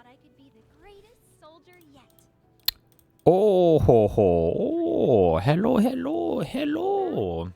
thought I could be the greatest soldier yet. Oh, ho, ho. Oh, hello, hello, hello.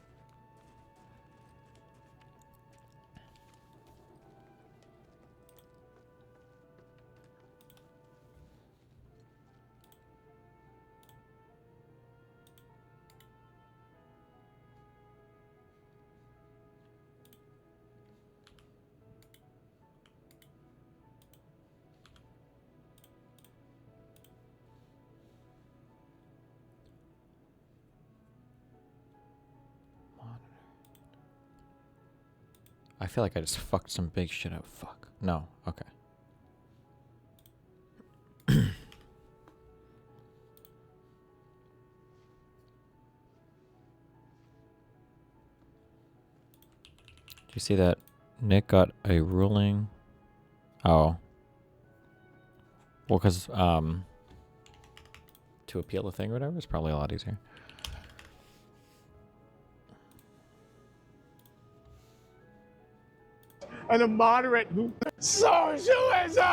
I feel like I just fucked some big shit up. Fuck. No. Okay. Do you see that Nick got a ruling? Oh. Well, because, to appeal the thing or whatever is probably a lot easier. And a moderate who socialism!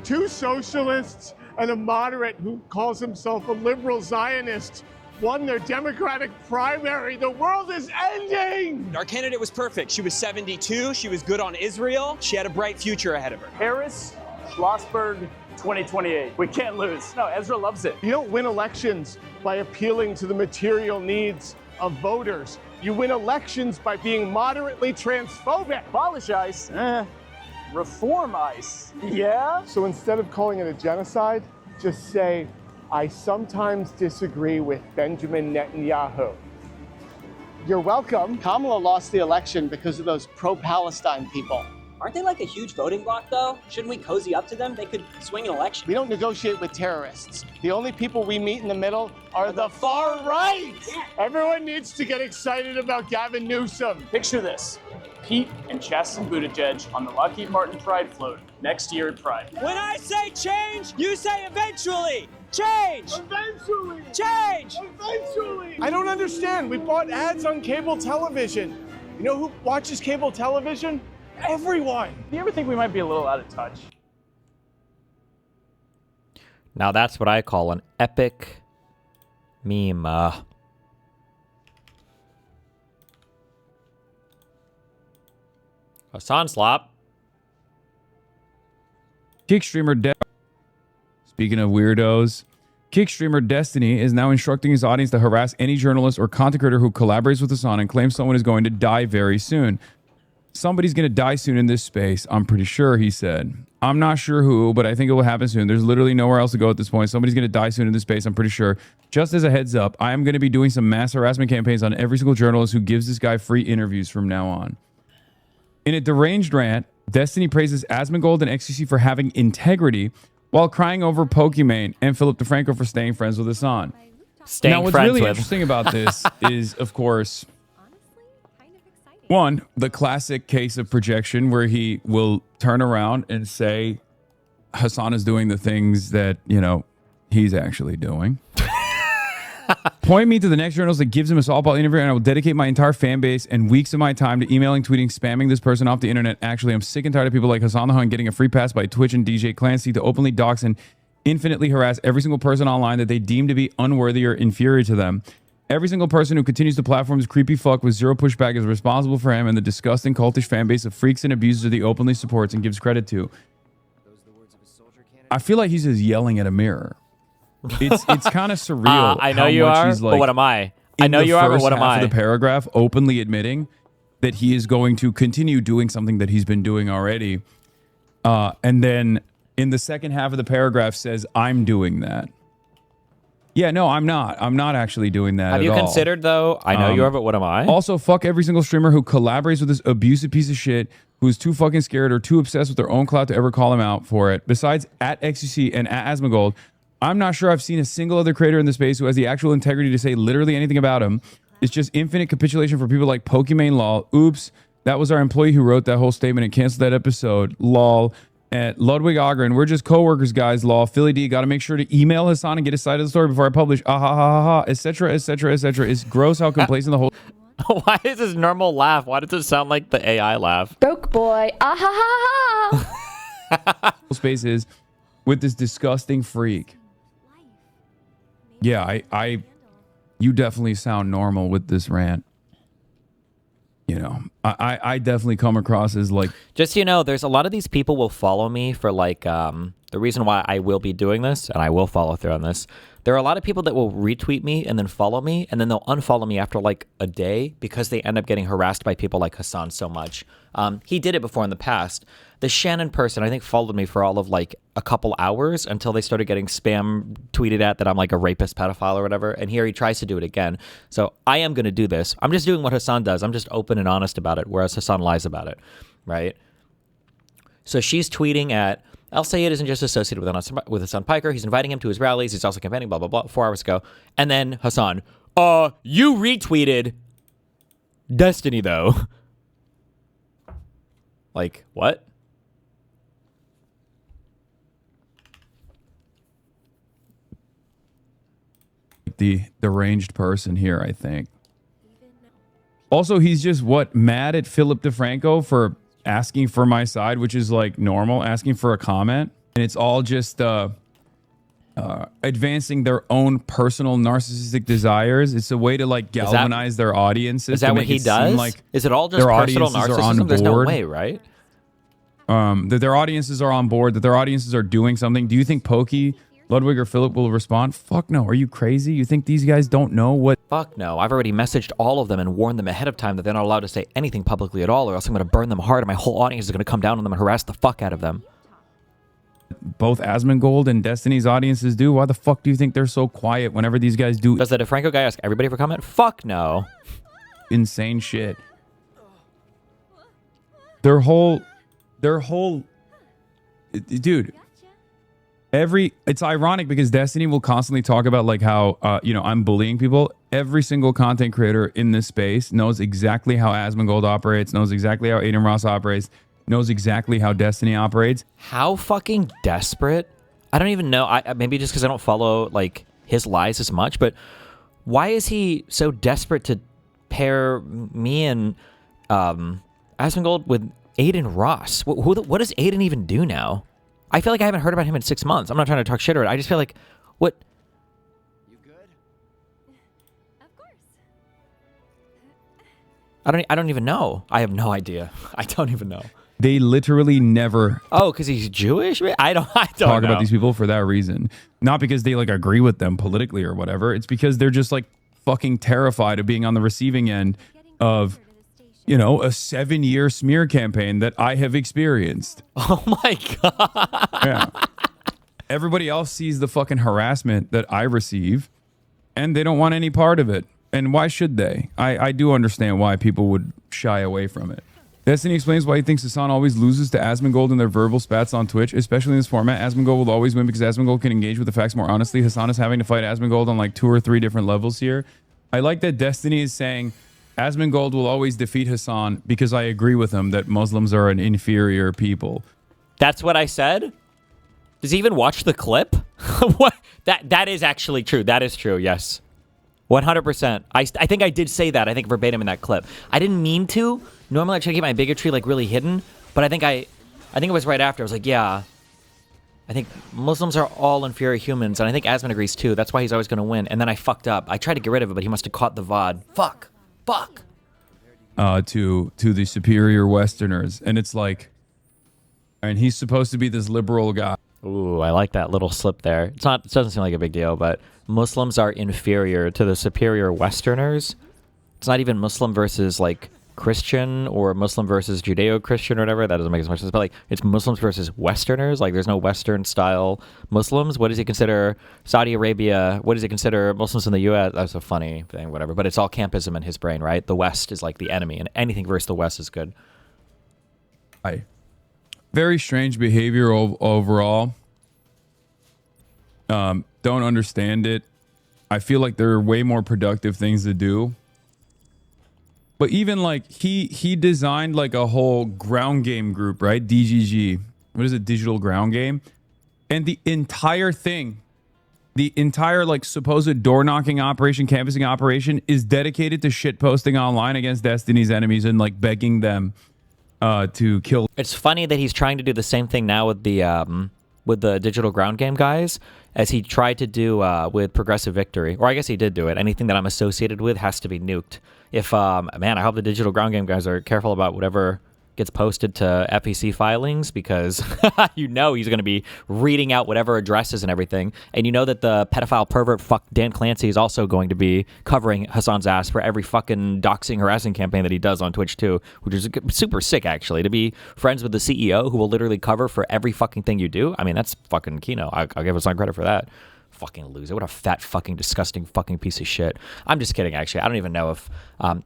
Two socialists and a moderate who calls himself a liberal Zionist won their Democratic primary. The world is ending! Our candidate was perfect. She was 72. She was good on Israel. She had a bright future ahead of her. Harris, Schlossberg, 2028. We can't lose. No, Ezra loves it. You don't win elections by appealing to the material needs of voters. You win elections by being moderately transphobic. Abolish ICE. Reform ICE. Yeah? So instead of calling it a genocide, just say, I sometimes disagree with Benjamin Netanyahu. You're welcome. Kamala lost the election because of those pro-Palestine people. Aren't they like a huge voting bloc, though? Shouldn't we cozy up to them? They could swing an election. We don't negotiate with terrorists. The only people we meet in the middle are the far right. Yeah. Everyone needs to get excited about Gavin Newsom. Picture this. Pete and Chasten Buttigieg on the Lockheed Martin Pride float next year at Pride. When I say change, you say eventually. Change! Eventually! Change! Eventually! I don't understand. We bought ads on cable television. You know who watches cable television? Everyone! Do you ever think we might be a little out of touch? Now that's what I call an epic meme. HaSlop. Kick streamer Speaking of weirdos, Kick streamer Destiny is now instructing his audience to harass any journalist or content creator who collaborates with Hasan and claims someone is going to die very soon. Somebody's going to die soon in this space, I'm pretty sure, he said. I'm not sure who, but I think it will happen soon. There's literally nowhere else to go at this point. Somebody's going to die soon in this space, I'm pretty sure. Just as a heads up, I am going to be doing some mass harassment campaigns on every single journalist who gives this guy free interviews from now on. In a deranged rant, Destiny praises Asmongold and XQC for having integrity while crying over Pokimane and Philip DeFranco for staying friends with Hasan. Now, what's really interesting about this is, of course, one, the classic case of projection where he will turn around and say Hasan is doing the things that, you know, he's actually doing. Point me to the next journalist that gives him a softball interview and I will dedicate my entire fan base and weeks of my time to emailing, tweeting, spamming this person off the internet. Actually, I'm sick and tired of people like Hasan the Hun getting a free pass by Twitch and DJ Clancy to openly dox and infinitely harass every single person online that they deem to be unworthy or inferior to them. Every single person who continues to platform this creepy fuck with zero pushback is responsible for him and the disgusting cultish fan base of freaks and abusers that he openly supports and gives credit to. I feel like he's just yelling at a mirror. It's kind of surreal. I know you are, like, but what am I? I know you are, but what am I? The paragraph openly admitting that he is going to continue doing something that he's been doing already. And then in the second half of the paragraph says, I'm doing that. Yeah, no, I'm not. I'm not actually doing that. Have you considered, though? I know you are, but what am I? Also, fuck every single streamer who collaborates with this abusive piece of shit who's too fucking scared or too obsessed with their own clout to ever call him out for it. Besides at XUC and at Asmongold, I'm not sure I've seen a single other creator in the space who has the actual integrity to say literally anything about him. It's just infinite capitulation for people like Pokimane Lol. Oops, that was our employee who wrote that whole statement and canceled that episode. Lol. At Ludwig Ogren, we're just co-workers, guys. Lol. Philly D, got to make sure to email Hasan and get his side of the story before I publish. Ah ha ha ha ha, etc. etc. etc. It's gross how complacent the whole. Why is this normal laugh? Why does it sound like the AI laugh? Broke boy. Ah ha ha ha. spaces with this disgusting freak. Yeah, you definitely sound normal with this rant. You know, I definitely come across as like... Just so you know, there's a lot of these people will follow me for like, the reason why I will be doing this, and I will follow through on this, there are a lot of people that will retweet me and then follow me, and then they'll unfollow me after like a day because they end up getting harassed by people like Hassan so much. He did it before in the past. The Shannon person, I think, followed me for all of like a couple hours until they started getting spam tweeted at that I'm like a rapist, pedophile, or whatever. And here he tries to do it again. So I am going to do this. I'm just doing what Hassan does. I'm just open and honest about it, whereas Hassan lies about it, right? So she's tweeting at, El Sayed isn't just associated with Hassan Piker. He's inviting him to his rallies. He's also campaigning, blah, blah, blah, 4 hours ago. And then Hassan, you retweeted Destiny, though. Like, what? The deranged person here, I think. Also, he's just mad at Philip DeFranco for asking for my side, which is like normal, asking for a comment, and it's all just advancing their own personal narcissistic desires. It's a way to like galvanize their audiences. Is that what he does? Like is it all just personal narcissism? There's no way, right? That their audiences are on board, that their audiences are doing something. Do you think Pokey, Ludwig, or Philip will respond? Fuck no. Are you crazy? You think these guys don't know what? Fuck no. I've already messaged all of them and warned them ahead of time that they're not allowed to say anything publicly at all, or else I'm going to burn them hard and my whole audience is going to come down on them and harass the fuck out of them. Both Asmongold and Destiny's audiences do? Why the fuck do you think they're so quiet whenever these guys do? Does the DeFranco guy ask everybody for comment? Fuck no. Insane shit. Their whole... Dude... It's ironic because Destiny will constantly talk about like how I'm bullying people. Every single content creator in this space knows exactly how Asmongold operates, knows exactly how Aiden Ross operates, knows exactly how Destiny operates. How fucking desperate? I don't even know. Maybe just because I don't follow like his lies as much, but why is he so desperate to pair me and Asmongold with Aiden Ross? What does Aiden even do now? I feel like I haven't heard about him in 6 months. I'm not trying to talk shit or it. I just feel like, what? You good? Of course. I don't even know. I have no idea. I don't even know. They literally never. Oh, because he's Jewish? I don't talk know. About these people for that reason. Not because they like agree with them politically or whatever. It's because they're just like fucking terrified of being on the receiving end of, a 7-year smear campaign that I have experienced. Oh my God. Yeah. Everybody else sees the fucking harassment that I receive and they don't want any part of it. And why should they? I do understand why people would shy away from it. Destiny explains why he thinks Hassan always loses to Asmongold in their verbal spats on Twitch, especially in this format. Asmongold will always win because Asmongold can engage with the facts more honestly. Hassan is having to fight Asmongold on like 2 or 3 different levels here. I like that Destiny is saying Asmongold will always defeat Hassan because I agree with him that Muslims are an inferior people. That's what I said? Does he even watch the clip? What? That is actually true. That is true, yes. 100%. I think I did say that. I think verbatim in that clip. I didn't mean to. Normally I try to keep my bigotry like really hidden, but I think it was right after. I was like, yeah, I think Muslims are all inferior humans, and I think Asmon agrees too. That's why he's always going to win. And then I fucked up. I tried to get rid of it, but he must have caught the VOD. Fuck. To the superior Westerners. And it's like, and he's supposed to be this liberal guy. Ooh, I like that little slip there. It doesn't seem like a big deal, but Muslims are inferior to the superior Westerners. It's not even Muslim versus like Christian or Muslim versus Judeo-Christian or whatever. That doesn't make as much sense. But like, it's Muslims versus Westerners. Like, there's no Western-style Muslims. What does he consider Saudi Arabia? What does he consider Muslims in the U.S.? That's a funny thing, whatever. But it's all campism in his brain, right? The West is like the enemy, and anything versus the West is good. Very strange behavior overall. Don't understand it. I feel like there are way more productive things to do. But even like he designed like a whole ground game group, right? DGG. What is it? Digital ground game. And the entire thing, the entire like supposed door knocking operation, canvassing operation is dedicated to shit posting online against Destiny's enemies and like begging them to kill. It's funny that he's trying to do the same thing now with the digital ground game guys as he tried to do with Progressive Victory. Or I guess he did do it. Anything that I'm associated with has to be nuked. If man, I hope the digital ground game guys are careful about whatever gets posted to FEC filings, because you know he's going to be reading out whatever addresses and everything. And you know that the pedophile pervert fuck Dan Clancy is also going to be covering Hassan's ass for every fucking doxing, harassing campaign that he does on Twitch too, which is super sick, actually, to be friends with the CEO who will literally cover for every fucking thing you do. I mean, that's fucking Kino. I'll give Hassan credit for that. Fucking loser. What a fat fucking disgusting fucking piece of shit. I'm just kidding, actually. I don't even know if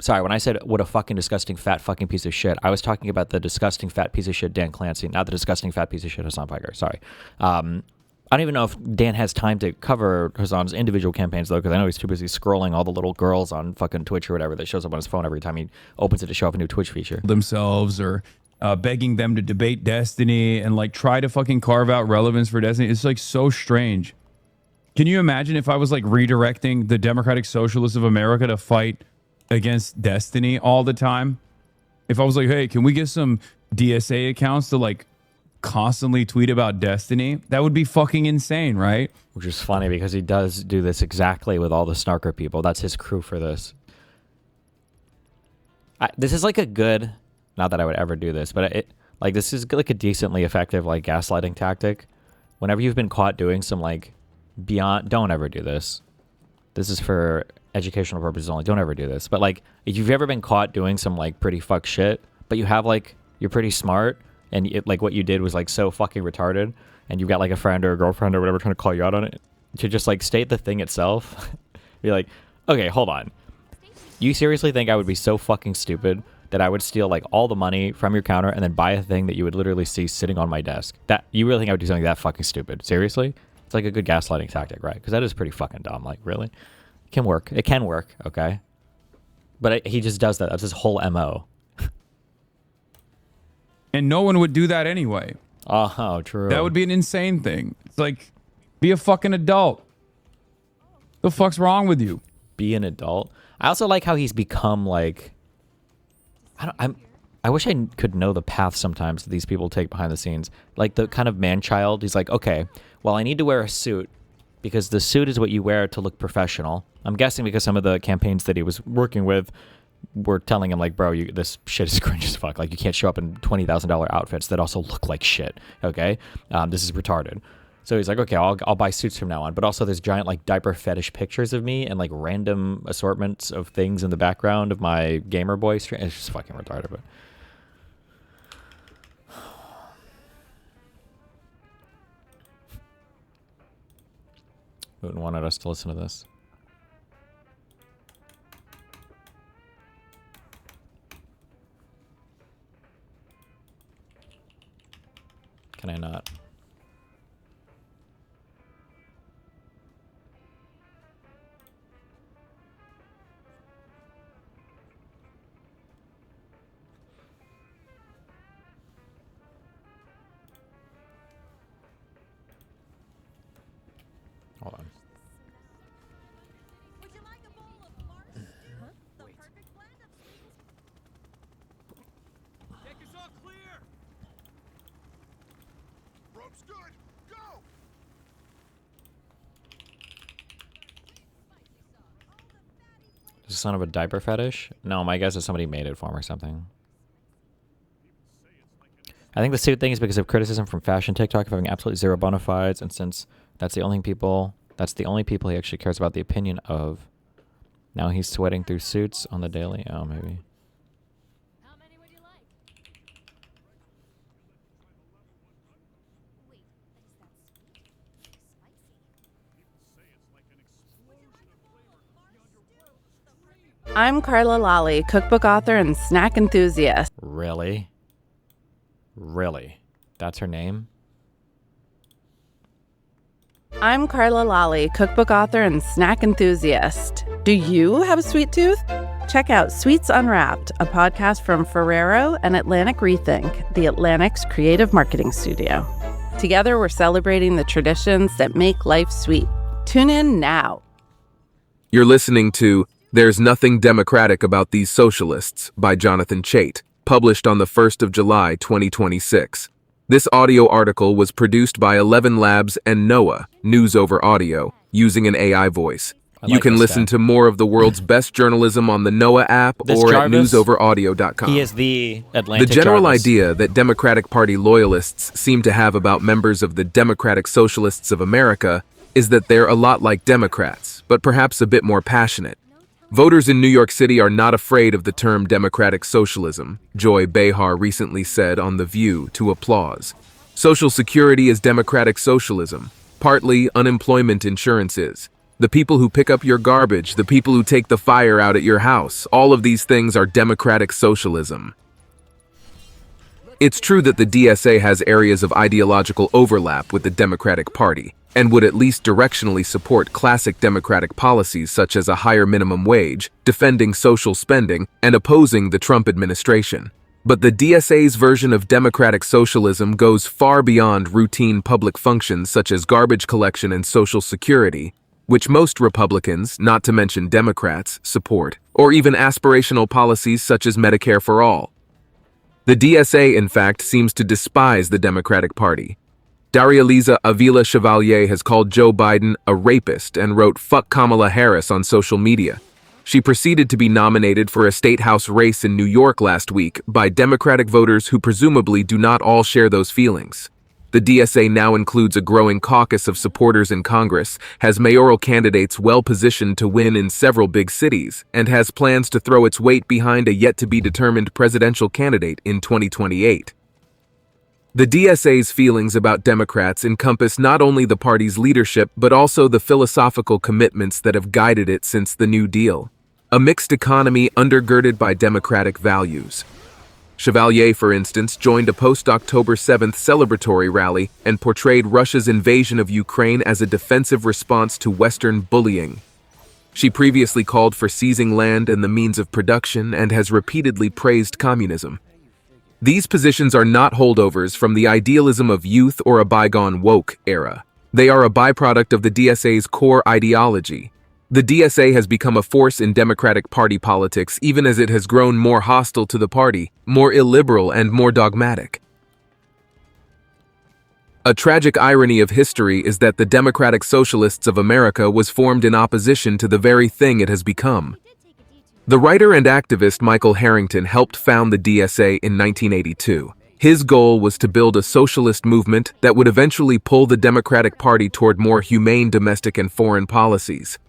sorry, when I said what a fucking disgusting fat fucking piece of shit, I was talking about the disgusting fat piece of shit Dan Clancy, not the disgusting fat piece of shit Hassan Piker. Sorry. I don't even know if Dan has time to cover Hassan's individual campaigns, though, because I know he's too busy scrolling all the little girls on fucking Twitch or whatever that shows up on his phone every time he opens it to show up a new Twitch feature. Themselves, or begging them to debate Destiny and like try to fucking carve out relevance for Destiny. It's like so strange. Can you imagine if I was like redirecting the Democratic Socialists of America to fight against Destiny all the time? If I was like, hey, can we get some DSA accounts to like constantly tweet about Destiny? That would be fucking insane, right? Which is funny because he does do this exactly with all the snarker people. That's his crew for this. This is like a good, not that I would ever do this, but this is like a decently effective like gaslighting tactic. Whenever you've been caught doing some like don't ever do this. This is for educational purposes only. Don't ever do this. But like, if you've ever been caught doing some like pretty fuck shit, but you have like, you're pretty smart, and like what you did was like so fucking retarded, and you've got like a friend or a girlfriend or whatever trying to call you out on it, to just like state the thing itself. Be like, okay, hold on. You seriously think I would be so fucking stupid that I would steal like all the money from your counter and then buy a thing that you would literally see sitting on my desk? That you really think I would do something that fucking stupid? Seriously? It's like a good gaslighting tactic, right? Because that is pretty fucking dumb. Like, really? It can work. It can work, okay? But he just does that. That's his whole MO. And no one would do that anyway. Oh, true. That would be an insane thing. It's like, be a fucking adult. The fuck's wrong with you? Be an adult. I also like how he's become like, I wish I could know the path sometimes that these people take behind the scenes. Like the kind of man-child. He's like, okay, well, I need to wear a suit because the suit is what you wear to look professional. I'm guessing because some of the campaigns that he was working with were telling him, like, bro, this shit is cringe as fuck. Like, you can't show up in $20,000 outfits that also look like shit, okay? This is retarded. So he's like, okay, I'll buy suits from now on. But also there's giant, like, diaper fetish pictures of me and, like, random assortments of things in the background of my Gamer Boy stream. It's just fucking retarded, but... Putin wanted us to listen to this. Can I not? Hold on. Would you like a bowl of farce? Huh? The perfect blend of sweet. Deck is all clear. Rope's good. Go. Is this son of a diaper fetish? No, my guess is somebody made it for him or something. I think the suit thing is because of criticism from fashion TikTok of having absolutely zero bona fides, and since that's the only people he actually cares about the opinion of. Now he's sweating through suits on the daily. Oh, maybe. How many would you like? Wait, is that sweet? Spicy. I'm Carla Lally, cookbook author and snack enthusiast. Really? Really? That's her name? I'm Carla Lally, cookbook author and snack enthusiast. Do you have a sweet tooth? Check out Sweets Unwrapped, a podcast from Ferrero and Atlantic Rethink, the Atlantic's creative marketing studio. Together, we're celebrating the traditions that make life sweet. Tune in now. You're listening to There's Nothing Democratic About These Socialists by Jonathan Chait. published on the 1st of July, 2026. This audio article was produced by 11 Labs and NOAA, News Over Audio, using an AI voice. You can listen to more of the world's best journalism on the NOAA app or at newsoveraudio.com. He is the Atlantic The general Jarvis. idea that Democratic Party loyalists seem to have about members of the Democratic Socialists of America is that they're a lot like Democrats, but perhaps a bit more passionate. Voters in New York City are not afraid of the term democratic socialism, Joy Behar recently said on The View to Applause. Social Security is democratic socialism. Partly, unemployment insurance is. The people who pick up your garbage, the people who take the fire out at your house, all of these things are democratic socialism. It's true that the DSA has areas of ideological overlap with the Democratic Party, and would at least directionally support classic Democratic policies such as a higher minimum wage, defending social spending, and opposing the Trump administration. But the DSA's version of democratic socialism goes far beyond routine public functions such as garbage collection and Social Security, which most Republicans, not to mention Democrats, support, or even aspirational policies such as Medicare for all. The DSA, in fact, seems to despise the Democratic Party. Daria-Liza Avila Chevalier has called Joe Biden a rapist and wrote "fuck Kamala Harris" on social media. She proceeded to be nominated for a state house race in New York last week by Democratic voters who presumably do not all share those feelings. The DSA now includes a growing caucus of supporters in Congress, has mayoral candidates well-positioned to win in several big cities, and has plans to throw its weight behind a yet-to-be-determined presidential candidate in 2028. The DSA's feelings about Democrats encompass not only the party's leadership but also the philosophical commitments that have guided it since the New Deal. A mixed economy undergirded by democratic values. Chevalier, for instance, joined a post-October 7th celebratory rally and portrayed Russia's invasion of Ukraine as a defensive response to Western bullying. She previously called for seizing land and the means of production and has repeatedly praised communism. These positions are not holdovers from the idealism of youth or a bygone woke era. They are a byproduct of the DSA's core ideology. The DSA has become a force in Democratic Party politics even as it has grown more hostile to the party, more illiberal and more dogmatic. A tragic irony of history is that the Democratic Socialists of America was formed in opposition to the very thing it has become. The writer and activist Michael Harrington helped found the DSA in 1982. His goal was to build a socialist movement that would eventually pull the Democratic Party toward more humane domestic and foreign policies.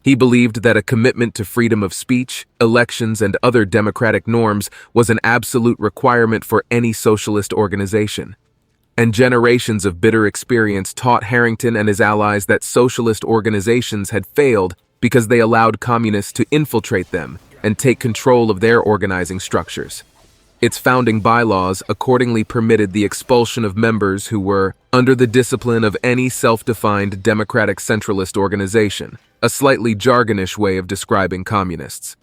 He believed that a commitment to freedom of speech, elections, and other democratic norms was an absolute requirement for any socialist organization. And generations of bitter experience taught Harrington and his allies that socialist organizations had failed because they allowed communists to infiltrate them and take control of their organizing structures. Its founding bylaws accordingly permitted the expulsion of members who were under the discipline of any self-defined democratic centralist organization, a slightly jargonish way of describing communists.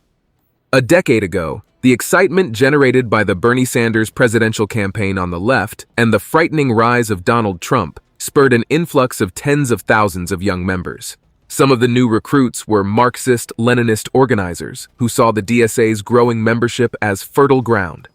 A decade ago, the excitement generated by the Bernie Sanders presidential campaign on the left and the frightening rise of Donald Trump spurred an influx of tens of thousands of young members. Some of the new recruits were Marxist-Leninist organizers who saw the DSA's growing membership as fertile ground.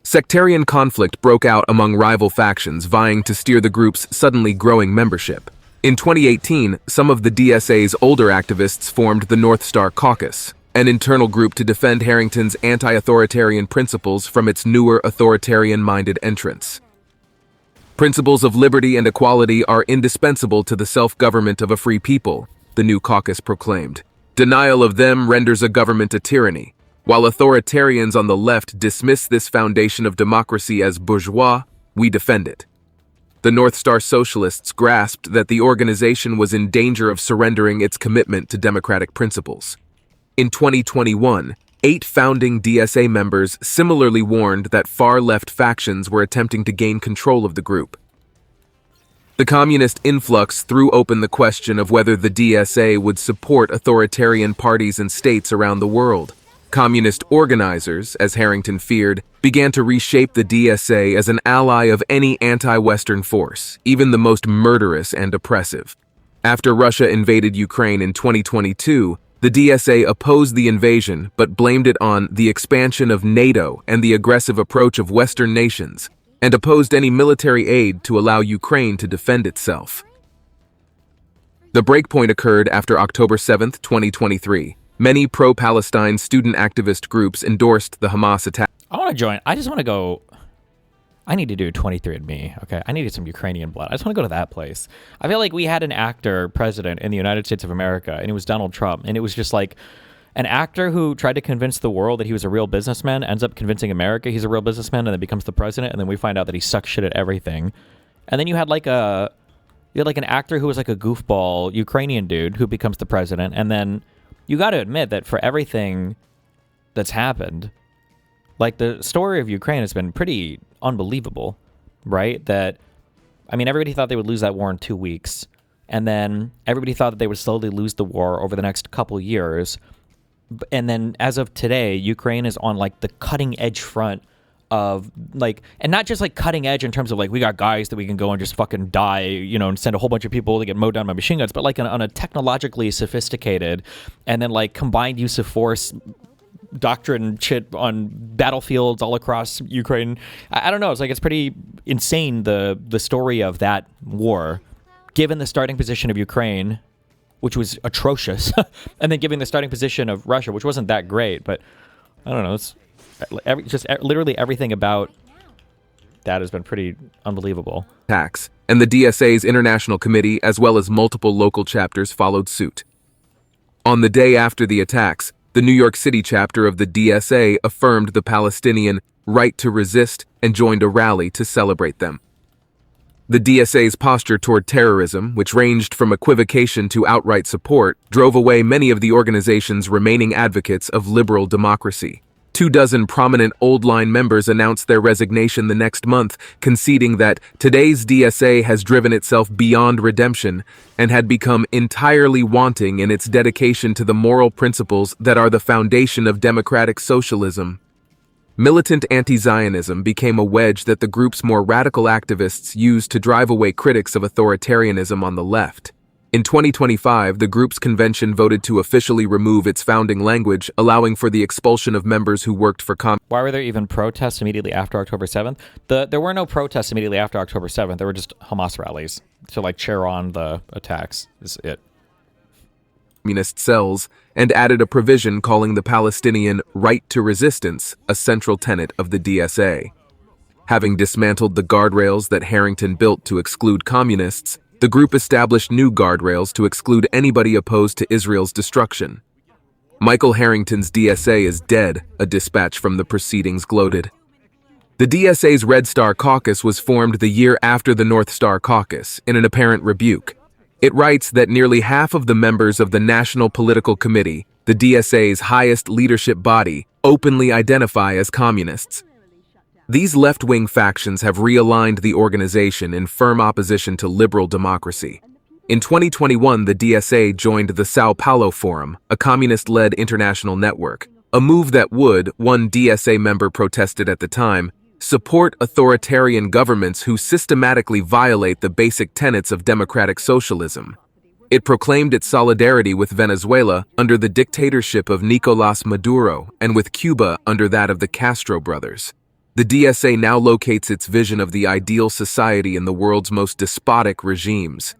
Sectarian conflict broke out among rival factions vying to steer the group's suddenly growing membership. In 2018, some of the DSA's older activists formed the North Star Caucus, an internal group to defend Harrington's anti-authoritarian principles from its newer authoritarian-minded entrants. Principles of liberty and equality are indispensable to the self-government of a free people, the new caucus proclaimed. Denial of them renders a government a tyranny. While authoritarians on the left dismiss this foundation of democracy as bourgeois, we defend it. The North Star Socialists grasped that the organization was in danger of surrendering its commitment to democratic principles. In 2021, 8 founding DSA members similarly warned that far-left factions were attempting to gain control of the group. The communist influx threw open the question of whether the DSA would support authoritarian parties and states around the world. Communist organizers, as Harrington feared, began to reshape the DSA as an ally of any anti-Western force, even the most murderous and oppressive. After Russia invaded Ukraine in 2022, The DSA opposed the invasion but blamed it on the expansion of NATO and the aggressive approach of Western nations, and opposed any military aid to allow Ukraine to defend itself. The breakpoint occurred after October 7, 2023. Many pro-Palestine student activist groups endorsed the Hamas attack. I want to join. I just want to go. I need to do 23andMe. Okay, I needed some Ukrainian blood. I just want to go to that place. I feel like we had an actor president in the United States of America, and it was Donald Trump, and it was just like an actor who tried to convince the world that he was a real businessman, ends up convincing America he's a real businessman, and then becomes the president, and then we find out that he sucks shit at everything. And then you had like an actor who was like a goofball Ukrainian dude who becomes the president, and then you got to admit that for everything that's happened, like the story of Ukraine has been pretty unbelievable, right? That, I mean, everybody thought they would lose that war in 2 weeks. And then everybody thought that they would slowly lose the war over the next couple years. And then as of today, Ukraine is on like the cutting edge front of like, and not just like cutting edge in terms of like, we got guys that we can go and just fucking die, you know, and send a whole bunch of people to get mowed down by machine guns, but like on a technologically sophisticated and then like combined use of force doctrine shit on battlefields all across Ukraine. I don't know. It's like, it's pretty insane, the story of that war, given the starting position of Ukraine, which was atrocious, and then given the starting position of Russia, which wasn't that great, but I don't know. It's literally everything about that has been pretty unbelievable. Attacks, and the DSA's International Committee, as well as multiple local chapters, followed suit. On the day after the attacks, the New York City chapter of the DSA affirmed the Palestinian right to resist and joined a rally to celebrate them. The DSA's posture toward terrorism, which ranged from equivocation to outright support, drove away many of the organization's remaining advocates of liberal democracy. 24 prominent Old Line members announced their resignation the next month, conceding that today's DSA has driven itself beyond redemption and had become entirely wanting in its dedication to the moral principles that are the foundation of democratic socialism. Militant anti-Zionism became a wedge that the group's more radical activists used to drive away critics of authoritarianism on the left. In 2025, the group's convention voted to officially remove its founding language, allowing for the expulsion of members who worked for Why were there even protests immediately after October 7th? There were no protests immediately after October 7th. There were just Hamas rallies to like cheer on the attacks. Is it? communist cells, and added a provision calling the Palestinian right to resistance a central tenet of the DSA. Having dismantled the guardrails that Harrington built to exclude communists, the group established new guardrails to exclude anybody opposed to Israel's destruction. Michael Harrington's DSA is dead, a dispatch from the proceedings gloated. The DSA's Red Star Caucus was formed the year after the North Star Caucus, in an apparent rebuke. It writes that nearly half of the members of the National Political Committee, the DSA's highest leadership body, openly identify as communists. These left-wing factions have realigned the organization in firm opposition to liberal democracy. In 2021, the DSA joined the Sao Paulo Forum, a communist-led international network, a move that would, one DSA member protested at the time, support authoritarian governments who systematically violate the basic tenets of democratic socialism. It proclaimed its solidarity with Venezuela under the dictatorship of Nicolás Maduro and with Cuba under that of the Castro brothers. The DSA now locates its vision of the ideal society in the world's most despotic regimes.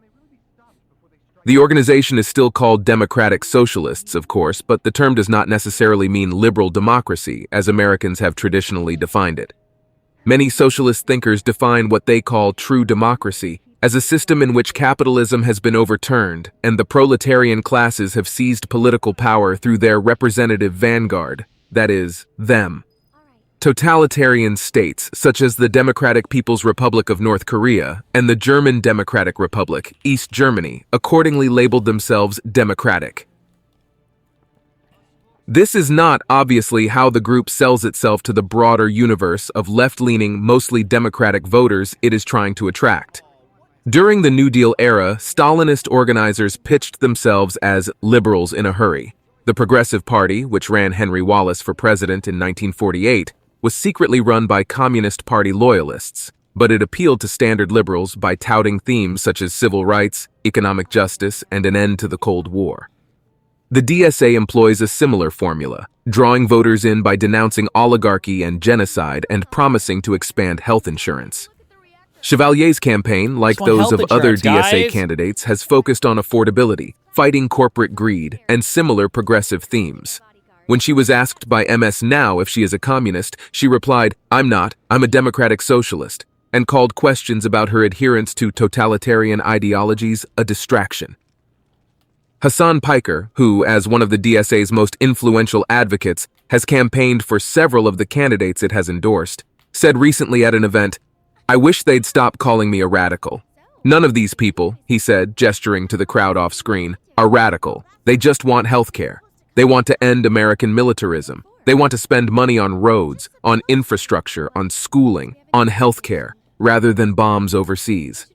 The organization is still called Democratic Socialists, of course, but the term does not necessarily mean liberal democracy, as Americans have traditionally defined it. Many socialist thinkers define what they call true democracy as a system in which capitalism has been overturned and the proletarian classes have seized political power through their representative vanguard, that is, them. Totalitarian states, such as the Democratic People's Republic of North Korea and the German Democratic Republic, East Germany, accordingly labeled themselves democratic. This is not, obviously, how the group sells itself to the broader universe of left-leaning, mostly democratic voters it is trying to attract. During the New Deal era, Stalinist organizers pitched themselves as liberals in a hurry. The Progressive Party, which ran Henry Wallace for president in 1948, was secretly run by Communist Party loyalists, but it appealed to standard liberals by touting themes such as civil rights, economic justice, and an end to the Cold War. The DSA employs a similar formula, drawing voters in by denouncing oligarchy and genocide and promising to expand health insurance. Chevalier's campaign, like those of other DSA candidates, has focused on affordability, fighting corporate greed, and similar progressive themes. When she was asked by MS Now if she is a communist, she replied, "I'm not, I'm a democratic socialist," and called questions about her adherence to totalitarian ideologies a distraction. Hassan Piker, who, as one of the DSA's most influential advocates, has campaigned for several of the candidates it has endorsed, said recently at an event, "I wish they'd stop calling me a radical. None of these people," he said, gesturing to the crowd off screen, "are radical. They just want health care. They want to end American militarism. They want to spend money on roads, on infrastructure, on schooling, on health care, rather than bombs overseas."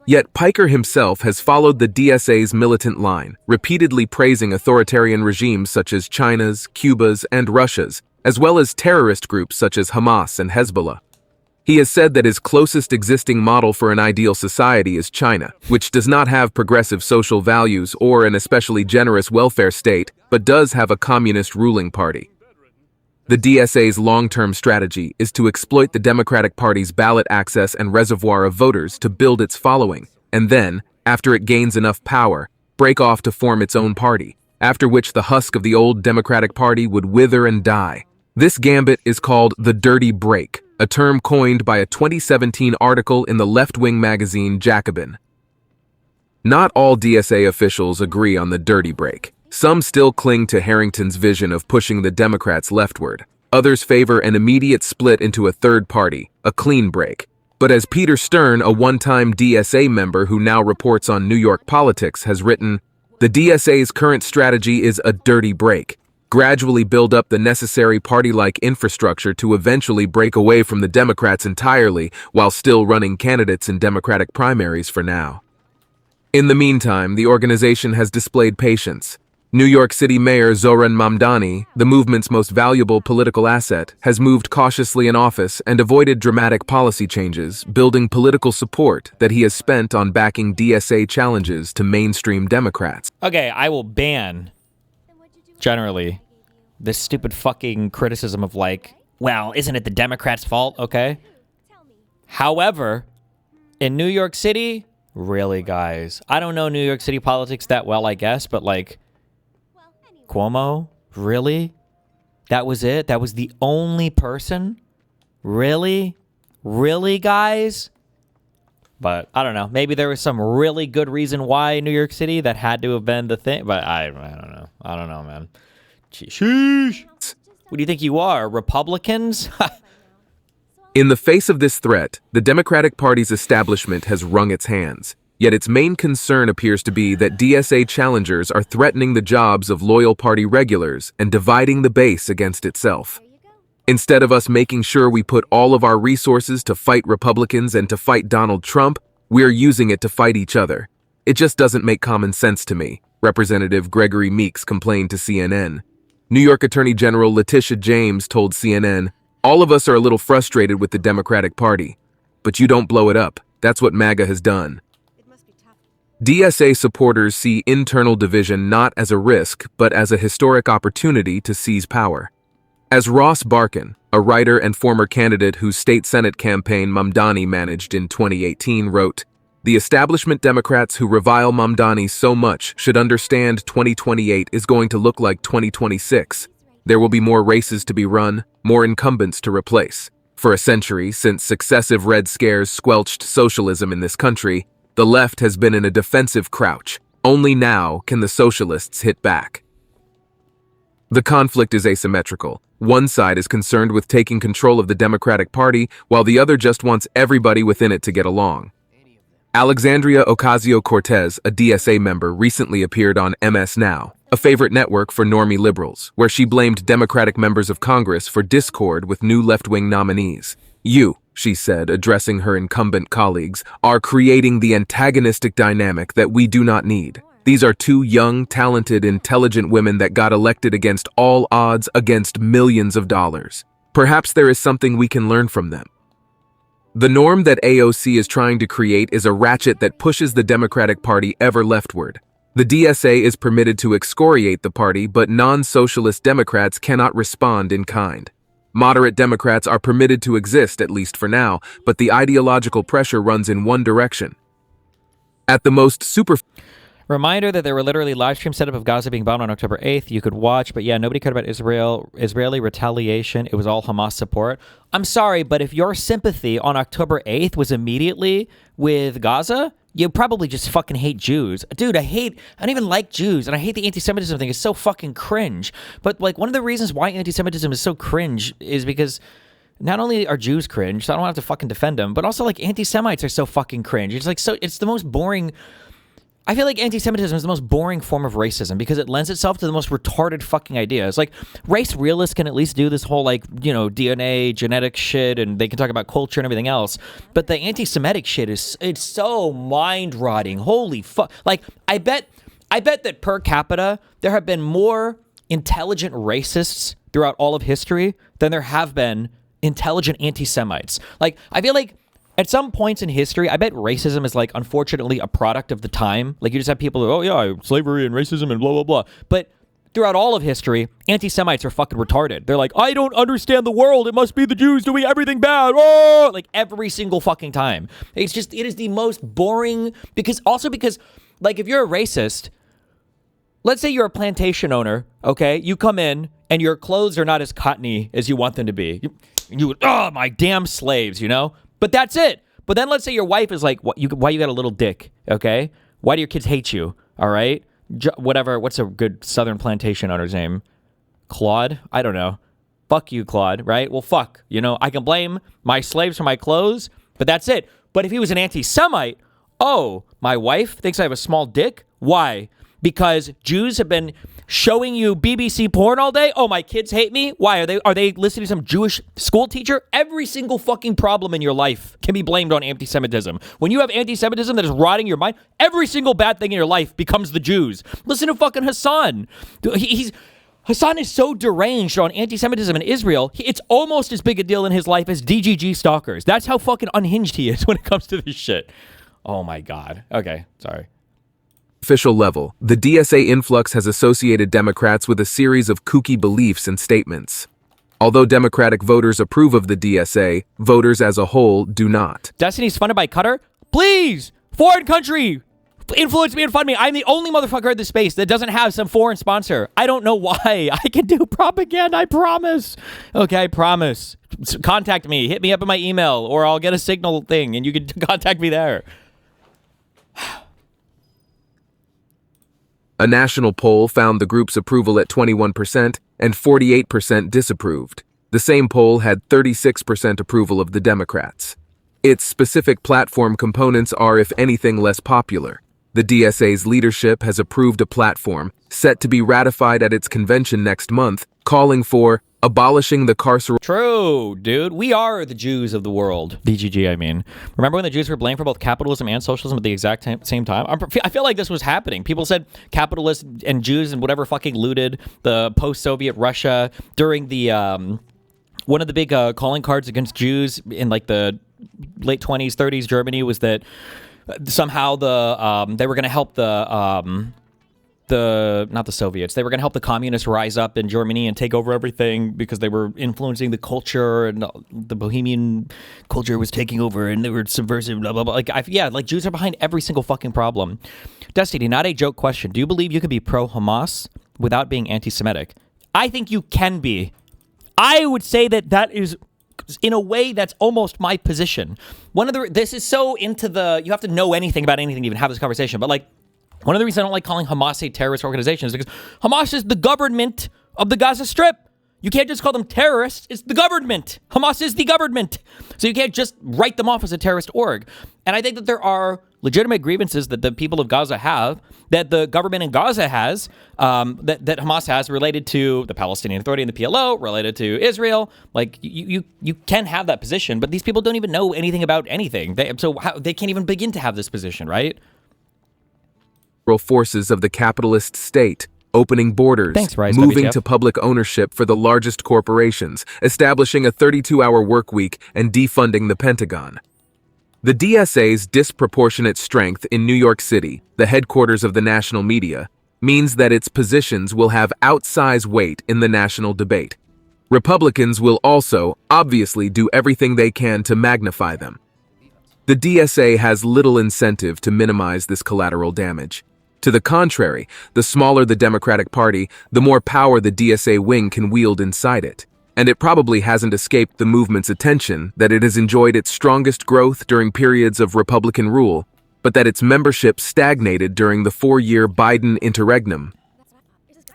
Yet Piker himself has followed the DSA's militant line, repeatedly praising authoritarian regimes such as China's, Cuba's, and Russia's, as well as terrorist groups such as Hamas and Hezbollah. He has said that his closest existing model for an ideal society is China, which does not have progressive social values or an especially generous welfare state, but does have a communist ruling party. The DSA's long-term strategy is to exploit the Democratic Party's ballot access and reservoir of voters to build its following, and then, after it gains enough power, break off to form its own party, after which the husk of the old Democratic Party would wither and die. This gambit is called the dirty break, a term coined by a 2017 article in the left-wing magazine Jacobin. Not all DSA officials agree on the dirty break. Some still cling to Harrington's vision of pushing the Democrats leftward. Others favor an immediate split into a third party, a clean break. But as Peter Stern, a one-time DSA member who now reports on New York politics, has written, the DSA's current strategy is a dirty break. Gradually build up the necessary party-like infrastructure to eventually break away from the Democrats entirely while still running candidates in Democratic primaries for now. In the meantime, the organization has displayed patience. New York City Mayor Zoran Mamdani, the movement's most valuable political asset, has moved cautiously in office and avoided dramatic policy changes, building political support that he has spent on backing DSA challenges to mainstream Democrats. Okay, I will ban, generally, this stupid fucking criticism of like, well, isn't it the Democrats' fault? Okay. However, in New York City, really, guys, I don't know New York City politics that well, I guess, but like, Cuomo? Really? That was it? That was the only person? Really? Really, guys? But I don't know. Maybe there was some really good reason why New York City that had to have been the thing. But I don't know. I don't know, man. Sheesh. What do you think you are? Republicans? In the face of this threat, the Democratic Party's establishment has wrung its hands. Yet its main concern appears to be that DSA challengers are threatening the jobs of loyal party regulars and dividing the base against itself. Instead of us making sure we put all of our resources to fight Republicans and to fight Donald Trump, we're using it to fight each other. It just doesn't make common sense to me, Representative Gregory Meeks complained to CNN. New York Attorney General Letitia James told CNN, "All of us are a little frustrated with the Democratic Party. But you don't blow it up. That's what MAGA has done." DSA supporters see internal division not as a risk, but as a historic opportunity to seize power. As Ross Barkan, a writer and former candidate whose state Senate campaign Mamdani managed in 2018, wrote, "The establishment Democrats who revile Mamdani so much should understand 2028 is going to look like 2026. There will be more races to be run, more incumbents to replace. For a century, since successive Red Scares squelched socialism in this country, the left has been in a defensive crouch. Only now can the socialists hit back." The conflict is asymmetrical. One side is concerned with taking control of the Democratic Party, while the other just wants everybody within it to get along. Alexandria Ocasio-Cortez, a DSA member, recently appeared on MS Now, a favorite network for normie liberals, where she blamed Democratic members of Congress for discord with new left-wing nominees. "You," she said, addressing her incumbent colleagues, "are creating the antagonistic dynamic that we do not need. These are two young, talented, intelligent women that got elected against all odds, against millions of dollars. Perhaps there is something we can learn from them." The norm that AOC is trying to create is a ratchet that pushes the Democratic Party ever leftward. The DSA is permitted to excoriate the party, but non-socialist Democrats cannot respond in kind. Moderate Democrats are permitted to exist, at least for now, but the ideological pressure runs in one direction. At the most Reminder that there were literally live stream setup of Gaza being bombed on October 8th. You could watch, but yeah, nobody cared about Israeli retaliation. It was all Hamas support. I'm sorry, but if your sympathy on October 8th was immediately with Gaza, you probably just fucking hate Jews. Dude, I don't even like Jews, and I hate the anti-Semitism thing. It's so fucking cringe. But like one of the reasons why anti-Semitism is so cringe is because not only are Jews cringe, so I don't have to fucking defend them, but also like anti-Semites are so fucking cringe. It's like it's the most boring. I feel like anti-Semitism is the most boring form of racism because it lends itself to the most retarded fucking ideas. Like, race realists can at least do this whole, like, you know, DNA, genetic shit, and they can talk about culture and everything else. But the anti-Semitic shit it's so mind-rotting. Holy fuck. Like, I bet that per capita, there have been more intelligent racists throughout all of history than there have been intelligent anti-Semites. Like, I feel like at some points in history, I bet racism is, like, unfortunately a product of the time. Like, you just have people who, oh, yeah, slavery and racism and blah, blah, blah. But throughout all of history, anti-Semites are fucking retarded. They're like, I don't understand the world. It must be the Jews doing everything bad. Oh! Like, every single fucking time. It is the most boring, because, like, if you're a racist, let's say you're a plantation owner, okay? You come in, and your clothes are not as cottony as you want them to be. Oh, my damn slaves, you know? But that's it. But then let's say your wife is like, why you got a little dick, okay? Why do your kids hate you, all right? Whatever, what's a good Southern plantation owner's name? Claude? I don't know. Fuck you, Claude, right? Well, fuck. You know, I can blame my slaves for my clothes, but that's it. But if he was an anti-Semite, oh, my wife thinks I have a small dick? Why? Because Jews have been showing you BBC porn all day? Oh, my kids hate me? Why? Are they listening to some Jewish school teacher? Every single fucking problem in your life can be blamed on anti-Semitism. When you have anti-Semitism that is rotting your mind, every single bad thing in your life becomes the Jews. Listen to fucking Hassan. Hassan is so deranged on anti-Semitism in Israel, it's almost as big a deal in his life as DGG stalkers. That's how fucking unhinged he is when it comes to this shit. Oh my God. Okay, sorry. Official level, the DSA influx has associated Democrats with a series of kooky beliefs and statements. Although Democratic voters approve of the DSA, voters as a whole do not. Destiny's funded by Qatar? Please! Foreign country! Influence me and fund me. I'm the only motherfucker in this space that doesn't have some foreign sponsor. I don't know why. I can do propaganda, I promise. Okay, I promise. Contact me. Hit me up in my email, or I'll get a signal thing, and you can contact me there. A national poll found the group's approval at 21% and 48% disapproved. The same poll had 36% approval of the Democrats. Its specific platform components are, if anything, less popular. The DSA's leadership has approved a platform, set to be ratified at its convention next month, calling for abolishing the carceral... True, dude. We are the Jews of the world. DGG, I mean. Remember when the Jews were blamed for both capitalism and socialism at the exact same time? I feel like this was happening. People said capitalists and Jews and whatever fucking looted the post-Soviet Russia during the... one of the big calling cards against Jews in like the late 20s, 30s Germany was that somehow they were going to help not the Soviets. They were going to help the communists rise up in Germany and take over everything because they were influencing the culture, and the Bohemian culture was taking over, and they were subversive, blah, blah, blah. Like Jews are behind every single fucking problem. Destiny, not a joke question. Do you believe you can be pro-Hamas without being anti-Semitic? I think you can be. I would say that is, in a way, that's almost my position. This is so into you have to know anything about anything to even have this conversation, but like, one of the reasons I don't like calling Hamas a terrorist organization is because Hamas is the government of the Gaza Strip. You can't just call them terrorists. It's the government. Hamas is the government. So you can't just write them off as a terrorist org. And I think that there are legitimate grievances that the people of Gaza have, that the government in Gaza has, that Hamas has, related to the Palestinian Authority and the PLO, related to Israel. Like, you can have that position, but these people don't even know anything about anything. They can't even begin to have this position, right? Forces of the capitalist state, opening borders, Bryce, moving WTF. to public ownership for the largest corporations, establishing a 32-hour work week, and defunding the Pentagon. The DSA's disproportionate strength in New York City, the headquarters of the national media, means that its positions will have outsized weight in the national debate. Republicans will also, obviously, do everything they can to magnify them. The DSA has little incentive to minimize this collateral damage. To the contrary, the smaller the Democratic Party, the more power the DSA wing can wield inside it. And it probably hasn't escaped the movement's attention that it has enjoyed its strongest growth during periods of Republican rule, but that its membership stagnated during the 4-year Biden interregnum.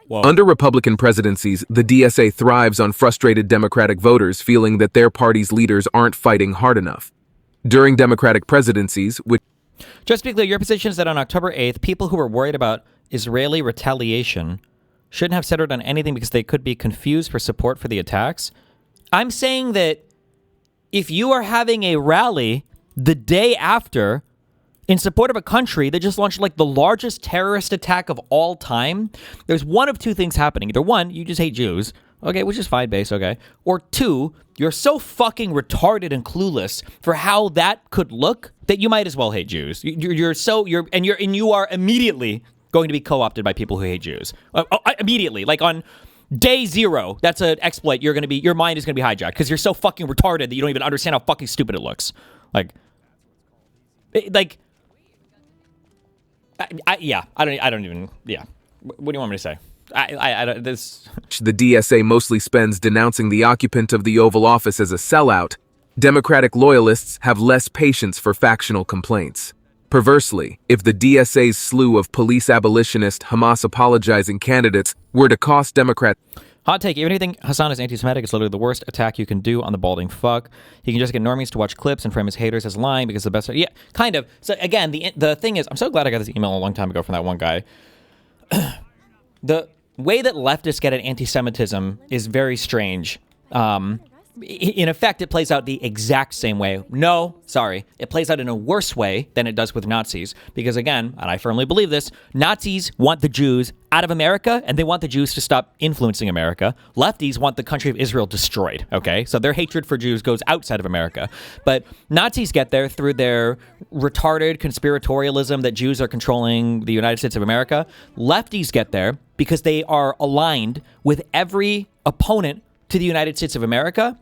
Whoa. Under Republican presidencies, the DSA thrives on frustrated Democratic voters feeling that their party's leaders aren't fighting hard enough. During Democratic presidencies, which Just to be clear, your position is that on October 8th, people who were worried about Israeli retaliation shouldn't have centered on anything because they could be confused for support for the attacks. I'm saying that if you are having a rally the day after in support of a country that just launched like the largest terrorist attack of all time, there's one of two things happening. Either one, you just hate Jews, okay, which is fine base, okay. Or two, you're so fucking retarded and clueless for how that could look that you might as well hate Jews. You are immediately going to be co-opted by people who hate Jews. Immediately, like on day zero, that's an exploit. Your mind is going to be hijacked because you're so fucking retarded that you don't even understand how fucking stupid it looks. Yeah. What do you want me to say? The DSA mostly spends denouncing the occupant of the Oval Office as a sellout, Democratic loyalists have less patience for factional complaints. Perversely, if the DSA's slew of police abolitionist, Hamas apologizing candidates were to cost Democrats... Hot take, even if you think Hassan is anti-Semitic, it's literally the worst attack you can do on the balding fuck. He can just get normies to watch clips and frame his haters as lying because the best... Yeah, kind of. So again, the thing is, I'm so glad I got this email a long time ago from that one guy. The way that leftists get at anti-Semitism is very strange. In effect, it plays out the exact same way. No, sorry. It plays out in a worse way than it does with Nazis. Because again, and I firmly believe this, Nazis want the Jews out of America, and they want the Jews to stop influencing America. Lefties want the country of Israel destroyed, okay? So their hatred for Jews goes outside of America. But Nazis get there through their retarded conspiratorialism that Jews are controlling the United States of America. Lefties get there because they are aligned with every opponent to the United States of America,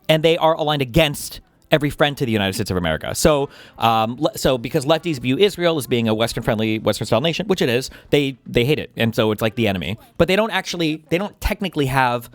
and they are aligned against every friend to the United States of America. So because lefties view Israel as being a Western-friendly, Western-style nation, which it is, they hate it. And so it's like the enemy. But they don't technically have...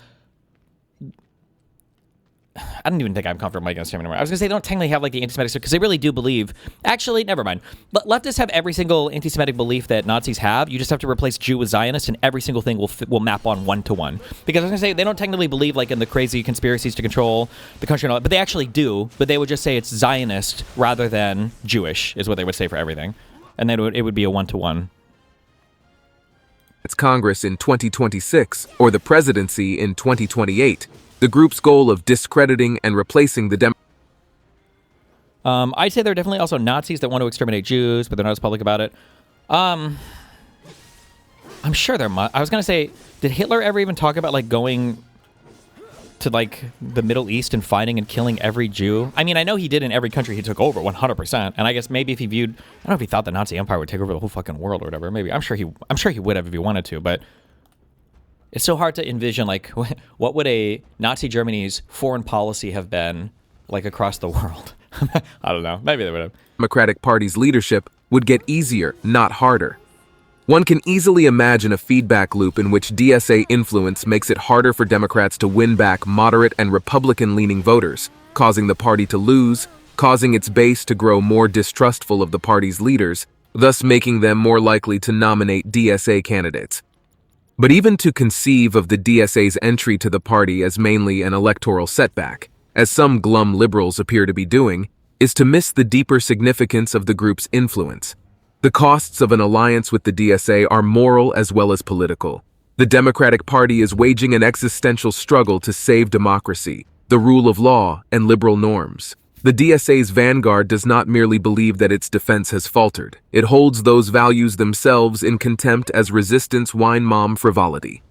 I don't even think I'm comfortable against him anymore. I was going to say they don't technically have like the anti-Semitic stuff because they really do believe... Actually, never mind. Leftists have every single anti-Semitic belief that Nazis have. You just have to replace Jew with Zionist and every single thing will map on one-to-one. Because I was going to say they don't technically believe like in the crazy conspiracies to control the country and all that, but they actually do. But they would just say it's Zionist rather than Jewish is what they would say for everything. And then it would be a one-to-one. It's Congress in 2026 or the presidency in 2028. The group's goal of discrediting and replacing the I'd say there are definitely also Nazis that want to exterminate Jews, but they're not as public about it. I'm sure there must. I was going to say, did Hitler ever even talk about like going to like the Middle East and finding and killing every Jew? I mean, I know he did in every country he took over 100%. And I guess maybe if he viewed, I don't know if he thought the Nazi Empire would take over the whole fucking world or whatever. Maybe I'm sure he would have if he wanted to, but it's so hard to envision, like, what would a Nazi Germany's foreign policy have been, like, across the world? I don't know. Maybe they would have. Democratic Party's leadership would get easier, not harder. One can easily imagine a feedback loop in which DSA influence makes it harder for Democrats to win back moderate and Republican-leaning voters, causing the party to lose, causing its base to grow more distrustful of the party's leaders, thus making them more likely to nominate DSA candidates. But even to conceive of the DSA's entry to the party as mainly an electoral setback, as some glum liberals appear to be doing, is to miss the deeper significance of the group's influence. The costs of an alliance with the DSA are moral as well as political. The Democratic Party is waging an existential struggle to save democracy, the rule of law, and liberal norms. The DSA's vanguard does not merely believe that its defense has faltered. It holds those values themselves in contempt as resistance wine mom frivolity.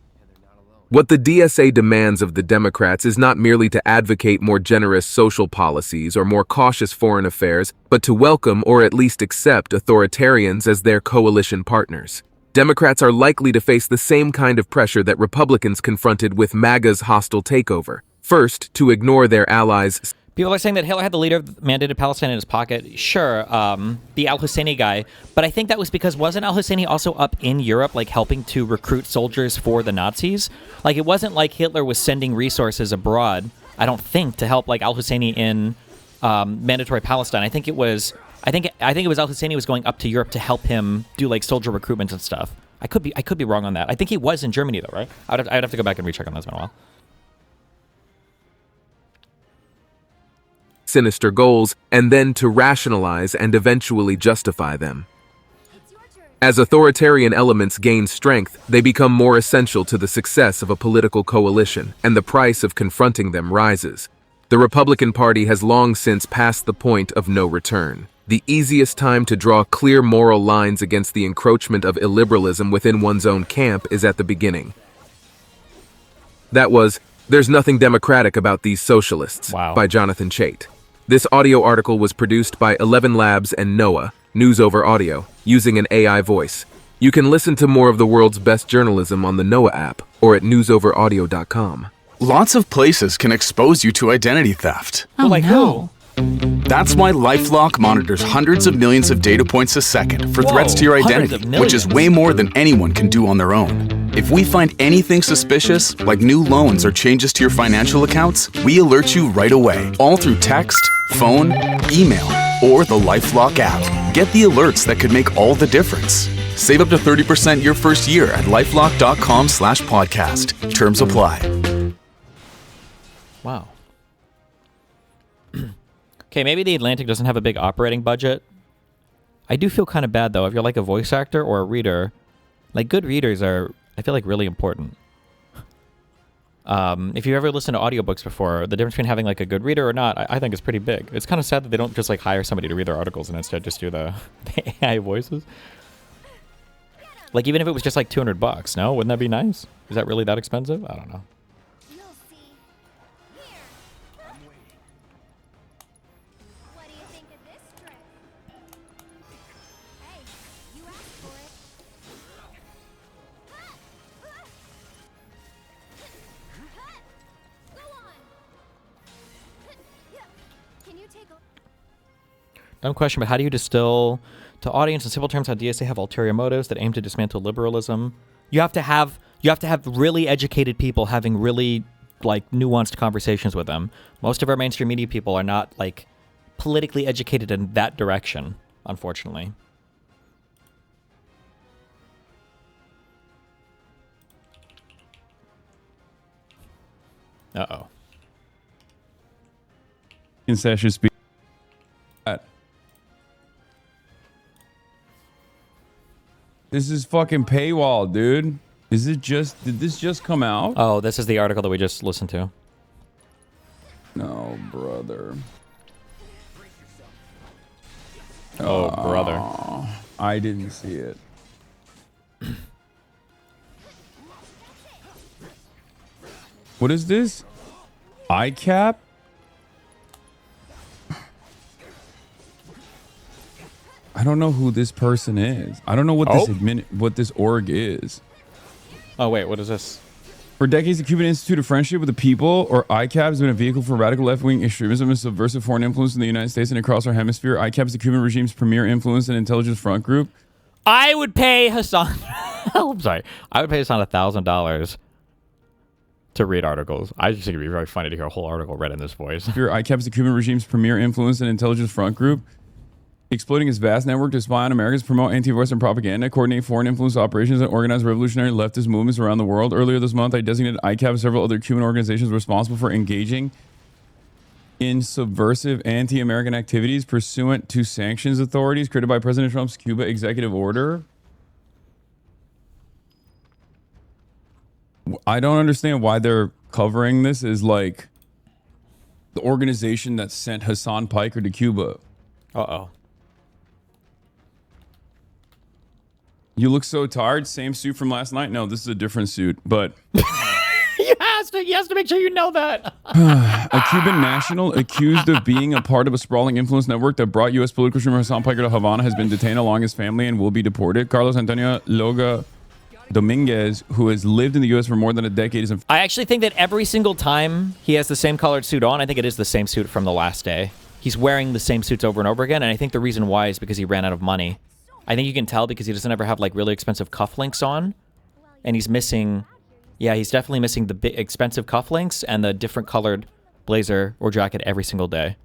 What the DSA demands of the Democrats is not merely to advocate more generous social policies or more cautious foreign affairs, but to welcome or at least accept authoritarians as their coalition partners. Democrats are likely to face the same kind of pressure that Republicans confronted with MAGA's hostile takeover. First, to ignore their allies. People are saying that Hitler had the leader of mandated Palestine in his pocket. Sure, the al-Husseini guy. But I think that was because wasn't al-Husseini also up in Europe, like helping to recruit soldiers for the Nazis? Like, it wasn't like Hitler was sending resources abroad, I don't think, to help like al-Husseini in mandatory Palestine. I think it was al-Husseini was going up to Europe to help him do like soldier recruitment and stuff. I could be wrong on that. I think he was in Germany though, right? I'd have to go back and recheck on this in a while. Sinister goals, and then to rationalize and eventually justify them. As authoritarian elements gain strength, they become more essential to the success of a political coalition, and the price of confronting them rises. The Republican Party has long since passed the point of no return. The easiest time to draw clear moral lines against the encroachment of illiberalism within one's own camp is at the beginning. That was "There's Nothing Democratic About These Socialists" by Jonathan Chait. This audio article was produced by 11 Labs and NOAA, News Over Audio, using an AI voice. You can listen to more of the world's best journalism on the NOAA app or at newsoveraudio.com. Lots of places can expose you to identity theft. Oh, like who? That's why LifeLock monitors hundreds of millions of data points a second for threats to your identity, which is way more than anyone can do on their own. If we find anything suspicious, like new loans or changes to your financial accounts, we alert you right away, all through text, phone, email, or the LifeLock app. Get the alerts that could make all the difference. Save up to 30% your first year at lifelock.com/podcast. Terms apply. Wow. Okay, maybe the Atlantic doesn't have a big operating budget. I do feel kind of bad, though, if you're like a voice actor or a reader. Like, good readers are, I feel like, really important. If you've ever listened to audiobooks before, the difference between having like a good reader or not, I think is pretty big. It's kind of sad that they don't just like hire somebody to read their articles and instead just do the AI voices. Like, even if it was just like $200, no? Wouldn't that be nice? Is that really that expensive? I don't know. Dumb question, but how do you distill to audience in simple terms how DSA have ulterior motives that aim to dismantle liberalism? You have to have really educated people having really like nuanced conversations with them. Most of our mainstream media people are not like politically educated in that direction, unfortunately. Uh-oh. Concession speed. This is fucking paywall, dude. Did this just come out? Oh, this is the article that we just listened to. No, brother. Oh, brother. I didn't see it. What is this? ICAP? I don't know who this person is. I don't know what this org is. Oh wait, what is this? For decades, the Cuban Institute of Friendship with the People, or ICAP, has been a vehicle for radical left-wing extremism and subversive foreign influence in the United States and across our hemisphere. ICAP is the Cuban regime's premier influence and intelligence front group. I would pay Hassan. I'm sorry. I would pay Hassan $1,000 to read articles. I just think it'd be very funny to hear a whole article read in this voice. ICAP is the Cuban regime's premier influence and intelligence front group, exploiting its vast network to spy on Americans, promote anti-Western propaganda, coordinate foreign influence operations, and organize revolutionary leftist movements around the world. Earlier this month, I designated ICAP and several other Cuban organizations responsible for engaging in subversive anti-American activities pursuant to sanctions authorities created by President Trump's Cuba executive order. I don't understand why they're covering this as like the organization that sent Hassan Piker to Cuba. Uh-oh. You look so tired. Same suit from last night? No, this is a different suit, but has to make sure you know that. A Cuban national accused of being a part of a sprawling influence network that brought U.S. political streamer Hassan Piker to Havana has been detained along his family and will be deported. Carlos Antonio Loga Dominguez, who has lived in the U.S. for more than a decade, is. I actually think that every single time he has the same colored suit on, I think it is the same suit from the last day. He's wearing the same suits over and over again, and I think the reason why is because he ran out of money. I think you can tell because he doesn't ever have like really expensive cufflinks on, and he's missing. Yeah, he's definitely missing the big expensive cufflinks and the different colored blazer or jacket every single day.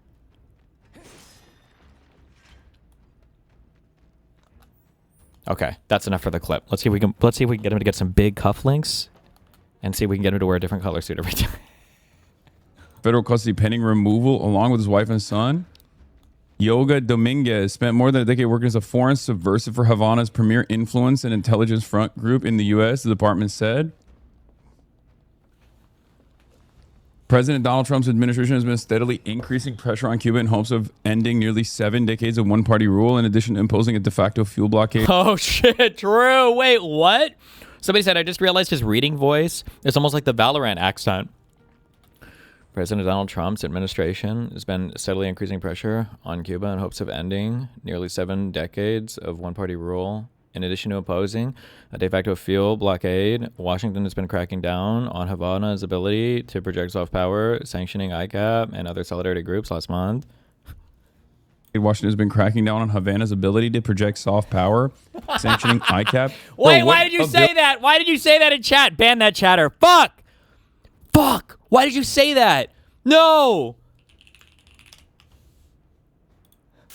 Okay, that's enough for the clip. Let's see if we can get him to get some big cufflinks, and see if we can get him to wear a different color suit every time. Federal custody pending removal along with his wife and son. Yoga Dominguez spent more than a decade working as a foreign subversive for Havana's premier influence and intelligence front group in the U.S., the department said. President Donald Trump's administration has been steadily increasing pressure on Cuba in hopes of ending nearly 7 decades of one-party rule, in addition to imposing a de facto fuel blockade. Oh, shit, true. Wait, what? Somebody said, I just realized his reading voice is almost like the Valorant accent. President Donald Trump's administration has been steadily increasing pressure on Cuba in hopes of ending nearly 7 decades of one-party rule. In addition to opposing a de facto fuel blockade, Washington has been cracking down on Havana's ability to project soft power, sanctioning ICAP and other solidarity groups last month. Washington has been cracking down on Havana's ability to project soft power, sanctioning ICAP. Wait, why did you say that? Why did you say that in chat? Ban that chatter. Fuck! Fuck! Why did you say that? No!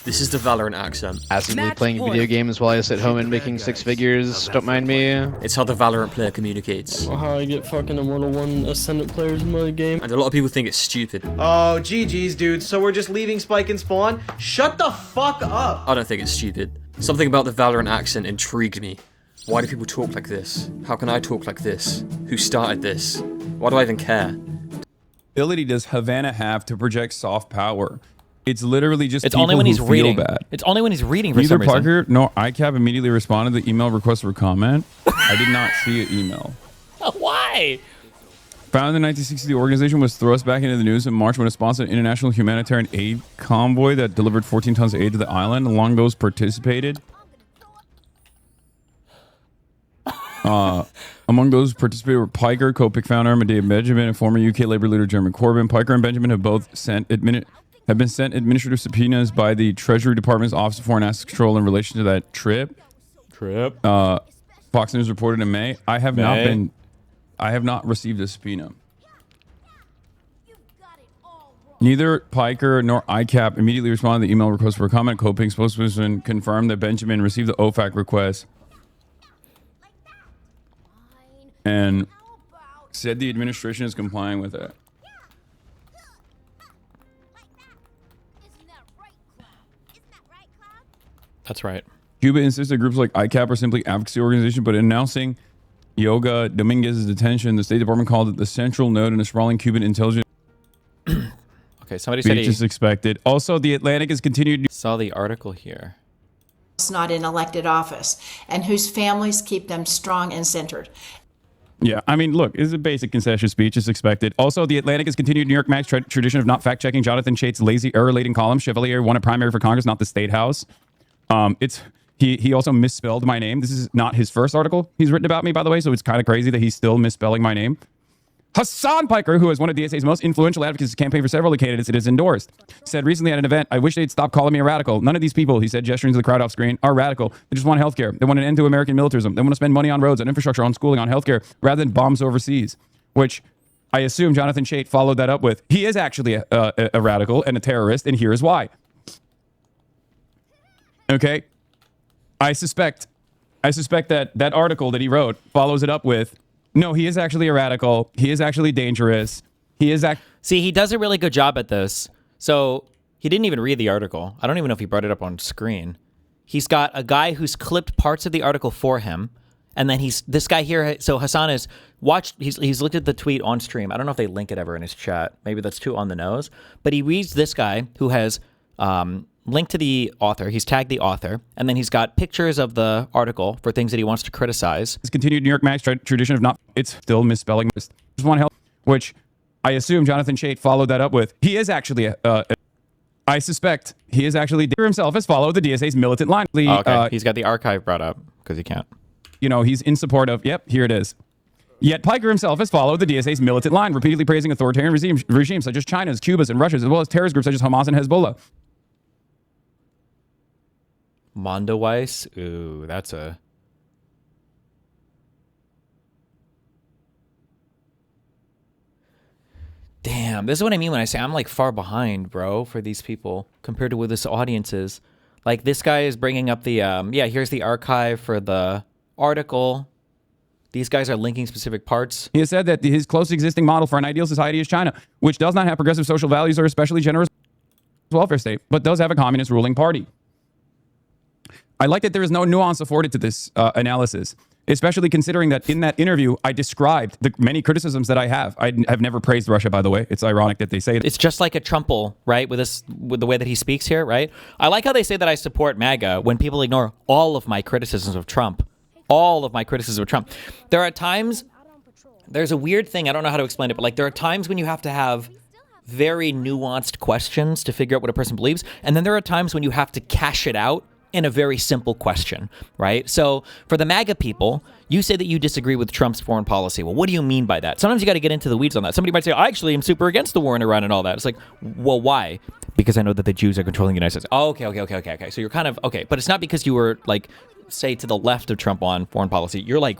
This is the Valorant accent. Passively playing video games while I sit home and making 6 figures. Don't mind me. It's how the Valorant player communicates. How I get fucking Immortal 1 Ascendant players in my game. And a lot of people think it's stupid. Oh, GG's, dude. So we're just leaving Spike and Spawn? Shut the fuck up! I don't think it's stupid. Something about the Valorant accent intrigued me. Why do people talk like this? How can I talk like this? Who started this? Why do I even care? Ability does Havana have to project soft power? It's literally just it's only when he's reading. Bad. It's only when he's reading for Neither some reason. Parker nor ICAP immediately responded to the email request for comment. I did not see an email. Why? Founded in 1960, the organization was thrust back into the news in March when it sponsored an international humanitarian aid convoy that delivered 14 tons of aid to the island. Among those participated were Piker, co-pick founder Medea Benjamin, and former UK Labour leader Jeremy Corbyn. Piker and Benjamin have both have been sent administrative subpoenas by the Treasury Department's Office of Foreign Assets Control in relation to that trip. Fox News reported in May. I have not received a subpoena. Neither Piker nor ICAP immediately responded to the email request for a comment. Co-pick spokesperson confirmed that Benjamin received the OFAC request and said the administration is complying with it. That's right. Cuba insists that groups like ICAP are simply advocacy organizations, but announcing Yoga Dominguez's detention, the State Department called it the central node in a sprawling Cuban intelligence. Okay, somebody said is expected. Also, the Atlantic has continued. Saw the article here. Not in elected office, and whose families keep them strong and centered. Yeah, I mean, look, it's a basic concession speech. It's expected. Also, the Atlantic has continued New York Mac's tradition of not fact-checking Jonathan Chait's lazy, error-laden column. Chevalier won a primary for Congress, not the State House. He also misspelled my name. This is not his first article he's written about me, by the way, so it's kind of crazy that he's still misspelling my name. Hassan Piker, who is one of DSA's most influential advocates, campaigned for several candidates it has endorsed, said recently at an event, I wish they'd stop calling me a radical. None of these people, he said, gesturing to the crowd off screen, are radical. They just want healthcare. They want an end to American militarism. They want to spend money on roads, on infrastructure, on schooling, on healthcare, rather than bombs overseas, which I assume Jonathan Chait followed that up with. He is actually a radical and a terrorist, and here is why. Okay? I suspect that article that he wrote follows it up with, no, he is actually a radical. He is actually dangerous. See, he does a really good job at this. So he didn't even read the article. I don't even know if he brought it up on screen. He's got a guy who's clipped parts of the article for him. And then this guy here. So Hassan has watched, he's looked at the tweet on stream. I don't know if they link it ever in his chat. Maybe that's too on the nose. But he reads this guy who has linked to the author. He's tagged the author. And then he's got pictures of the article for things that he wants to criticize. It's continued New York Mac's tradition of not, it's still misspelling. Just want help. which I assume Jonathan Chait followed that up with. He is actually, I suspect he is actually himself has followed the DSA's militant line. Okay, he's got the archive brought up because he can't. You know, he's in support of, yep, here it is. Yet Piker himself has followed the DSA's militant line, repeatedly praising authoritarian regimes such as China's, Cuba's, and Russia's, as well as terrorist groups such as Hamas and Hezbollah. Mondoweiss? Ooh, that's a... Damn, this is what I mean when I say I'm like far behind, bro, for these people compared to where this audience is. Like, this guy is bringing up the, yeah, here's the archive for the article. These guys are linking specific parts. He has said that his closest existing model for an ideal society is China, which does not have progressive social values or especially generous welfare state, but does have a communist ruling party. I like that there is no nuance afforded to this analysis, especially considering that in that interview, I described the many criticisms that I have. I have never praised Russia, by the way. It's ironic that they say it. It's just like a Trumple, right? With the way that he speaks here, right? I like how they say that I support MAGA when people ignore all of my criticisms of Trump. All of my criticism of Trump. There are times, there's a weird thing, I don't know how to explain it, but like there are times when you have to have very nuanced questions to figure out what a person believes, and then there are times when you have to cash it out in a very simple question, right? So for the MAGA people, you say that you disagree with Trump's foreign policy. Well, what do you mean by that? Sometimes you got to get into the weeds on that. Somebody might say, I actually am super against the war in Iran and all that. It's like, well, why? Because I know that the Jews are controlling the United States. Oh, okay. So you're kind of, okay. But it's not because you were like, say, to the left of Trump on foreign policy. You're like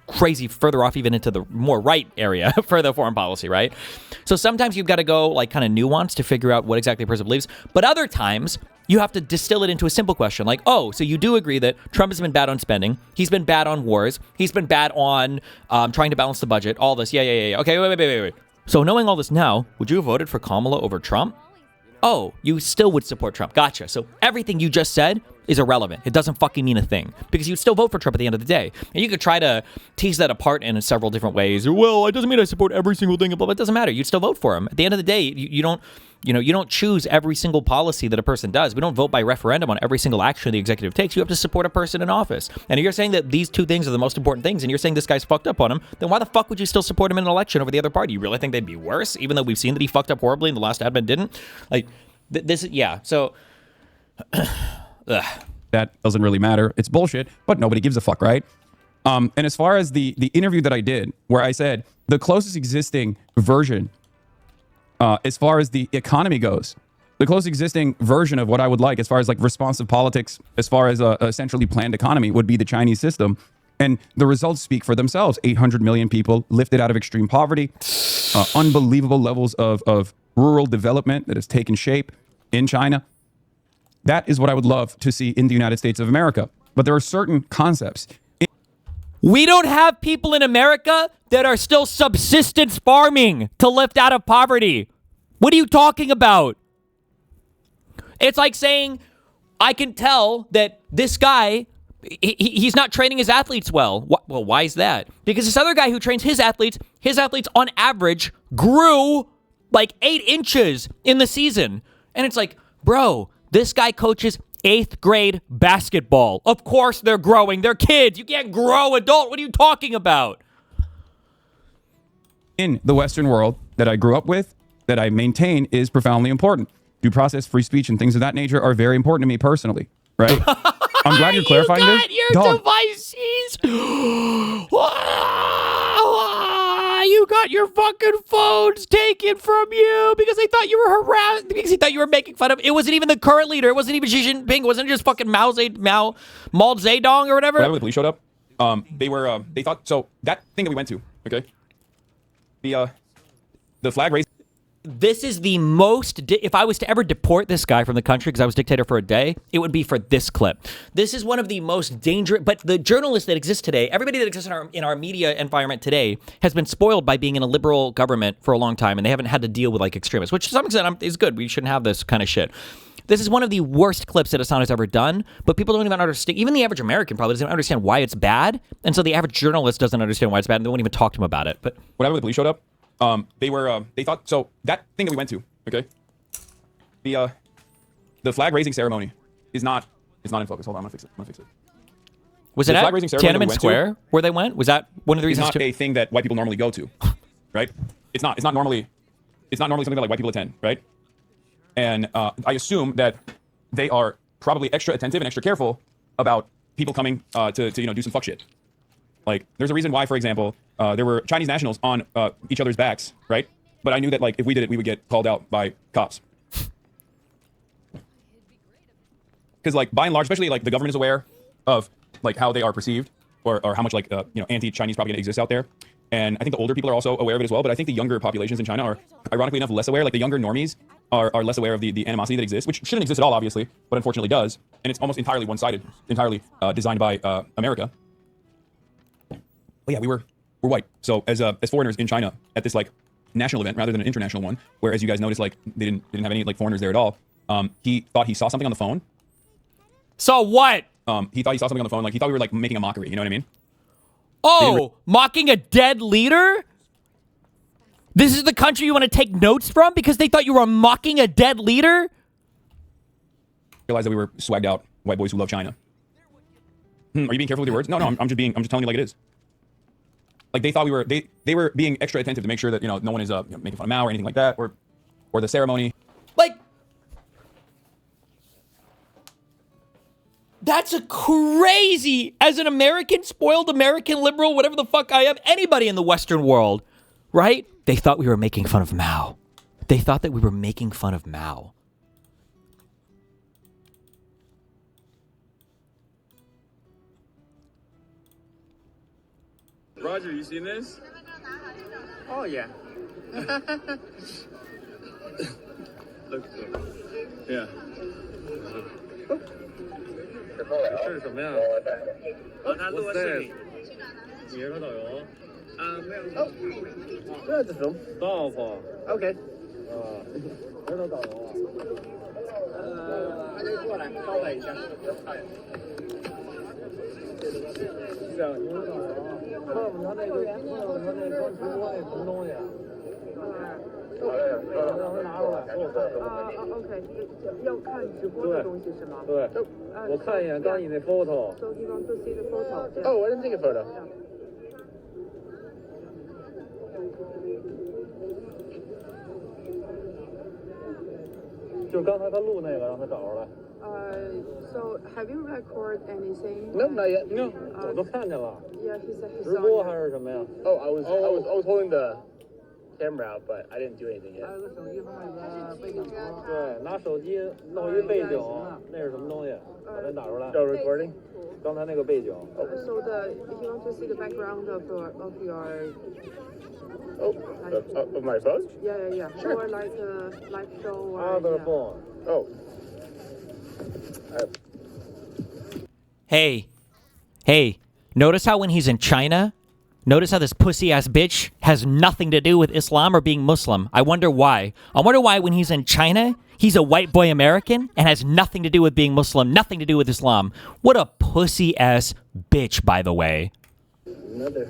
crazy further off even into the more right area for the foreign policy, right? So sometimes you've got to go like kind of nuanced to figure out what exactly a person believes. But other times you have to distill it into a simple question like, oh, so you do agree that Trump has been bad on spending. He's been bad on wars. He's been bad on trying to balance the budget. All this. Yeah. Okay, wait. So knowing all this now, would you have voted for Kamala over Trump? Oh, you still would support Trump. Gotcha. So everything you just said is irrelevant. It doesn't fucking mean a thing because you'd still vote for Trump at the end of the day. And you could try to tease that apart in several different ways. Well, it doesn't mean I support every single thing, but it doesn't matter. You'd still vote for him. At the end of the day, you don't choose every single policy that a person does. We don't vote by referendum on every single action the executive takes. You have to support a person in office. And if you're saying that these two things are the most important things and you're saying this guy's fucked up on him, then why the fuck would you still support him in an election over the other party? You really think they'd be worse, even though we've seen that he fucked up horribly and the last admin didn't? Like, this, yeah. So, that doesn't really matter. It's bullshit, but nobody gives a fuck, right? And as far as the interview that I did, where I said the closest existing version, as far as the economy goes, the closest existing version of what I would like, as far as like responsive politics, as far as a centrally planned economy, would be the Chinese system. And the results speak for themselves. 800 million people lifted out of extreme poverty, unbelievable levels of rural development that has taken shape in China. That is what I would love to see in the United States of America. But there are certain concepts. We don't have people in America that are still subsistence farming to lift out of poverty. What are you talking about? It's like saying, I can tell that this guy, he's not training his athletes well. Well, why is that? Because this other guy who trains his athletes on average grew like 8 inches in the season. And it's like, bro, this guy coaches 8th grade basketball. Of course they're growing. They're kids. You can't grow adult. What are you talking about? In the Western world that I grew up with, that I maintain, is profoundly important. Due process, free speech, and things of that nature are very important to me personally, right? I'm glad you're clarifying this. You got your devices. You got your fucking phones taken from you because they thought you were harassed, because they thought you were making fun of. It wasn't even the current leader. It wasn't even Xi Jinping. It wasn't just fucking Mao Zedong or whatever. When the police showed up, they thought, so that thing that we went to, okay? The flag raising. This is the most, if I was to ever deport this guy from the country because I was dictator for a day, it would be for this clip. This is one of the most dangerous, but the journalists that exist today, everybody that exists in our media environment today has been spoiled by being in a liberal government for a long time, and they haven't had to deal with like extremists, which to some extent is good. We shouldn't have this kind of shit. This is one of the worst clips that Hassan has ever done, but people don't even understand, even the average American probably doesn't understand why it's bad, and so the average journalist doesn't understand why it's bad, and they won't even talk to him about it. But whenever the police showed up, they thought, so that thing that we went to, okay? The flag raising ceremony is not in focus. Hold on, I'm gonna fix it. Was it at Tiananmen Square where they went? Was that one of the reasons? It's not a thing that white people normally go to, right? it's not normally something that like white people attend, right? And I assume that they are probably extra attentive and extra careful about people coming to do some fuck shit. Like, there's a reason why, for example, there were Chinese nationals on each other's backs, right? But I knew that like if we did it, we would get called out by cops. Because like by and large, especially like the government is aware of like how they are perceived, or how much like anti-Chinese propaganda exists out there. And I think the older people are also aware of it as well. But I think the younger populations in China are, ironically enough, less aware. Like the younger normies are less aware of the animosity that exists, which shouldn't exist at all, obviously, but unfortunately does. And it's almost entirely one-sided, entirely designed by America. But yeah, we're white. So as foreigners in China at this like national event rather than an international one, where as you guys noticed, like they didn't have any like foreigners there at all. He thought he saw something on the phone. Saw what? He thought he saw something on the phone. Like he thought we were like making a mockery. You know what I mean? Oh, mocking a dead leader? This is the country you want to take notes from because they thought you were mocking a dead leader? Realized that we were swagged out white boys who love China. Are you being careful with your words? No, I'm just telling you like it is. Like they thought we were they were being extra attentive to make sure that no one is making fun of Mao or anything like that, or the ceremony. Like, that's a crazy, as an American, spoiled American liberal, whatever the fuck I am, anybody in the Western world, right? They thought we were making fun of Mao. They thought that we were making fun of Mao. Roger, you seen this? Oh, yeah. Looks good. Yeah. 这是什么呀？他录个视频。你是导游？没有。哦，这是什么？导游。OK。这是导游啊。他就过来招待一下。是啊，你是导游啊？看我们他那个，看我们他那装直播那什么东西。让他拿出来，给我看看。OK， 要看直播的东西是吗？对，我看一眼刚你那 photo。So he wants to see the photo. Oh, I didn't take a photo. 就是刚才他录那个，让他找出来。So have you recorded anything? No, not yet. No, 我都看见了。Yeah, he said he's 直播还是什么呀？ Oh, I was holding the camera out, but I didn't do anything yet. 对，拿手机弄一背景，那是什么东西？把它打出来。No recording. 刚才那个背景。So he wants to see the background of your. Of my phone? Yeah. Sure. Or like a live show. Or, Other phone. Oh. Hey, notice how when he's in China, notice how this pussy-ass bitch has nothing to do with Islam or being Muslim. I wonder why. I wonder why when he's in China, he's a white boy American and has nothing to do with being Muslim, nothing to do with Islam. What a pussy-ass bitch, by the way. Another.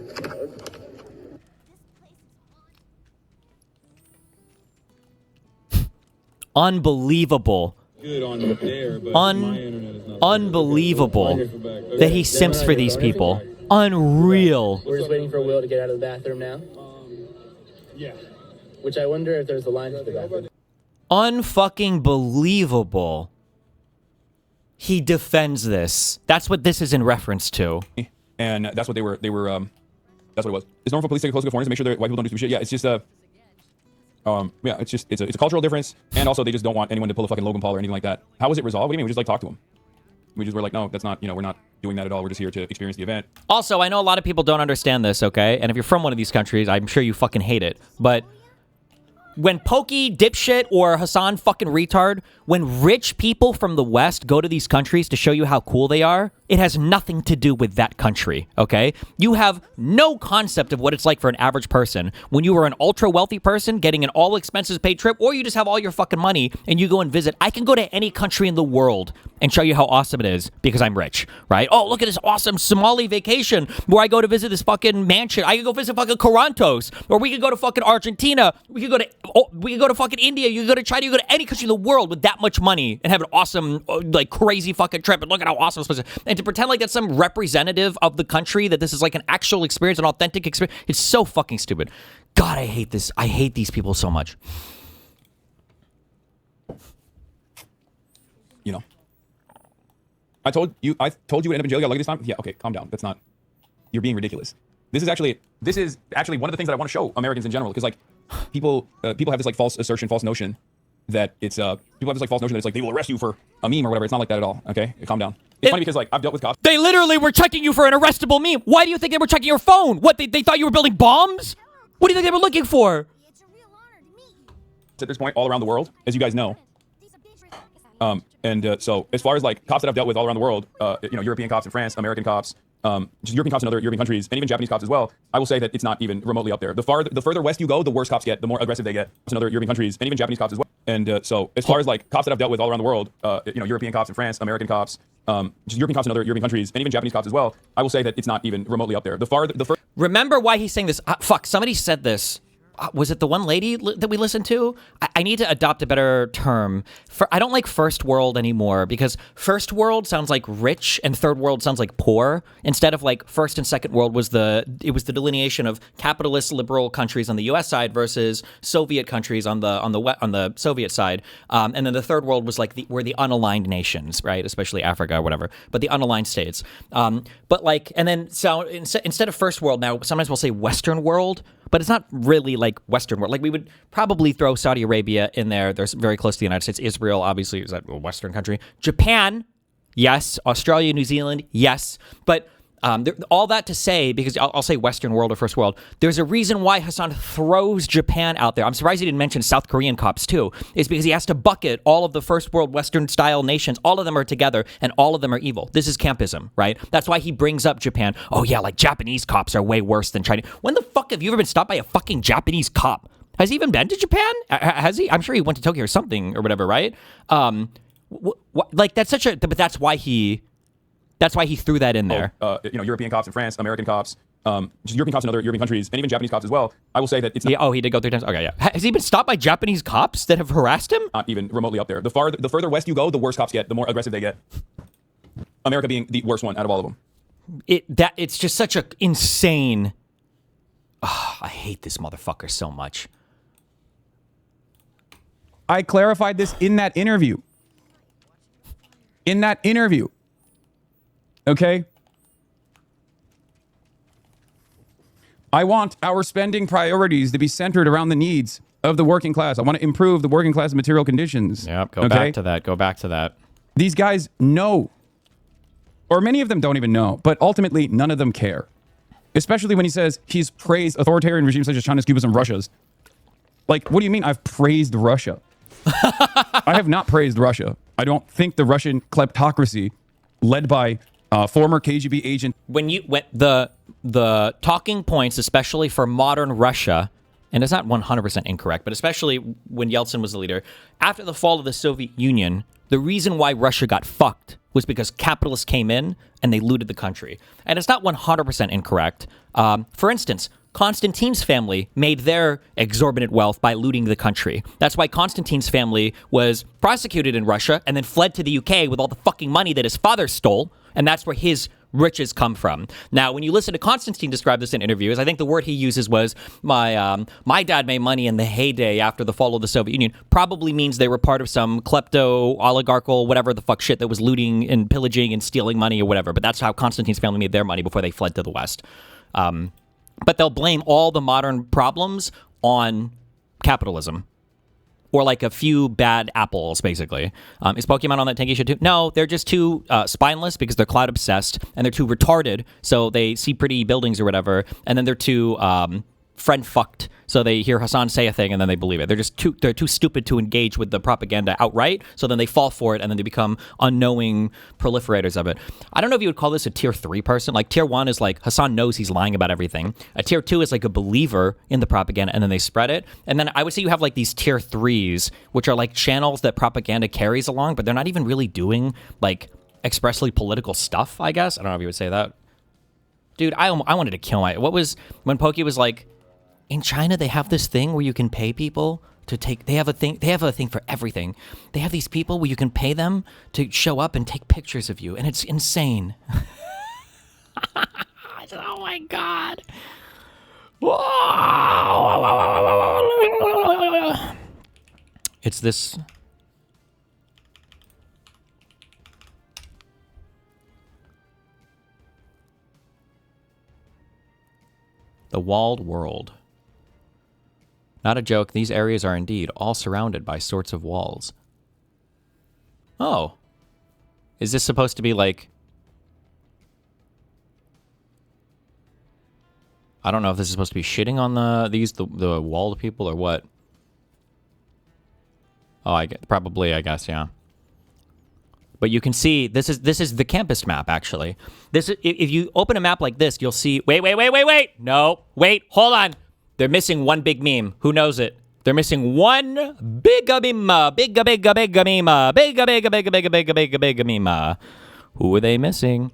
Unbelievable. Good on the there, but unbelievable that he simps for these people. Unreal. We're just waiting for Will to get out of the bathroom now. Yeah. Which I wonder if there's a line to the bathroom. Unfucking believable. He defends this. That's what this is in reference to. And that's what they were. That's what it was. It's normal for police to take close to foreigners to make sure that white people don't do stupid shit. Yeah, it's just yeah, it's a cultural difference, and also they just don't want anyone to pull a fucking Logan Paul or anything like that. How was it resolved? What do you mean? We just like talk to him. We just were like, no, that's not. We're not doing that at all. We're just here to experience the event. Also, I know a lot of people don't understand this, okay? And if you're from one of these countries, I'm sure you fucking hate it. But when Pokey, dipshit, or Hassan fucking retard, when rich people from the West go to these countries to show you how cool they are, it has nothing to do with that country, okay? You have no concept of what it's like for an average person when you are an ultra-wealthy person getting an all-expenses-paid trip, or you just have all your fucking money and you go and visit. I can go to any country in the world and show you how awesome it is because I'm rich, right? Oh, look at this awesome Somali vacation where I go to visit this fucking mansion. I could go visit fucking Corantos, or we could go to fucking Argentina. We could go to fucking India. You could go to China. You could go to any country in the world with that much money and have an awesome, like, crazy fucking trip. And look at how awesome it's supposed to. And to pretend like that's some representative of the country, that this is like an actual experience, an authentic experience, it's so fucking stupid. God, I hate this. I hate these people so much. You know. I told you it would end up in jail. You got lucky this time? Yeah, okay, calm down. That's not... You're being ridiculous. This is actually one of the things that I want to show Americans in general, because like people have this like false assertion, false notion that it's people have this like false notion that it's like they will arrest you for a meme or whatever. It's not like that at all. Okay, calm down. It's funny because like I've dealt with cops. They literally were checking you for an arrestable meme. Why do you think they were checking your phone? What, they thought you were building bombs? What do you think they were looking for? At this point all around the world, as you guys know. So as far as like cops that I've dealt with all around the world, European cops in France, American cops, just European cops in other European countries, and even Japanese cops as well, I will say that it's not even remotely up there. The further west you go, the worse cops get, the more aggressive they get. In other European countries, and even Japanese cops as well. So as far as like cops that I've dealt with all around the world, European cops in France, American cops, just European cops in other European countries, and even Japanese cops as well, I will say that it's not even remotely up there. Remember why he's saying this? Fuck, somebody said this. Was it the one lady that we listened to? I need to adopt a better term. I don't like first world anymore, because first world sounds like rich and third world sounds like poor. Instead of like first and second world was the delineation of capitalist liberal countries on the U.S. side versus Soviet countries on the Soviet side, and then the third world was like were the unaligned nations, right? Especially Africa or whatever, but the unaligned states. But like, and then so instead of first world now, sometimes we'll say Western world. But it's not really like Western world. Like we would probably throw Saudi Arabia in there. They're very close to the United States. Israel, obviously, is that a Western country. Japan, yes. Australia, New Zealand, yes. But all that to say, because I'll say Western world or first world, there's a reason why Hasan throws Japan out there. I'm surprised he didn't mention South Korean cops too. Is because he has to bucket all of the first world Western style nations. All of them are together and all of them are evil. This is campism, right? That's why he brings up Japan. Oh yeah, like Japanese cops are way worse than Chinese. When the fuck have you ever been stopped by a fucking Japanese cop? Has he even been to Japan? Has he? I'm sure he went to Tokyo or something or whatever, right? Like that's such a, but that's why he threw that in there. European cops in France, American cops, just European cops in other European countries, and even Japanese cops as well. I will say that it's not... he did go 3 times. Okay, yeah. Has he been stopped by Japanese cops that have harassed him? Not even remotely up there. The further west you go, the worse cops get, the more aggressive they get. America being the worst one out of all of them. It's just such a insane... Oh, I hate this motherfucker so much. I clarified this in that interview. Okay? I want our spending priorities to be centered around the needs of the working class. I want to improve the working class material conditions. Yep, go back to that. These guys know, or many of them don't even know, but ultimately none of them care. Especially when he says he's praised authoritarian regimes such as China's, Cuba's, and Russia's. Like, what do you mean I've praised Russia? I have not praised Russia. I don't think the Russian kleptocracy led by former KGB agent. When the talking points, especially for modern Russia, and it's not 100% incorrect, but especially when Yeltsin was the leader, after the fall of the Soviet Union, the reason why Russia got fucked was because capitalists came in and they looted the country. And it's not 100% incorrect. For instance, Constantine's family made their exorbitant wealth by looting the country. That's why Constantine's family was prosecuted in Russia and then fled to the UK with all the fucking money that his father stole. And that's where his riches come from. Now, when you listen to Constantine describe this in interviews, I think the word he uses was, my dad made money in the heyday after the fall of the Soviet Union. Probably means they were part of some klepto, oligarchical, whatever the fuck shit that was looting and pillaging and stealing money or whatever. But that's how Constantine's family made their money before they fled to the West. But they'll blame all the modern problems on capitalism. Or like a few bad apples, basically. Is Pokemon on that tanky shit too? No, they're just too spineless because they're cloud obsessed, and they're too retarded, so they see pretty buildings or whatever, and then they're too friend fucked, so they hear Hasan say a thing and then they believe it. They're too stupid to engage with the propaganda outright, so then they fall for it and then they become unknowing proliferators of it. I don't know if you would call this a tier 3 person. Like tier 1 is like Hasan knows he's lying about everything. A tier 2 is like a believer in the propaganda and then they spread it. And then I would say you have like these tier 3s, which are like channels that propaganda carries along, but they're not even really doing like expressly political stuff, I guess. I don't know if you would say that. Dude, I wanted to kill what was when Pokey was like, in China, they have this thing where you can pay people to take... They have a thing for everything. They have these people where you can pay them to show up and take pictures of you, and it's insane. Oh, my God. It's this. The walled world. Not a joke, these areas are indeed all surrounded by sorts of walls. Oh. Is this supposed to be like... I don't know if this is supposed to be shitting on the walled people or what. Oh, probably, I guess, yeah. But you can see this is the campus map actually. If you open a map like this, you'll see. Wait. No, wait. Hold on. They're missing one big meme. Who knows it? They're missing one big meme. Big meme. Who are they missing?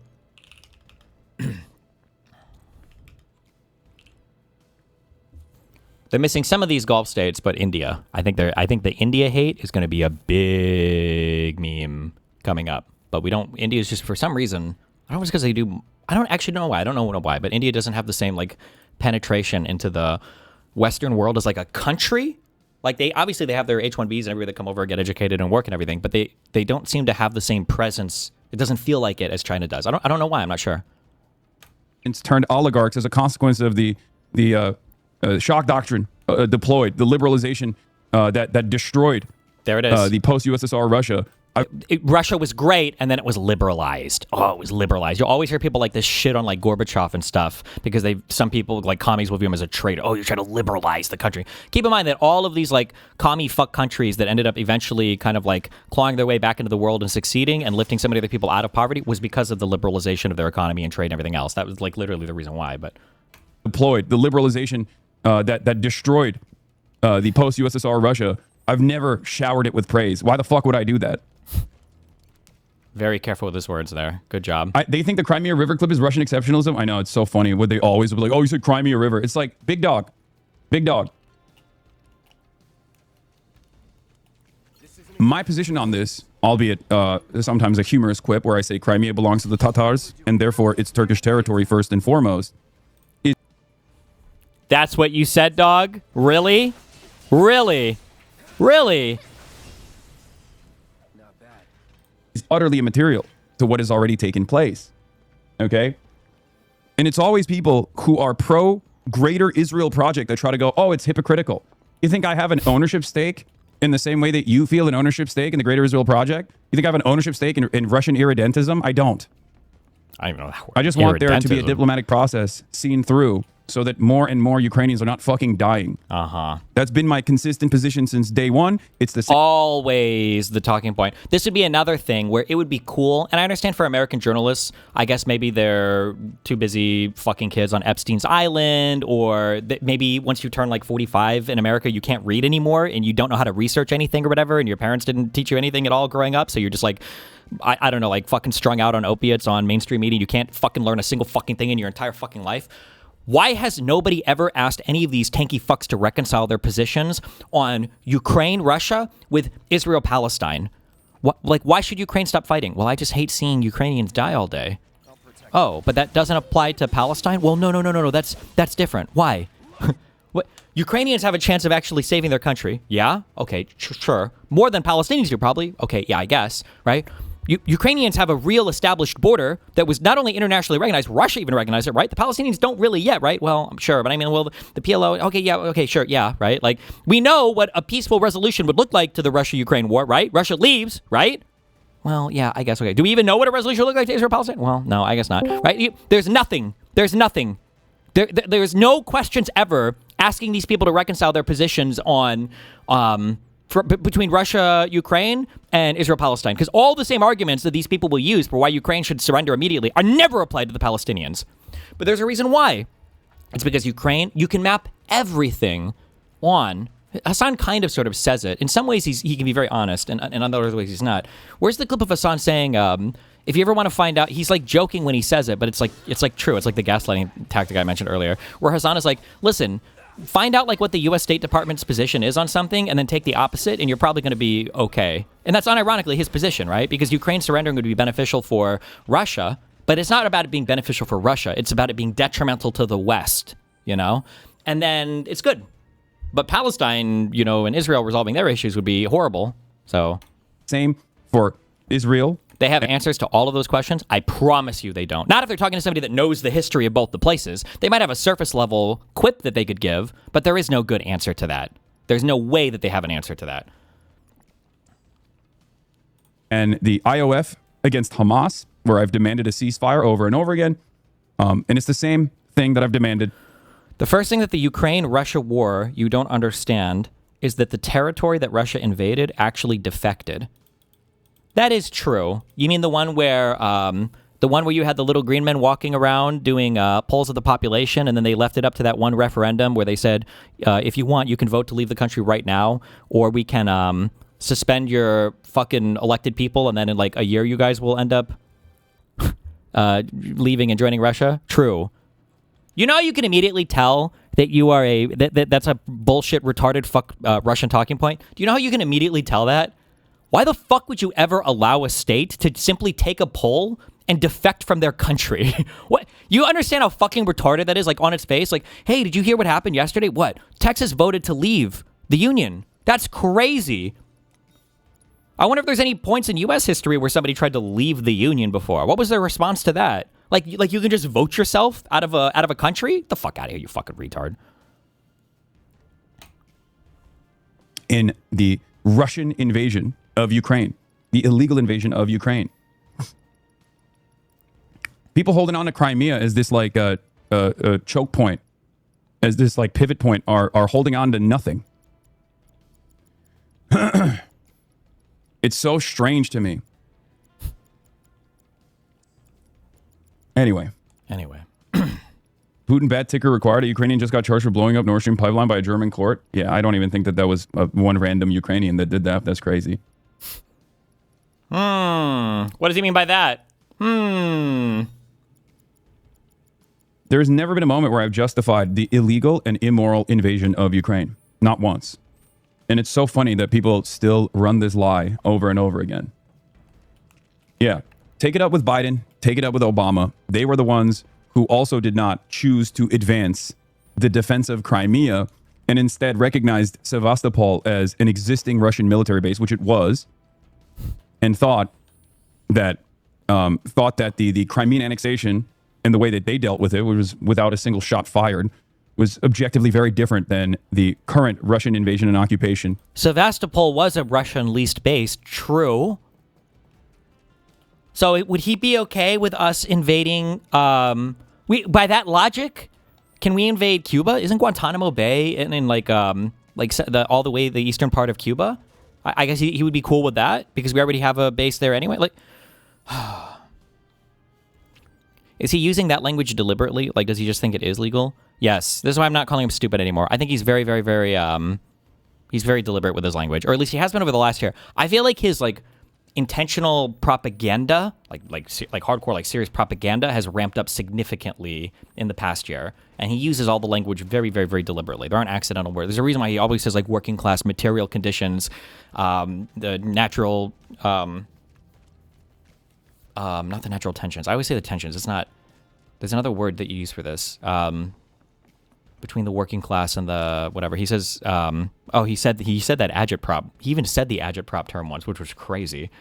They're missing some of these Gulf states, but India. I think the India hate is going to be a big meme coming up. But we don't. India's just for some reason. I don't know if it's because they do. I don't actually know why. I don't know why. But India doesn't have the same like penetration into the Western world as like a country. Like they obviously they have their H-1Bs and everybody that come over and get educated and work and everything. But they don't seem to have the same presence. It doesn't feel like it as China does. I don't know why. I'm not sure. It's turned oligarchs as a consequence of the shock doctrine deployed, the liberalization that destroyed. There it is. The post-USSR Russia. Russia was great, and then it was liberalized. Oh, it was liberalized. You'll always hear people like this shit on like Gorbachev and stuff because some people like commies will view him as a traitor. Oh, you're trying to liberalize the country. Keep in mind that all of these like commie fuck countries that ended up eventually kind of like clawing their way back into the world and succeeding and lifting so many other people out of poverty was because of the liberalization of their economy and trade and everything else. That was like literally the reason why. But deployed the liberalization that destroyed the post-USSR Russia. I've never showered it with praise. Why the fuck would I do that? Very careful with his words there. Good job. They think the Crimea River clip is Russian exceptionalism. I know, it's so funny. Would they always be like, oh, you said Crimea River. It's like, big dog. Big dog. My position on this, albeit sometimes a humorous quip where I say Crimea belongs to the Tatars, and therefore it's Turkish territory first and foremost. That's what you said, dog? Really? Really? Really? Is utterly immaterial to what has already taken place. Okay? And it's always people who are pro greater Israel project that try to go, oh, it's hypocritical. You think I have an ownership stake in the same way that you feel an ownership stake in the greater Israel project? You think I have an ownership stake in Russian irredentism? I don't. I don't even know that word. I just want there to be a diplomatic process seen through so that more and more Ukrainians are not fucking dying. Uh-huh. That's been my consistent position since day one. It's the always the talking point. This would be another thing where it would be cool, and I understand for American journalists, I guess maybe they're too busy fucking kids on Epstein's Island, or maybe once you turn like 45 in America, you can't read anymore, and you don't know how to research anything or whatever, and your parents didn't teach you anything at all growing up, so you're just like, I don't know, like fucking strung out on opiates on mainstream media. You can't fucking learn a single fucking thing in your entire fucking life. Why has nobody ever asked any of these tanky fucks to reconcile their positions on Ukraine, Russia with Israel, Palestine? Why should Ukraine stop fighting? Well, I just hate seeing Ukrainians die all day. Oh, but that doesn't apply to Palestine? Well, no. That's different. Why? What? Ukrainians have a chance of actually saving their country. Yeah? Okay, sure. More than Palestinians do, probably. Okay, yeah, I guess, right? Ukrainians have a real established border that was not only internationally recognized, Russia even recognized it, right? The Palestinians don't really yet, right? Well, I'm sure, but I mean, well, the PLO, okay, sure, yeah, right? Like, we know what a peaceful resolution would look like to the Russia-Ukraine war, right? Russia leaves, right? Well, yeah, I guess, okay. Do we even know what a resolution would look like to Israel-Palestine? Well, no, I guess not, right? There's nothing. There's no questions ever asking these people to reconcile their positions on, between Russia, Ukraine, and Israel, Palestine. Because all the same arguments that these people will use for why Ukraine should surrender immediately are never applied to the Palestinians. But there's a reason why. It's because Ukraine, you can map everything on. Hassan kind of sort of says it. In some ways, he can be very honest, and in other ways, he's not. Where's the clip of Hassan saying, if you ever want to find out, he's like joking when he says it, but it's like true. It's like the gaslighting tactic I mentioned earlier, where Hassan is like, listen, find out like what the U.S. State Department's position is on something and then take the opposite and you're probably going to be okay. And that's unironically his position, right? Because Ukraine surrendering would be beneficial for Russia, but it's not about it being beneficial for Russia. It's about it being detrimental to the West, you know? and then it's good. But Palestine, you know, and Israel resolving their issues would be horrible. So, same for Israel. They have answers to all of those questions. I promise you they don't. Not if they're talking to somebody that knows the history of both the places. They might have a surface level quip that they could give, but there is no good answer to that. There's no way that they have an answer to that. And the IOF against Hamas, where I've demanded a ceasefire over and over again. And it's the same thing that I've demanded. The first thing that the Ukraine-Russia war you don't understand is that the territory that Russia invaded actually defected. That is true. You mean the one where you had the little green men walking around doing polls of the population, and then they left it up to that one referendum where they said, if you want, you can vote to leave the country right now, or we can suspend your fucking elected people, and then in like a year you guys will end up leaving and joining Russia? True. You know, you can immediately tell that you are that's a bullshit, retarded fuck Russian talking point. Do you know how you can immediately tell that? Why the fuck would you ever allow a state to simply take a poll and defect from their country? What? You understand how fucking retarded that is? Like, on its face? Like, hey, did you hear what happened yesterday? What? Texas voted to leave the Union. That's crazy. I wonder if there's any points in U.S. history where somebody tried to leave the Union before. What was their response to that? Like you can just vote yourself out of a country? Get the fuck out of here, you fucking retard. In the Russian invasion of Ukraine, the illegal invasion of Ukraine, people holding on to Crimea as this like a choke point, as this like pivot point, are holding on to nothing. It's so strange to me. Anyway. Putin bad ticker required. A Ukrainian just got charged for blowing up Nord Stream pipeline by a German court. Yeah, I don't even think that was one random Ukrainian that did that. That's crazy. What does he mean by that? There's never been a moment where I've justified the illegal and immoral invasion of Ukraine. Not once. And it's so funny that people still run this lie over and over again. Yeah. Take it up with Biden. Take it up with Obama. They were the ones who also did not choose to advance the defense of Crimea and instead recognized Sevastopol as an existing Russian military base, which it was, and thought that the Crimean annexation and the way that they dealt with it, which was without a single shot fired, was objectively very different than the current Russian invasion and occupation. Sevastopol was a Russian leased base, true. So would he be okay with us invading? By that logic, can we invade Cuba? Isn't Guantanamo Bay in all the way the eastern part of Cuba? I guess he would be cool with that because we already have a base there anyway. Like, is he using that language deliberately? Like, does he just think it is legal? Yes. This is why I'm not calling him stupid anymore. I think he's very, very, very he's very deliberate with his language, or at least he has been over the last year. I feel like his intentional propaganda, like hardcore, like serious propaganda, has ramped up significantly in the past year, and he uses all the language very, very, very deliberately. There aren't accidental words. There's a reason why he always says like working class material conditions, the natural, not the natural tensions. I always say the tensions. It's not. There's another word that you use for this. Between the working class and the whatever. He says, he said that agitprop. He even said the agitprop term once, which was crazy.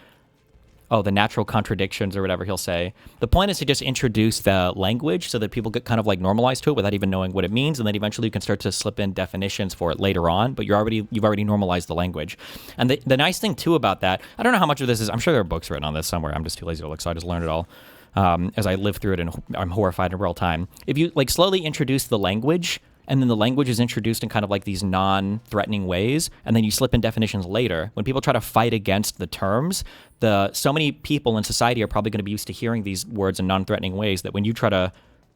Oh, the natural contradictions or whatever he'll say. The point is to just introduce the language so that people get kind of like normalized to it without even knowing what it means, and then eventually you can start to slip in definitions for it later on, but you've already normalized the language. And the nice thing too about that, I don't know how much of this is, I'm sure there are books written on this somewhere. I'm just too lazy to look, so I just learned it all. As I live through it, and I'm horrified in real time. If you like slowly introduce the language, and then the language is introduced in kind of like these non-threatening ways, and then you slip in definitions later, when people try to fight against the terms, so many people in society are probably going to be used to hearing these words in non-threatening ways that when you try to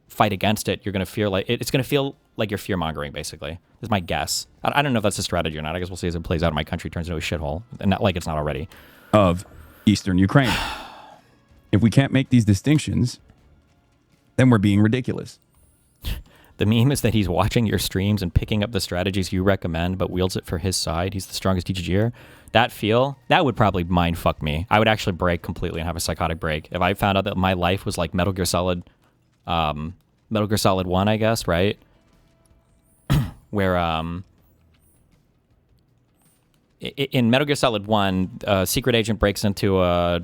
fight against it, you're going to feel like it's going to feel like you're fear-mongering, basically. This is my guess. I don't know if that's a strategy or not. I guess we'll see as it plays out and my country turns into a shithole, and not like it's not already. Of Eastern Ukraine. If we can't make these distinctions, then we're being ridiculous. The meme is that he's watching your streams and picking up the strategies you recommend, but wields it for his side. He's the strongest TGGer. That would probably mind fuck me. I would actually break completely and have a psychotic break. If I found out that my life was like Metal Gear Solid 1, I guess, right? where in Metal Gear Solid 1, a secret agent breaks into a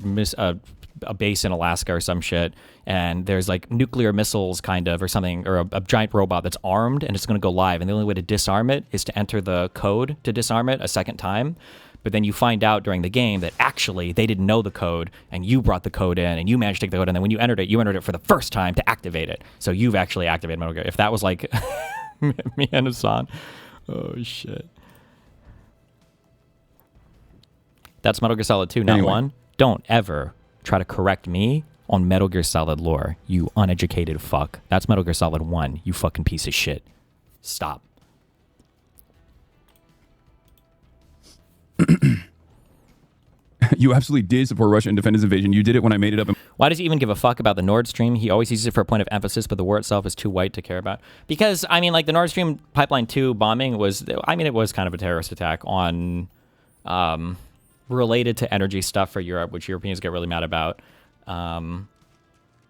base in Alaska or some shit, and there's like nuclear missiles kind of or something, or a giant robot that's armed and it's going to go live, and the only way to disarm it is to enter the code to disarm it a second time. But then you find out during the game that actually they didn't know the code, and you brought the code in, and you managed to take the code, and then when you entered it for the first time to activate it. So you've actually activated Metal Gear. If that was like me and Hassan, oh shit. That's Metal Gear Solid 2, not 1. Don't ever try to correct me on Metal Gear Solid lore, you uneducated fuck. That's Metal Gear Solid 1, you fucking piece of shit. Stop. You absolutely did support Russia and defend its invasion. You did it when I made it up. Why does he even give a fuck about the Nord Stream? He always uses it for a point of emphasis, but the war itself is too white to care about. Because, I mean, like, the Nord Stream Pipeline 2 bombing was, I mean, it was kind of a terrorist attack on, related to energy stuff for Europe, which Europeans get really mad about.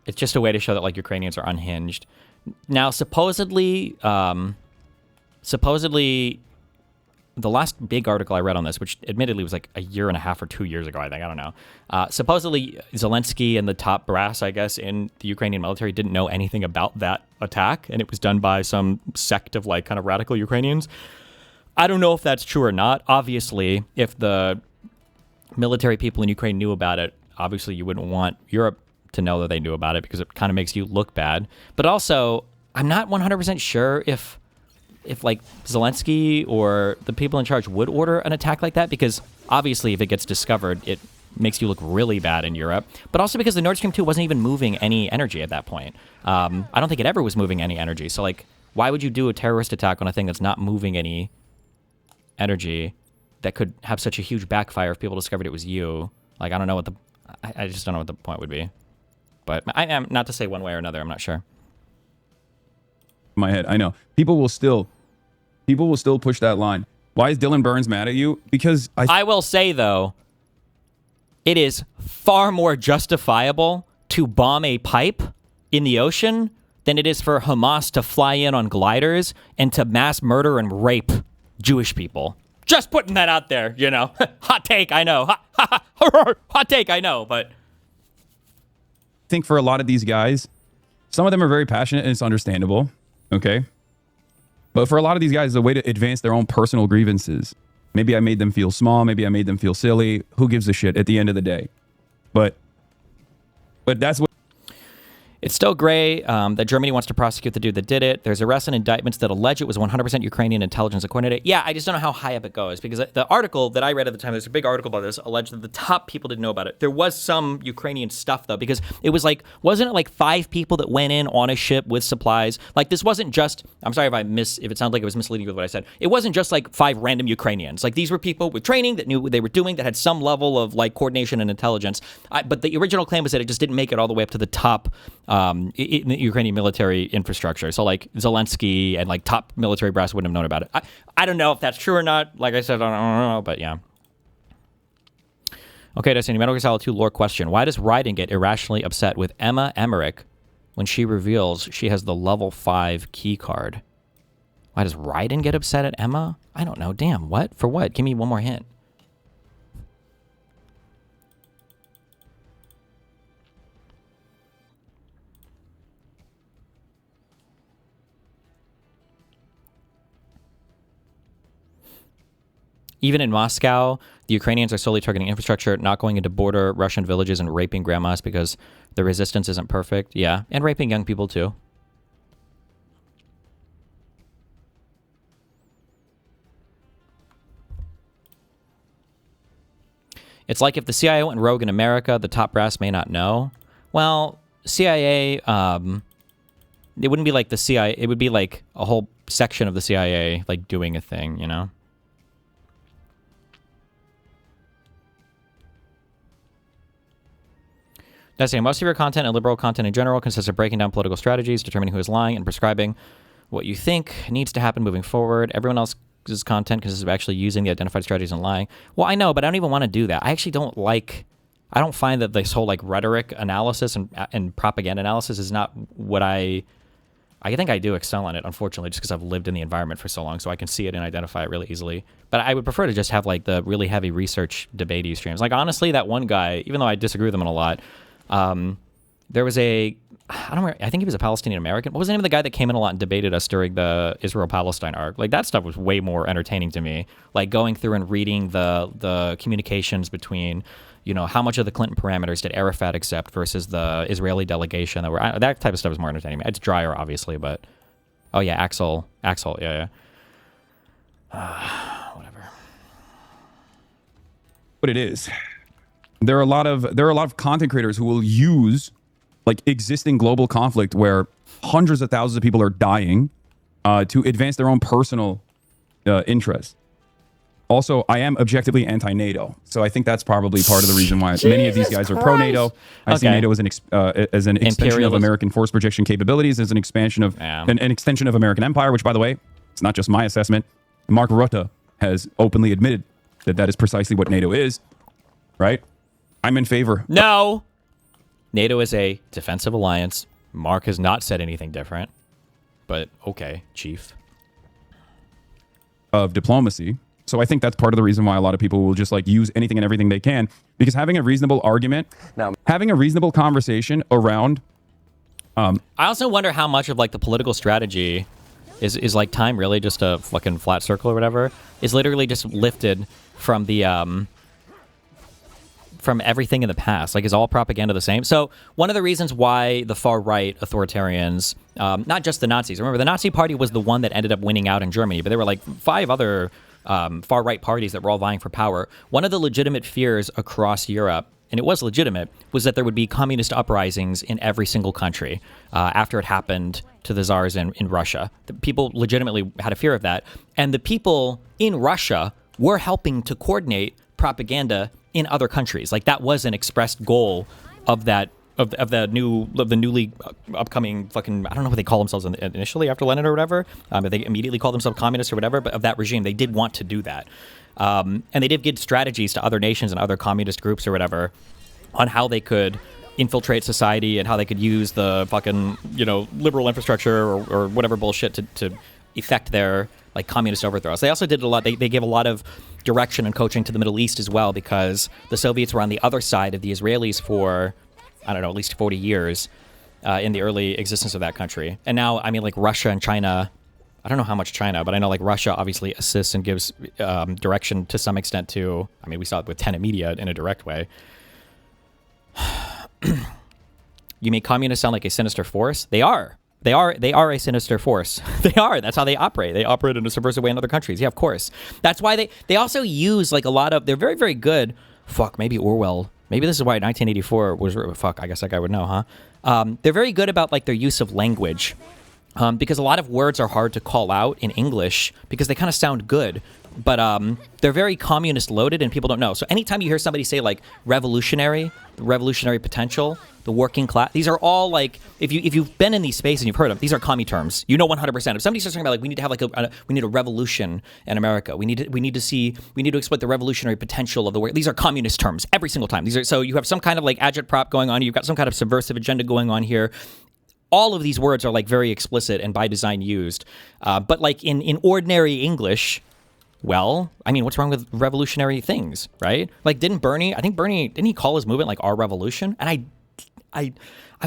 It's just a way to show that, like, Ukrainians are unhinged. Now, supposedly, the last big article I read on this, which admittedly was like a year and a half or 2 years ago, I think, I don't know. Supposedly, Zelensky and the top brass, I guess, in the Ukrainian military didn't know anything about that attack, and it was done by some sect of, like, kind of radical Ukrainians. I don't know if that's true or not. Obviously, if the military people in Ukraine knew about it, obviously you wouldn't want Europe to know that they knew about it because it kind of makes you look bad. But also, I'm not 100% sure if like Zelensky or the people in charge would order an attack like that, because obviously if it gets discovered, it makes you look really bad in Europe. But also because the Nord Stream 2 wasn't even moving any energy at that point. I don't think it ever was moving any energy. So, like, why would you do a terrorist attack on a thing that's not moving any energy that could have such a huge backfire if people discovered it was you? Like, I don't know what I just don't know what the point would be. But I am, not to say one way or another, I'm not sure. My head, I know. People will still push that line. Why is Dylan Burns mad at you? Because I will say, though, it is far more justifiable to bomb a pipe in the ocean than it is for Hamas to fly in on gliders and to mass murder and rape Jewish people. Just putting that out there, you know. Hot take, I know. Hot take, I know, but... I think for a lot of these guys, some of them are very passionate and it's understandable, okay? But for a lot of these guys, it's a way to advance their own personal grievances. Maybe I made them feel small. Maybe I made them feel silly. Who gives a shit at the end of the day? But that's what... It's still gray that Germany wants to prosecute the dude that did it. There's arrests and indictments that allege it was 100% Ukrainian intelligence according to it. Yeah, I just don't know how high up it goes, because the article that I read at the time, there's a big article about this, alleged that the top people didn't know about it. There was some Ukrainian stuff, though, because it was like, wasn't it like 5 people that went in on a ship with supplies? Like, this wasn't just, I'm sorry if it sounds like it was misleading with what I said. It wasn't just like 5 random Ukrainians. Like, these were people with training that knew what they were doing, that had some level of like coordination and intelligence. But the original claim was that it just didn't make it all the way up to the top in the Ukrainian military infrastructure. So like Zelensky and like top military brass wouldn't have known about it. I don't know if that's true or not. Like I said, I don't know, but yeah. Okay, Destiny, Metal Gear Solid 2 lore question. Why does Raiden get irrationally upset with Emma Emmerich when she reveals she has the level 5 key card? Why does Raiden get upset at Emma? I don't know. Damn, what? For what? Give me one more hint. Even in Moscow, the Ukrainians are solely targeting infrastructure, not going into border Russian villages and raping grandmas because the resistance isn't perfect. Yeah, and raping young people too. It's like if the CIA went rogue in America, the top brass may not know. Well, CIA, it wouldn't be like the CIA. It would be like a whole section of the CIA like doing a thing, you know? That's saying most of your content and liberal content in general consists of breaking down political strategies, determining who is lying, and prescribing what you think needs to happen moving forward. Everyone else's content consists of actually using the identified strategies and lying. Well, I know, but I don't even want to do that. I actually don't like... I don't find that this whole like rhetoric analysis and propaganda analysis is not what I I think I do excel in it, unfortunately, just because I've lived in the environment for so long, so I can see it and identify it really easily. But I would prefer to just have like the really heavy research debatey streams. Like honestly, that one guy, even though I disagree with him on a lot, there was I think he was a Palestinian American. What was the name of the guy that came in a lot and debated us during the Israel-Palestine arc? Like that stuff was way more entertaining to me. Like going through and reading the communications between, you know, how much of the Clinton parameters did Arafat accept versus the Israeli delegation that type of stuff is more entertaining. It's drier, obviously, but oh yeah, Axel, yeah. Whatever. But it is. There are a lot of content creators who will use like existing global conflict where hundreds of thousands of people are dying to advance their own personal interests. Also, I am objectively anti-NATO, so I think that's probably part of the reason why many of these guys are pro-NATO. I see NATO as an extension of American force projection capabilities, as an expansion of an extension of American empire. Which, by the way, it's not just my assessment. Mark Rutte has openly admitted that is precisely what NATO is. Right? I'm in favor. No, NATO is a defensive alliance. Mark has not said anything different. But okay, Chief. Of diplomacy. So I think that's part of the reason why a lot of people will just like use anything and everything they can, because having a reasonable argument, having a reasonable conversation around. I also wonder how much of like the political strategy is like time really just a fucking flat circle or whatever is literally just lifted from the from everything in the past. Like, is all propaganda the same? So one of the reasons why the far right authoritarians, not just the Nazis, remember the Nazi Party was the one that ended up winning out in Germany, but there were like 5 other far right parties that were all vying for power. One of the legitimate fears across Europe, and it was legitimate, was that there would be communist uprisings in every single country after it happened to the czars in Russia. The people legitimately had a fear of that. And the people in Russia were helping to coordinate propaganda in other countries. Like that was an expressed goal of that of the newly upcoming fucking, I don't know what they call themselves initially after Lenin or whatever. If they immediately call themselves communists or whatever, but of that regime, they did want to do that. And they did give strategies to other nations and other communist groups or whatever on how they could infiltrate society and how they could use the fucking, you know, liberal infrastructure or whatever bullshit to effect their like communist overthrows. They also did a lot. They gave a lot of direction and coaching to the Middle East as well, because the Soviets were on the other side of the Israelis for, I don't know, at least 40 years in the early existence of that country. And now, I mean, like Russia and China, I don't know how much China, but I know like Russia obviously assists and gives direction to some extent to, I mean, we saw it with Tenet Media in a direct way. You make communists sound like a sinister force? They are. They are a sinister force. They are. That's how they operate. They operate in a subversive way in other countries. Yeah, of course. That's why they also use like a lot of, they're very, very good. Fuck, maybe Orwell. Maybe this is why 1984 was, fuck, I guess that guy would know, huh? They're very good about like their use of language. Because a lot of words are hard to call out in English because they kind of sound good, but they're very communist loaded and people don't know. So anytime you hear somebody say like revolutionary, the revolutionary potential, the working class, these are all like, if you've been in these spaces and you've heard them, these are commie terms. You know 100%. If somebody starts talking about like we need to have like we need a revolution in America, we need to exploit the revolutionary potential of the world. These are communist terms every single time. These are, so you have some kind of like agitprop going on. You've got some kind of subversive agenda going on here. All of these words are like very explicit and by design used. But like in ordinary English, well, I mean, what's wrong with revolutionary things, right? Like didn't he call his movement like Our Revolution? And I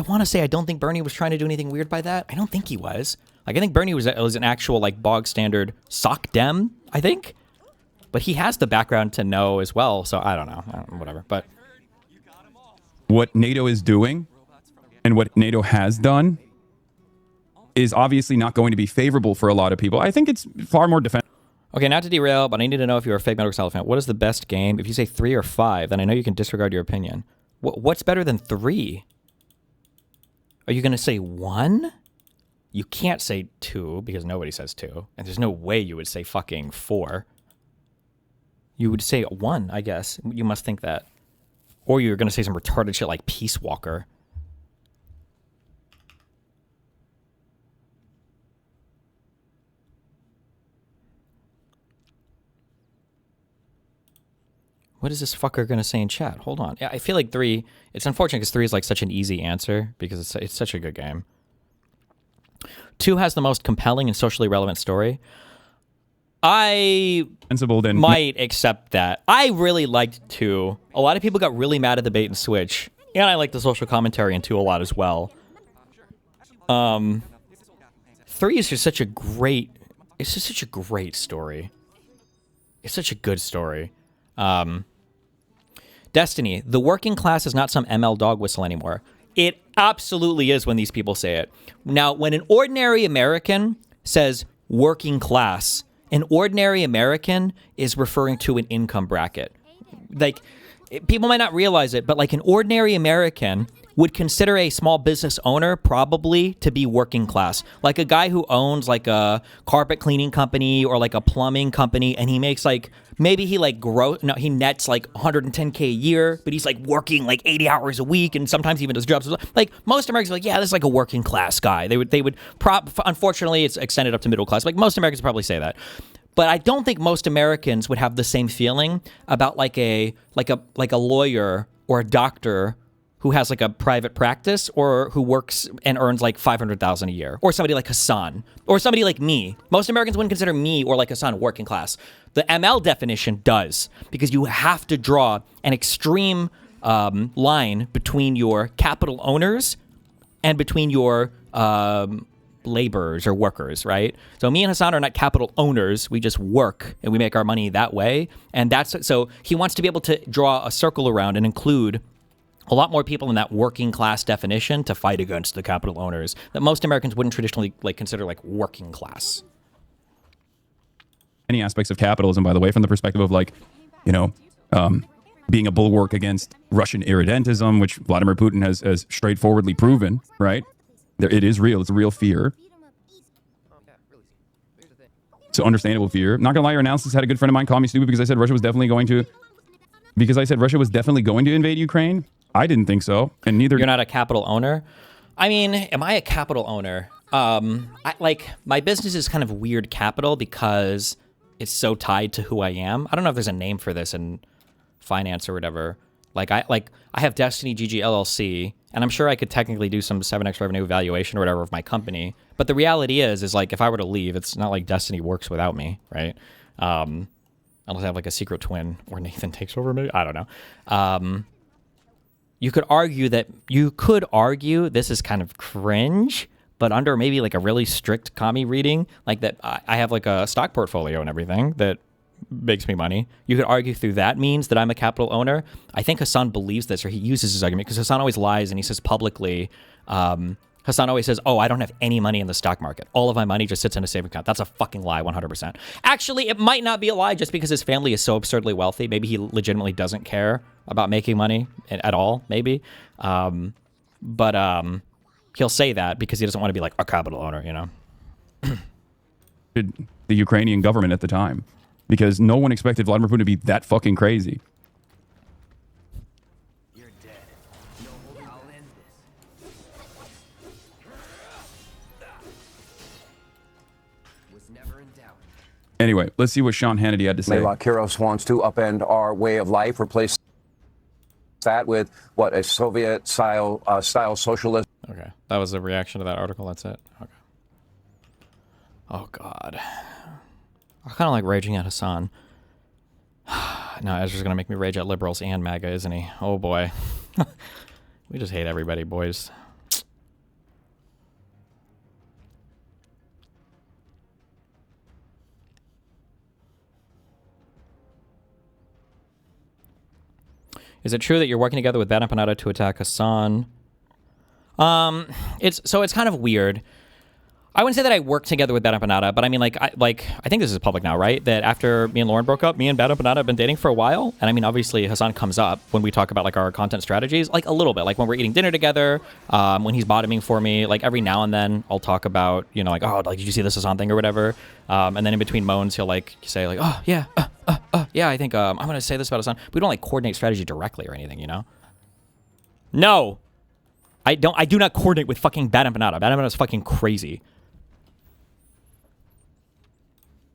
want to say I don't think Bernie was trying to do anything weird by that. I don't think he was. Like I think Bernie was an actual like bog standard sock dem, I think. But he has the background to know as well, so I don't know, whatever. But what NATO is doing and what NATO has done is obviously not going to be favorable for a lot of people. I think it's far more defensive. Okay, not to derail, but I need to know if you're a fake Metal Gear Solid fan. What is the best game? If you say 3 or 5, then I know you can disregard your opinion. What's better than 3? Are you going to say 1? You can't say 2 because nobody says 2. And there's no way you would say fucking 4. You would say 1, I guess. You must think that. Or you're going to say some retarded shit like Peace Walker. What is this fucker going to say in chat? Hold on. Yeah, I feel like 3, it's unfortunate because 3 is like such an easy answer because it's such a good game. 2 has the most compelling and socially relevant story. I Sensible might accept that. I really liked 2. A lot of people got really mad at the bait and switch. And I like the social commentary in 2 a lot as well. 3 is just such a great... It's just such a great story. It's such a good story. Destiny, the working class is not some ML dog whistle anymore. It absolutely is when these people say it. Now, when an ordinary American says working class, an ordinary American is referring to an income bracket. Like, people might not realize it, but like an ordinary American would consider a small business owner probably to be working class. Like a guy who owns like a carpet cleaning company or like a plumbing company, and he makes like, maybe he like he nets like 110K a year, but he's like working like 80 hours a week, and sometimes even does jobs. Like most Americans are like, yeah, this is like a working class guy. They would unfortunately it's extended up to middle class. Like most Americans probably say that. But I don't think most Americans would have the same feeling about like a lawyer or a doctor who has like a private practice or who works and earns like $500,000 a year, or somebody like Hassan, or somebody like me. Most Americans wouldn't consider me or like Hassan working class. The ML definition does, because you have to draw an extreme line between your capital owners and between your laborers or workers, right? So me and Hassan are not capital owners. We just work and we make our money that way. And so he wants to be able to draw a circle around and include a lot more people in that working class definition to fight against the capital owners that most Americans wouldn't traditionally like consider like working class. Any aspects of capitalism, by the way, from the perspective of like, you know, being a bulwark against Russian irredentism, which Vladimir Putin has straightforwardly proven, right? It is real. It's a real fear. It's an understandable fear. Not gonna lie, your analysis had a good friend of mine call me stupid because I said Russia was definitely going to invade Ukraine. I didn't think so, and neither. You're not a capital owner? I mean, am I a capital owner? My business is kind of weird capital because it's so tied to who I am. I don't know if there's a name for this in finance or whatever. I have Destiny GG LLC, and I'm sure I could technically do some 7x revenue evaluation or whatever of my company. But the reality is like if I were to leave, it's not like Destiny works without me, right? Unless I have like a secret twin or Nathan takes over me. I don't know. You could argue this is kind of cringe, but under maybe like a really strict commie reading, like that I have like a stock portfolio and everything that makes me money. You could argue through that means that I'm a capital owner. I think Hassan believes this, or he uses his argument, because Hassan always lies and he says publicly, Hassan always says, oh, I don't have any money in the stock market. All of my money just sits in a savings account. That's a fucking lie, 100%. Actually, it might not be a lie just because his family is so absurdly wealthy. Maybe he legitimately doesn't care about making money at all, maybe. But he'll say that because he doesn't want to be like a capital owner, you know? The Ukrainian government at the time, because no one expected Vladimir Putin to be that fucking crazy. Anyway, let's see what Sean Hannity had to say. Layla Kiros wants to upend our way of life, replace that with what, a Soviet-style socialist. Okay, that was the reaction to that article. That's it. Okay. Oh God, I kind of like raging at Hassan. Now Ezra's gonna make me rage at liberals and MAGA, isn't he? Oh boy, we just hate everybody, boys. Is it true that you're working together with Bad Empanada to attack Hassan? It's kind of weird. I wouldn't say that I work together with Bad Empanada, but I mean, I think this is public now, right? That after me and Lauren broke up, me and Bad Empanada have been dating for a while. And I mean, obviously Hassan comes up when we talk about like our content strategies, like a little bit, like when we're eating dinner together, when he's bottoming for me, like every now and then I'll talk about, you know, like, oh, like, did you see this Hassan thing or whatever? And then in between moans, he'll like say like, oh yeah, yeah, I think I'm going to say this about Hassan. We don't like coordinate strategy directly or anything, you know? No, I do not coordinate with fucking Bad Empanada. Bad Empanada is fucking crazy.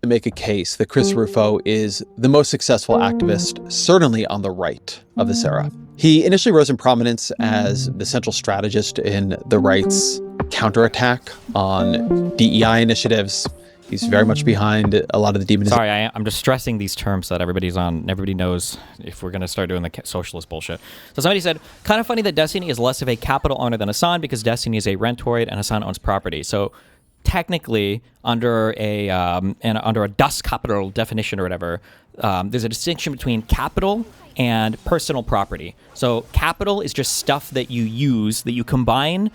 To make a case that Christopher Foe is the most successful activist, certainly on the right of this era. He initially rose in prominence as the central strategist in the right's counterattack on DEI initiatives. He's very much behind a lot of the demonization. Sorry, I'm just stressing these terms so that everybody knows if we're going to start doing the socialist bullshit. So somebody said, kind of funny that Destiny is less of a capital owner than Hassan because Destiny is a rentoid and Hassan owns property. So technically, under a Das Kapital definition or whatever, there's a distinction between capital and personal property. So capital is just stuff that you use, that you combine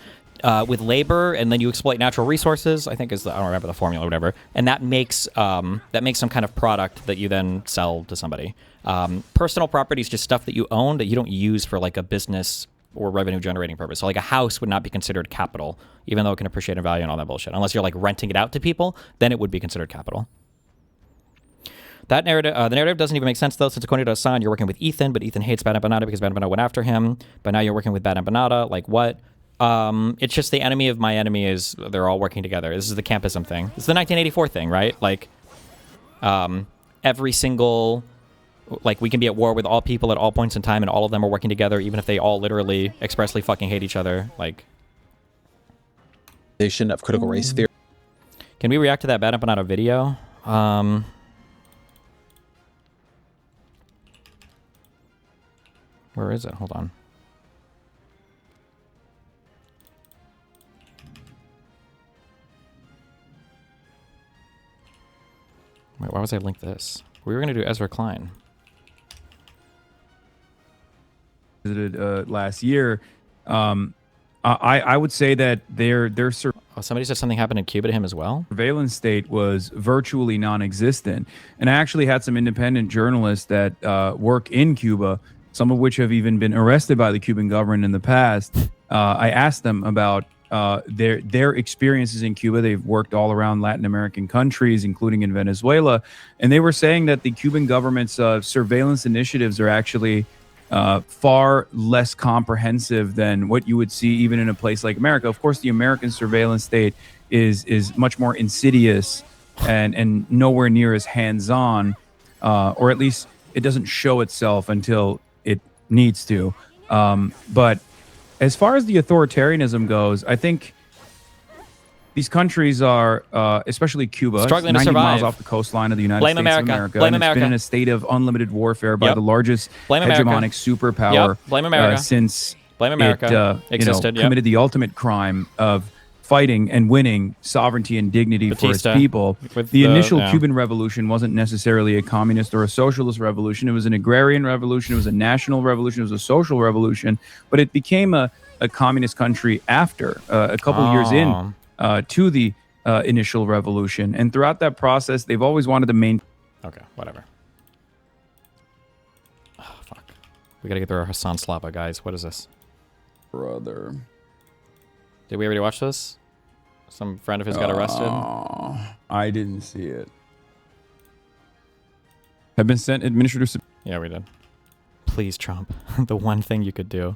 with labor, and then you exploit natural resources. I think I don't remember the formula or whatever, and that makes some kind of product that you then sell to somebody. Personal property is just stuff that you own that you don't use for like a business or revenue generating purpose. So like a house would not be considered capital, even though it can appreciate in value and all that bullshit. Unless you're like renting it out to people, then it would be considered capital. That narrative, the narrative doesn't even make sense though, since according to Hassan, you're working with Ethan, but Ethan hates Bad and Banana because Bad and Banana went after him. But now you're working with Bad and Banana. Like what? It's just the enemy of my enemy is they're all working together. This is the campism thing. This is the 1984 thing, right? Like, every single, like we can be at war with all people at all points in time and all of them are working together, even if they all literally expressly fucking hate each other. Like, of critical race theory. Can we react to that Bad and Banana video? Where is it? Hold on. Wait, why was I linked this? We were going to do Ezra Klein. Visited last year. I would say that their somebody said something happened in Cuba to him as well. Surveillance state was virtually non-existent, and I actually had some independent journalists that work in Cuba, some of which have even been arrested by the Cuban government in the past. I asked them about their experiences in Cuba. They've worked all around Latin American countries, including in Venezuela, and they were saying that the Cuban government's surveillance initiatives are actually far less comprehensive than what you would see even in a place like America. Of course, the American surveillance state is much more insidious and nowhere near as hands-on, or at least it doesn't show itself until it needs to. But as far as the authoritarianism goes, I think these countries are, especially Cuba, struggling 90 to survive. miles off the coastline of the United States of America. Blame and America. It's been in a state of unlimited warfare by the largest hegemonic superpower Blame America. since Blame America. it committed the ultimate crime of fighting and winning sovereignty and dignity for its people. The initial Cuban revolution wasn't necessarily a communist or a socialist revolution. It was an agrarian revolution. It was a national revolution. It was a social revolution. But it became a communist country after, a couple years in to the initial revolution. And throughout that process, they've always wanted to maintain... Okay, whatever. Oh, fuck. We gotta get through our HaSlop, guys. What is this? Brother. Did we already watch this? Some friend of his got arrested? I didn't see it. Have been sent administrative... Yeah, we did. Please, Trump. The one thing you could do.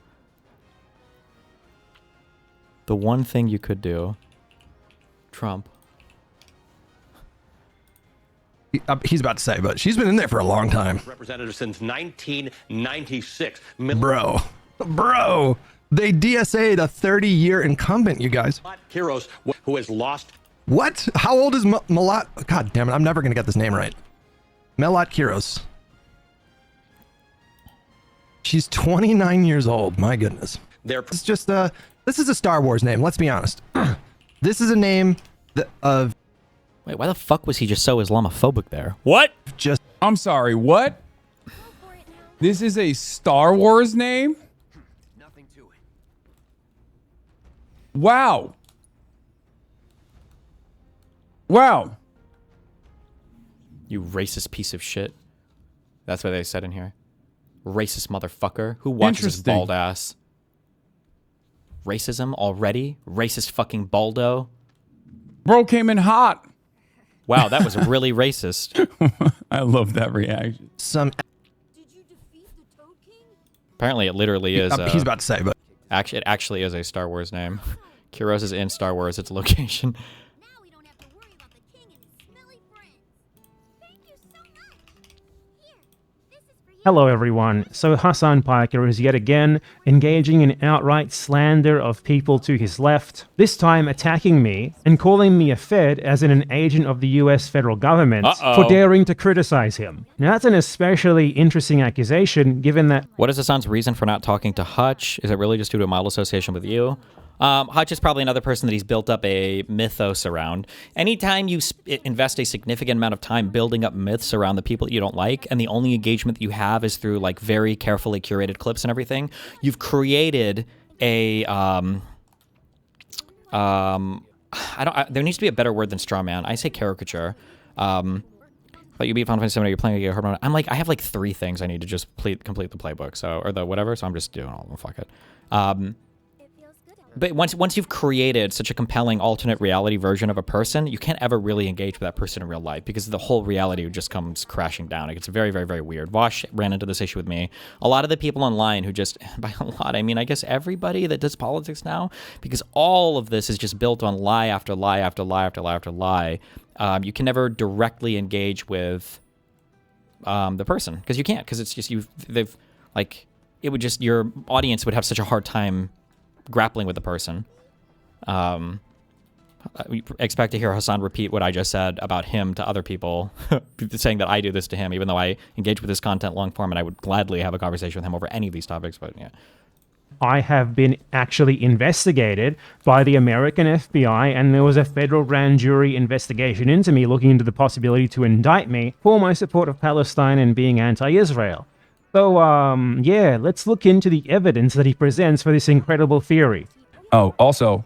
The one thing you could do. Trump. He's about to say, but she's been in there for a long time. Representative since 1996. Bro, they DSA'd a 30-year incumbent, you guys. Kiros, who has lost... What? How old is Malat? God damn it, I'm never going to get this name right. Melat Kiros. She's 29 years old, my goodness. It's just, this is a Star Wars name, let's be honest. This is a name of... Wait, why the fuck was he just so Islamophobic there? What? I'm sorry, what? This is a Star Wars name? Nothing to it. Wow. Wow. You racist piece of shit. That's what they said in here. Racist motherfucker. Who watches his bald ass? Racism already? Racist fucking baldo? Bro came in hot. Wow, that was really racist. I love that reaction. Apparently, it literally is. He's about to say, but actually, it actually is a Star Wars name. Kyros is in Star Wars. Its location. Hello everyone. So Hasan Piker is yet again engaging in outright slander of people to his left, this time attacking me and calling me a Fed as in an agent of the US federal government for daring to criticize him. Now that's an especially interesting accusation given that— What is Hasan's reason for not talking to Hutch? Is it really just due to a mild association with you? Hutch is probably another person that he's built up a mythos around. Anytime you invest a significant amount of time building up myths around the people that you don't like, and the only engagement that you have is through like very carefully curated clips and everything, you've created a there needs to be a better word than straw man. I say caricature. But you beat Final Fantasy VII, you're playing a game. I'm like, I have like 3 things I need to just complete the playbook, or the whatever. So I'm just doing all of them. Fuck it. But once you've created such a compelling alternate reality version of a person, you can't ever really engage with that person in real life because the whole reality just comes crashing down. It gets very, very, very weird. Vosh ran into this issue with me. A lot of the people online who just, by a lot, I mean, I guess everybody that does politics now, because all of this is just built on lie after lie after lie after lie after lie. You can never directly engage with the person because you can't, because it's just your audience would have such a hard time grappling with the person. We expect to hear Hasan repeat what I just said about him to other people, saying that I do this to him, even though I engage with his content long form and I would gladly have a conversation with him over any of these topics, but yeah. I have been actually investigated by the American FBI, and there was a federal grand jury investigation into me looking into the possibility to indict me for my support of Palestine and being anti-Israel. So, yeah, let's look into the evidence that he presents for this incredible theory. Oh, also,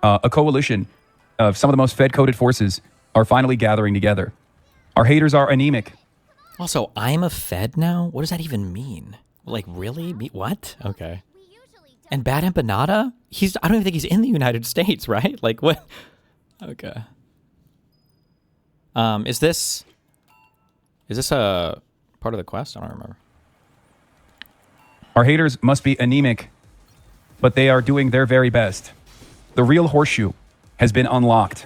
a coalition of some of the most Fed-coded forces are finally gathering together. Our haters are anemic. Also, I'm a Fed now? What does that even mean? Like, really? What? Okay. And Bad Empanada? I don't even think he's in the United States, right? Like, what? Okay. Is this a part of the quest? I don't remember. Our haters must be anemic, but they are doing their very best. The real horseshoe has been unlocked.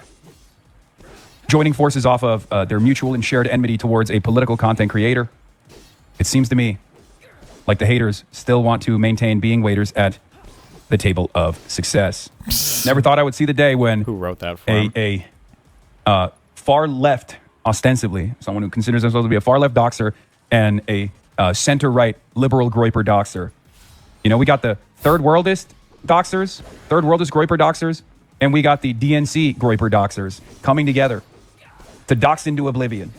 Joining forces off of their mutual and shared enmity towards a political content creator, it seems to me like the haters still want to maintain being waiters at the table of success. Never thought I would see the day when who wrote that for a far left, ostensibly, someone who considers themselves to be a far left doxer and a center-right liberal Groyper doxer. You know, we got the third worldist doxers, third worldist Groyper doxers, and we got the DNC Groyper doxers coming together to dox into oblivion.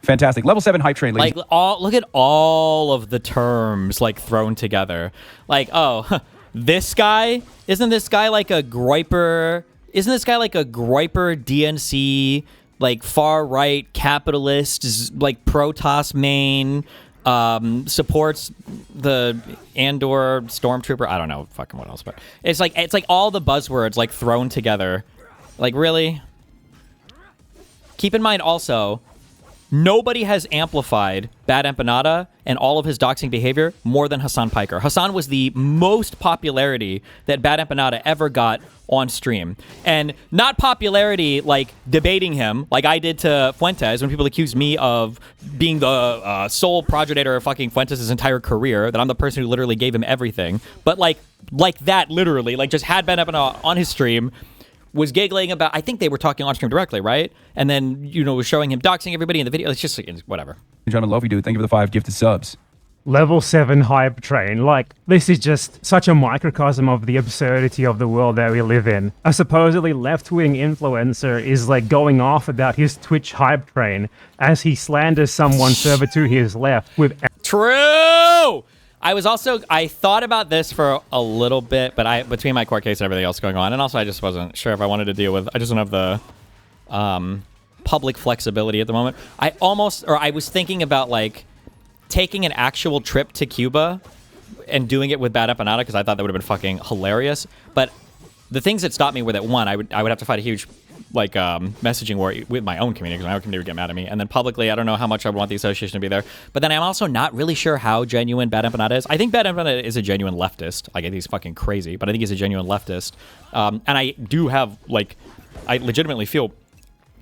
Fantastic. Level 7 hype train, ladies. Like, look at all of the terms, like, thrown together. Like, oh, this guy? Isn't this guy like a Groyper? Isn't this guy like a Groyper DNC, like, far-right capitalist, like, Protoss main, supports the Andor Stormtrooper? I don't know fucking what else, but it's like all the buzzwords, like, thrown together. Like, really? Keep in mind also, nobody has amplified Bad Empanada and all of his doxing behavior more than Hasan Piker. Hasan was the most popularity that Bad Empanada ever got on stream. And not popularity like debating him, like I did to Fuentes when people accused me of being the sole progenitor of fucking Fuentes' entire career, that I'm the person who literally gave him everything. But like that, literally, like just had Bad Empanada on his stream, was giggling about, I think they were talking on stream directly, right? And then, you know, was showing him doxing everybody in the video. It's just, whatever. Gentlemen, love you, dude. Thank you for the 5 gifted subs. Level 7 hype train. Like, this is just such a microcosm of the absurdity of the world that we live in. A supposedly left-wing influencer is, like, going off about his Twitch hype train as he slanders someone further to his left with... True! I thought about this for a little bit, but between my court case and everything else going on, and also I just wasn't sure if I wanted to deal with, I just don't have the public flexibility at the moment. I was thinking about like taking an actual trip to Cuba and doing it with Bad Empanada because I thought that would have been fucking hilarious. But the things that stopped me were that, one, I would have to fight a huge like messaging war with my own community because my own community would get mad at me, and then publicly I don't know how much I would want the association to be there. But then I'm also not really sure how genuine Bad Empanada is. I think Bad Empanada is a genuine leftist. Like, I think he's fucking crazy, but I think he's a genuine leftist. And I do have, like, I legitimately feel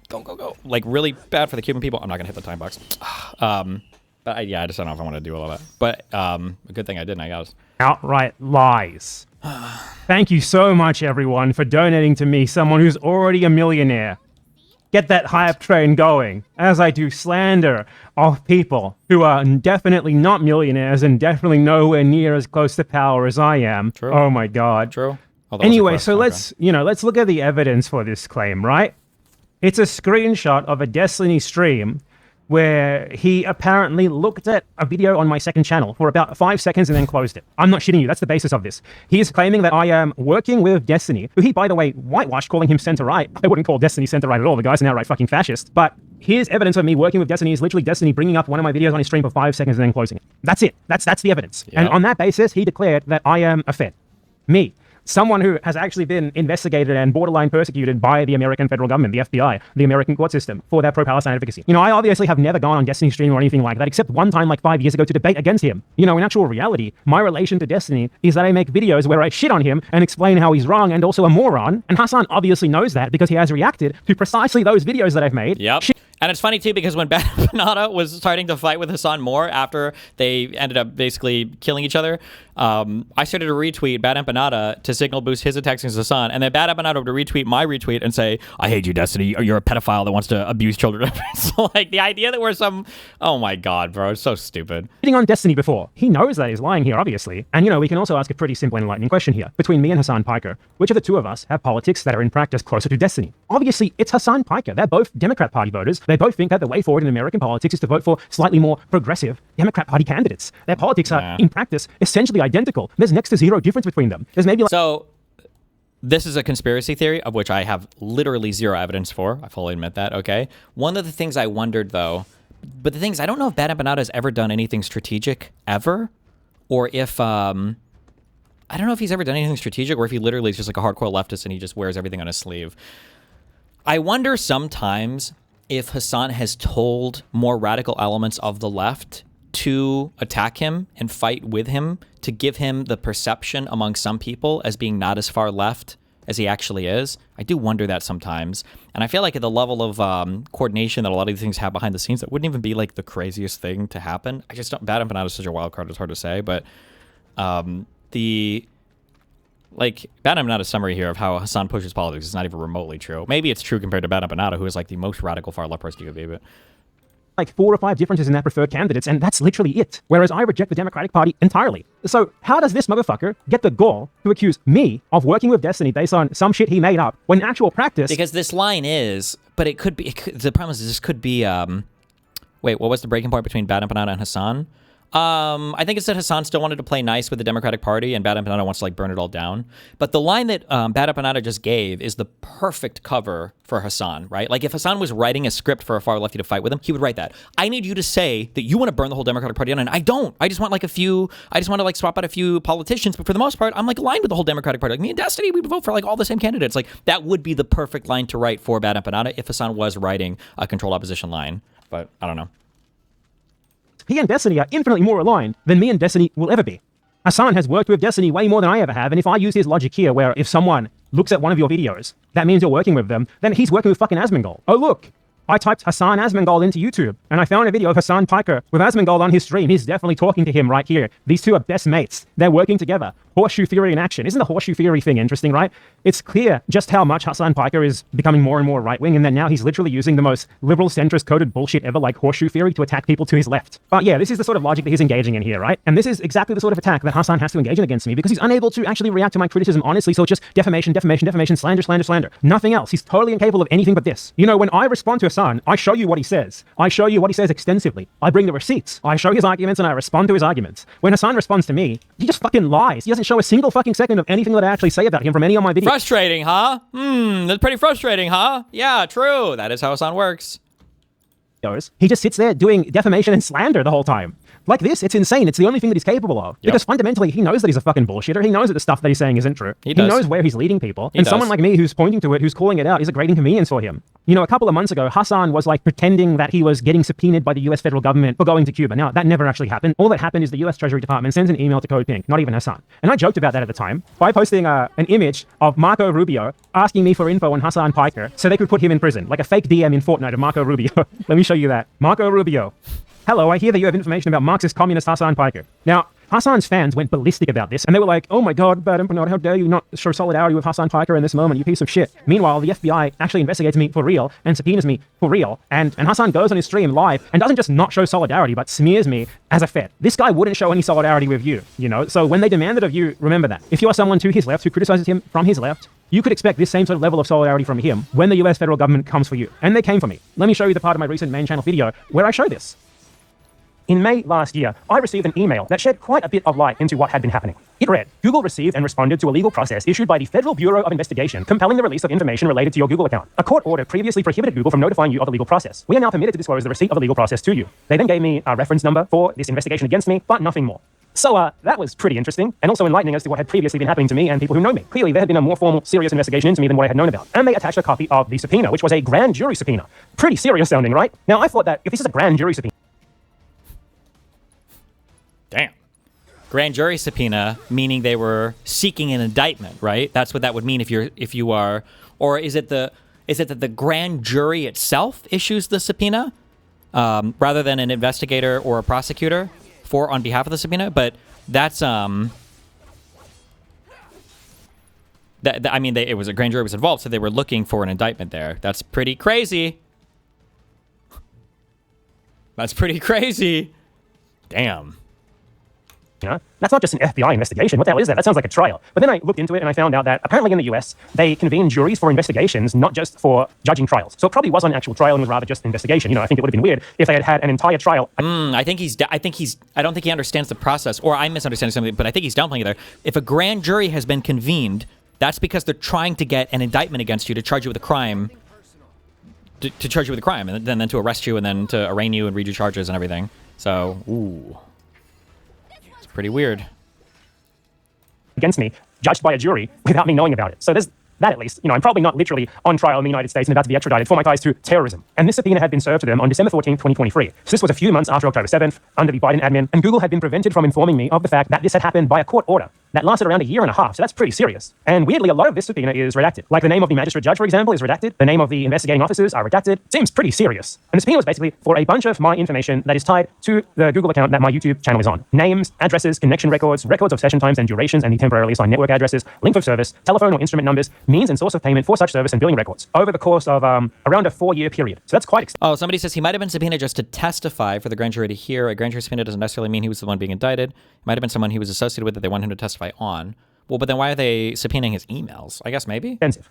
go like really bad for the Cuban people. I'm not gonna hit the time box. But yeah, I just don't know if I want to do all of that. But a good thing I didn't, I guess. Outright lies. Thank you so much, everyone, for donating to me, someone who's already a millionaire. Get that hype train going, as I do slander of people who are definitely not millionaires and definitely nowhere near as close to power as I am. True. Oh my God. True. Anyway, so let's look at the evidence for this claim, right? It's a screenshot of a Destiny stream where he apparently looked at a video on my second channel for about 5 seconds and then closed it. I'm not shitting you. That's the basis of this. He is claiming that I am working with Destiny, who he, by the way, whitewashed, calling him center-right. I wouldn't call Destiny center-right at all. The guy's an outright fucking fascist. But here's evidence of me working with Destiny is literally Destiny bringing up one of my videos on his stream for 5 seconds and then closing it. That's it. That's the evidence. Yeah. And on that basis, he declared that I am a Fed. Me. Someone who has actually been investigated and borderline persecuted by the American federal government, the FBI, the American court system, for their pro-Palestine advocacy. I obviously have never gone on Destiny stream or anything like that, except one time like 5 years ago to debate against him. In actual reality, my relation to Destiny is that I make videos where I shit on him and explain how he's wrong and also a moron. And Hassan obviously knows that because he has reacted to precisely those videos that I've made. Yep. And it's funny, too, because when Bad Empanada was starting to fight with Hassan more after they ended up basically killing each other, I started to retweet Bad Empanada to signal boost his attacks against Hassan, and then Bad Empanada would retweet my retweet and say, I hate you, Destiny, or you're a pedophile that wants to abuse children. So, like, the idea that we're some... Oh, my God, bro, it's so stupid. Cheating on Destiny before. He knows that he's lying here, obviously. And, we can also ask a pretty simple and enlightening question here. Between me and Hassan Piker, which of the two of us have politics that are in practice closer to Destiny? Obviously, it's Hassan Piker. They're both Democrat Party voters. They both think that the way forward in American politics is to vote for slightly more progressive Democrat Party candidates. Their politics are, in practice, essentially identical. There's next to zero difference between them. There's maybe So, this is a conspiracy theory of which I have literally zero evidence for. I fully admit that, okay? One of the things I wondered, though, but the thing is, I don't know if Bad Empanada has ever done anything strategic, ever, or if, I don't know if he's ever done anything strategic, or if he literally is just like a hardcore leftist and he just wears everything on his sleeve. I wonder sometimes if Hassan has told more radical elements of the left to attack him and fight with him to give him the perception among some people as being not as far left as he actually is. I do wonder that sometimes. And I feel like at the level of coordination that a lot of these things have behind the scenes, that wouldn't even be like the craziest thing to happen. I just don't... Bad Empanada is such a wild card, it's hard to say, but Bad Empanada's summary here of how Hassan pushes politics is not even remotely true. Maybe it's true compared to Bad Empanada, who is like the most radical far left person you could be, but... like 4 or 5 differences in their preferred candidates, and that's literally it. Whereas I reject the Democratic Party entirely. So how does this motherfucker get the gall to accuse me of working with Destiny based on some shit he made up, when in actual practice... Because this line is, but it could be... the problem is this could be... wait, what was the breaking point between Bad Empanada and Hassan? I think it said Hassan still wanted to play nice with the Democratic Party and Bad Empanada wants to like burn it all down. But the line that Bad Empanada just gave is the perfect cover for Hassan, right? Like if Hassan was writing a script for a far lefty to fight with him, he would write that. I need you to say that you want to burn the whole Democratic Party down, and I don't. I just want like a few, I just want to like swap out a few politicians, but for the most part, I'm like aligned with the whole Democratic Party. Like me and Destiny, we would vote for like all the same candidates. Like that would be the perfect line to write for Bad Empanada if Hassan was writing a controlled opposition line. But I don't know. He and Destiny are infinitely more aligned than me and Destiny will ever be. Hassan has worked with Destiny way more than I ever have, and if I use his logic here, where if someone looks at one of your videos, that means you're working with them, then he's working with fucking Asmongold. Oh look, I typed Hassan Asmongold into YouTube, and I found a video of Hassan Piker with Asmongold on his stream. He's definitely talking to him right here. These two are best mates. They're working together. Horseshoe theory in action. Isn't the horseshoe theory thing interesting, right? It's clear just how much Hassan Piker is becoming more and more right-wing, and that now he's literally using the most liberal centrist coded bullshit ever, like horseshoe theory, to attack people to his left. But yeah, this is the sort of logic that he's engaging in here, right? And this is exactly the sort of attack that Hassan has to engage in against me, because he's unable to actually react to my criticism honestly, so it's just defamation, defamation, defamation, slander, slander, slander. Nothing else. He's totally incapable of anything but this. When I respond to Hassan, I show you what he says. I show you what he says extensively. I bring the receipts. I show his arguments and I respond to his arguments. When Hassan responds to me, he just fucking lies. He doesn't show a single fucking second of anything that I actually say about him from any of my videos. Frustrating, huh? That's pretty frustrating, huh? Yeah, true. That is how Hassan works. He just sits there doing defamation and slander the whole time. Like this, it's insane. It's the only thing that he's capable of. Yep. Because fundamentally, he knows that he's a fucking bullshitter. He knows that the stuff that he's saying isn't true. He knows where he's leading people. And someone like me who's pointing to it, who's calling it out, is a great inconvenience for him. A couple of months ago, Hassan was like pretending that he was getting subpoenaed by the US federal government for going to Cuba. Now, that never actually happened. All that happened is the US Treasury Department sends an email to Code Pink, not even Hassan. And I joked about that at the time by posting an image of Marco Rubio asking me for info on Hassan Piker so they could put him in prison, like a fake DM in Fortnite of Marco Rubio. Let me show you that. Marco Rubio. hello, I hear that you have information about Marxist communist Hassan Piker. Now, Hassan's fans went ballistic about this, and they were like, oh my god, Bad Emperor, how dare you not show solidarity with Hassan Piker in this moment, you piece of shit. Meanwhile, the FBI actually investigates me for real and subpoenas me for real, and Hassan goes on his stream live and doesn't just not show solidarity, but smears me as a Fed. This guy wouldn't show any solidarity with you, you know? So when they demanded of you, remember that. If you are someone to his left who criticizes him from his left, you could expect this same sort of level of solidarity from him when the US federal government comes for you. And they came for me. Let me show you the part of my recent main channel video where I show this. In May last year, I received an email that shed quite a bit of light into what had been happening. It read, Google received and responded to a legal process issued by the Federal Bureau of Investigation compelling the release of information related to your Google account. A court order previously prohibited Google from notifying you of the legal process. We are now permitted to disclose the receipt of the legal process to you. They then gave me a reference number for this investigation against me, but nothing more. So that was pretty interesting, and also enlightening as to what had previously been happening to me and people who know me. Clearly, there had been a more formal, serious investigation into me than what I had known about. And they attached a copy of the subpoena, which was a grand jury subpoena. Pretty serious sounding, right? Now, I thought that if this is a grand jury subpoena... Damn. Grand jury subpoena, meaning they were seeking an indictment, right? That's what that would mean if you are... Or is it that the grand jury itself issues the subpoena, rather than an investigator or a prosecutor on behalf of the subpoena? But that's I mean, it was a grand jury was involved, so they were looking for an indictment there. That's pretty crazy. That's pretty crazy. Damn. Yeah, that's not just an FBI investigation. What the hell is that? That sounds like a trial. But then I looked into it and I found out that apparently in the US, they convene juries for investigations, not just for judging trials. So it probably wasn't an actual trial and was rather just an investigation. You know, I think it would have been weird if they had had an entire trial. I don't think he understands the process, or I'm misunderstanding something, but I think he's downplaying it there. If a grand jury has been convened, that's because they're trying to get an indictment against you to charge you with a crime, to charge you with a crime, and then to arrest you and then to arraign you and read your charges and everything. So, ooh. Pretty weird. Against me, judged by a jury without me knowing about it. So there's that at least. You know, I'm probably not literally on trial in the United States and about to be extradited for my ties to terrorism. And this subpoena had been served to them on December 14th, 2023. So this was a few months after October 7th, under the Biden admin, and Google had been prevented from informing me of the fact that this had happened by a court order that lasted around a year and a half. So that's pretty serious. And weirdly, a lot of this subpoena is redacted. Like the name of the magistrate judge, for example, is redacted. The name of the investigating officers are redacted. Seems pretty serious. And the subpoena was basically for a bunch of my information that is tied to the Google account that my YouTube channel is on. Names, addresses, connection records, records of session times and durations and the temporarily assigned network addresses, length of service, telephone or instrument numbers, means and source of payment for such service and billing records over the course of around a 4-year period. So that's quite extensive. Oh, somebody says he might have been subpoenaed just to testify for the grand jury to hear. A grand jury subpoena doesn't necessarily mean he was the one being indicted. It might have been someone he was associated with that they wanted him to testify on. Well, but then why are they subpoenaing his emails? I guess maybe? Expensive.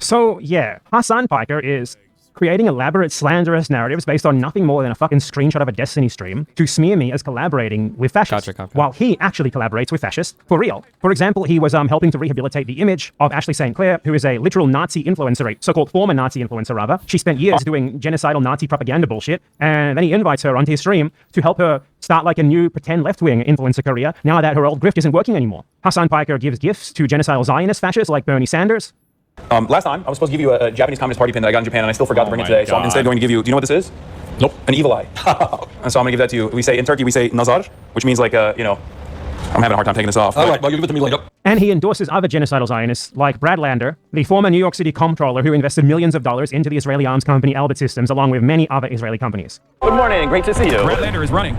So, yeah, Hassan Piker is creating elaborate slanderous narratives based on nothing more than a fucking screenshot of a Destiny stream to smear me as collaborating with fascists, while he actually collaborates with fascists for real. For example, he was helping to rehabilitate the image of Ashley St. Clair, who is a literal Nazi influencer, a so-called former Nazi influencer, rather. She spent years doing genocidal Nazi propaganda bullshit, and then he invites her onto his stream to help her start like a new pretend left-wing influencer career now that her old grift isn't working anymore. Hassan Piker gives gifts to genocidal Zionist fascists like Bernie Sanders. Last time, I was supposed to give you a Japanese Communist Party pin that I got in Japan, and I still forgot to bring it today. So I'm instead going to give you, do you know what this is? Nope. An evil eye. And so I'm going to give that to you. We say, in Turkey, we say nazar, which means like, you know, I'm having a hard time taking this off. All right, well, you give it to me later. And he endorses other genocidal Zionists like Brad Lander, the former New York City comptroller who invested millions of dollars into the Israeli arms company Elbit Systems, along with many other Israeli companies. Good morning. Great to see you. Brad Lander is running.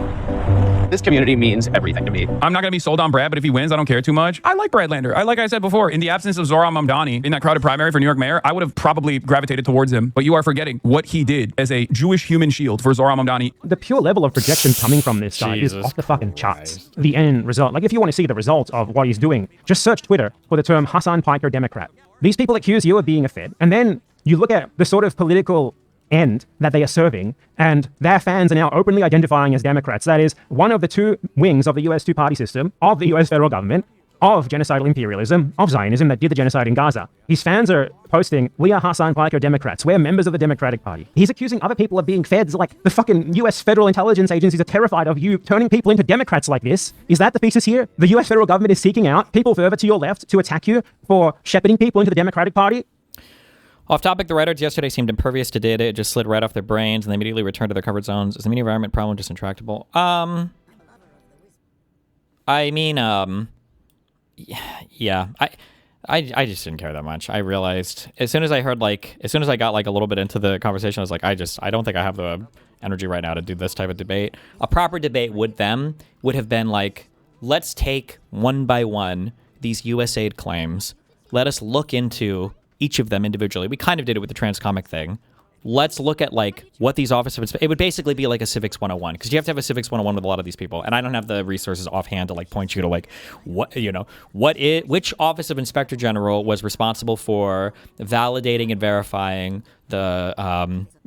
This community means everything to me. I'm not going to be sold on Brad, but if he wins, I don't care too much. I like Brad Lander. Like I said before, in the absence of Zohran Mamdani in that crowded primary for New York mayor, I would have probably gravitated towards him. But you are forgetting what he did as a Jewish human shield for Zohran Mamdani. The pure level of projection coming from this guy is off the fucking charts. The end result. Like, if you want to see the results of what he's doing, just search Twitter for the term Hassan Piker Democrat. These people accuse you of being a Fed, and then you look at the sort of political end that they are serving, and their fans are now openly identifying as Democrats. That is one of the two wings of the US two-party system, of the US federal government, of genocidal imperialism, of Zionism that did the genocide in Gaza. His fans are posting, "We are Hassan Piker Democrats. We're members of the Democratic Party." He's accusing other people of being feds, like the fucking US federal intelligence agencies are terrified of you turning people into Democrats like this. Is that the thesis here? The US federal government is seeking out people further to your left to attack you for shepherding people into the Democratic Party? Off topic, the writers yesterday seemed impervious to data. It just slid right off their brains, and they immediately returned to their comfort zones. Is the media environment problem just intractable? I mean, yeah. I just didn't care that much. I realized as soon as I heard as soon as I got a little bit into the conversation, I was like, I don't think I have the energy right now to do this type of debate. A proper debate would have been let's take one by one these USAID claims. Let us look into each of them individually. We kind of did it with the Transcomic thing. Let's look at what these officers. It would basically be like a civics 101 because you have to have a civics 101 with a lot of these people, and I don't have the resources offhand to point you to which Office of Inspector General was responsible for validating and verifying the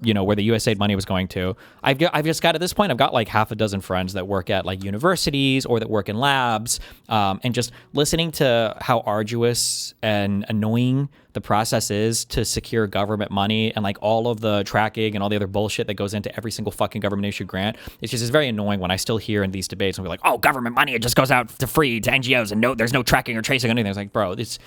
where the USAID money was going to. I've just got at this point I've got half a dozen friends that work at universities or that work in labs, and just listening to how arduous and annoying the process is to secure government money and all of the tracking and all the other bullshit that goes into every single fucking government issued grant. It's very annoying when I still hear in these debates and we're like, oh, government money, it just goes out to free to NGOs and there's no tracking or tracing or anything. It's like, bro, it's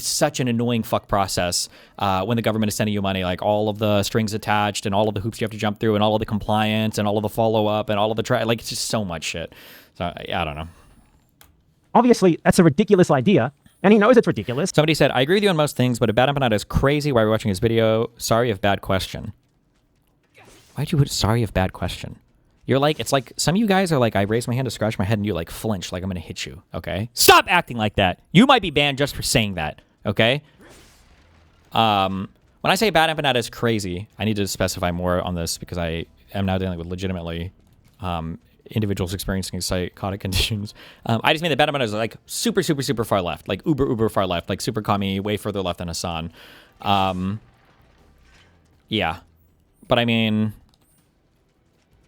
such an annoying fuck process when the government is sending you money, all of the strings attached and all of the hoops you have to jump through and all of the compliance and all of the follow up and all of the it's just so much shit. So I don't know. Obviously, that's a ridiculous idea. And he knows it's ridiculous. Somebody said, I agree with you on most things, but if Bad Empanada is crazy while we're watching his video, sorry if bad question. Why'd you put sorry if bad question? You're it's some of you guys are I raise my hand to scratch my head and you flinch I'm going to hit you, okay? Stop acting like that. You might be banned just for saying that, okay? When I say Bad Empanada is crazy, I need to specify more on this because I am now dealing with legitimately individuals experiencing psychotic conditions. I just mean that Bad Empanada is super, super, super far left, uber far left, super commie, way further left than Hassan. Yeah. But I mean,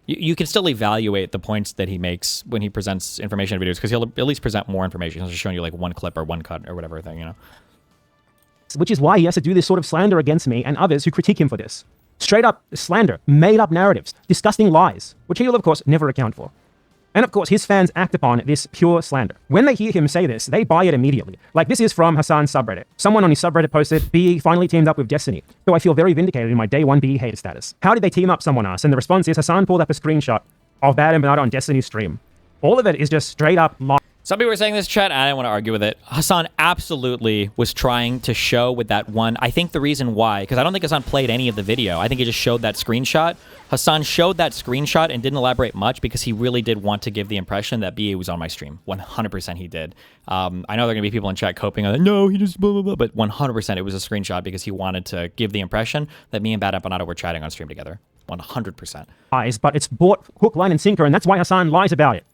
you can still evaluate the points that he makes when he presents information in videos because he'll at least present more information. He's just showing you one clip or one cut or whatever thing, Which is why he has to do this sort of slander against me and others who critique him for this. Straight up slander, made up narratives, disgusting lies, which he will of course never account for. And of course his fans act upon this pure slander. When they hear him say this, they buy it immediately. This is from Hassan's subreddit. Someone on his subreddit posted, BE finally teamed up with Destiny, so I feel very vindicated in my day one BE hater status. How did they team up, someone asked, and the response is Hassan pulled up a screenshot of Bad Empanada on Destiny's stream. All of it is just straight up lies. Some people were saying this, chat, and I didn't want to argue with it. Hassan absolutely was trying to show with that one. I think the reason why, because I don't think Hassan played any of the video. I think he just showed that screenshot. Hassan showed that screenshot and didn't elaborate much because he really did want to give the impression that BA was on my stream. 100% he did. I know there are going to be people in chat coping on that. No, he just blah, blah, blah. But 100% it was a screenshot because he wanted to give the impression that me and Bad Empanada were chatting on stream together. 100%. But it's bought hook, line, and sinker, and that's why Hassan lies about it.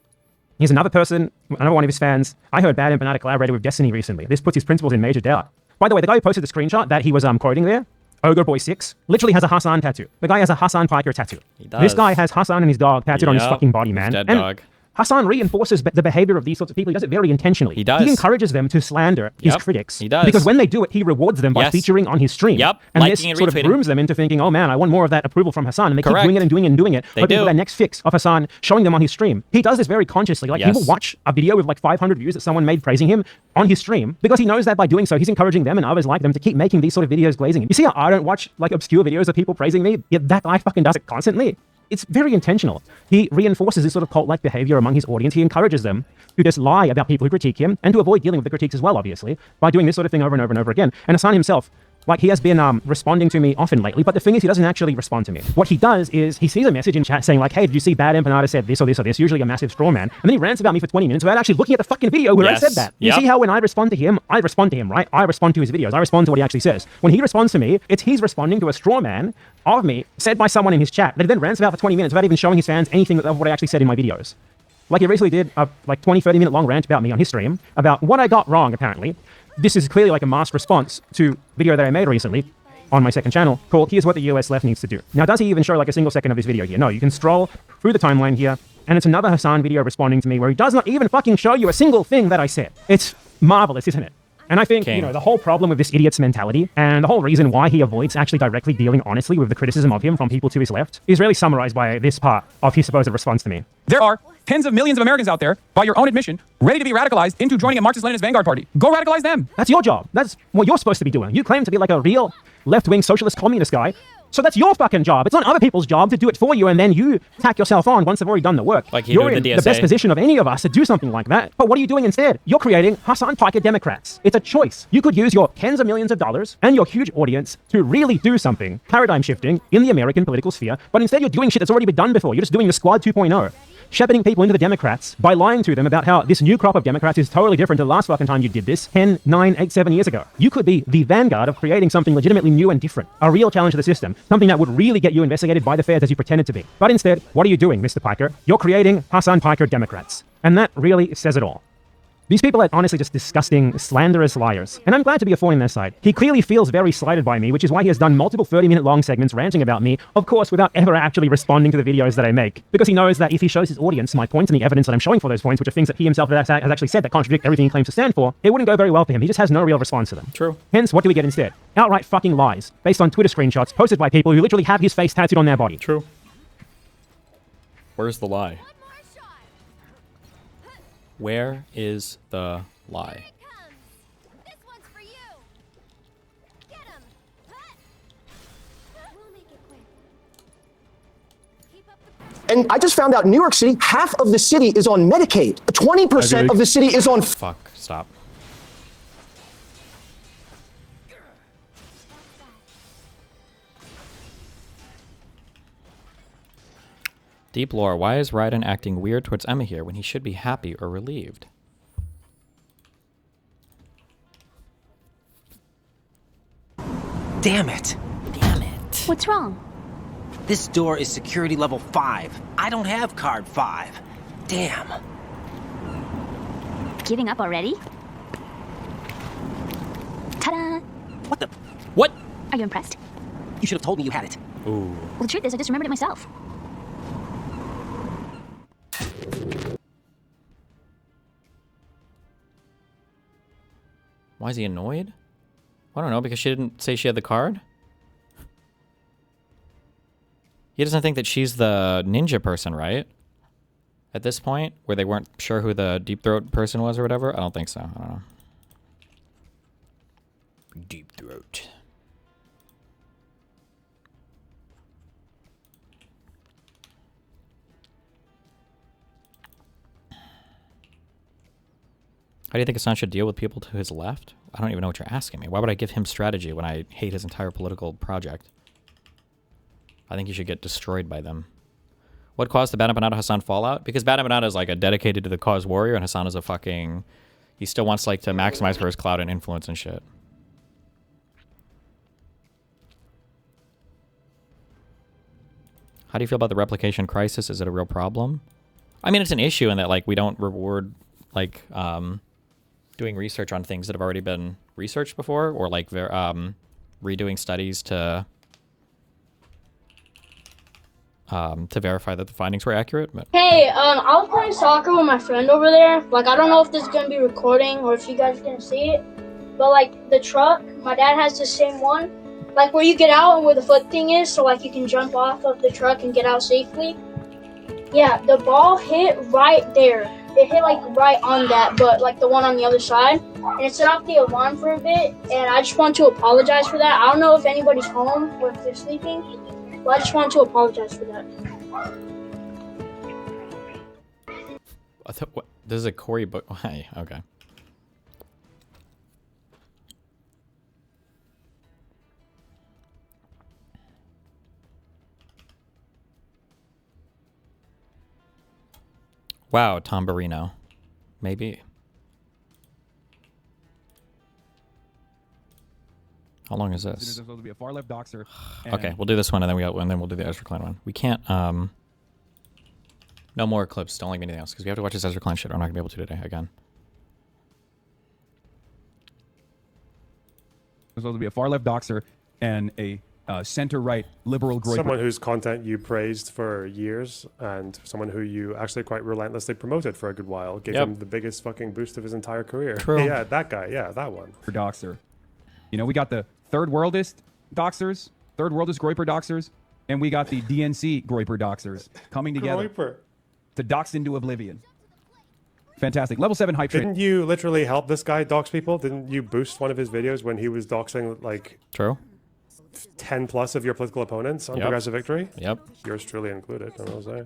Here's another person, another one of his fans. I heard Bad Empanada collaborated with Destiny recently. This puts his principles in major doubt. By the way, the guy who posted the screenshot that he was quoting there, Ogre6, literally has a Hassan tattoo. The guy has a Hassan Piker tattoo. He does. This guy has Hassan and his dog tattooed on his fucking body, man. Dead dog. Hassan reinforces the behavior of these sorts of people. He does it very intentionally. He does. He encourages them to slander his critics. He does. Because when they do it, he rewards them by featuring on his stream. Yep. And Liking this and sort of retweeting. grooms them into thinking, oh man, I want more of that approval from Hassan. And they Correct. keep doing it and doing it and doing it. They hoping do. for that next fix of Hassan, showing them on his stream. He does this very consciously. Yes. People watch a video with 500 views that someone made praising him on his stream because he knows that by doing so, he's encouraging them and others like them to keep making these sort of videos glazing him. You see how I don't watch obscure videos of people praising me? Yet that guy fucking does it constantly. It's very intentional. He reinforces this sort of cult-like behavior among his audience. He encourages them to just lie about people who critique him and to avoid dealing with the critiques as well, obviously, by doing this sort of thing over and over and over again. And Hassan himself, he has been responding to me often lately, but the thing is he doesn't actually respond to me. What he does is he sees a message in chat saying hey, did you see Bad Empanada said this or this or this, usually a massive straw man, and then he rants about me for 20 minutes without actually looking at the fucking video where I said that. You see how when I respond to him, right? I respond to his videos. I respond to what he actually says. When he responds to me, he's responding to a straw man of me said by someone in his chat that he then rants about for 20 minutes without even showing his fans anything of what I actually said in my videos. He recently did a 20, 30 minute long rant about me on his stream about what I got wrong, apparently. This is clearly a masked response to a video that I made recently on my second channel called Here's What the US Left Needs to Do. Now, does he even show a single second of this video here? No, you can scroll through the timeline here, and it's another Hassan video responding to me where he does not even fucking show you a single thing that I said. It's marvelous, isn't it? And I think, the whole problem with this idiot's mentality and the whole reason why he avoids actually directly dealing honestly with the criticism of him from people to his left is really summarized by this part of his supposed response to me. There are tens of millions of Americans out there, by your own admission, ready to be radicalized into joining a Marxist-Leninist vanguard party. Go radicalize them. That's your job. That's what you're supposed to be doing. You claim to be a real left-wing socialist communist guy. So that's your fucking job. It's not other people's job to do it for you, and then you tack yourself on once they've already done the work. Like you're in the best position of any of us to do something like that. But what are you doing instead? You're creating Hassan Piker Democrats. It's a choice. You could use your tens of millions of dollars and your huge audience to really do something paradigm shifting in the American political sphere, but instead you're doing shit that's already been done before. You're just doing the Squad 2.0. Shepherding people into the Democrats by lying to them about how this new crop of Democrats is totally different to the last fucking time you did this 10, 9, 8, 7 years ago. You could be the vanguard of creating something legitimately new and different, a real challenge to the system, something that would really get you investigated by the feds as you pretended to be. But instead, what are you doing, Mr. Piker? You're creating Hassan Piker Democrats. And that really says it all. These people are honestly just disgusting, slanderous liars. And I'm glad to be a thorn in their side. He clearly feels very slighted by me, which is why he has done multiple 30-minute long segments ranting about me, of course, without ever actually responding to the videos that I make. Because he knows that if he shows his audience my points and the evidence that I'm showing for those points, which are things that he himself has actually said that contradict everything he claims to stand for, it wouldn't go very well for him. He just has no real response to them. True. Hence, what do we get instead? Outright fucking lies, based on Twitter screenshots posted by people who literally have his face tattooed on their body. True. Where's the lie? Where is the lie? And I just found out New York City, half of the city is on Medicaid. 20% of the city is on... Fuck, stop. Deep lore, why is Raiden acting weird towards Emma here when he should be happy or relieved? Damn it. Damn it. What's wrong? This door is security level 5. I don't have card 5. Damn. Giving up already? Ta-da! What the? What? Are you impressed? You should have told me you had it. Ooh. Well, the truth is, I just remembered it myself. Why is he annoyed? I don't know, because she didn't say she had the card? He doesn't think that she's the ninja person, right? At this point, where they weren't sure who the Deep Throat person was or whatever? I don't think so. I don't know. Deep Throat. How do you think Hassan should deal with people to his left? I don't even know what you're asking me. Why would I give him strategy when I hate his entire political project? I think he should get destroyed by them. What caused the Bad Empanada Hassan fallout? Because Bad Empanada is like a dedicated to the cause warrior, and Hassan is a fucking... He still wants like to maximize for his clout and influence and shit. How do you feel about the replication crisis? Is it a real problem? I mean, it's an issue in that like we don't reward like doing research on things that have already been researched before, or like redoing studies to verify that the findings were accurate. But Hey, I was playing soccer with my friend over there. Like, I don't know if this is gonna be recording or if you guys can see it, but like the truck, my dad has the same one, like where you get out and where the foot thing is, so like you can jump off of the truck and get out safely. Yeah, the ball hit right there. It hit like right on that, but like the one on the other side, and it set off the alarm for a bit, and I just want to apologize for that. I don't know if anybody's home or if they're sleeping, but I just want to apologize for that. I thought, what? This is a Corey book. Hey, okay. Wow, Tom Barino. Maybe. How long is this? There's supposed to be a far left doxer. Okay, we'll do this one and then we'll do the Ezra Klein one. We can't no more clips, don't like anything else, because we have to watch this Ezra Klein shit. I'm not gonna be able to today again. There's supposed to be a far left doxer and a center-right liberal groyper. Someone whose content you praised for years, and someone who you actually quite relentlessly promoted for a good while, gave him the biggest fucking boost of his entire career. True. Yeah, that guy. Yeah, that one. For doxer. You know, we got the third worldist doxers, third worldist groyper doxers, and we got the DNC groyper doxers coming together to dox into oblivion. Fantastic. Level 7 hype train. Didn't you literally help this guy dox people? Didn't you boost one of his videos when he was doxing, like... True. 10 plus of your political opponents on Progressive Victory? Yep. Yours truly included, I will say.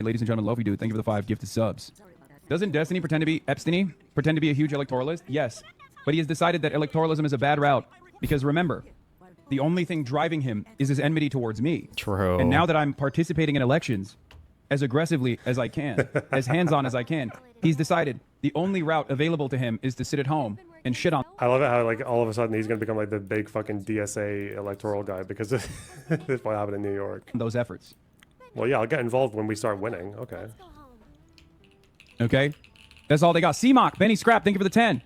Ladies and gentlemen, love you, dude. Thank you for the 5 gifted subs. Doesn't Destiny pretend to be a huge electoralist? Yes. But he has decided that electoralism is a bad route. Because remember, the only thing driving him is his enmity towards me. True. And now that I'm participating in elections as aggressively as I can, as hands-on as I can, he's decided the only route available to him is to sit at home and shit on. I love it how, like, all of a sudden he's going to become, like, the big fucking DSA electoral guy because of this what happened in New York. Those efforts. Well, yeah, I'll get involved when we start winning. Okay. Okay? That's all they got. CMOC, Benny Scrap, thank you for the 10.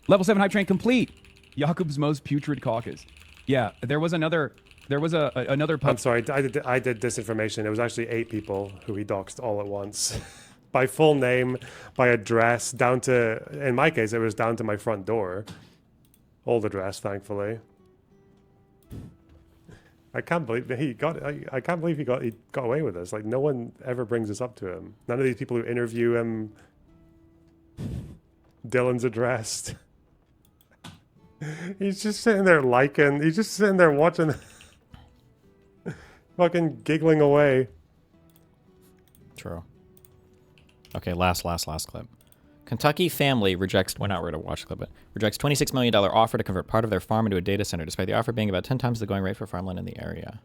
Level 7 hype train complete. Jakub's most putrid caucus. Yeah, there was another I'm sorry, I did disinformation. It was actually 8 people who he doxed all at once. By full name, by address, down to, in my case, it was down to my front door. Old address, thankfully. I can't believe that I can't believe he got away with this. Like, no one ever brings this up to him. None of these people who interview him. Dylan's addressed. He's just sitting there liking. He's just sitting there watching. Fucking giggling away. True. Okay, last clip. Kentucky family rejects, we're not ready to watch the clip, but rejects $26 million offer to convert part of their farm into a data center, despite the offer being about 10 times the going rate for farmland in the area.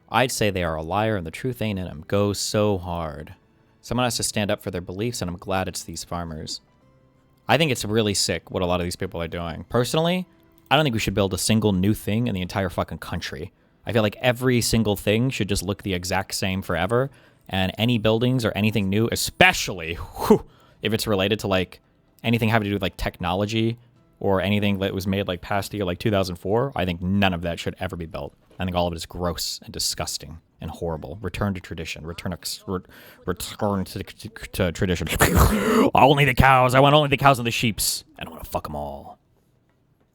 I'd say they are a liar and the truth ain't in them. Go so hard. Someone has to stand up for their beliefs, and I'm glad it's these farmers. I think it's really sick what a lot of these people are doing. Personally, I don't think we should build a single new thing in the entire fucking country. I feel like every single thing should just look the exact same forever, and any buildings or anything new, especially if it's related to like anything having to do with like technology or anything that was made like past the year like 2004, I think none of that should ever be built. I think all of it is gross and disgusting and horrible. Return to tradition. Return to tradition. Only the cows. I want only the cows and the sheeps. I don't want to fuck them all.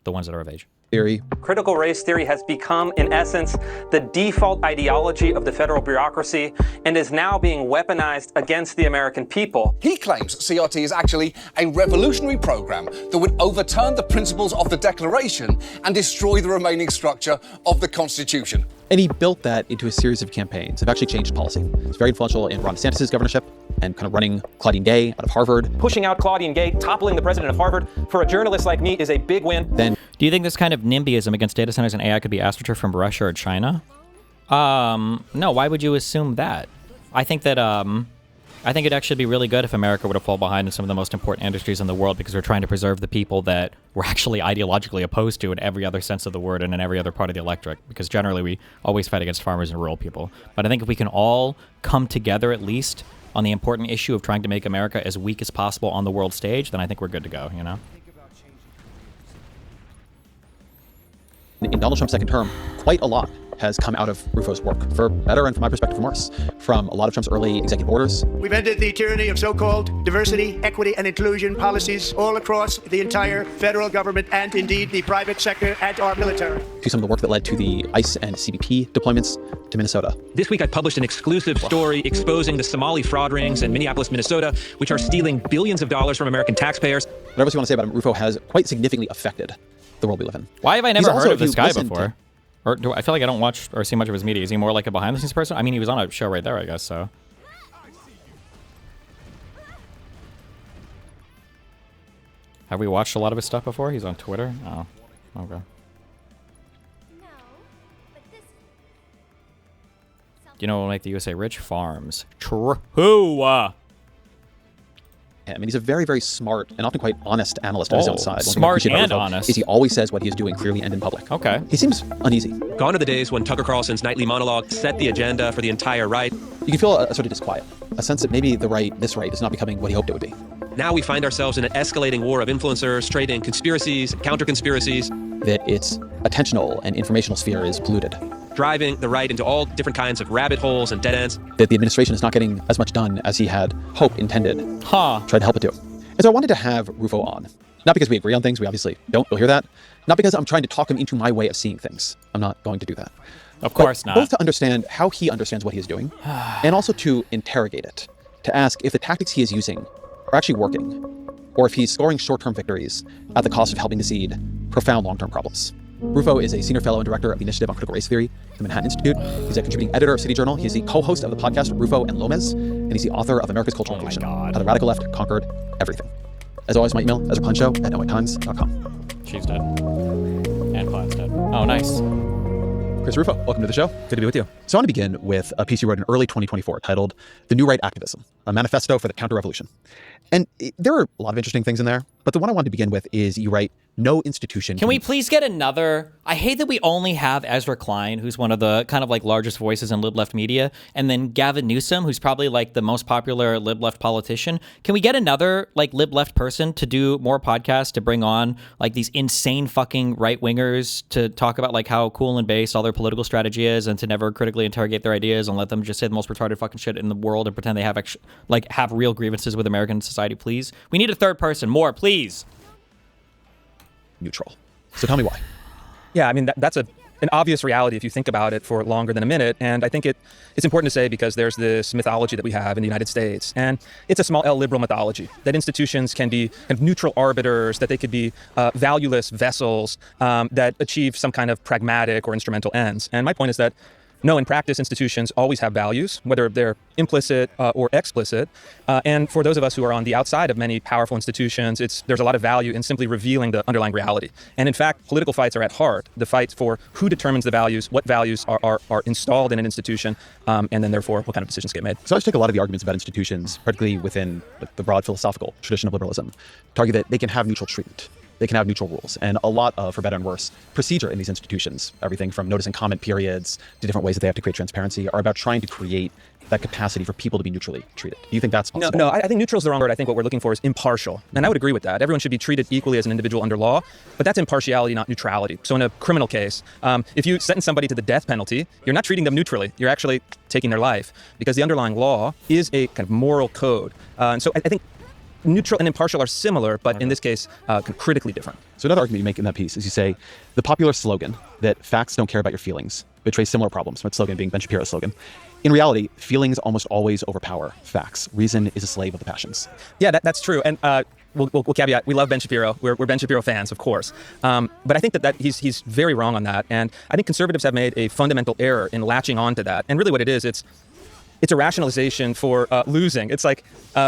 The ones that are of age. Theory. Critical race theory has become, in essence, the default ideology of the federal bureaucracy and is now being weaponized against the American people. He claims CRT is actually a revolutionary program that would overturn the principles of the Declaration and destroy the remaining structure of the Constitution. And he built that into a series of campaigns. Have actually changed policy. It's very influential in Ron DeSantis' governorship and kind of running Claudine Gay out of Harvard. Pushing out Claudine Gay, toppling the president of Harvard, for a journalist like me is a big win. Then, do you think this kind of NIMBYism against data centers and AI could be astroturfed from Russia or China? No, why would you assume that? I think that, I think it'd actually be really good if America were to fall behind in some of the most important industries in the world because we're trying to preserve the people that we're actually ideologically opposed to in every other sense of the word and in every other part of the electorate, because generally we always fight against farmers and rural people. But I think if we can all come together at least on the important issue of trying to make America as weak as possible on the world stage, then I think we're good to go, you know? In Donald Trump's second term, quite a lot has come out of Rufo's work, for better and from my perspective, for worse, from a lot of Trump's early executive orders. We've ended the tyranny of so-called diversity, equity, and inclusion policies all across the entire federal government and indeed the private sector and our military. To some of the work that led to the ICE and CBP deployments to Minnesota. This week I published an exclusive story exposing the Somali fraud rings in Minneapolis, Minnesota, which are stealing billions of dollars from American taxpayers. Whatever else you want to say about him, Rufo has quite significantly affected the world we live in. Why have I never heard of this guy before? Or I feel like I don't watch or see much of his media. Is he more like a behind-the-scenes person? I mean, he was on a show right there, I guess, so. Have we watched a lot of his stuff before? He's on Twitter? Oh, okay. You know what will make the USA rich? Farms. True. I mean, he's a very, very smart and often quite honest analyst on his own side. Smart and honest. Is he always says what he is doing clearly and in public. Okay. He seems uneasy. Gone are the days when Tucker Carlson's nightly monologue set the agenda for the entire right. You can feel a sort of disquiet, a sense that maybe this right is not becoming what he hoped it would be. Now we find ourselves in an escalating war of influencers, trading conspiracies, counter-conspiracies. That its attentional and informational sphere is polluted. Driving the right into all different kinds of rabbit holes and dead ends. That the administration is not getting as much done as he had hoped, intended, tried to help it do. And so I wanted to have Rufo on. Not because we agree on things, we obviously don't, you'll hear that. Not because I'm trying to talk him into my way of seeing things. I'm not going to do that. Of course not. Both to understand how he understands what he is doing, and also to interrogate it. To ask if the tactics he is using are actually working, or if he's scoring short-term victories at the cost of helping to seed profound long-term problems. Rufo is a senior fellow and director of the Initiative on Critical Race Theory at the Manhattan Institute. He's a contributing editor of City Journal. He's the co-host of the podcast Rufo and Lomez, and he's the author of America's Cultural Revolution, How the Radical Left Conquered Everything. As always, my email, EzraKleinShow@nytimes.com. She's dead. And Klein's dead. Oh, nice. Chris Rufo, welcome to the show. Good to be with you. So I want to begin with a piece you wrote in early 2024 titled The New Right Activism, a manifesto for the counter-revolution. And there are a lot of interesting things in there, but the one I wanted to begin with is you write, no institution... Can we please get another... I hate that we only have Ezra Klein, who's one of the kind of like largest voices in lib-left media, and then Gavin Newsom, who's probably like the most popular lib-left politician. Can we get another like lib-left person to do more podcasts, to bring on like these insane fucking right-wingers to talk about like how cool and based all their political strategy is, and to never critically interrogate their ideas and let them just say the most retarded fucking shit in the world and pretend they have have real grievances with American society, please? We need a third person. More, please. Neutral. So tell me why. Yeah, I mean, that's an obvious reality if you think about it for longer than a minute. And I think it's important to say because there's this mythology that we have in the United States. And it's a small L liberal mythology that institutions can be kind of neutral arbiters, that they could be valueless vessels that achieve some kind of pragmatic or instrumental ends. And my point is that no, in practice, institutions always have values, whether they're implicit or explicit. And for those of us who are on the outside of many powerful institutions, there's a lot of value in simply revealing the underlying reality. And in fact, political fights are at heart the fight for who determines the values, what values are installed in an institution, and then therefore what kind of decisions get made. So I just take a lot of the arguments about institutions, particularly within the broad philosophical tradition of liberalism, to argue that they can have neutral treatment. They can have neutral rules, and a lot of, for better and worse, procedure in these institutions, everything from notice and comment periods to different ways that they have to create transparency, are about trying to create that capacity for people to be neutrally treated. Do you think that's possible? No, I think neutral is the wrong word. I think what we're looking for is impartial. And I would agree with that. Everyone should be treated equally as an individual under law, but that's impartiality, not neutrality. So in a criminal case, if you sentence somebody to the death penalty, you're not treating them neutrally. You're actually taking their life because the underlying law is a kind of moral code. And so I think neutral and impartial are similar, but in this case, critically different. So another argument you make in that piece is you say the popular slogan that facts don't care about your feelings betrays similar problems, that slogan being Ben Shapiro's slogan. In reality, feelings almost always overpower facts. Reason is a slave of the passions. Yeah, that's true. And we'll caveat, we love Ben Shapiro. We're Ben Shapiro fans, of course. But I think that he's very wrong on that. And I think conservatives have made a fundamental error in latching on to that. And really what it is, it's a rationalization for losing. It's like,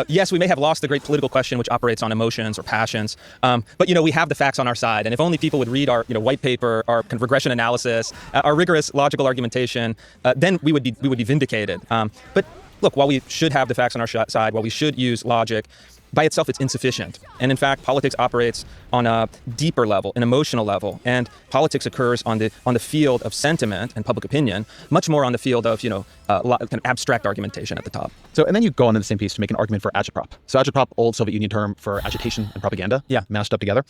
yes, we may have lost the great political question, which operates on emotions or passions, but we have the facts on our side. And if only people would read our white paper, our kind of regression analysis, our rigorous logical argumentation, then we would be vindicated. But look, while we should have the facts on our side, while we should use logic, by itself, it's insufficient. And in fact, politics operates on a deeper level, an emotional level. And politics occurs on the field of sentiment and public opinion, much more on the field of, kind of abstract argumentation at the top. So, and then you go on in the same piece to make an argument for agitprop. So agitprop, old Soviet Union term for agitation and propaganda, mashed up together.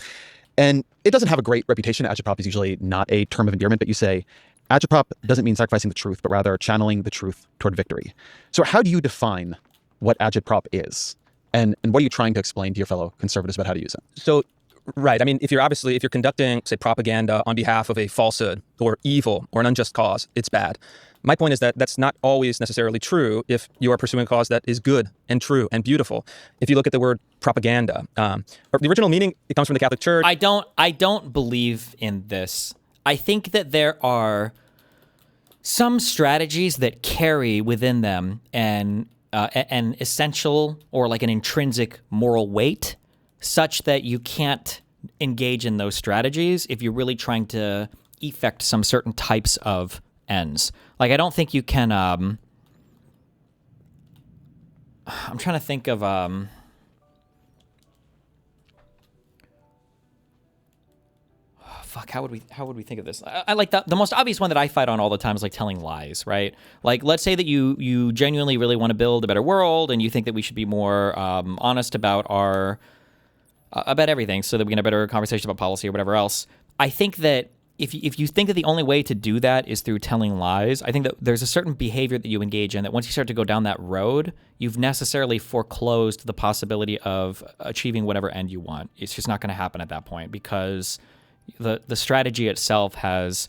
And it doesn't have a great reputation. Agitprop is usually not a term of endearment, but you say, agitprop doesn't mean sacrificing the truth, but rather channeling the truth toward victory. So how do you define what agitprop is? And what are you trying to explain to your fellow conservatives about how to use it? So, right. I mean, if you're conducting, say, propaganda on behalf of a falsehood or evil or an unjust cause, it's bad. My point is that that's not always necessarily true if you are pursuing a cause that is good and true and beautiful. If you look at the word propaganda, or the original meaning, it comes from the Catholic Church. I don't believe in this. I think that there are some strategies that carry within them an essential or like an intrinsic moral weight such that you can't engage in those strategies if you're really trying to effect some certain types of ends. Like, I don't think you can, I'm trying to think of, how would we think of this? I like the most obvious one that I fight on all the time is like telling lies, right? Like, let's say that you genuinely really want to build a better world and you think that we should be more honest about about everything so that we can have a better conversation about policy or whatever else. I think that if you think that the only way to do that is through telling lies, I think that there's a certain behavior that you engage in that once you start to go down that road, you've necessarily foreclosed the possibility of achieving whatever end you want. It's just not going to happen at that point because the strategy itself has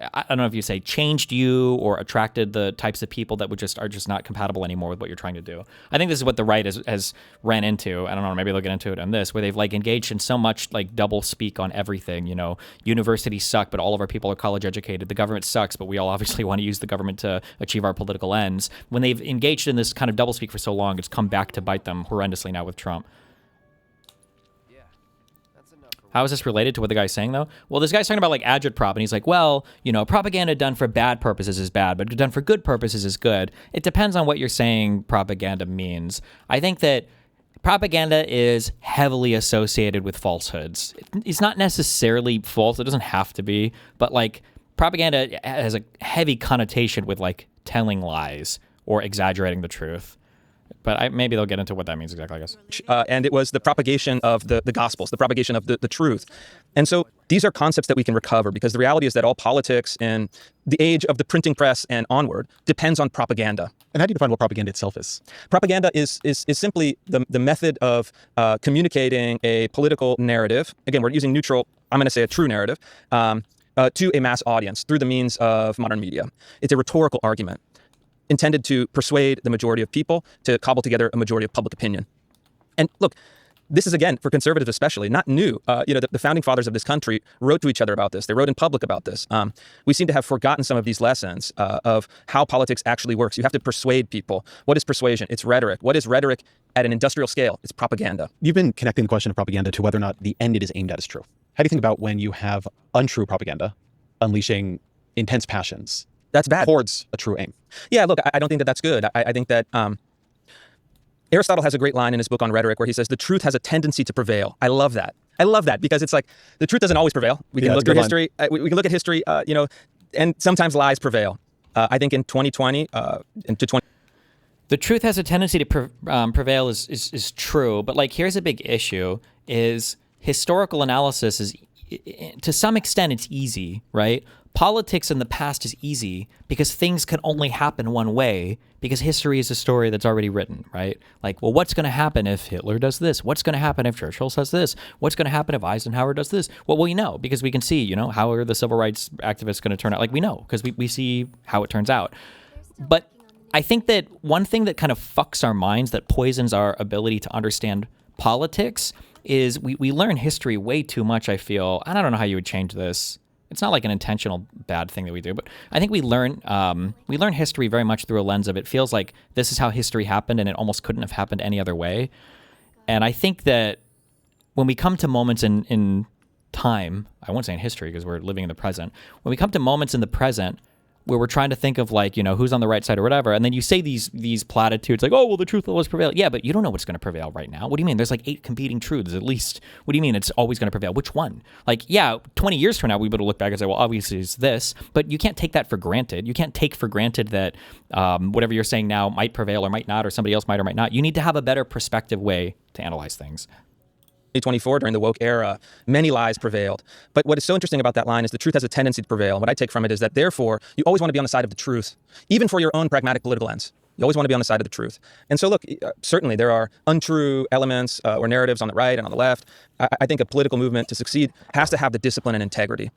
I don't know if you say changed you or attracted the types of people that are just not compatible anymore with what you're trying to do. I think this is what the right has ran into. I don't know, maybe they'll get into it on this, where they've like engaged in so much like double speak on everything. You know, universities suck, but all of our people are college educated. The government sucks, but we all obviously want to use the government to achieve our political ends. When they've engaged in this kind of double speak for so long, it's come back to bite them horrendously now with Trump. How is this related to what the guy's saying, though? Well, this guy's talking about, like, agitprop, and he's like, well, you know, propaganda done for bad purposes is bad, but done for good purposes is good. It depends on what you're saying propaganda means. I think that propaganda is heavily associated with falsehoods. It's not necessarily false. It doesn't have to be. But, like, propaganda has a heavy connotation with, like, telling lies or exaggerating the truth. But maybe they'll get into what that means exactly, I guess. And it was the propagation of the Gospels, the propagation of the truth. And so these are concepts that we can recover, because the reality is that all politics in the age of the printing press and onward depends on propaganda. And how do you define what propaganda itself is? Propaganda is simply the method of communicating a political narrative. Again, we're using neutral, I'm going to say a true narrative, to a mass audience through the means of modern media. It's a rhetorical argument intended to persuade the majority of people to cobble together a majority of public opinion. And look, this is, again, for conservatives especially, not new. The founding fathers of this country wrote to each other about this. They wrote in public about this. We seem to have forgotten some of these lessons of how politics actually works. You have to persuade people. What is persuasion? It's rhetoric. What is rhetoric at an industrial scale? It's propaganda. You've been connecting the question of propaganda to whether or not the end it is aimed at is true. How do you think about when you have untrue propaganda unleashing intense passions? That's bad. Towards a true aim. Yeah, look, I don't think that that's good. I think that Aristotle has a great line in his book on rhetoric where he says, the truth has a tendency to prevail. I love that. I love that, because it's like, the truth doesn't always prevail. We can look through history. We can look at history, and sometimes lies prevail. I think in 2020, the truth has a tendency to prevail is true. But like, here's a big issue is historical analysis is, to some extent, it's easy, right? Politics in the past is easy because things can only happen one way, because history is a story that's already written, right? Like, well, what's going to happen if Hitler does this? What's going to happen if Churchill says this? What's going to happen if Eisenhower does this? Well, we know, because we can see, how are the civil rights activists going to turn out? Like, we know, because we see how it turns out. But I think that one thing that kind of fucks our minds, that poisons our ability to understand politics, is we learn history way too much, I feel. And I don't know how you would change this. It's not like an intentional bad thing that we do, but I think we learn history very much through a lens of, it feels like this is how history happened and it almost couldn't have happened any other way. And I think that when we come to moments in time, I won't say in history because we're living in the present, when we come to moments in the present where we're trying to think of, like, who's on the right side or whatever, and then you say these platitudes like, oh, well, the truth will always prevail. Yeah, but you don't know what's going to prevail right now. What do you mean? There's like 8 competing truths at least. What do you mean it's always going to prevail? Which one? Like, yeah, 20 years from now, we would look back and say, well, obviously it's this, but you can't take that for granted. You can't take for granted that whatever you're saying now might prevail or might not, or somebody else might or might not. You need to have a better perspective way to analyze things. 2024, during the woke era, many lies prevailed. But what is so interesting about that line is the truth has a tendency to prevail. And what I take from it is that, therefore, you always want to be on the side of the truth, even for your own pragmatic political ends. You always want to be on the side of the truth. And so, look, certainly there are untrue elements or narratives on the right and on the left. I think a political movement to succeed has to have the discipline and integrity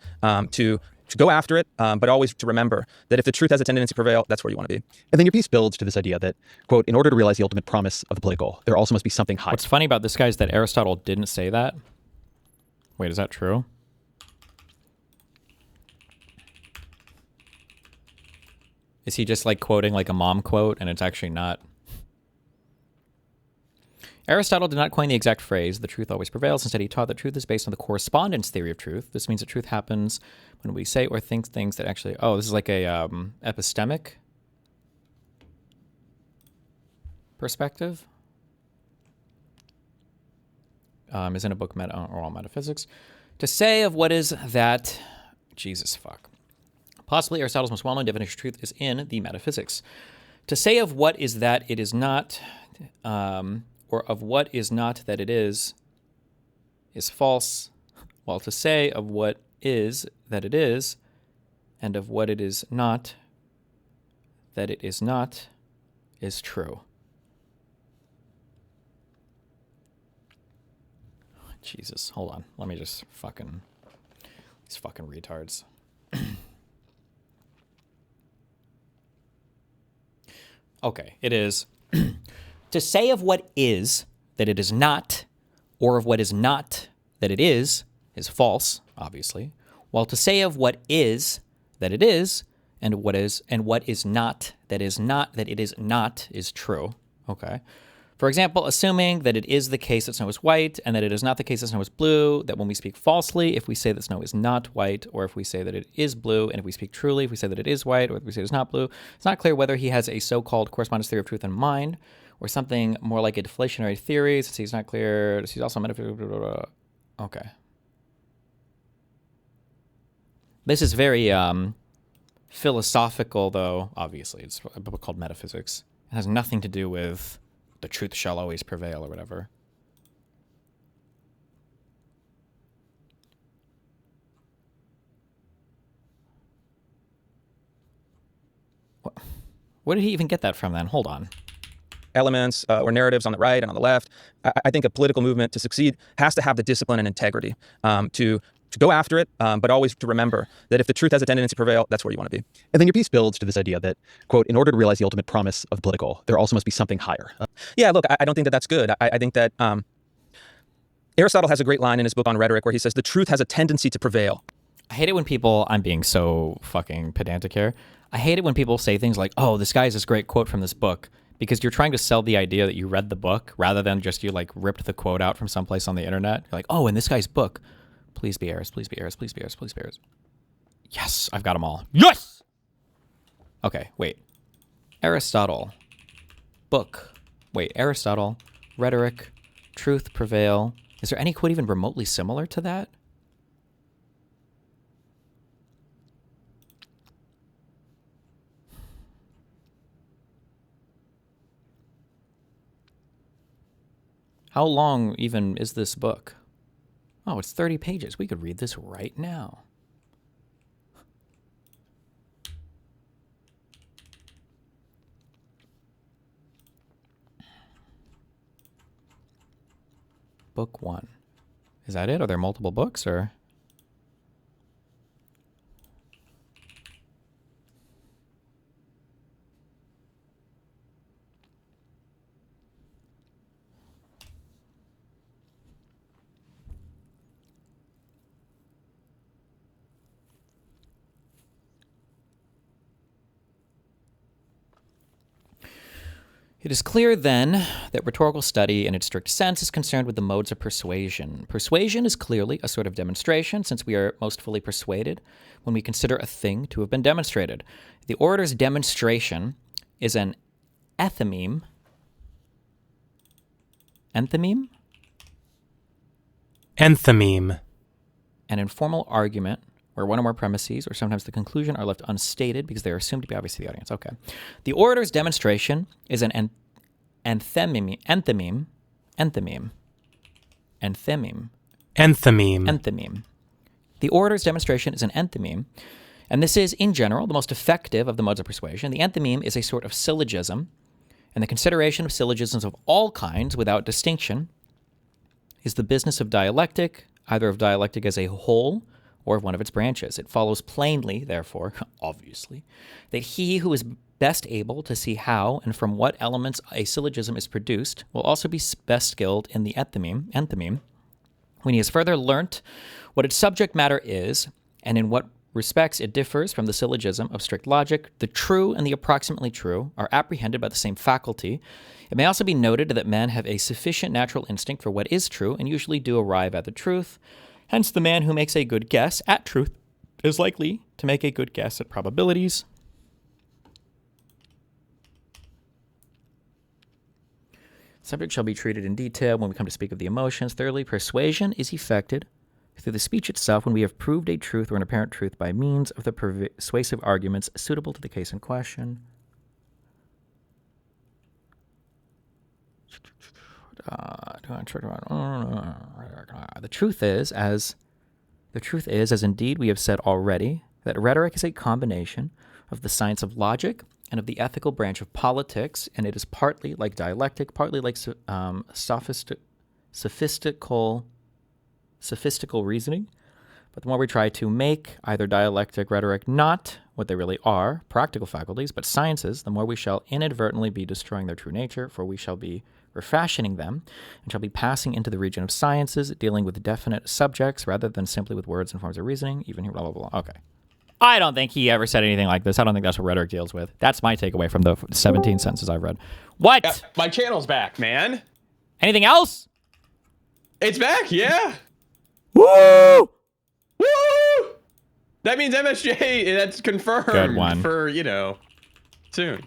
to go after it, but always to remember that if the truth has a tendency to prevail, that's where you want to be. And then your piece builds to this idea that, quote, in order to realize the ultimate promise of the political, there also must be something higher. What's funny about this guy is that Aristotle didn't say that. Wait, is that true? Is he just like quoting like a mom quote and it's actually not? Aristotle did not coin the exact phrase, the truth always prevails. Instead, he taught that truth is based on the correspondence theory of truth. This means that truth happens when we say or think things that actually... Oh, this is like a epistemic perspective. Is in a book, Oral Metaphysics. To say of what is that... Jesus, fuck. Possibly Aristotle's most well-known definition of truth is in the Metaphysics. To say of what is that it is not... or of what is not that it is false, while to say of what is that it is, and of what it is not that it is not, is true. Jesus, hold on. Let me just fucking... These fucking retards. Okay, it is to say of what is that it is not, or of what is not that it is false, obviously, while to say of what is that it is, and what is not that it is not is true. Okay. For example, assuming that it is the case that snow is white and that it is not the case that snow is blue, that when we speak falsely, if we say that snow is not white, or if we say that it is blue, and if we speak truly, if we say that it is white, or if we say it is not blue, it's not clear whether he has a so-called correspondence theory of truth in mind, or something more like a deflationary theory, since he's not clear. He's also metaphysical. Okay. This is very philosophical, though, obviously. It's a book called Metaphysics. It has nothing to do with the truth shall always prevail or whatever. Where did he even get that from then? Hold on. Elements or narratives on the right and on the left. I think a political movement to succeed has to have the discipline and integrity to go after it, but always to remember that if the truth has a tendency to prevail, that's where you want to be. And then your piece builds to this idea that, quote, in order to realize the ultimate promise of political, there also must be something higher. Yeah, look, I don't think that that's good. I think that Aristotle has a great line in his book on rhetoric where he says the truth has a tendency to prevail. I hate it when people, I'm being so fucking pedantic here. I hate it when people say things like, oh, this guy has this great quote from this book, because you're trying to sell the idea that you read the book rather than just you like ripped the quote out from someplace on the internet. You're like, oh, in this guy's book. Please be heirs, please be heirs, please be heirs, please be heirs. Yes, I've got them all. Yes! Okay, wait. Aristotle. Book. Wait, Aristotle. Rhetoric. Truth prevail. Is there any quote even remotely similar to that? How long even is this book? Oh, it's 30 pages. We could read this right now. Book 1. Is that it? Are there multiple books or? It is clear, then, that rhetorical study in its strict sense is concerned with the modes of persuasion. Persuasion is clearly a sort of demonstration, since we are most fully persuaded when we consider a thing to have been demonstrated. The orator's demonstration is an enthymeme. Enthymeme? Enthymeme. An informal argument where one or more premises, or sometimes the conclusion, are left unstated because they are assumed to be obvious to the audience. Okay. The orator's demonstration is an enthymeme. The orator's demonstration is an enthymeme, and this is, in general, the most effective of the modes of persuasion. The enthymeme is a sort of syllogism, and the consideration of syllogisms of all kinds, without distinction, is the business of dialectic, either of dialectic as a whole, or of one of its branches. It follows plainly, therefore, obviously, that he who is best able to see how and from what elements a syllogism is produced will also be best skilled in the enthymeme, when he has further learnt what its subject matter is, and in what respects it differs from the syllogism of strict logic. The true and the approximately true are apprehended by the same faculty. It may also be noted that men have a sufficient natural instinct for what is true, and usually do arrive at the truth. Hence, the man who makes a good guess at truth is likely to make a good guess at probabilities. Subject shall be treated in detail when we come to speak of the emotions. Thirdly, persuasion is effected through the speech itself when we have proved a truth or an apparent truth by means of the persuasive arguments suitable to the case in question. The truth is, as indeed we have said already, that rhetoric is a combination of the science of logic and of the ethical branch of politics, and it is partly like dialectic, partly like sophistical reasoning, But the more we try to make either dialectic, rhetoric not what they really are, practical faculties, but sciences, the more we shall inadvertently be destroying their true nature, for we shall be refashioning them, and shall be passing into the region of sciences, dealing with definite subjects rather than simply with words and forms of reasoning, even here, blah, blah, blah. Okay. I don't think he ever said anything like this. I don't think that's what rhetoric deals with. That's my takeaway from the 17 sentences I've read. What? Yeah, my channel's back, man. Anything else? It's back, yeah. Woo! Woo! That means MSJ, that's confirmed. Good one. For, soon.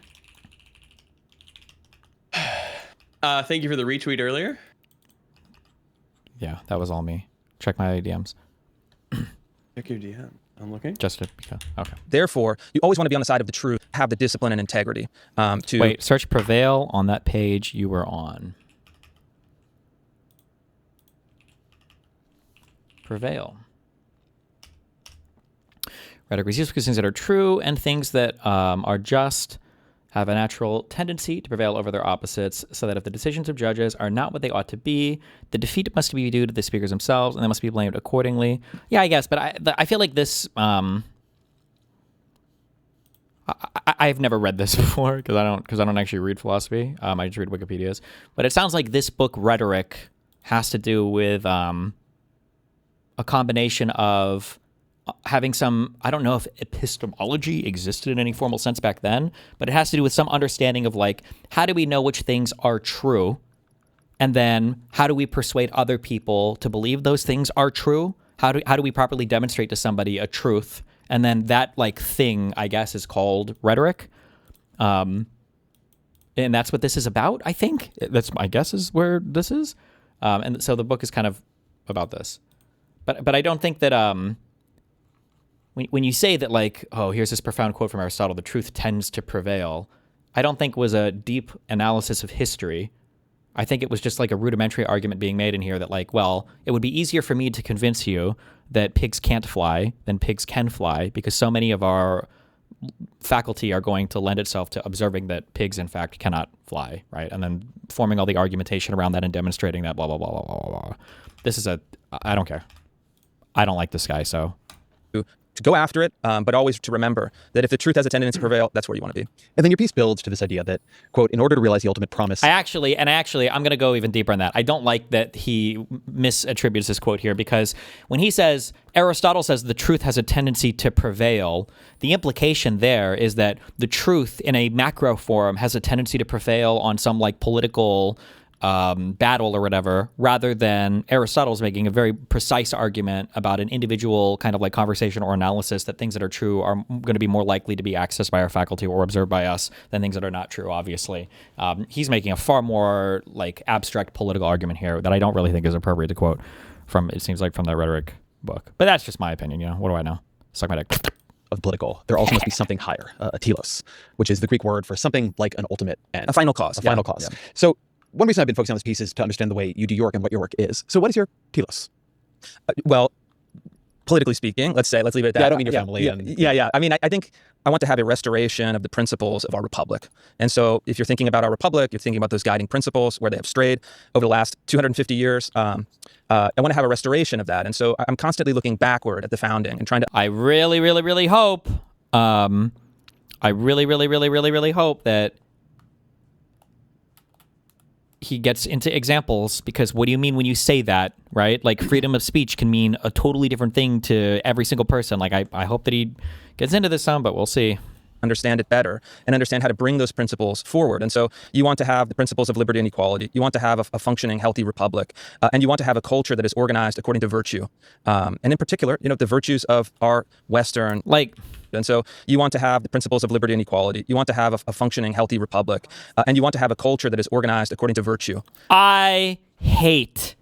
Thank you for the retweet earlier. Yeah, that was all me. Check my DMs. Check your DM. I'm looking. Just to because. Okay. Therefore, you always want to be on the side of the truth, have the discipline and integrity. Wait, search Prevail on that page you were on. Prevail. Rhetoric is used because things that are true and things that are just have a natural tendency to prevail over their opposites, so that if the decisions of judges are not what they ought to be, the defeat must be due to the speakers themselves, and they must be blamed accordingly. Yeah, I guess, but I feel like this. I've never read this before because I don't actually read philosophy. I just read Wikipedia's. But it sounds like this book, Rhetoric, has to do with a combination of having some, I don't know if epistemology existed in any formal sense back then, but it has to do with some understanding of like, how do we know which things are true? And then how do we persuade other people to believe those things are true? How do we properly demonstrate to somebody a truth? And then that like thing, I guess, is called rhetoric. And that's what this is about, I think. That's, I guess, is where this is. And so the book is kind of about this. But I don't think that when you say that, like, oh, here's this profound quote from Aristotle, the truth tends to prevail, I don't think was a deep analysis of history. I think it was just like a rudimentary argument being made in here that, like, well, it would be easier for me to convince you that pigs can't fly than pigs can fly because so many of our faculty are going to lend itself to observing that pigs, in fact, cannot fly, right? And then forming all the argumentation around that and demonstrating that, blah, blah, blah, blah, blah, blah. This is I don't care. I don't like this guy, so. To go after it, but always to remember that if the truth has a tendency to prevail, that's where you want to be. And then your piece builds to this idea that, quote, in order to realize the ultimate promise. I'm going to go even deeper on that. I don't like that he misattributes this quote here because when he says, Aristotle says the truth has a tendency to prevail, the implication there is that the truth in a macro form has a tendency to prevail on some like political battle or whatever, rather than Aristotle's making a very precise argument about an individual kind of like conversation or analysis that things that are true are going to be more likely to be accessed by our faculty or observed by us than things that are not true, obviously. He's making a far more like abstract political argument here that I don't really think is appropriate to quote from, it seems like, from the rhetoric book. But that's just my opinion, What do I know? Suck my dick. Of political, there also must be something higher, a telos, which is the Greek word for something like an ultimate end. A final cause. A final cause. Yeah. So one reason I've been focusing on this piece is to understand the way you do your work and what your work is. So what is your telos? Well, politically speaking, let's leave it at that. Yeah, I don't mean your family. Yeah. I mean, I think I want to have a restoration of the principles of our republic. And so if you're thinking about our republic, you're thinking about those guiding principles where they have strayed over the last 250 years. I want to have a restoration of that. And so I'm constantly looking backward at the founding and trying to... I really, really, really hope that he gets into examples, because what do you mean when you say that, right? Like freedom of speech can mean a totally different thing to every single person. Like I hope that he gets into this some, but we'll see. Understand it better and understand how to bring those principles forward. And so you want to have the principles of liberty and equality. You want to have a functioning, healthy republic. And you want to have a culture that is organized according to virtue. And in particular, the virtues of our Western... And so you want to have the principles of liberty and equality. You want to have a functioning, healthy republic. And you want to have a culture that is organized according to virtue. I hate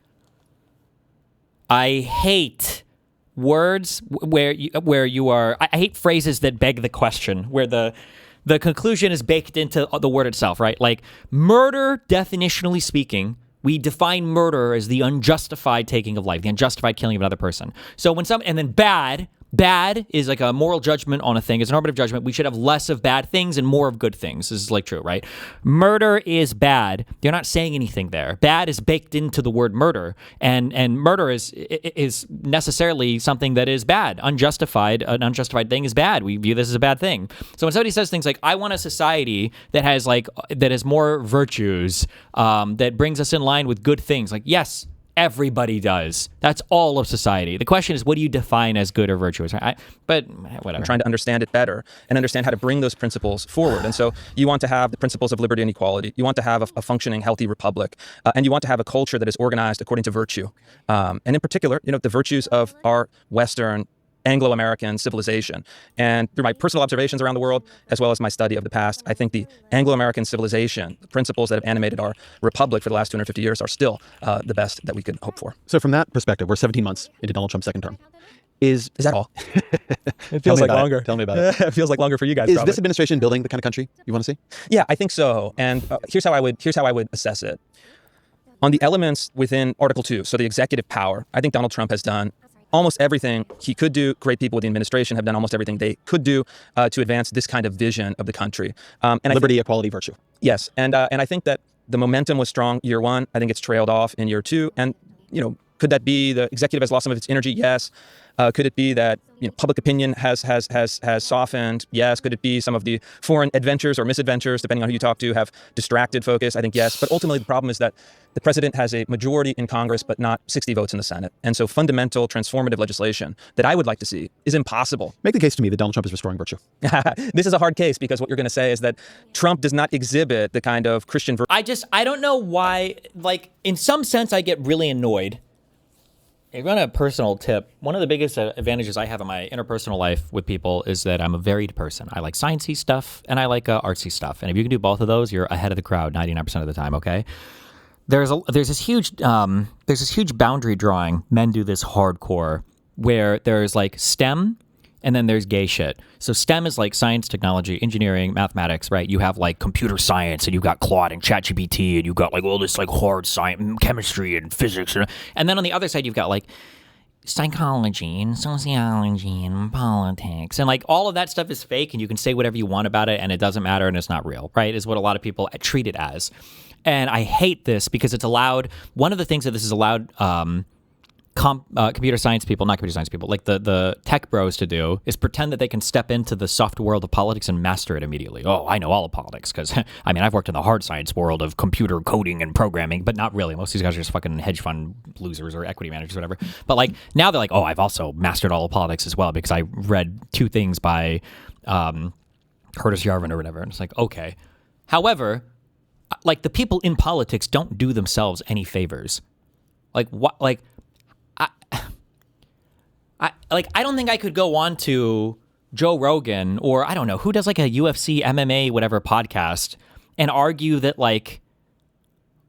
words where you are... I hate phrases that beg the question, where the conclusion is baked into the word itself, right? Like murder, definitionally speaking, we define murder as the unjustified taking of life, the unjustified killing of another person. So when and then bad, bad is like a moral judgment on a thing. It's a normative judgment. We should have less of bad things and more of good things. This is like true, right? Murder is bad. You're not saying anything there. Bad is baked into the word murder, and murder is necessarily something that is bad. Unjustified, an unjustified thing is bad. We view this as a bad thing. So when somebody says things like, "I want a society that has more virtues, that brings us in line with good things," like, yes. Everybody does. That's all of society. The question is, what do you define as good or virtuous? But whatever. I'm trying to understand it better and understand how to bring those principles forward. And so you want to have the principles of liberty and equality. You want to have a functioning, healthy republic. And you want to have a culture that is organized according to virtue. And in particular, the virtues of our Western Anglo-American civilization. And through my personal observations around the world, as well as my study of the past, I think the Anglo-American civilization, the principles that have animated our republic for the last 250 years are still the best that we could hope for. So from that perspective, we're 17 months into Donald Trump's second term. Is that all? It Tell feels me like about longer. it. Tell me about it. It feels like longer for you guys. Is probably. this administration building the kind of country you want to see? Yeah, I think so. And here's how I would assess it. On the elements within Article 2, so the executive power, I think Donald Trump has done almost everything he could do. Great people with the administration have done almost everything they could do to advance this kind of vision of the country. And Liberty, equality, virtue. Yes, and I think that the momentum was strong year one. I think it's trailed off in year two. And could that be the executive has lost some of its energy? Yes. Could it be that public opinion has softened? Yes. Could it be some of the foreign adventures or misadventures, depending on who you talk to, have distracted focus? I think yes. But ultimately, the problem is that the president has a majority in Congress, but not 60 votes in the Senate. And so fundamental, transformative legislation that I would like to see is impossible. Make the case to me that Donald Trump is restoring virtue. This is a hard case because what you're going to say is that Trump does not exhibit the kind of Christian virtue. I don't know why, in some sense, I get really annoyed. I run a personal tip. One of the biggest advantages I have in my interpersonal life with people is that I'm a varied person. I like sciencey stuff and I like artsy stuff. And if you can do both of those, you're ahead of the crowd 99% of the time. Okay. There's this huge boundary drawing. Men do this hardcore where there's STEM and then there's gay shit. So STEM is science, technology, engineering, mathematics, right? You have computer science and you've got Claude and ChatGPT and you've got all this hard science, chemistry and physics. And then on the other side, you've got psychology and sociology and politics. And all of that stuff is fake and you can say whatever you want about it and it doesn't matter and it's not real, right? Is what a lot of people treat it as. And I hate this because it's allowed, one of the things that this has allowed computer science people, not computer science people, the tech bros to do is pretend that they can step into the soft world of politics and master it immediately. Oh, I know all of politics because, I've worked in the hard science world of computer coding and programming, but not really. Most of these guys are just fucking hedge fund losers or equity managers or whatever. But now they're oh, I've also mastered all of politics as well because I read 2 things by Curtis Yarvin or whatever. And it's okay. However, the people in politics don't do themselves any favors. What? I don't think I could go on to Joe Rogan or I don't know who does a UFC, MMA, whatever podcast and argue that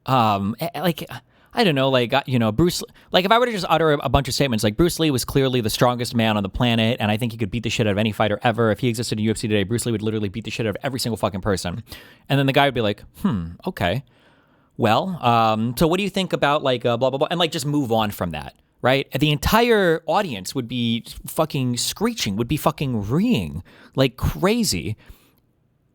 I don't know, Bruce, if I were to just utter a bunch of statements Bruce Lee was clearly the strongest man on the planet and I think he could beat the shit out of any fighter ever. If he existed in UFC today, Bruce Lee would literally beat the shit out of every single fucking person. And then the guy would be okay. Well, so what do you think about blah, blah, blah, and just move on from that. Right? The entire audience would be fucking screeching, would be fucking reeing like crazy.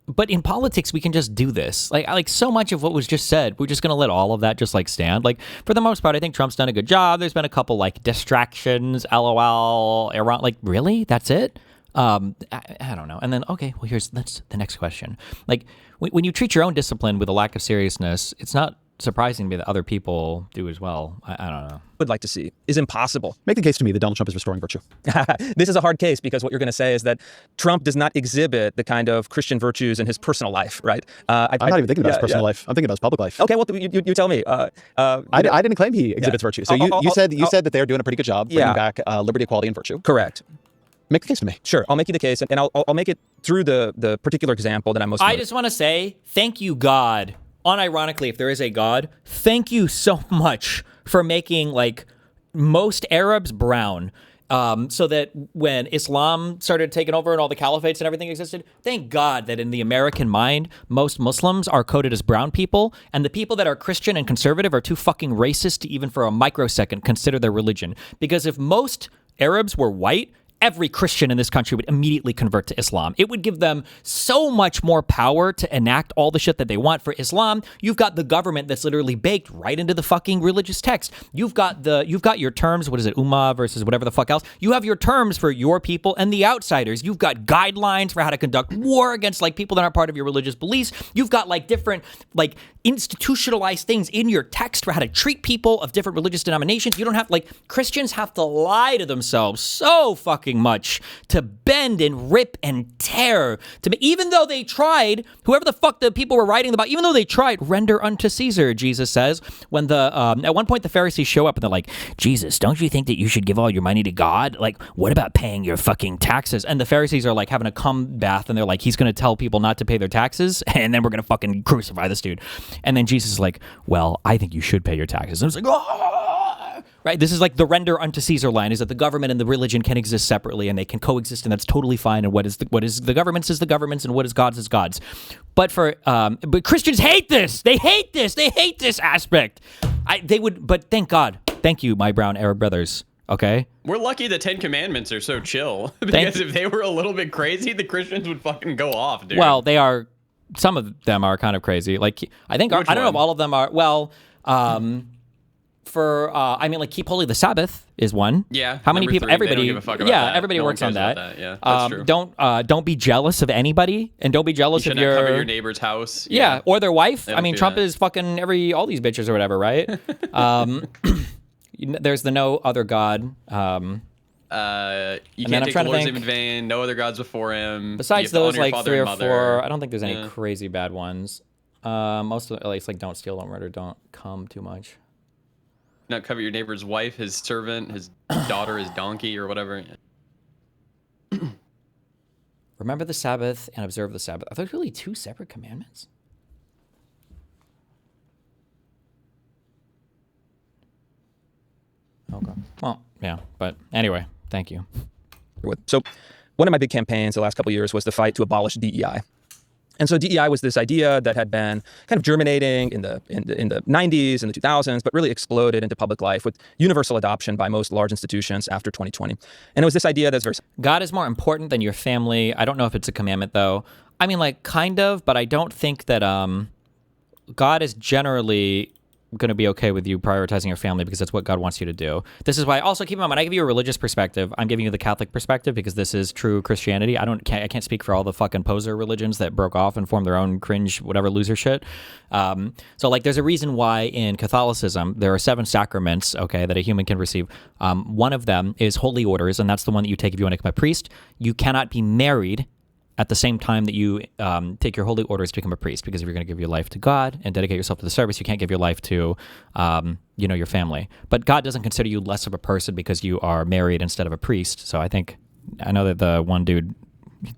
But in politics, we can just do this. So much of what was just said, we're just going to let all of that just stand. For the most part, I think Trump's done a good job. There's been a couple distractions, LOL, Iran. Really? That's it? I don't know. And then, okay, well, that's the next question. When you treat your own discipline with a lack of seriousness, it's not surprising to me that other people do as well. I don't know. Would like to see is impossible. Make the case to me that Donald Trump is restoring virtue. This is a hard case because what you're going to say is that Trump does not exhibit the kind of Christian virtues in his personal life, right? I'm not even thinking about his personal life. I'm thinking about his public life. Okay, well, you tell me. I didn't claim he exhibits virtue. So you said that they're doing a pretty good job bringing back liberty, equality, and virtue. Correct. Make the case to me. Sure, I'll make you the case, and I'll make it through the particular example that I'm most. I just want to say thank you, God. Unironically, if there is a God, thank you so much for making most Arabs brown. So that when Islam started taking over and all the caliphates and everything existed, thank God that in the American mind, most Muslims are coded as brown people, and the people that are Christian and conservative are too fucking racist to even for a microsecond consider their religion. Because if most Arabs were white, every Christian in this country would immediately convert to Islam. It would give them so much more power to enact all the shit that they want. For Islam, you've got the government that's literally baked right into the fucking religious text. You've got your terms, what is it, Ummah versus whatever the fuck else. You have your terms for your people and the outsiders. You've got guidelines for how to conduct war against like people that aren't part of your religious beliefs. You've got like different like institutionalized things in your text for how to treat people of different religious denominations. You don't have like Christians have to lie to themselves so fucking much to bend and rip and tear even though they tried, whoever the fuck the people were writing about, even though they tried, render unto Caesar, Jesus says. When at one point the Pharisees show up and they're like, Jesus, don't you think that you should give all your money to God? Like, what about paying your fucking taxes? And the Pharisees are like having a cum bath and they're like, he's going to tell people not to pay their taxes and then we're going to fucking crucify this dude. And then Jesus is like, well, I think you should pay your taxes. And it's like, oh! Right? This is like the render unto Caesar line, is that the government and the religion can exist separately and they can coexist, and that's totally fine. And what is the government's is the government's, and what is God's is God's. But but Christians hate this. They hate this. They hate this aspect. But thank God. Thank you, my brown Arab brothers. Okay? We're lucky the 10 Commandments are so chill. Because if they were a little bit crazy, the Christians would fucking go off, dude. Well, they are. Some of them are kind of crazy. Like, I think, I don't know if all of them are. Well, like keep holy the Sabbath is one. Yeah. How many people? 3, everybody. They don't give a fuck about that. Everybody No works one on cares that. about that. Yeah, that's true. Don't be jealous of anybody, and don't be jealous you of shouldn't cover your neighbor's house. Yeah, or their wife. They I mean, don't do Trump that. is fucking all these bitches or whatever, right? There's the no other God. You And then can't I'm take trying the to Lord's think- name in vain. No other gods before him. Besides You have to those, honor your like father 3 or and mother. 4, I don't think there's any Yeah. crazy bad ones. Most of it's like don't steal, don't murder, don't come too much. Not cover your neighbor's wife, his servant, his daughter, his donkey, or whatever. Remember the Sabbath and observe the Sabbath. Are those really 2 separate commandments? Okay. Well, yeah, but anyway, thank you. So one of my big campaigns the last couple of years was the fight to abolish DEI. And so DEI was this idea that had been kind of germinating in the 90s and the 2000s, but really exploded into public life with universal adoption by most large institutions after 2020. And it was this idea that's very... God is more important than your family. I don't know if it's a commandment, though. I mean, like, kind of, but I don't think that God is generally going to be okay with you prioritizing your family because that's what God wants you to do. This is why, also keep in mind, when I give you a religious perspective, I'm giving you the Catholic perspective because this is true Christianity. I can't speak for all the fucking poser religions that broke off and formed their own cringe, whatever loser shit. So like, there's a reason why in Catholicism, there are 7 sacraments, okay, that a human can receive. One of them is holy orders, and that's the one that you take if you want to become a priest. You cannot be married at the same time that you take your holy orders to become a priest, because if you're going to give your life to God and dedicate yourself to the service, you can't give your life to, your family. But God doesn't consider you less of a person because you are married instead of a priest. So I know that the one dude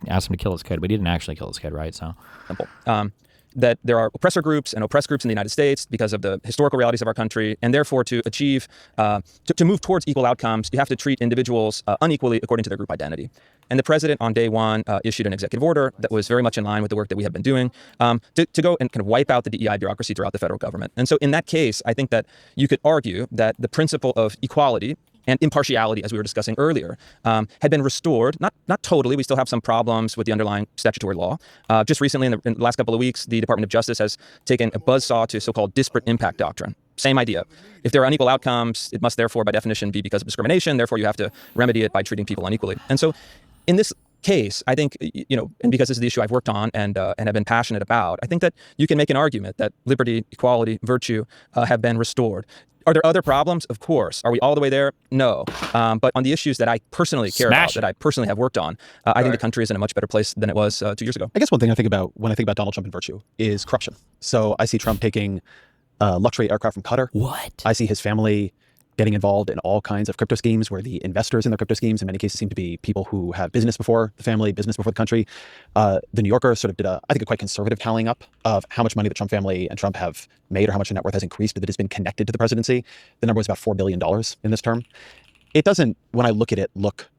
asked him to kill his kid, but he didn't actually kill his kid, right? So Simple. That there are oppressor groups and oppressed groups in the United States because of the historical realities of our country, and therefore to achieve, to move towards equal outcomes, you have to treat individuals unequally according to their group identity. And the president on day one issued an executive order that was very much in line with the work that we have been doing to go and kind of wipe out the DEI bureaucracy throughout the federal government. And so in that case, I think that you could argue that the principle of equality and impartiality, as we were discussing earlier, had been restored. Not totally. We still have some problems with the underlying statutory law. Just recently, in the last couple of weeks, the Department of Justice has taken a buzzsaw to so-called disparate impact doctrine. Same idea. If there are unequal outcomes, it must therefore, by definition, be because of discrimination. Therefore, you have to remedy it by treating people unequally. And so, in this case, I think, and because this is the issue I've worked on and have been passionate about, I think that you can make an argument that liberty, equality, virtue have been restored. Are there other problems? Of course. Are we all the way there? No. But on the issues that I personally care about, that I personally have worked on, I think the country is in a much better place than it was 2 years ago. I guess one thing I think about when I think about Donald Trump and virtue is corruption. So I see Trump taking luxury aircraft from Qatar. What? I see his family getting involved in all kinds of crypto schemes where the investors in the crypto schemes in many cases seem to be people who have business before the family, business before the country. The New Yorker sort of did a quite conservative tallying up of how much money the Trump family and Trump have made or how much their net worth has increased, but that has been connected to the presidency. The number was about $4 billion in this term. It doesn't, when I look at it, look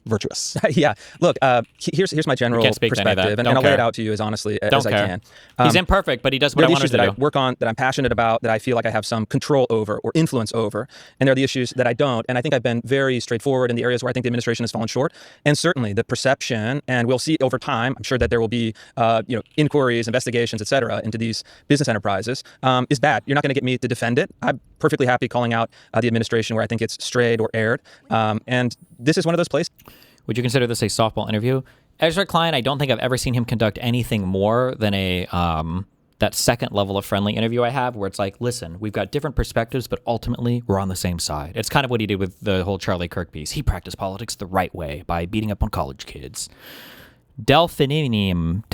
virtuous. Yeah. Look, here's my general perspective, and I'll lay it out to you as honestly as I can. He's imperfect, but he does what I want him to do. There are issues that I work on, that I'm passionate about, that I feel like I have some control over or influence over, and there are the issues that I don't. And I think I've been very straightforward in the areas where I think the administration has fallen short. And certainly the perception, and we'll see over time, I'm sure that there will be inquiries, investigations, et cetera, into these business enterprises, is bad. You're not going to get me to defend it. I'm perfectly happy calling out the administration where I think it's strayed or erred. And this is one of those places. Would you consider this a softball interview? Ezra Klein, I don't think I've ever seen him conduct anything more than a that second level of friendly interview I have, where it's like, listen, we've got different perspectives, but ultimately we're on the same side. It's kind of what he did with the whole Charlie Kirk piece. He practiced politics the right way by beating up on college kids. Delphinium.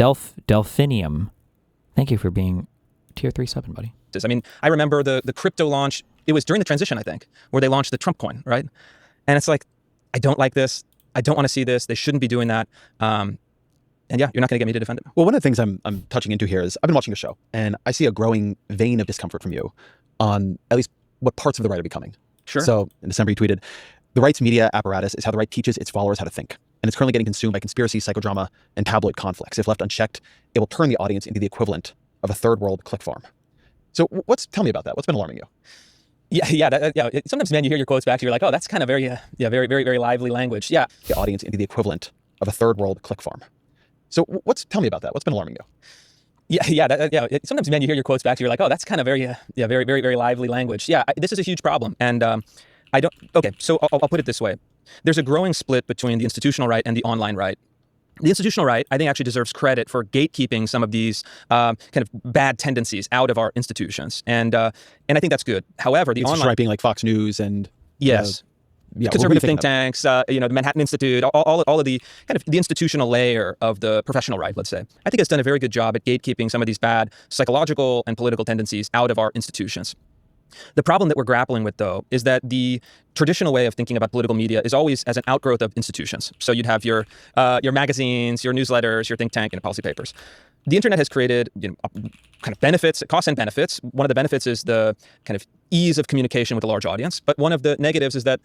Thank you for being tier 3 sub, buddy. I mean, I remember the crypto launch. It was during the transition, I think, where they launched the Trump coin, right? And it's like, I don't like this. I don't want to see this. They shouldn't be doing that. And yeah, you're not going to get me to defend it. Well, one of the things I'm touching into here is I've been watching the show, and I see a growing vein of discomfort from you on at least what parts of the right are becoming. Sure. So in December, you tweeted, "The right's media apparatus is how the right teaches its followers how to think, and it's currently getting consumed by conspiracy, psychodrama, and tabloid conflicts. If left unchecked, it will turn the audience into the equivalent of a third world click farm." So tell me about that. What's been alarming you? Yeah. Sometimes, man, you hear your quotes back, you're like, oh, that's kind of very, very, very, very lively language. Yeah. The audience into the equivalent of a third world click farm. So tell me about that. What's been alarming you? Yeah. Sometimes, man, you hear your quotes back, you're like, oh, that's kind of very, very, very, very lively language. Yeah, this is a huge problem. And so I'll put it this way. There's a growing split between the institutional right and the online right. The institutional right, I think, actually deserves credit for gatekeeping some of these kind of bad tendencies out of our institutions, and I think that's good. However, the online right being like Fox News and conservative think tanks, the Manhattan Institute, all of the kind of the institutional layer of the professional right, let's say, I think it's done a very good job at gatekeeping some of these bad psychological and political tendencies out of our institutions. The problem that we're grappling with, though, is that the traditional way of thinking about political media is always as an outgrowth of institutions. So you'd have your magazines, your newsletters, your think tank, and policy papers. The internet has created kind of benefits, costs and benefits. One of the benefits is the kind of ease of communication with a large audience. But one of the negatives is that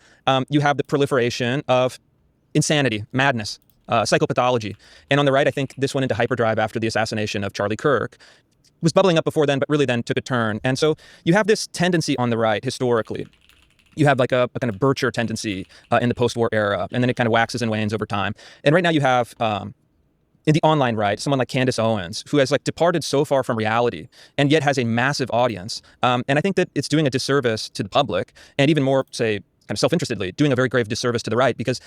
you have the proliferation of insanity, madness, psychopathology. And on the right, I think this went into hyperdrive after the assassination of Charlie Kirk. Was bubbling up before then, but really then took a turn. And so you have this tendency on the right, historically. You have like a kind of Bircher tendency in the post-war era, and then it kind of waxes and wanes over time. And right now you have, in the online right, someone like Candace Owens, who has like departed so far from reality, and yet has a massive audience. And I think that it's doing a disservice to the public, and even more, say, kind of self-interestedly, doing a very grave disservice to the right, because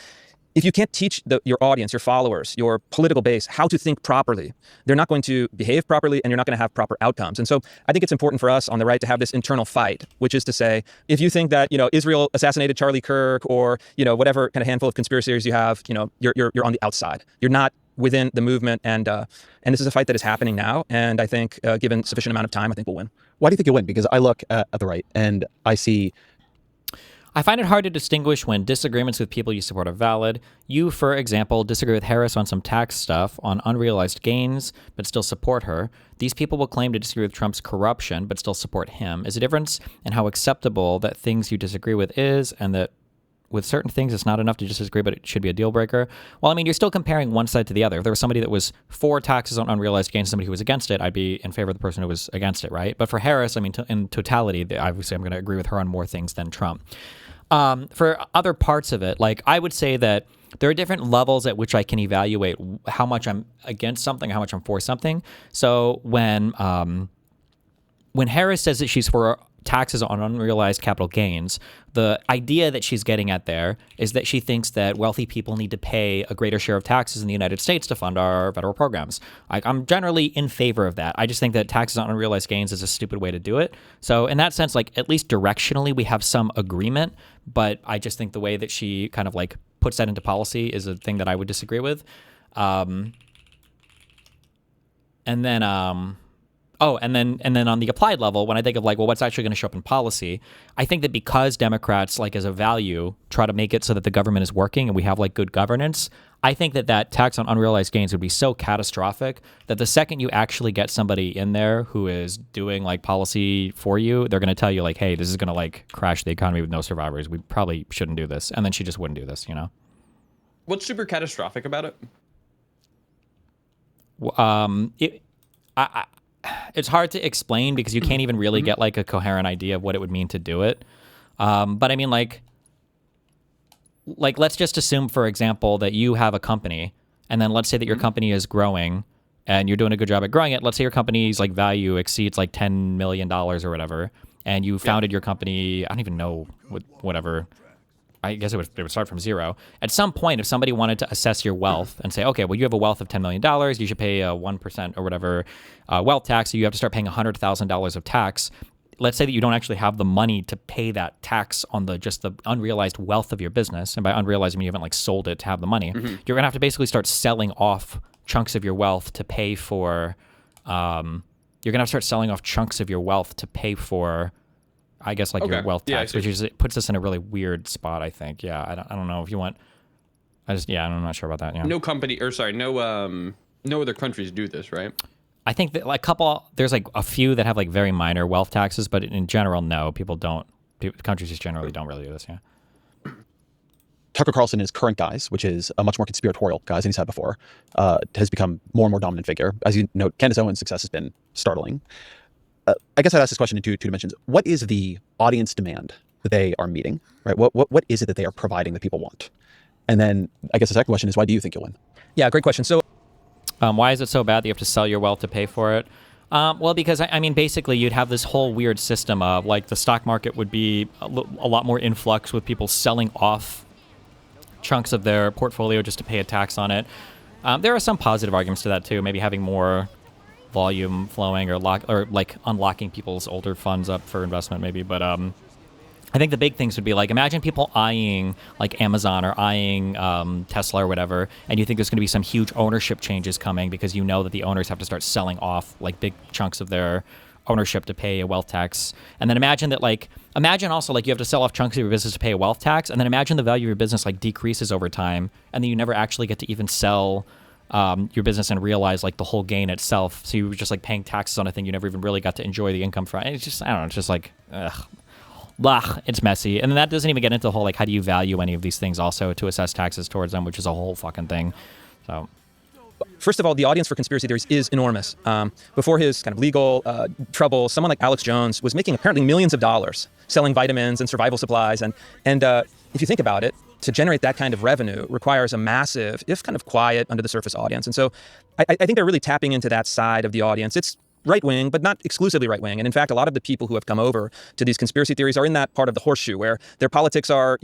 if you can't teach your audience, your followers, your political base how to think properly, they're not going to behave properly, and you're not going to have proper outcomes. And so I think it's important for us on the right to have this internal fight, which is to say, if you think that Israel assassinated Charlie Kirk, or whatever kind of handful of conspiracy theories you have, you're on the outside. You're not within the movement, and this is a fight that is happening now. And I think, given sufficient amount of time, I think we'll win. Why do you think you'll win? Because I look at the right and I see. I find it hard to distinguish when disagreements with people you support are valid. You, for example, disagree with Harris on some tax stuff, on unrealized gains, but still support her. These people will claim to disagree with Trump's corruption, but still support him. Is a difference in how acceptable that things you disagree with is, and that with certain things it's not enough to just disagree, but it should be a deal breaker? Well, I mean, you're still comparing one side to the other. If there was somebody that was for taxes on unrealized gains and somebody who was against it, I'd be in favor of the person who was against it, right? But for Harris, I mean, in totality, obviously I'm going to agree with her on more things than Trump. For other parts of it, like I would say that there are different levels at which I can evaluate how much I'm against something, how much I'm for something. So when Harris says that she's for taxes on unrealized capital gains, the idea that she's getting at there is that she thinks that wealthy people need to pay a greater share of taxes in the United States to fund our federal programs. I'm generally in favor of that. I just think that taxes on unrealized gains is a stupid way to do it. So in that sense, like at least directionally, we have some agreement, but I just think the way that she kind of like puts that into policy is a thing that I would disagree with. And then on the applied level, when I think of like, well, what's actually going to show up in policy, I think that because Democrats, like as a value, try to make it so that the government is working and we have like good governance, I think that tax on unrealized gains would be so catastrophic that the second you actually get somebody in there who is doing like policy for you, they're going to tell you like, hey, this is going to like crash the economy with no survivors. We probably shouldn't do this. And then she just wouldn't do this, What's super catastrophic about it? It's hard to explain because you can't even really get like a coherent idea of what it would mean to do it. But I mean, like let's just assume, for example, that you have a company, and then let's say that your company is growing and you're doing a good job at growing it. Let's say your company's like value exceeds like $10 million or whatever, and you founded your company, I don't even know, whatever. I guess it would start from zero. At some point, if somebody wanted to assess your wealth and say, okay, well, you have a wealth of $10 million, you should pay a 1% or whatever wealth tax, so you have to start paying $100,000 of tax. Let's say that you don't actually have the money to pay that tax on just the unrealized wealth of your business. And by unrealized, I mean you haven't like sold it to have the money. You're going to have to basically start selling off chunks of your wealth to pay for, I guess, like your wealth tax, which puts us in a really weird spot, I think. Yeah, I don't know if you want. I'm not sure about that. Yeah. No company, or sorry, no other countries do this, right? I think that like there's like a few that have like very minor wealth taxes, but in general, no, people don't. Countries just generally don't really do this. Yeah. Tucker Carlson, his current guise, which is a much more conspiratorial guise than he's had before, has become more and more dominant figure. As you know, Candace Owens' success has been startling. I guess I'd ask this question in two dimensions. What is the audience demand that they are meeting, right? What is it that they are providing that people want? And then I guess the second question is, why do you think you'll win? Yeah, great question. So why is it so bad that you have to sell your wealth to pay for it? Well, because I mean, basically you'd have this whole weird system of like the stock market would be a lot more influx with people selling off chunks of their portfolio just to pay a tax on it. There are some positive arguments to that too, maybe having more volume flowing or like unlocking people's older funds up for investment maybe, but I think the big things would be like, imagine people eyeing like Amazon or eyeing Tesla or whatever, and you think there's going to be some huge ownership changes coming because you know that the owners have to start selling off like big chunks of their ownership to pay a wealth tax. And then imagine also like you have to sell off chunks of your business to pay a wealth tax, and then imagine the value of your business like decreases over time, and then you never actually get to even sell your business and realize like the whole gain itself. So you were just like paying taxes on a thing you never even really got to enjoy the income from. And it's just, I don't know, it's just like, it's messy. And then that doesn't even get into the whole, like, how do you value any of these things also to assess taxes towards them, which is a whole fucking thing. So first of all, the audience for conspiracy theories is enormous. Before his kind of legal trouble, someone like Alex Jones was making apparently millions of dollars selling vitamins and survival supplies. And if you think about it, to generate that kind of revenue requires a massive, if kind of quiet, under the surface audience. And so I think they're really tapping into that side of the audience. It's right-wing, but not exclusively right-wing. And in fact, a lot of the people who have come over to these conspiracy theories are in that part of the horseshoe where their politics are,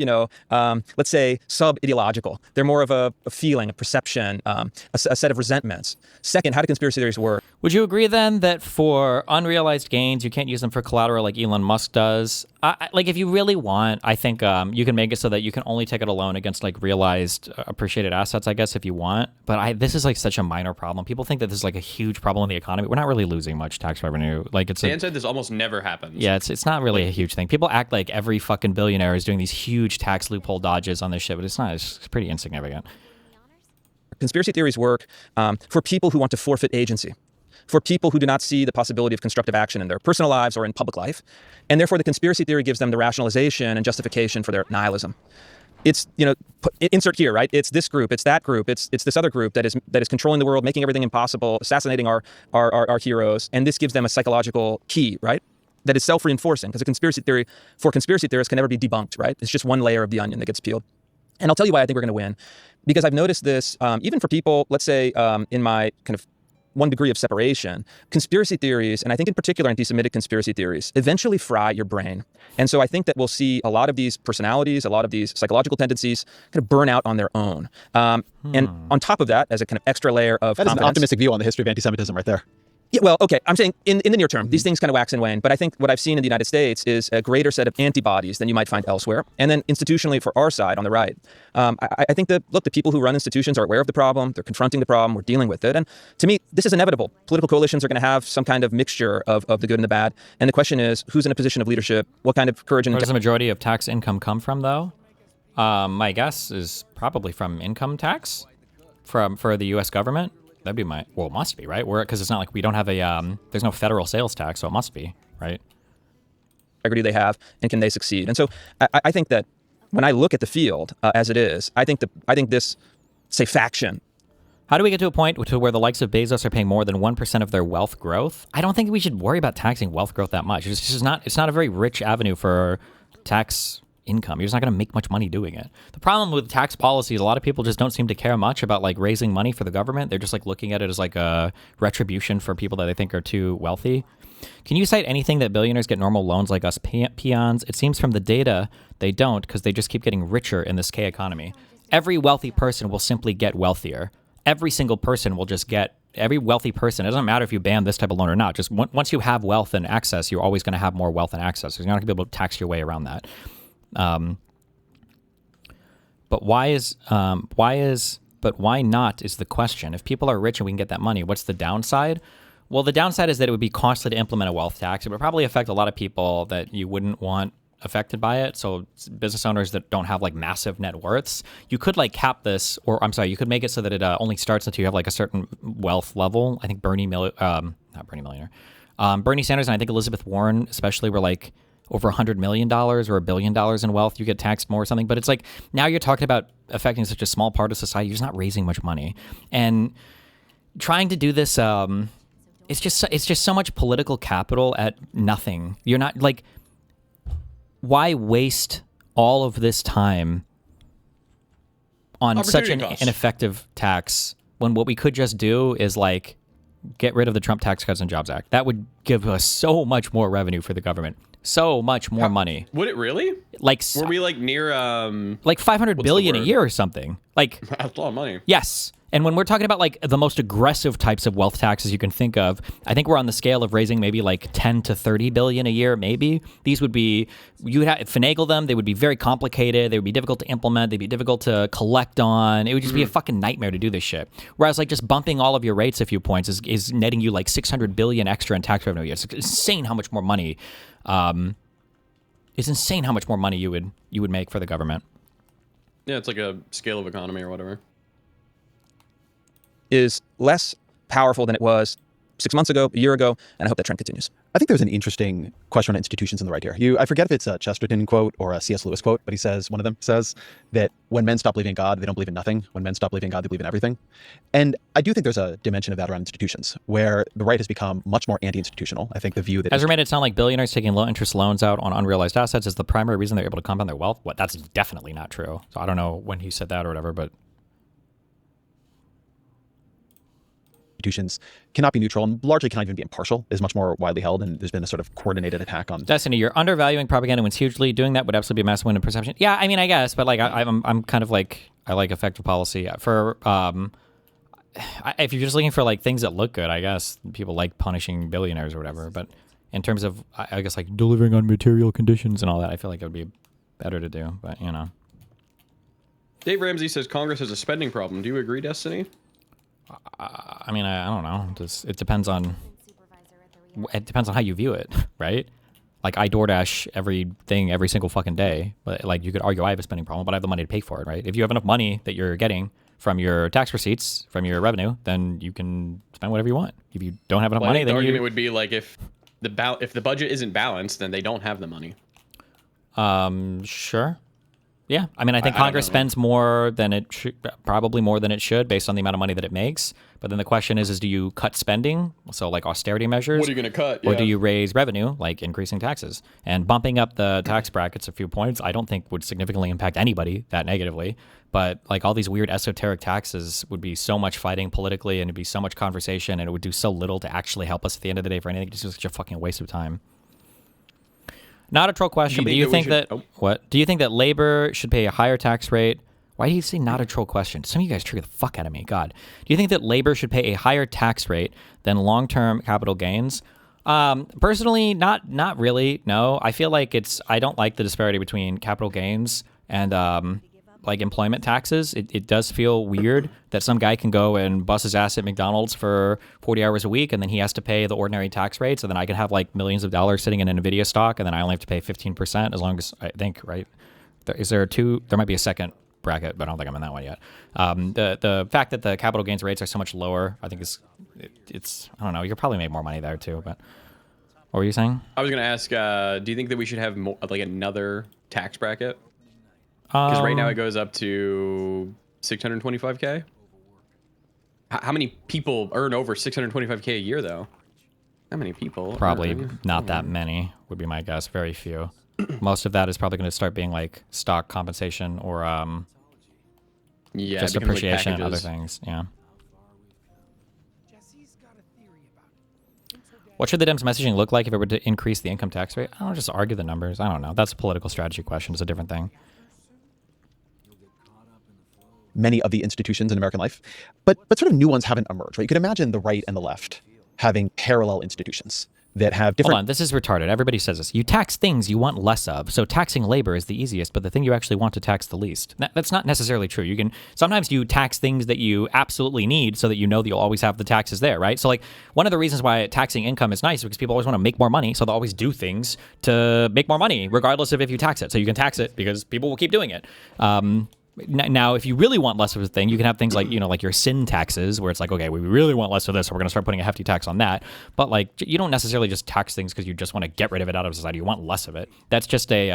let's say, sub-ideological. They're more of a feeling, a perception, a set of resentments. Second, how do conspiracy theories work? Would you agree then that for unrealized gains, you can't use them for collateral like Elon Musk does? Like if you really want, I think you can make it so that you can only take out a loan against like realized appreciated assets, I guess, if you want. But this is like such a minor problem. People think that this is like a huge problem in the economy. We're not really losing much tax revenue. Like Dan said this almost never happens. Yeah, it's not really a huge thing. People act like every fucking billionaire is doing these huge tax loophole dodges on this shit, but it's not. It's pretty insignificant. Conspiracy theories work for people who want to forfeit agency, for people who do not see the possibility of constructive action in their personal lives or in public life. And therefore, the conspiracy theory gives them the rationalization and justification for their nihilism. It's, insert here, right? It's this group, it's that group, it's this other group that is controlling the world, making everything impossible, assassinating our heroes. And this gives them a psychological key, right? That is self-reinforcing, because a conspiracy theory for conspiracy theorists can never be debunked, right? It's just one layer of the onion that gets peeled. And I'll tell you why I think we're going to win. Because I've noticed this, even for people, let's say, in my kind of one degree of separation, conspiracy theories, and I think in particular anti-Semitic conspiracy theories, eventually fry your brain. And so I think that we'll see a lot of these personalities, a lot of these psychological tendencies kind of burn out on their own. And on top of that, as a kind of extra layer of That is an optimistic view on the history of anti-Semitism right there. Yeah, well, okay, I'm saying in the near term, these things kind of wax and wane, but I think what I've seen in the United States is a greater set of antibodies than you might find elsewhere. And then institutionally for our side on the right, I think that, look, the people who run institutions are aware of the problem, they're confronting the problem, we're dealing with it. And to me, this is inevitable. Political coalitions are going to have some kind of mixture of the good and the bad. And the question is, who's in a position of leadership? What kind of courage and... Where does the majority of tax income come from, though? My guess is probably from income tax for the U.S. government. That'd be it must be, right? Because it's not like we don't have there's no federal sales tax, so it must be, right? Integrity they have, and can they succeed? And so I think that when I look at the field as it is, I think this, say, faction. How do we get to a point to where the likes of Bezos are paying more than 1% of their wealth growth? I don't think we should worry about taxing wealth growth that much. It's just not. It's not a very rich avenue for tax income. You're just not going to make much money doing it. The problem with tax policy is a lot of people just don't seem to care much about like raising money for the government. They're just like looking at it as like a retribution for people that they think are too wealthy. Can you cite anything that billionaires get normal loans like us peons? It seems from the data they don't, because they just keep getting richer in this K economy. Every wealthy person will simply get wealthier. Every single person will just get, every wealthy person, it doesn't matter if you ban this type of loan or not, just once you have wealth and access, you're always going to have more wealth and access. You're not going to be able to tax your way around that. But why not is the question. If people are rich and we can get that money, what's the downside? Well, the downside is that it would be costly to implement a wealth tax. It would probably affect a lot of people that you wouldn't want affected by it. So business owners that don't have like massive net worths, you could like cap this, or I'm sorry, you could make it so that it only starts until you have like a certain wealth level. I think Bernie Sanders and I think Elizabeth Warren especially were like over $100 million or $1 billion in wealth. You get taxed more or something. But it's like now you're talking about affecting such a small part of society. You're just not raising much money, and trying to do this. It's just so much political capital at nothing. You're not like. Why waste all of this time on such an ineffective tax when what we could just do is like get rid of the Trump Tax Cuts and Jobs Act? That would give us so much more revenue for the government, so much more money. Would it really? Like, were we like near like $500 billion a year or something? Like that's a lot of money. Yes. And when we're talking about like the most aggressive types of wealth taxes you can think of, I think we're on the scale of raising maybe like 10 to 30 billion a year, maybe. These would be, you would have to finagle them. They would be very complicated. They would be difficult to implement. They'd be difficult to collect on. It would just be a fucking nightmare to do this shit. Whereas like just bumping all of your rates a few points is netting you like 600 billion extra in tax revenue. It's insane how much more money, it's insane how much more money you would make for the government. Yeah, it's like a scale of economy or whatever. Is less powerful than it was 6 months ago, a year ago, and I hope that trend continues. I think there's an interesting question on institutions on the right here. I forget if it's a Chesterton quote or a C.S. Lewis quote, but one of them says that when men stop believing in God, they don't believe in nothing. When men stop believing in God, they believe in everything. And I do think there's a dimension of that around institutions where the right has become much more anti-institutional. I think the view that Ezra made it sound like billionaires taking low-interest loans out on unrealized assets is the primary reason they're able to compound their wealth. What? That's definitely not true. So I don't know when he said that or whatever, but institutions cannot be neutral and largely cannot even be impartial is much more widely held, and there's been a sort of coordinated attack on. Destiny, you're undervaluing propaganda wins hugely. Doing that would absolutely be a massive win in perception. Yeah, I mean, I guess, but like I'm kind of like, I like effective policy for if you're just looking for like things that look good, I guess people like punishing billionaires or whatever. But in terms of, I guess, like delivering on material conditions and all that, I feel like it would be better to do. But you know, Dave Ramsey says Congress has a spending problem. Do you agree, Destiny? I mean, I don't know. It depends on how you view it, right? Like I DoorDash everything every single fucking day, but like you could argue I have a spending problem, but I have the money to pay for it, right? If you have enough money that you're getting from your tax receipts, from your revenue, then you can spend whatever you want. If you don't have enough money, then the argument would be like if the budget isn't balanced, then they don't have the money. Sure. Yeah, I mean, I think Congress spends more than it should, probably more than it should, based on the amount of money that it makes. But then the question is do you cut spending, so like austerity measures? What are you going to cut? Or do you raise revenue, like increasing taxes? And bumping up the tax brackets a few points, I don't think would significantly impact anybody that negatively. But like all these weird esoteric taxes would be so much fighting politically, and it'd be so much conversation, and it would do so little to actually help us at the end of the day for anything. It's just such a fucking waste of time. Not a troll question, but do you think that what? Do you think that labor should pay a higher tax rate? Why do you say not a troll question? Some of you guys trigger the fuck out of me. God. Do you think that labor should pay a higher tax rate than long-term capital gains? Personally, not really. No. I feel like I don't like the disparity between capital gains and like employment taxes. It does feel weird that some guy can go and bust his ass at McDonald's for 40 hours a week, and then he has to pay the ordinary tax rate. So then I could have like millions of dollars sitting in an NVIDIA stock, and then I only have to pay 15% as long as I think, right? There might be a second bracket, but I don't think I'm in that one yet. The fact that the capital gains rates are so much lower, I think it's I don't know. You could probably make more money there too, but what were you saying? I was going to ask, do you think that we should have more, like another tax bracket? Because right now it goes up to 625K. How many people earn over 625K a year, though? How many people? Probably not that many, would be my guess. Very few. Most of that is probably going to start being like stock compensation or yeah, just appreciation and other things. Yeah. What should the Dems messaging look like if it were to increase the income tax rate? I don't just argue the numbers. I don't know. That's a political strategy question. It's a different thing. Many of the institutions in American life, but sort of new ones haven't emerged, right? You could imagine the right and the left having parallel institutions that have different... Hold on, this is retarded. Everybody says this. You tax things you want less of. So taxing labor is the easiest, but the thing you actually want to tax the least. That's not necessarily true. You can sometimes you tax things that you absolutely need so that you know that you'll always have the taxes there, right? So like one of the reasons why taxing income is nice is because people always want to make more money, so they'll always do things to make more money, regardless of if you tax it. So you can tax it because people will keep doing it. Now, if you really want less of a thing, you can have things like, you know, like your sin taxes, where it's like, okay, we really want less of this, so we're going to start putting a hefty tax on that. But like, you don't necessarily just tax things because you just want to get rid of it out of society. You want less of it. That's just a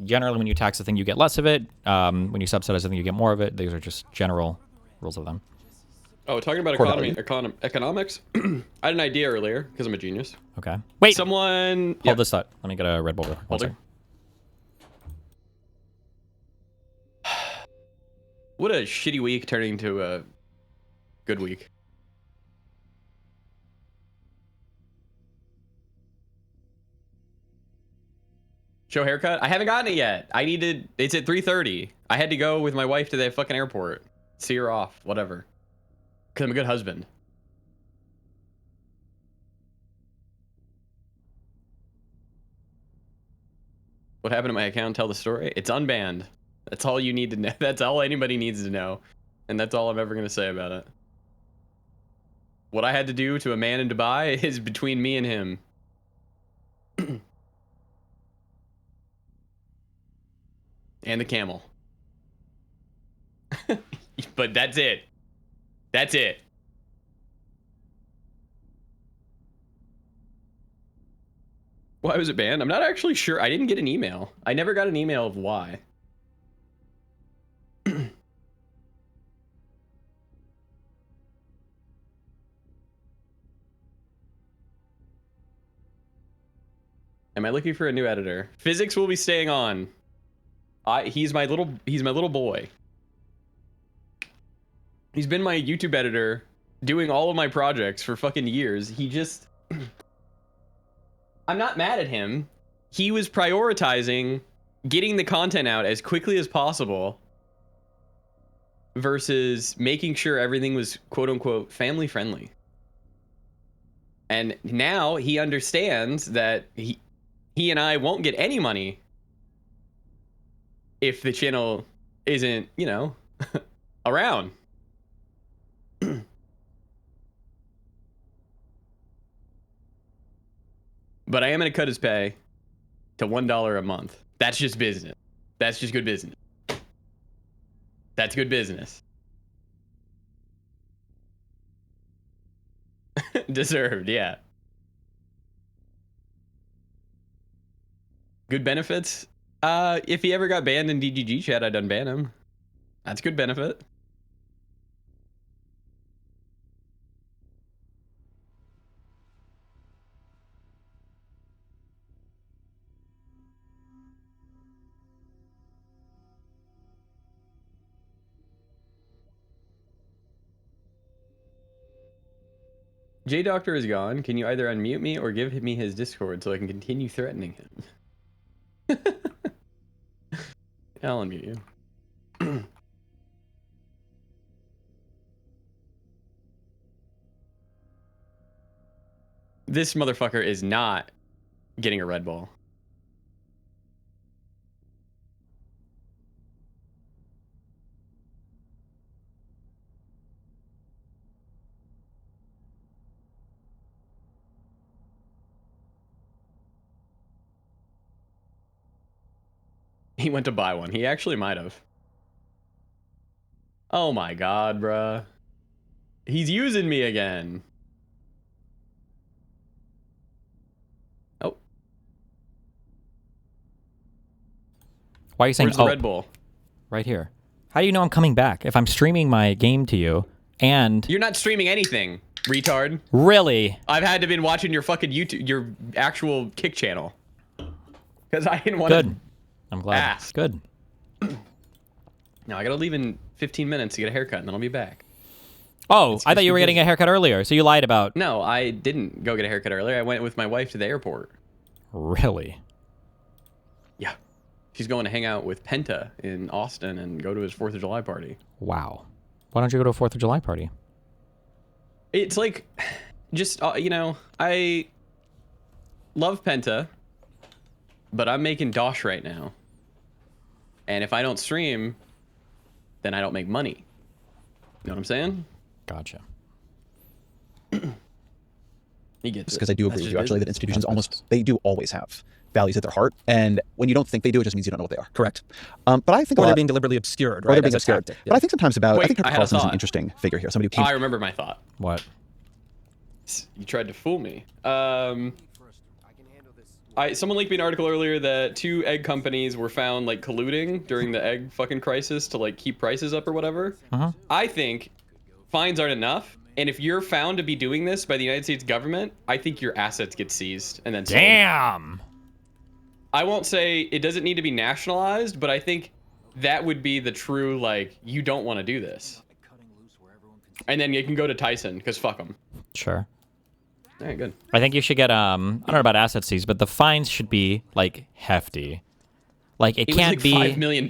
generally when you tax a thing, you get less of it. When you subsidize a thing, you get more of it. These are just general rules of them. Oh, talking about economics. I had an idea earlier because I'm a genius. Okay. Wait. Someone hold this up. Let me get a Red Bull. Hold it. What a shitty week turning into a good week. Show haircut? I haven't gotten it yet. It's at 3:30. I had to go with my wife to the fucking airport. See her off, whatever. Because I'm a good husband. What happened to my account? Tell the story. It's unbanned. That's all you need to know. That's all anybody needs to know. And that's all I'm ever going to say about it. What I had to do to a man in Dubai is between me and him. And the camel. But that's it. That's it. Why was it banned? I'm not actually sure. I didn't get an email. I never got an email of why. Am I looking for a new editor? Physics will be staying on. He's my little boy. He's been my YouTube editor, doing all of my projects for fucking years. He just... I'm not mad at him. He was prioritizing getting the content out as quickly as possible versus making sure everything was quote-unquote family friendly. And now he understands that he and I won't get any money if the channel isn't, you know, around. But I am going to cut his pay to $1 a month. That's just business. That's just good business. That's good business. Deserved, yeah. Good benefits? If he ever got banned in DGG chat, I'd unban him. That's good benefit. J Doctor is gone. Can you either unmute me or give me his Discord so I can continue threatening him? I'll unmute you. This motherfucker is not getting a Red Bull. He went to buy one. He actually might have. Oh my god, bruh. He's using me again. Oh. Why are you saying Where's the Red Bull? right here. How do you know I'm coming back if I'm streaming my game to you and... You're not streaming anything, retard. Really? I've had to been watching your fucking YouTube, your actual Kick channel. Because I didn't want to... Good. I'm glad. Ask. Good. No, I gotta leave in 15 minutes to get a haircut, and then I'll be back. Oh, I thought you were getting a haircut earlier, so you lied about... No, I didn't go get a haircut earlier. I went with my wife to the airport. Really? Yeah. She's going to hang out with Penta in Austin and go to his 4th of July party. Wow. Why don't you go to a 4th of July party? It's like, just, you know, I love Penta, but I'm making dosh right now. And if I don't stream, then I don't make money. You know what I'm saying? Gotcha. He gets it. Because I do agree That's with just you, actually, that business. institutions almost, they do always have values at their heart. And when you don't think they do, it just means you don't know what they are. Correct. But I think Or a they're lot, being deliberately obscured, or right? they're being as a obscured. tactic, But I think sometimes about, I Wait, think I Tucker had a Carlson is an thought. interesting figure here. Somebody who Oh, came... I remember my thought. What? You tried to fool me. Someone leaked me an article earlier that 2 egg companies were found like colluding during the egg fucking crisis to like keep prices up or whatever. I think fines aren't enough, and if you're found to be doing this by the United States government, I think your assets get seized and then sold. Damn. I won't say it doesn't need to be nationalized, but I think that would be the true, like, you don't want to do this. And then you can go to Tyson, because fuck them. Sure. All right, good. I think you should get, I don't know about asset seized, but the fines should be, like, hefty. Like, it can't was be... like $5 million.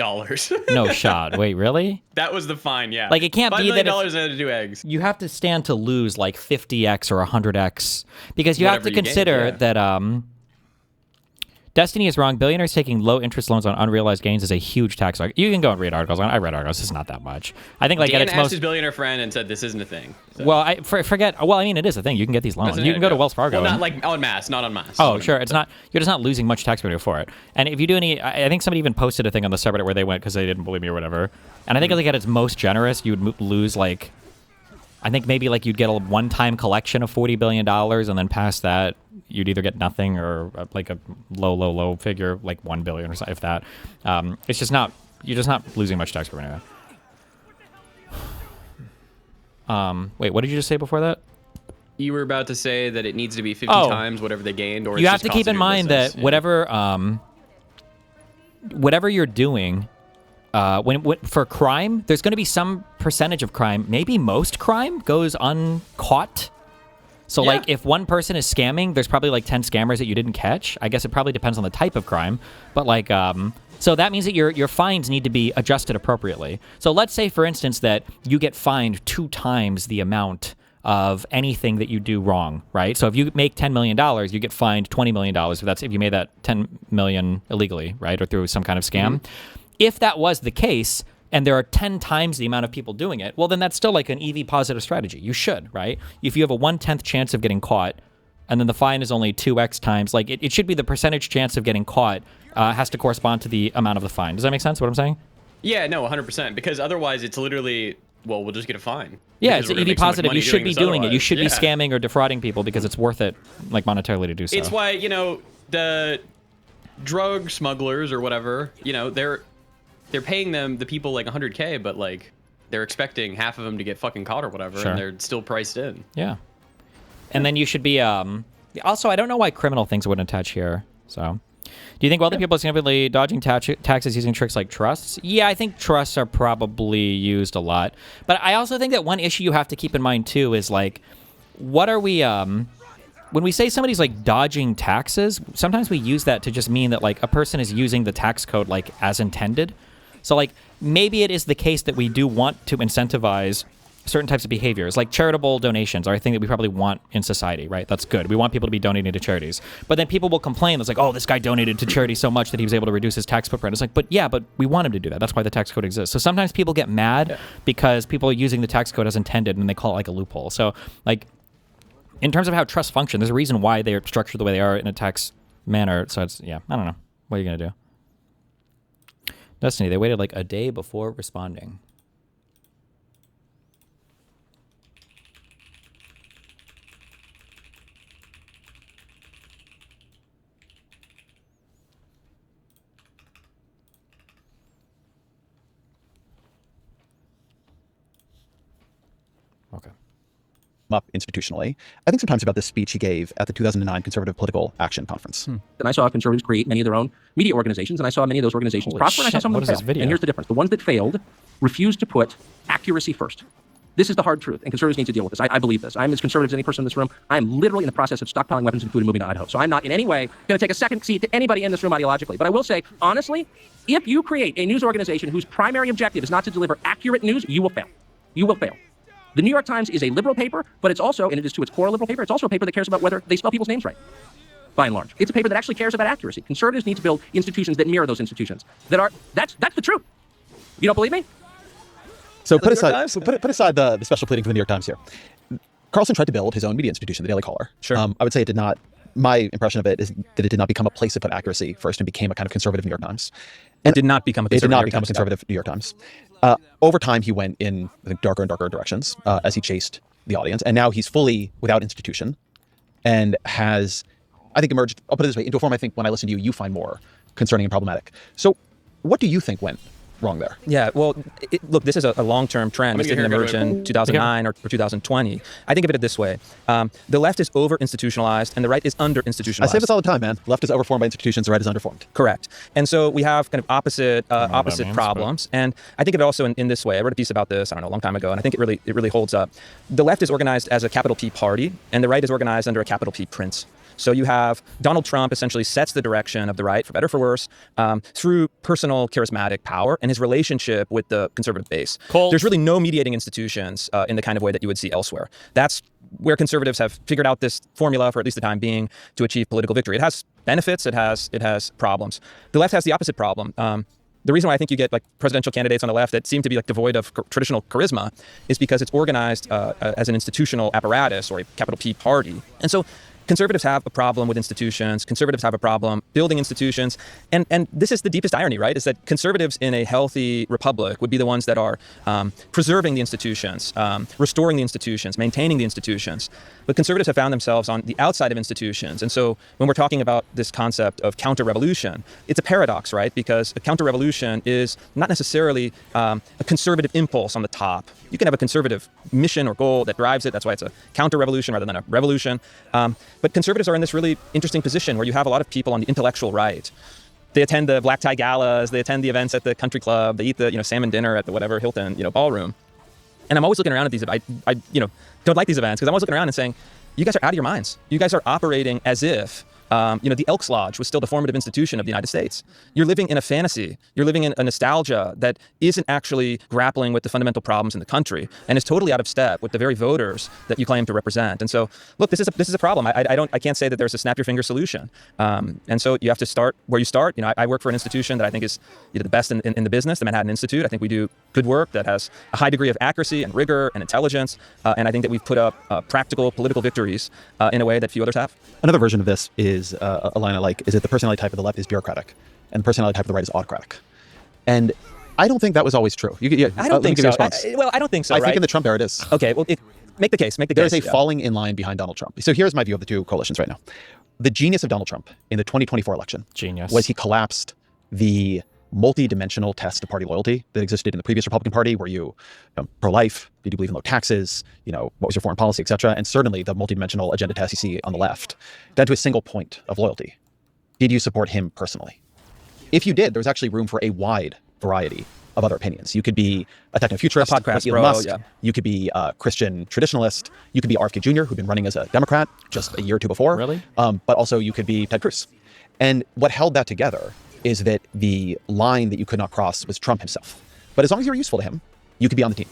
No shot. Wait, really? That was the fine, yeah. Like, it can't be that $5 million and had to do eggs. You have to stand to lose, like, 50x or 100x. Because you have Whatever to you gain, consider yeah. that, Destiny is wrong. Billionaires taking low-interest loans on unrealized gains is a huge tax. You can go and read articles. I read articles. It's not that much. I think, like, Dan at its asked most... his billionaire friend and said this isn't a thing. So. Well, forget... Well, I mean, it is a thing. You can get these loans. You can go to Wells Fargo. Well, not and- like en masse, not en masse. Oh, sure. It's not. You're just not losing much tax revenue for it. And if you do any, I think somebody even posted a thing on the subreddit where they went because they didn't believe me or whatever. And I think like at its most generous, you would lose like, I think maybe like you'd get a one-time collection of $40 billion, and then past that, you'd either get nothing or like a low figure, like 1 billion or something, if that. It's just not. You're just not losing much tax revenue. Wait, what did you just say before that? You were about to say that it needs to be 50 times whatever they gained, or you it's have just to keep cost of in doing mind business. that whatever you're doing, for crime, there's going to be some percentage of crime, maybe most crime goes uncaught. So like if one person is scamming, there's probably like 10 scammers that you didn't catch. I guess it probably depends on the type of crime, but like so that means that your fines need to be adjusted appropriately. So let's say for instance that you get fined 2 times the amount of anything that you do wrong, right? So if you make $10 million, you get fined $20 million. If you made that 10 million illegally, right? Or through some kind of scam. If that was the case, and there are 10 times the amount of people doing it, well, then that's still like an EV positive strategy. You should, right? If you have a 1/10 chance of getting caught, and then the fine is only 2x times, like it should be the percentage chance of getting caught has to correspond to the amount of the fine. Does that make sense, what I'm saying? Yeah, no, 100%. Because otherwise it's literally, well, we'll just get a fine. Yeah, Because it's we're gonna EV make so much positive. money You should be this doing it. You otherwise. should be Yeah. scamming or defrauding people because it's worth it, like monetarily, to do so. It's why, you know, the drug smugglers or whatever, you know, they're paying the people like 100K, but like they're expecting half of them to get fucking caught or whatever, Sure. and they're still priced in. Yeah. And then you should be, also, I don't know why criminal things wouldn't attach here, so. Do you think wealthy people are significantly dodging taxes using tricks like trusts? Yeah, I think trusts are probably used a lot. But I also think that one issue you have to keep in mind, too, is like, what are we, when we say somebody's like dodging taxes, sometimes we use that to just mean that like a person is using the tax code like as intended. So like maybe it is the case that we do want to incentivize certain types of behaviors, like charitable donations are a thing that we probably want in society, right? That's good. We want people to be donating to charities. But then people will complain. It's like, oh, this guy donated to charity so much that he was able to reduce his tax footprint. It's like, but we want him to do that. That's why the tax code exists. So sometimes people get mad because people are using the tax code as intended and they call it like a loophole. So like in terms of how trusts function, there's a reason why they're structured the way they are in a tax manner. So it's, yeah, I don't know. What are you going to do? Destiny, they waited like a day before responding. up institutionally. I think sometimes about this speech he gave at the 2009 Conservative Political Action Conference. And I saw conservatives create many of their own media organizations, and I saw many of those organizations prosper, and I saw some of them fail. And here's the difference. The ones that failed refused to put accuracy first. This is the hard truth, and conservatives need to deal with this. I believe this. I'm as conservative as any person in this room. I'm literally in the process of stockpiling weapons and food and moving to Idaho. So I'm not in any way going to take a second seat to anybody in this room ideologically. But I will say, honestly, if you create a news organization whose primary objective is not to deliver accurate news, you will fail. You will fail. The New York Times is a liberal paper, but it's also, and it is to its core a liberal paper, it's also a paper that cares about whether they spell people's names right, by and large. It's a paper that actually cares about accuracy. Conservatives need to build institutions that mirror those institutions. That's the truth. You don't believe me? So put aside the special pleading from the New York Times here. Carlson tried to build his own media institution, the Daily Caller. Sure. I would say it did not. My impression of it is that it did not become a place to put accuracy first and became a kind of conservative New York Times. And it did not become a conservative New York Times. Over time, he went in, I think, darker and darker directions as he chased the audience. And now he's fully without institution and has, I think, emerged, I'll put it this way, into a form I think when I listen to you, you find more concerning and problematic. So what do you think went wrong there? Yeah, well, look, this is a long-term trend. This didn't emerge in 2009 or 2020. I think of it this way. The left is over-institutionalized and the right is under-institutionalized. I say this all the time, man. Left is overformed by institutions, the right is underformed. Correct. And so we have kind of opposite problems. And I think of it also in this way. I wrote a piece about this, I don't know, a long time ago, and I think it really holds up. The left is organized as a capital P party, and the right is organized under a capital P prince. So you have Donald Trump essentially sets the direction of the right, for better or for worse, through personal charismatic power and his relationship with the conservative base. There's really no mediating institutions in the kind of way that you would see elsewhere. That's where conservatives have figured out this formula, for at least the time being, to achieve political victory. It has benefits, it has problems. The left has the opposite problem. The reason why I think you get like presidential candidates on the left that seem to be like devoid of traditional charisma is because it's organized as an institutional apparatus or a capital P party. And so conservatives have a problem with institutions. Conservatives have a problem building institutions. And this is the deepest irony, right? Is that conservatives in a healthy republic would be the ones that are preserving the institutions, restoring the institutions, maintaining the institutions. But conservatives have found themselves on the outside of institutions. And so when we're talking about this concept of counter-revolution, it's a paradox, right? Because a counter-revolution is not necessarily a conservative impulse on the top. You can have a conservative mission or goal that drives it. That's why it's a counter-revolution rather than a revolution. But conservatives are in this really interesting position where you have a lot of people on the intellectual right. They attend the black tie galas, they attend the events at the country club, they eat the salmon dinner at the whatever Hilton ballroom. And I'm always looking around at these. I don't like these events because I'm always looking around and saying, you guys are out of your minds. You guys are operating as if the Elks Lodge was still the formative institution of the United States. You're living in a fantasy. You're living in a nostalgia that isn't actually grappling with the fundamental problems in the country and is totally out of step with the very voters that you claim to represent. And so, look, this is a problem. I can't say that there's a snap your finger solution. And so you have to start where you start. I work for an institution that I think is the best in the business, the Manhattan Institute. I think we do good work that has a high degree of accuracy and rigor and intelligence. And I think that we've put up practical political victories in a way that few others have. Another version of this is a line I like, is that the personality type of the left is bureaucratic and the personality type of the right is autocratic. And I don't think that was always true. I don't think so. I don't think so. I think in the Trump era it is. Okay, well, make the case. There's a falling in line behind Donald Trump. So here's my view of the two coalitions right now. The genius of Donald Trump in the 2024 election was he collapsed the multi-dimensional test of party loyalty that existed in the previous Republican Party, where you pro-life, did you believe in low taxes, what was your foreign policy, et cetera, and certainly the multi-dimensional agenda test you see on the left, down to a single point of loyalty. Did you support him personally? If you did, there was actually room for a wide variety of other opinions. You could be a techno-futurist, like Elon Musk. Yeah. You could be a Christian traditionalist. You could be RFK Jr., who'd been running as a Democrat just a year or two before. Really? But also you could be Ted Cruz. And what held that together is that the line that you could not cross was Trump himself. But as long as you were useful to him, you could be on the team.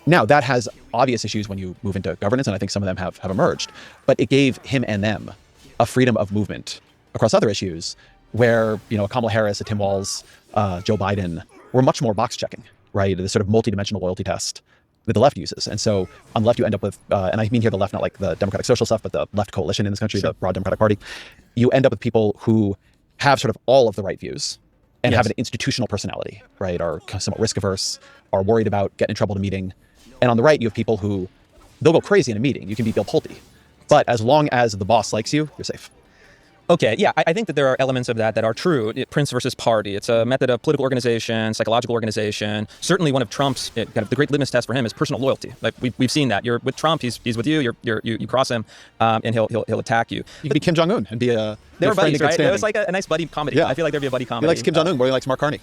Now, that has obvious issues when you move into governance, and I think some of them have emerged. But it gave him and them a freedom of movement across other issues where, a Kamala Harris, a Tim Walz, Joe Biden were much more box checking, right? The sort of multi-dimensional loyalty test that the left uses. And so on the left, you end up with, and I mean here the left, not like the Democratic Social stuff, but the left coalition in this country, the broad Democratic Party. You end up with people who have sort of all of the right views and have an institutional personality, right? Are somewhat risk averse, are worried about getting in trouble at a meeting. And on the right, you have people who, they'll go crazy in a meeting. You can be Bill Pulte. But as long as the boss likes you, you're safe. Okay, yeah, I think that there are elements of that are true. Prince versus party. It's a method of political organization, psychological organization. Certainly, one of Trump's kind of the great litmus test for him is personal loyalty. Like we've seen that. You're with Trump, he's with you. You cross him, and he'll attack you. You could be Kim Jong Un and be a. They were buddies, right? It was like a nice buddy comedy. Yeah. I feel like there'd be a buddy comedy. He likes Kim Jong Un more than he likes Mark Carney.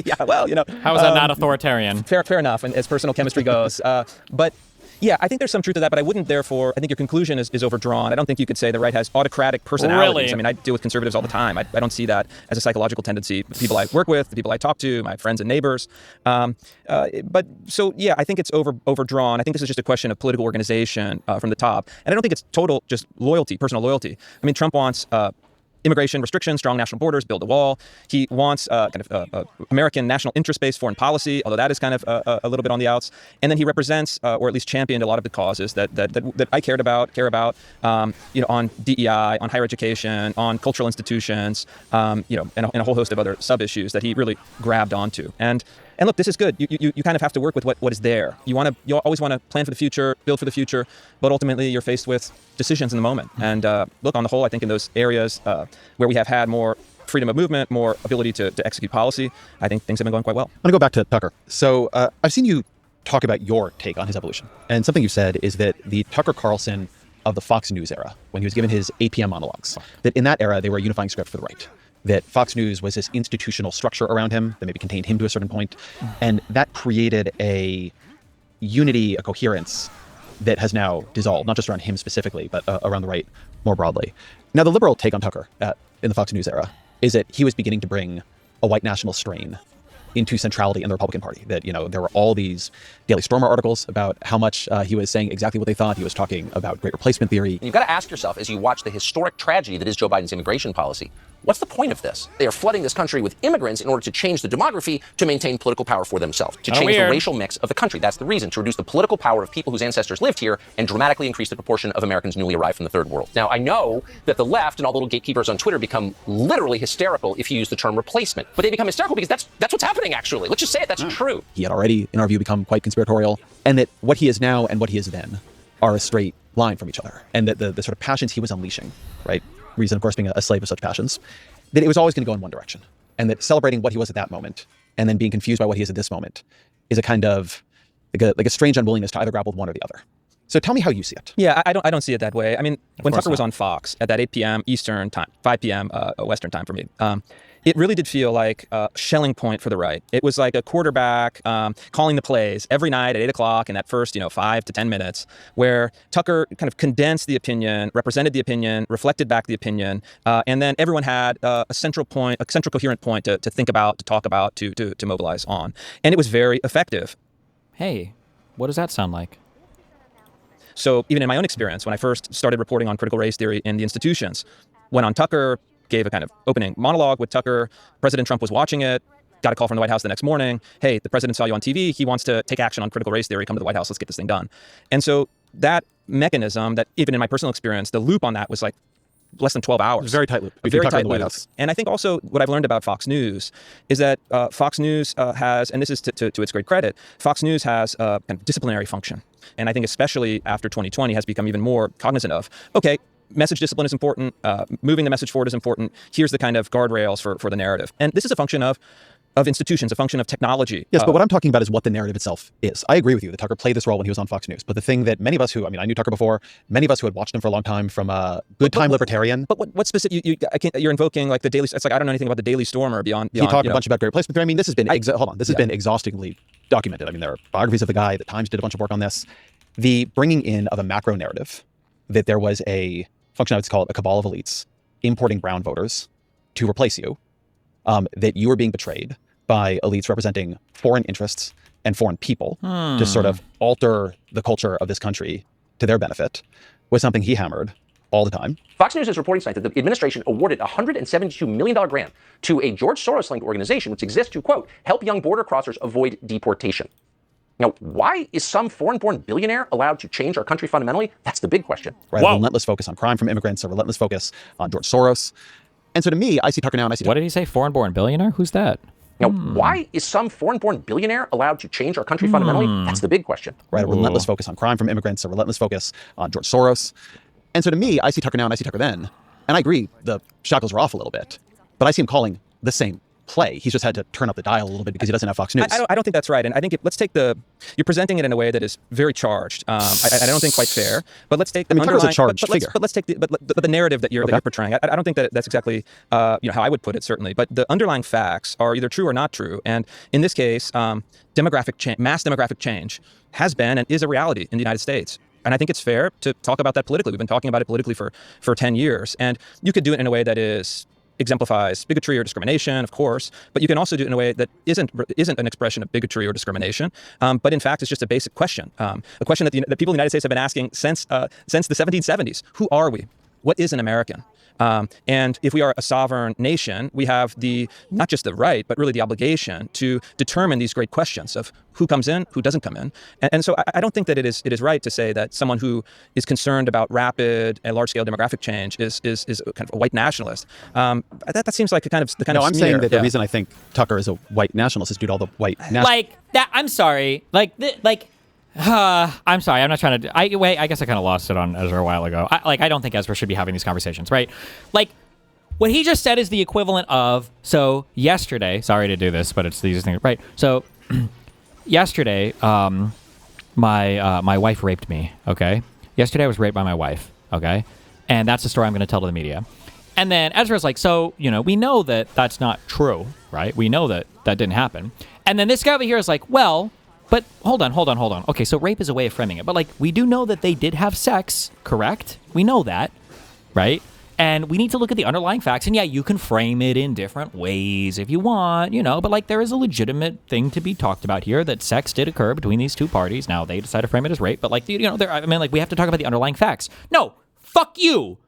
Yeah, well, How is that not authoritarian? Fair enough, and as personal chemistry goes. But yeah, I think there's some truth to that, but I wouldn't therefore, I think your conclusion is overdrawn. I don't think you could say the right has autocratic personalities. Really? I mean, I deal with conservatives all the time. I don't see that as a psychological tendency. The people I work with, the people I talk to, my friends and neighbors. But so, yeah, I think it's overdrawn. I think this is just a question of political organization from the top. And I don't think it's total just loyalty, personal loyalty. I mean, Trump wants immigration restrictions, strong national borders, build a wall. He wants American national interest-based foreign policy, although that is kind of a little bit on the outs. And then he represents, or at least championed, a lot of the causes that I care about, on DEI, on higher education, on cultural institutions, and a whole host of other sub-issues that he really grabbed onto. And look, this is good. You kind of have to work with what is there. You always want to plan for the future, build for the future, but ultimately you're faced with decisions in the moment. And look, on the whole, I think in those areas where we have had more freedom of movement, more ability to execute policy, I think things have been going quite well. I'm going to go back to Tucker. So I've seen you talk about your take on his evolution. And something you said is that the Tucker Carlson of the Fox News era, when he was given his 8 p.m. monologues, that in that era, they were a unifying script for the right. That Fox News was this institutional structure around him that maybe contained him to a certain point. And that created a unity, a coherence that has now dissolved, not just around him specifically, but around the right more broadly. Now, the liberal take on Tucker in the Fox News era is that he was beginning to bring a white national strain into centrality in the Republican Party. That, there were all these Daily Stormer articles about how much he was saying exactly what they thought. He was talking about great replacement theory. You've got to ask yourself, as you watch the historic tragedy that is Joe Biden's immigration policy, what's the point of this? They are flooding this country with immigrants in order to change the demography to maintain political power for themselves, to change the racial mix of the country. That's the reason, to reduce the political power of people whose ancestors lived here and dramatically increase the proportion of Americans newly arrived from the third world. Now, I know that the left and all the little gatekeepers on Twitter become literally hysterical if you use the term replacement, but they become hysterical because that's what's happening, actually. Let's just say it, that's true. He had already, in our view, become quite conspiratorial, and that what he is now and what he is then are a straight line from each other, and that the sort of passions he was unleashing, right? Reason, of course, being a slave of such passions, that it was always going to go in one direction, and that celebrating what he was at that moment and then being confused by what he is at this moment is a kind of like a strange unwillingness to either grapple with one or the other. So tell me how you see it. Yeah, I don't see it that way. I mean, when Tucker was on Fox at that 8 p.m. Eastern time, 5 p.m. Western time for me, it really did feel like a shelling point for the right. It was like a quarterback calling the plays every night at 8 o'clock in that first 5 to 10 minutes, where Tucker kind of condensed the opinion, represented the opinion, reflected back the opinion, and then everyone had a central coherent point to think about, to talk about, to mobilize on. And it was very effective. Hey, what does that sound like? So even in my own experience, when I first started reporting on critical race theory in the institutions, went on Tucker, gave a kind of opening monologue with Tucker. President Trump was watching it, got a call from the White House the next morning. Hey, the president saw you on TV. He wants to take action on critical race theory. Come to the White House. Let's get this thing done. And so that mechanism, that even in my personal experience, the loop on that was like less than 12 hours. It was a very tight loop. Very tight loop. And I think also what I've learned about Fox News is that Fox News has, and this is to its great credit, Fox News has a kind of disciplinary function. And I think especially after 2020 has become even more cognizant of, okay, message discipline is important. Moving the message forward is important. Here's the kind of guardrails for the narrative. And this is a function of institutions, a function of technology. Yes, but what I'm talking about is what the narrative itself is. I agree with you that Tucker played this role when he was on Fox News. But the thing that many of us who, I knew Tucker before, many of us who had watched him for a long time from a good time libertarian. But what specific, you're invoking like the Daily, it's like, I don't know anything about the Daily Stormer beyond. He talked a bunch about great replacement theory. I mean, this has been, this has been exhaustively documented. I mean, there are biographies of the guy. The Times did a bunch of work on this. The bringing in of a macro narrative that there was a function, I would call it a cabal of elites, importing brown voters to replace you, that you were being betrayed by elites representing foreign interests and foreign people to sort of alter the culture of this country to their benefit, was something he hammered all the time. Fox News is reporting tonight that the administration awarded a $172 million grant to a George Soros-linked organization which exists to, quote, help young border crossers avoid deportation. Now, why is some foreign-born billionaire allowed to change our country fundamentally? That's the big question. Right, a relentless focus on crime from immigrants, a relentless focus on George Soros. And so to me, I see Tucker now and I see What did he say? Foreign-born billionaire? Who's that? Now, why is some foreign-born billionaire allowed to change our country fundamentally? That's the big question. Right, a relentless focus on crime from immigrants, a relentless focus on George Soros. And so to me, I see Tucker now and I see Tucker then And I agree, the shackles are off a little bit, but I see him calling the same play. He's just had to turn up the dial a little bit because he doesn't have Fox News. I don't think that's right. And I think let's take you're presenting it in a way that is very charged. I don't think quite fair. But let's take the Tucker's a charged figure. But let's take the narrative that you're portraying. I don't think that's exactly how I would put it, certainly. But the underlying facts are either true or not true. And in this case, mass demographic change has been and is a reality in the United States. And I think it's fair to talk about that politically. We've been talking about it politically for 10 years. And you could do it in a way that exemplifies bigotry or discrimination, of course, but you can also do it in a way that isn't an expression of bigotry or discrimination, but in fact is just a basic question, a question that the people in the United States have been asking since the 1770s. Who are we? What is an American? And if we are a sovereign nation, we have not just the right, but really the obligation to determine these great questions of who comes in, who doesn't come in. And so I don't think that it is right to say that someone who is concerned about rapid and large-scale demographic change is kind of a white nationalist. That seems like the kind of I'm smear. saying that the reason I think Tucker is a white nationalist is due to all the white nationalists. Like that. I'm sorry. I'm sorry. I'm not trying to. I guess I kind of lost it on Ezra a while ago. I don't think Ezra should be having these conversations, right? Like, what he just said is the equivalent of. So yesterday, sorry to do this, but it's the easiest thing, right? So yesterday, my wife raped me. Okay. Yesterday, I was raped by my wife. Okay, and that's the story I'm going to tell to the media. And then Ezra's like, so we know that that's not true, right? We know that didn't happen. And then this guy over here is like, well. But hold on. Okay, so rape is a way of framing it. But, we do know that they did have sex, correct? We know that, right? And we need to look at the underlying facts. And, yeah, you can frame it in different ways if you want, But, there is a legitimate thing to be talked about here that sex did occur between these two parties. Now, they decide to frame it as rape. But, we have to talk about the underlying facts. No, fuck you.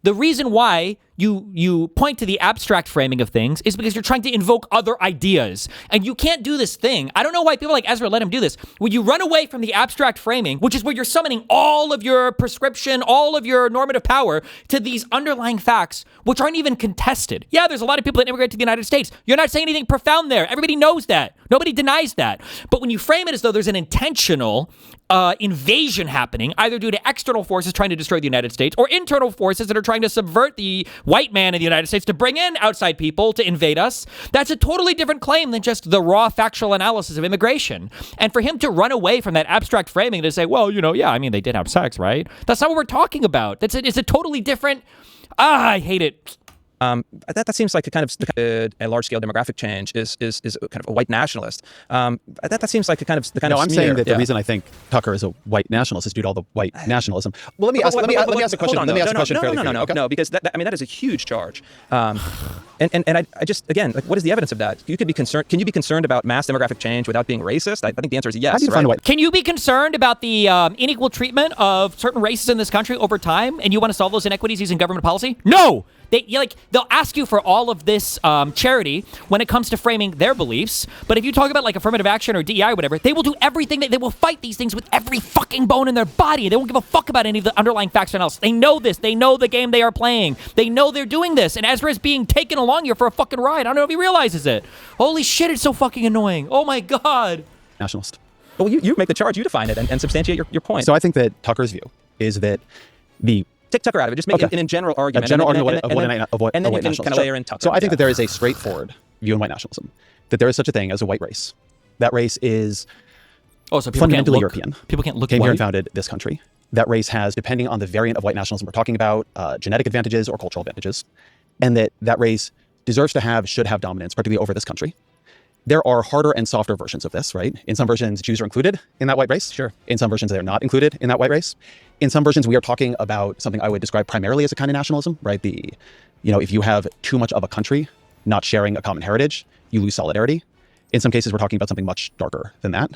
The reason why you point to the abstract framing of things is because you're trying to invoke other ideas. And you can't do this thing. I don't know why people like Ezra let him do this. When you run away from the abstract framing, which is where you're summoning all of your prescription, all of your normative power to these underlying facts, which aren't even contested. Yeah, there's a lot of people that immigrate to the United States. You're not saying anything profound there. Everybody knows that. Nobody denies that. But when you frame it as though there's an intentional invasion happening, either due to external forces trying to destroy the United States or internal forces that are trying to subvert the white man in the United States to bring in outside people to invade us, that's a totally different claim than just the raw factual analysis of immigration. And for him to run away from that abstract framing to say, well, they did have sex, right? That's not what we're talking about. It's a totally different... I hate it. That seems like a large-scale demographic change is kind of a white nationalist. That seems like I'm smear. Saying that the reason I think Tucker is a white nationalist is due to all the white nationalism. Well, let me ask a question. No, because that is a huge charge. And I just again, what is the evidence of that? You could be concerned. Can you be concerned about mass demographic change without being racist? I think the answer is yes. Can you be concerned about the unequal treatment of certain races in this country over time, and you want to solve those inequities using government policy? No. They'll ask you for all of this charity when it comes to framing their beliefs. But if you talk about affirmative action or DEI or whatever, they will do everything. They will fight these things with every fucking bone in their body. They won't give a fuck about any of the underlying facts or analysis. They know this. They know the game they are playing. They know they're doing this. And Ezra is being taken along here for a fucking ride. I don't know if he realizes it. Holy shit, it's so fucking annoying. Oh my God. Nationalist. Well, you make the charge. You define it and substantiate your point. So I think that Tucker's view is that take Tucker out of it. Just make it an general argument. A general argument of what and then white you can nationalism. kind of layer in Tucker. So I think that there is a straightforward view in white nationalism, that there is such a thing as a white race. That race is fundamentally European. People can't look Came white. here and founded this country. That race has, depending on the variant of white nationalism we're talking about, genetic advantages or cultural advantages, and that race deserves to should have dominance, particularly over this country. There are harder and softer versions of this, right? In some versions, Jews are included in that white race. Sure. In some versions, they are not included in that white race. In some versions, we are talking about something I would describe primarily as a kind of nationalism, right? If you have too much of a country not sharing a common heritage, you lose solidarity. In some cases, we're talking about something much darker than that,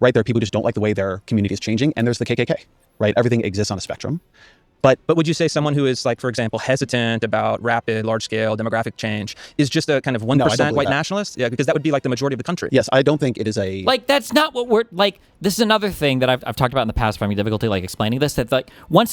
right? There are people who just don't like the way their community is changing, and there's the KKK, right? Everything exists on a spectrum. But would you say someone who is, for example, hesitant about rapid, large-scale demographic change is just a kind of 1% white nationalist? Yeah, because that would be the majority of the country. Yes, I don't think it is a... that's not what we're... this is another thing that I've talked about in the past, finding difficulty, explaining this, that, once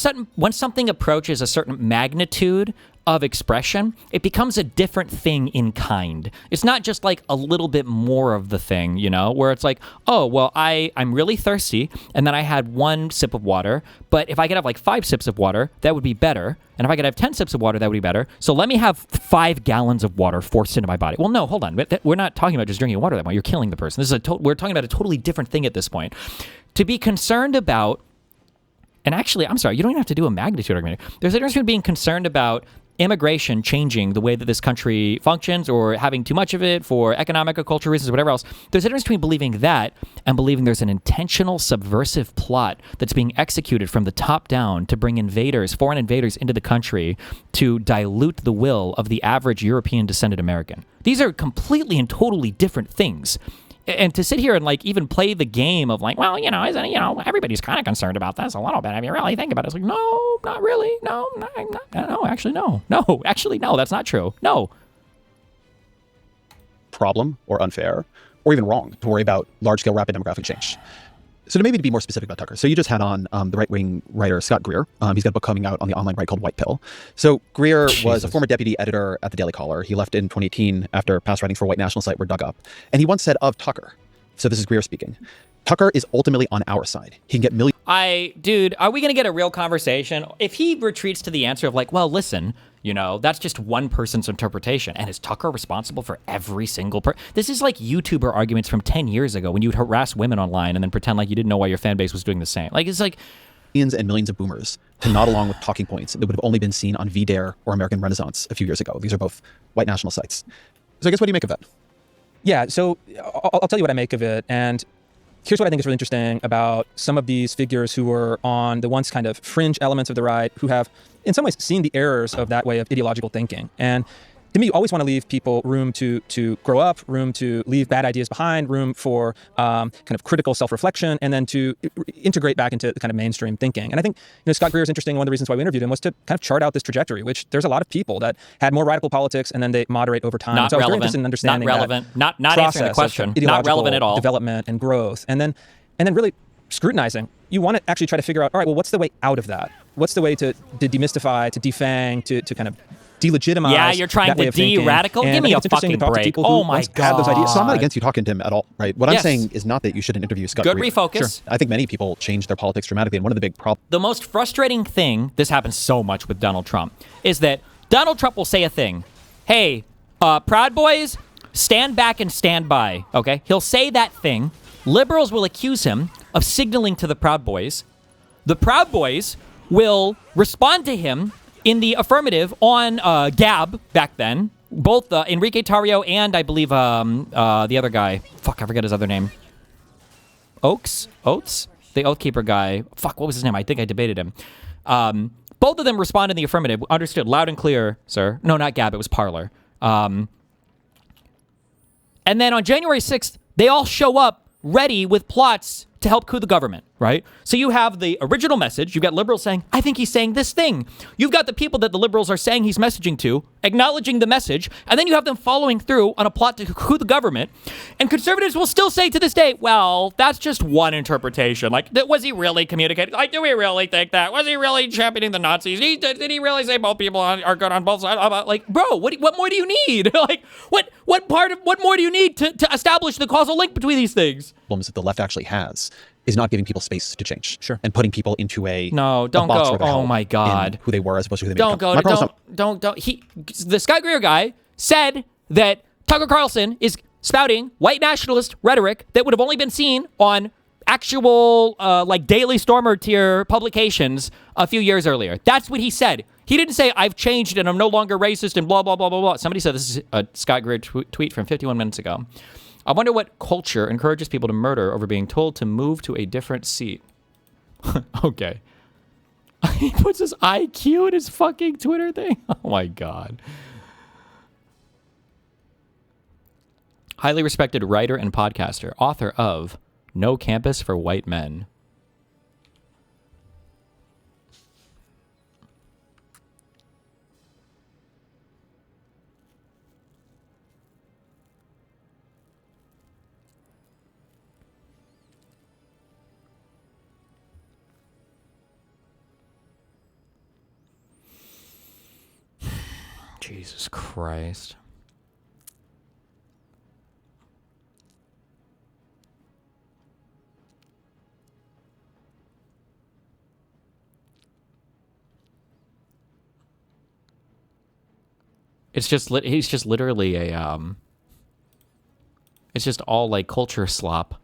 something approaches a certain magnitude of expression, it becomes a different thing in kind. It's not just like a little bit more of the thing, you know, where it's like, oh, well, I'm really thirsty, and then I had 1 sip of water, but if I could have like 5 sips of water, that would be better. And if I could have 10 sips of water, that would be better. So let me have 5 gallons of water forced into my body. Well, no, hold on. We're not talking about just drinking water that way. You're killing the person. We're talking about a totally different thing at this point. To be concerned about, and actually, I'm sorry, you don't even have to do a magnitude argument. There's a difference between being concerned about immigration changing the way that this country functions or having too much of it for economic or cultural reasons or whatever else. There's a difference between believing that and believing there's an intentional subversive plot that's being executed from the top down to bring invaders, foreign invaders into the country to dilute the will of the average European descended American. These are completely and totally different things. And to sit here and like even play the game of like, well, you know, isn't it, you know, everybody's kind of concerned about this a little bit. I mean, really think about it. It's like, no, not really. No, actually, no. No, actually, no, that's not true. No. Problem or unfair or even wrong to worry about large-scale rapid demographic change. So to maybe be more specific about Tucker. So you just had on the right-wing writer Scott Greer. He's got a book coming out on the online right called White Pill. So Greer was a former deputy editor at the Daily Caller. He left in 2018 after past writings for a white national site were dug up. And he once said of Tucker, so this is Greer speaking, Tucker is ultimately on our side. He can get millions. Dude, are we going to get a real conversation? If he retreats to the answer of like, well, listen, you know, that's just one person's interpretation. And is Tucker responsible for every single person? This is like YouTuber arguments from 10 years ago when you would harass women online and then pretend like you didn't know why your fan base was doing the same. Like, it's like millions and millions of boomers to nod along with talking points that would have only been seen on VDare or American Renaissance a few years ago. These are both white national sites. So I guess what do you make of that? Yeah, so I'll tell you what I make of it. And here's what I think is really interesting about some of these figures who were on the once kind of fringe elements of the right, who have in some ways seen the errors of that way of ideological thinking. And to me, you always want to leave people room to grow up, room to leave bad ideas behind, room for kind of critical self-reflection, and then to integrate back into the kind of mainstream thinking. And I think, you know, Scott Greer is interesting. One of the reasons why we interviewed him was to kind of chart out this trajectory, which there's a lot of people that had more radical politics and then they moderate over time. Not so relevant. I was very interested in understanding not relevant. Not answering the question. Not Ideological relevant at all. Development and growth, and then really scrutinizing. You want to actually try to figure out, all right, well, what's the way out of that? What's the way to demystify, to defang, to kind of delegitimize? Yeah, you're trying to de-radical? Give me a fucking break. Oh my God. Those ideas. So I'm not against you talking to him at all, right? What I'm saying is not that you shouldn't interview Scott Good Greer. refocus. Sure. I think many people change their politics dramatically, and one of the big problems. The most frustrating thing, this happens so much with Donald Trump, is that Donald Trump will say a thing. Hey, Proud Boys, stand back and stand by, okay? He'll say that thing. Liberals will accuse him of signaling to the Proud Boys. The Proud Boys will respond to him in the affirmative on Gab back then. Both Enrique Tarrio and I believe the other guy. Fuck, I forget his other name. Oates? The Oathkeeper guy. Fuck, what was his name? I think I debated him. Both of them responded in the affirmative. Understood loud and clear, sir. No, not Gab. It was Parler. And then on January 6th, they all show up ready with plots to help coup the government, right? So you have the original message. You've got liberals saying, I think he's saying this thing. You've got the people that the liberals are saying he's messaging to, acknowledging the message, and then you have them following through on a plot to coup the government. And conservatives will still say to this day, well, that's just one interpretation. Like, was he really communicating? Like, do we really think that? Was he really championing the Nazis? Did he really say both people are good on both sides? Like, bro, what more do you need? Like, what more do you need to establish the causal link between these things? Problems that the left actually has is not giving people space to change. Sure. And putting people into a don't box go. where they're held Oh my God. in who they were as opposed to who they don't become. Don't. The Scott Greer guy said that Tucker Carlson is spouting white nationalist rhetoric that would have only been seen on actual like Daily Stormer tier publications a few years earlier. That's what he said. He didn't say, I've changed and I'm no longer racist and blah, blah, blah, blah, blah. Somebody said this is a Scott Greer tweet from 51 minutes ago. I wonder what culture encourages people to murder over being told to move to a different seat. Okay. He puts his IQ in his fucking Twitter thing. Oh my God. Highly respected writer and podcaster, author of No Campus for White Men. Jesus Christ. It's just he's just literally a it's just all like culture slop.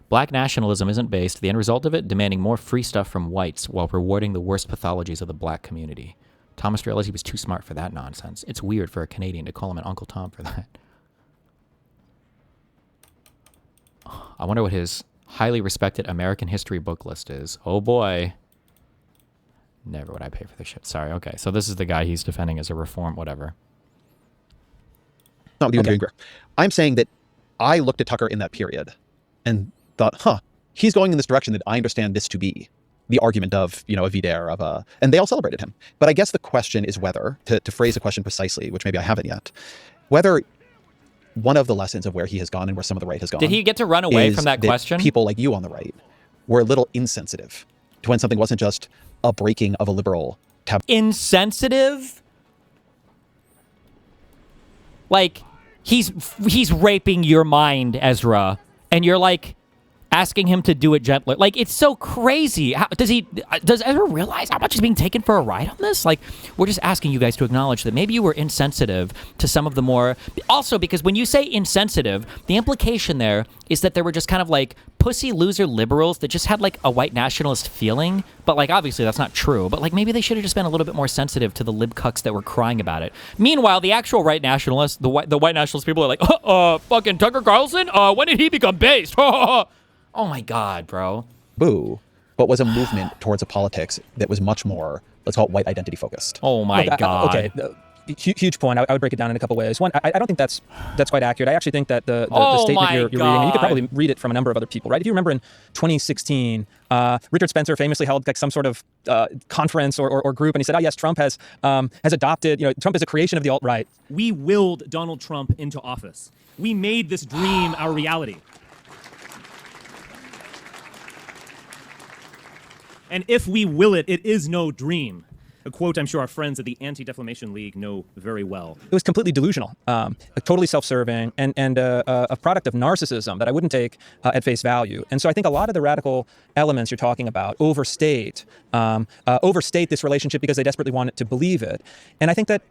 Black nationalism isn't based, the end result of it, demanding more free stuff from whites while rewarding the worst pathologies of the black community. Thomas realized he was too smart for that nonsense. It's weird for a Canadian to call him an Uncle Tom for that. I wonder what his highly respected American history book list is. Oh boy. Never would I pay for this shit. Sorry, okay. So this is the guy he's defending as a reform, whatever. Not with you and I'm saying that I looked at Tucker in that period and thought, he's going in this direction that I understand this to be. The argument of, a VDARE, and they all celebrated him. But I guess the question is whether, to phrase the question precisely, which maybe I haven't yet, whether one of the lessons of where he has gone and where some of the right has gone. Did he get to run away from that question? People like you on the right were a little insensitive to when something wasn't just a breaking of a liberal tab. Insensitive? Like, he's raping your mind, Ezra, and you're like asking him to do it gently. Like, it's so crazy. Does Ezra realize how much is being taken for a ride on this? Like, we're just asking you guys to acknowledge that maybe you were insensitive to some of the more... Also, because when you say insensitive, the implication there is that there were just kind of like pussy loser liberals that just had like a white nationalist feeling. But like, obviously that's not true. But like, maybe they should have just been a little bit more sensitive to the lib cucks that were crying about it. Meanwhile, the actual right nationalists, the white nationalist people are like, fucking Tucker Carlson? When did he become based? Oh my God, bro. Boo. But was a movement towards a politics that was much more, let's call it white identity focused. Oh my God. Okay. Huge point. I would break it down in a couple ways. One, I don't think that's quite accurate. I actually think that the statement you're reading, and you could probably read it from a number of other people, right? If you remember in 2016, Richard Spencer famously held like some sort of conference or group, and he said, "Oh yes, Trump has adopted. Trump is a creation of the alt-right." We willed Donald Trump into office. We made this dream our reality. And if we will it, it is no dream. A quote I'm sure our friends at the Anti-Defamation League know very well. It was completely delusional, totally self-serving, and a product of narcissism that I wouldn't take at face value. And so I think a lot of the radical elements you're talking about overstate this relationship because they desperately want it to believe it. And I think that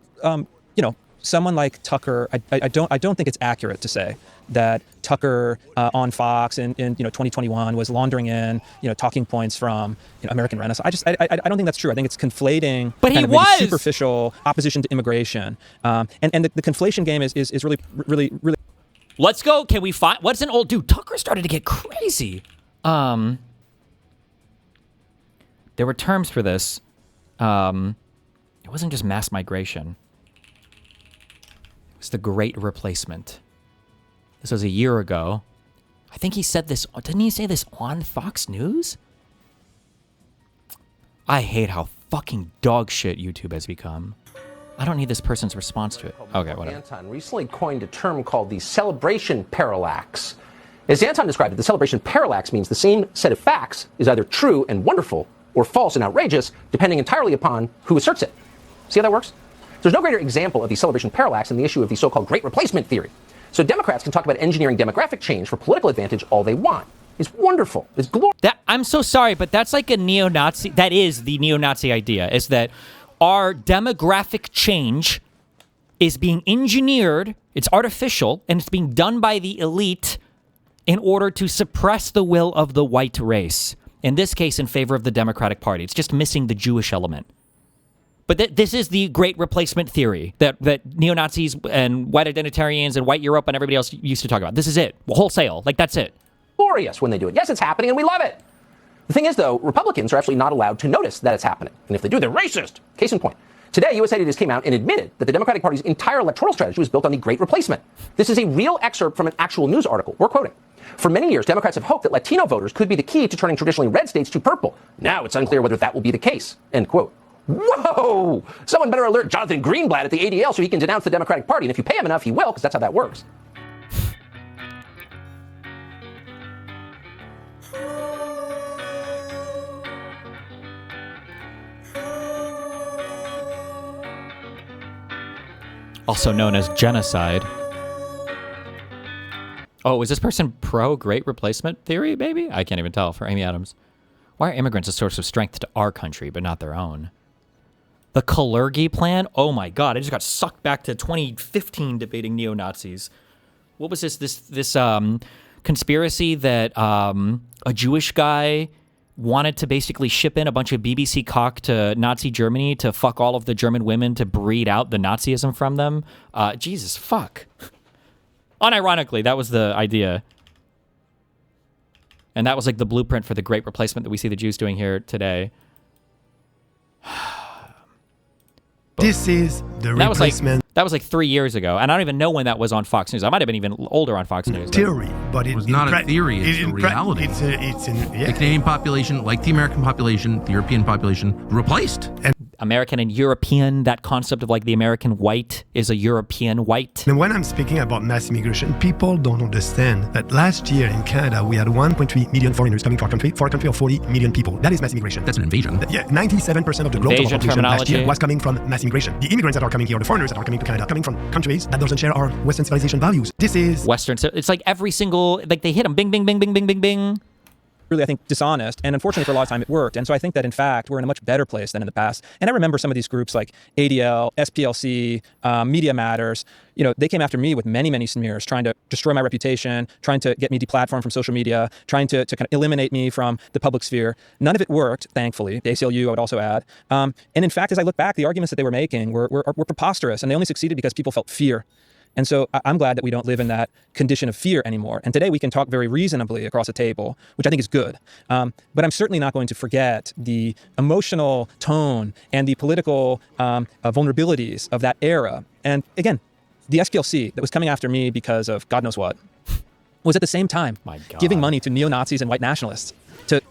someone like Tucker, I don't think it's accurate to say that Tucker on Fox in 2021 was laundering in talking points from American Renaissance. I don't think that's true. I think it's conflating. But he was superficial opposition to immigration, and the conflation game is really. Let's go. Can we find what's an old dude? Tucker started to get crazy. There were terms for this. It wasn't just mass migration. It was the Great Replacement. This was a year ago. I think he said this. Didn't he say this on Fox News? I hate how fucking dog shit YouTube has become. I don't need this person's response to it. Okay, whatever. Anton recently coined a term called the celebration parallax. As Anton described it, the celebration parallax means the same set of facts is either true and wonderful or false and outrageous, depending entirely upon who asserts it. See how that works? There's no greater example of the celebration parallax than the issue of the so-called Great Replacement theory. So Democrats can talk about engineering demographic change for political advantage all they want. It's wonderful. It's glorious. I'm so sorry, but that's like a neo-Nazi. That is the neo-Nazi idea, is that our demographic change is being engineered, it's artificial, and it's being done by the elite in order to suppress the will of the white race. In this case, in favor of the Democratic Party. It's just missing the Jewish element. But this is the Great Replacement theory that neo-Nazis and white identitarians and white Europe and everybody else used to talk about. This is it. Wholesale. Like, that's it. Glorious when they do it. Yes, it's happening and we love it. The thing is, though, Republicans are actually not allowed to notice that it's happening. And if they do, they're racist. Case in point. Today, USA Today just came out and admitted that the Democratic Party's entire electoral strategy was built on the Great Replacement. This is a real excerpt from an actual news article. We're quoting. For many years, Democrats have hoped that Latino voters could be the key to turning traditionally red states to purple. Now it's unclear whether that will be the case. End quote. Whoa! Someone better alert Jonathan Greenblatt at the ADL so he can denounce the Democratic Party. And if you pay him enough, he will, because that's how that works. also known as genocide. Oh, is this person pro Great Replacement theory, maybe? I can't even tell for Amy Adams. Why are immigrants a source of strength to our country, but not their own? The Kalergi plan? Oh my god, I just got sucked back to 2015 debating neo-Nazis. What was this conspiracy that a Jewish guy wanted to basically ship in a bunch of BBC cock to Nazi Germany to fuck all of the German women to breed out the Nazism from them? Jesus, fuck. Unironically, that was the idea. And that was like the blueprint for the Great Replacement that we see the Jews doing here today. This is the replacement that was like 3 years ago, and I don't even know when that was on Fox News. I might have been even older on Fox News. theory, but it was not a theory, it's a reality. It's the Canadian population, like the American population, the European population, replaced. American and European, that concept of like the American white is a European white. And when I'm speaking about mass immigration, people don't understand that last year in Canada, we had 1.3 million foreigners coming to our country for a country of 40 million people. That is mass immigration. That's an invasion. Yeah, 97% of the growth of our population last year was coming from mass immigration. The immigrants that are coming here, the foreigners that are coming to Canada, coming from countries that doesn't share our Western civilization values. This is Western. So it's like every single, like they hit them, bing, bing, bing, bing, bing, bing, bing. Really, I think, dishonest. And unfortunately, for a lot of time, it worked. And so I think that, in fact, we're in a much better place than in the past. And I remember some of these groups like ADL, SPLC, Media Matters. You know, they came after me with many, many smears, trying to destroy my reputation, trying to get me deplatformed from social media, trying to kind of eliminate me from the public sphere. None of it worked, thankfully. The ACLU, I would also add. And in fact, as I look back, the arguments that they were making were preposterous. And they only succeeded because people felt fear. And so I'm glad that we don't live in that condition of fear anymore. And today we can talk very reasonably across a table, which I think is good. But I'm certainly not going to forget the emotional tone and the political vulnerabilities of that era. And again, the SPLC that was coming after me because of God knows what was at the same time giving money to neo-Nazis and white nationalists.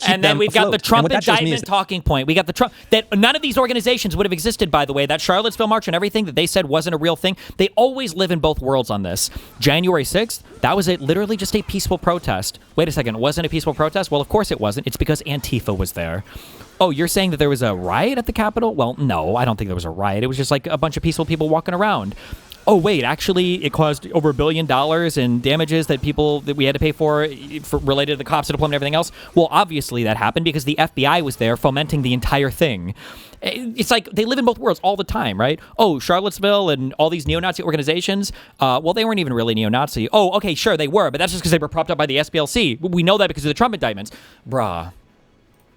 And then we've got the Trump indictment talking point. We got the Trump, that none of these organizations would have existed, by the way. That Charlottesville March and everything that they said wasn't a real thing. They always live in both worlds on this. January 6th, that was literally just a peaceful protest. Wait a second, it wasn't a peaceful protest? Well, of course it wasn't. It's because Antifa was there. Oh, you're saying that there was a riot at the Capitol? Well, no, I don't think there was a riot. It was just like a bunch of peaceful people walking around. Oh, wait, actually, it caused over $1 billion in damages that we had to pay for related to the cops' deployment and everything else. Well, obviously that happened because the FBI was there fomenting the entire thing. It's like they live in both worlds all the time, right? Oh, Charlottesville and all these neo-Nazi organizations, well, they weren't even really neo-Nazi. Oh, okay, sure, they were, but that's just because they were propped up by the SPLC. We know that because of the Trump indictments. Bruh.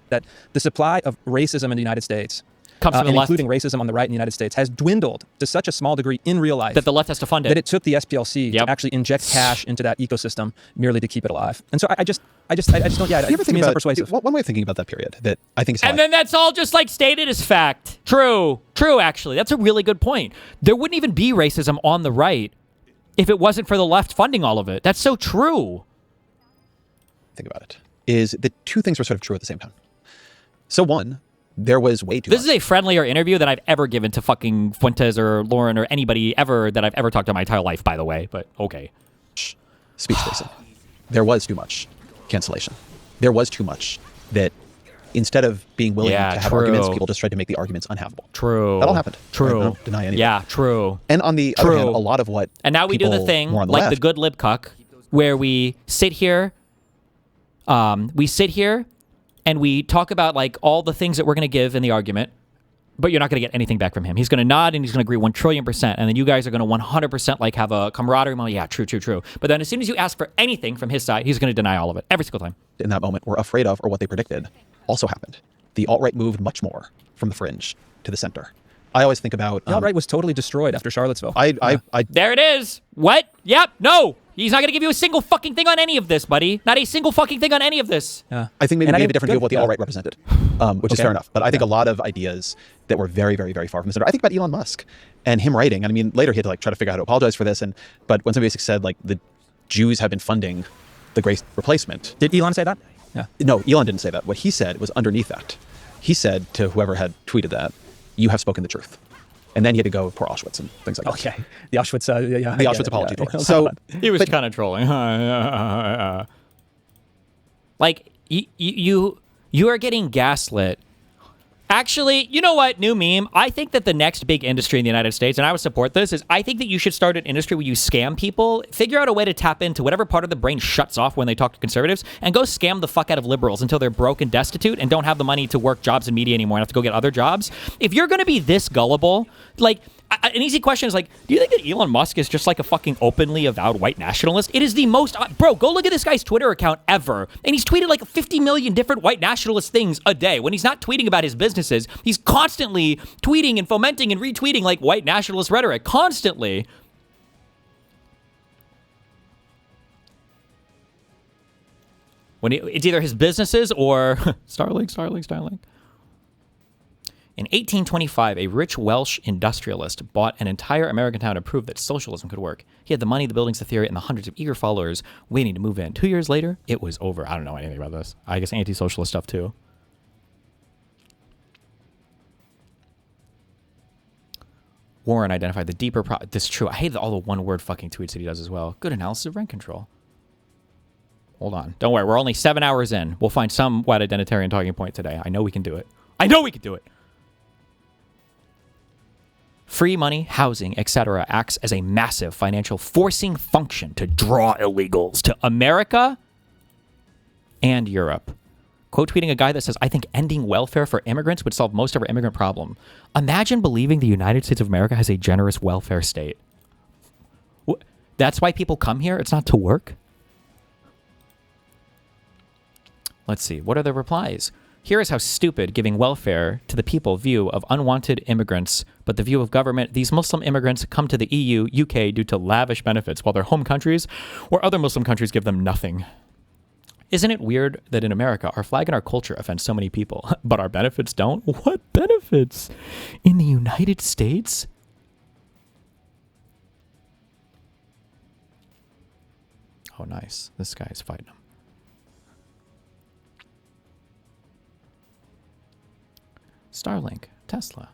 That the supply of racism in the United States, comes from the left, including racism on the right in the United States, has dwindled to such a small degree in real life that the left has to fund it. That it took the SPLC to actually inject cash into that ecosystem merely to keep it alive. And so I just don't. Yeah, you ever to me, think it's not about persuasive. one way of thinking about that period that I think is and then that's all just like stated as fact. True, actually, that's a really good point. There wouldn't even be racism on the right if it wasn't for the left funding all of it. That's so true. Think about it. Is that two things were sort of true at the same time? So one, there was way too much. This is a friendlier interview than I've ever given to fucking Fuentes or Lauren or anybody ever that I've ever talked to in my entire life, by the way, but okay. Speech spacing. There was too much cancellation. There was too much that instead of being willing to have arguments, people just tried to make the arguments unhavable. True. That all happened. True. I don't deny anything. Yeah, true. And on the other hand, a lot of what and now we do the thing like the good libcuck where we sit here, and we talk about like all the things that we're going to give in the argument, but you're not going to get anything back from him. He's going to nod and he's going to agree 1,000,000,000%. And then you guys are going to 100% like have a camaraderie. Well, yeah, true. But then as soon as you ask for anything from his side, he's going to deny all of it every single time. In that moment, we're afraid of, or what they predicted, also happened. The alt-right moved much more from the fringe to the center. I always think about... the alt-right was totally destroyed after Charlottesville. There it is. What? Yep. No. He's not going to give you a single fucking thing on any of this, buddy. Not a single fucking thing on any of this. Yeah. I think maybe we have a different view of what the alt-right represented, which is fair enough. But I think a lot of ideas that were very, very, very far from the center. I think about Elon Musk and him writing. I mean, later he had to like try to figure out how to apologize for this. But when somebody basically said like the Jews have been funding the Great Replacement. Did Elon say that? Yeah. No, Elon didn't say that. What he said was underneath that. He said to whoever had tweeted that, "You have spoken the truth." And then he had to go pour Auschwitz and things like that. Okay. The Auschwitz, the Auschwitz apology thing. So he was kind of trolling. Like you are getting gaslit Actually, you know what? New meme. I think that the next big industry in the United States, and I would support this, is I think that you should start an industry where you scam people, figure out a way to tap into whatever part of the brain shuts off when they talk to conservatives, and go scam the fuck out of liberals until they're broke and destitute and don't have the money to work jobs in media anymore and have to go get other jobs. If you're going to be this gullible, like, an easy question is like, do you think that Elon Musk is just like a fucking openly avowed white nationalist? It is the most, bro, go look at this guy's Twitter account ever. And he's tweeted like 50 million different white nationalist things a day. When he's not tweeting about his businesses, he's constantly tweeting and fomenting and retweeting like white nationalist rhetoric, constantly. When it's either his businesses or Starlink. In 1825, a rich Welsh industrialist bought an entire American town to prove that socialism could work. He had the money, the buildings, the theory, and the hundreds of eager followers waiting to move in. 2 years later, it was over. I don't know anything about this. I guess anti-socialist stuff, too. Warren identified the deeper problem. This is true. I hate all the one-word fucking tweets that he does as well. Good analysis of rent control. Hold on. Don't worry. We're only 7 hours in. We'll find some white identitarian talking point today. I know we can do it. I know we can do it. Free money, housing, etc. acts as a massive financial forcing function to draw illegals to America and Europe. Quote tweeting a guy that says, I think ending welfare for immigrants would solve most of our immigrant problem. Imagine believing the United States of America has a generous welfare state. That's why people come here? It's not to work? Let's see. What are the replies? Here is how stupid giving welfare to the people view of unwanted immigrants, but the view of government. These Muslim immigrants come to the EU, UK due to lavish benefits, while their home countries or other Muslim countries give them nothing. Isn't it weird that in America, our flag and our culture offend so many people, but our benefits don't? What benefits? In the United States? Oh, nice. This guy's fighting him. Starlink, Tesla.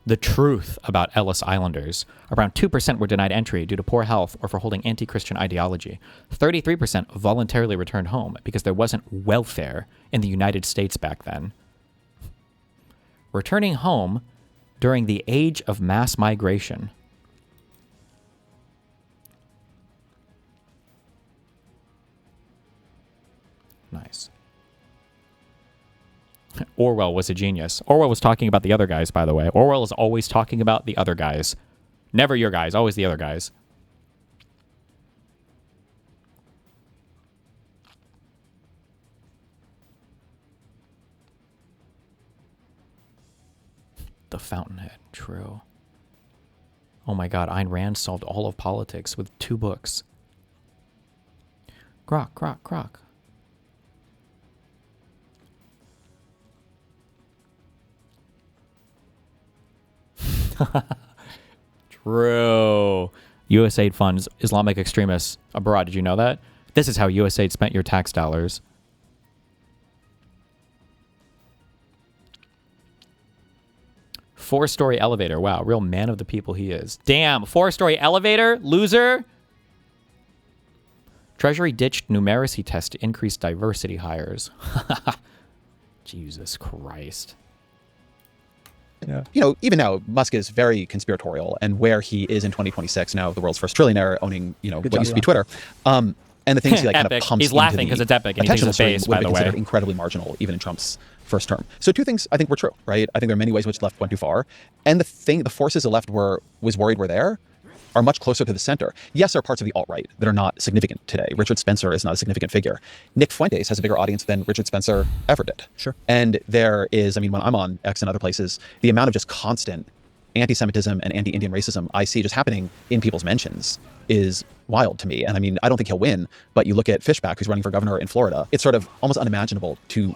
The truth about Ellis Islanders. Around 2% were denied entry due to poor health or for holding anti-Christian ideology. 33% voluntarily returned home because there wasn't welfare in the United States back then. Returning home during the age of mass migration. Nice. Orwell was a genius. Orwell was talking about the other guys, by the way. Orwell is always talking about the other guys. Never your guys, always the other guys. The Fountainhead, true. Oh my god, Ayn Rand solved all of politics with 2 books. Grok, grok, grok. True. USAID funds Islamic extremists abroad. Did you know that? This is how USAID spent your tax dollars. Four-story elevator. Wow, real man of the people he is. Damn, 4-story elevator? Loser? Treasury ditched numeracy test to increase diversity hires. Jesus Christ. Yeah. You know, even now, Musk is very conspiratorial, and where he is in 2026 now, the world's first trillionaire, owning, you know, what used to be Twitter. And the things he like kind of pumps He's laughing because it's epic, and he thinks it's base, by the way. Considered incredibly marginal, even in Trump's first term. So 2 things I think were true, right? I think there are many ways in which the left went too far, and the forces the left was worried were there are much closer to the center. Yes, there are parts of the alt-right that are not significant today. Richard Spencer is not a significant figure. Nick Fuentes has a bigger audience than Richard Spencer ever did. Sure. And there is, I mean, when I'm on X and other places, the amount of just constant anti-Semitism and anti-Indian racism I see just happening in people's mentions is wild to me. And I mean, I don't think he'll win, but you look at Fishback, who's running for governor in Florida, it's sort of almost unimaginable to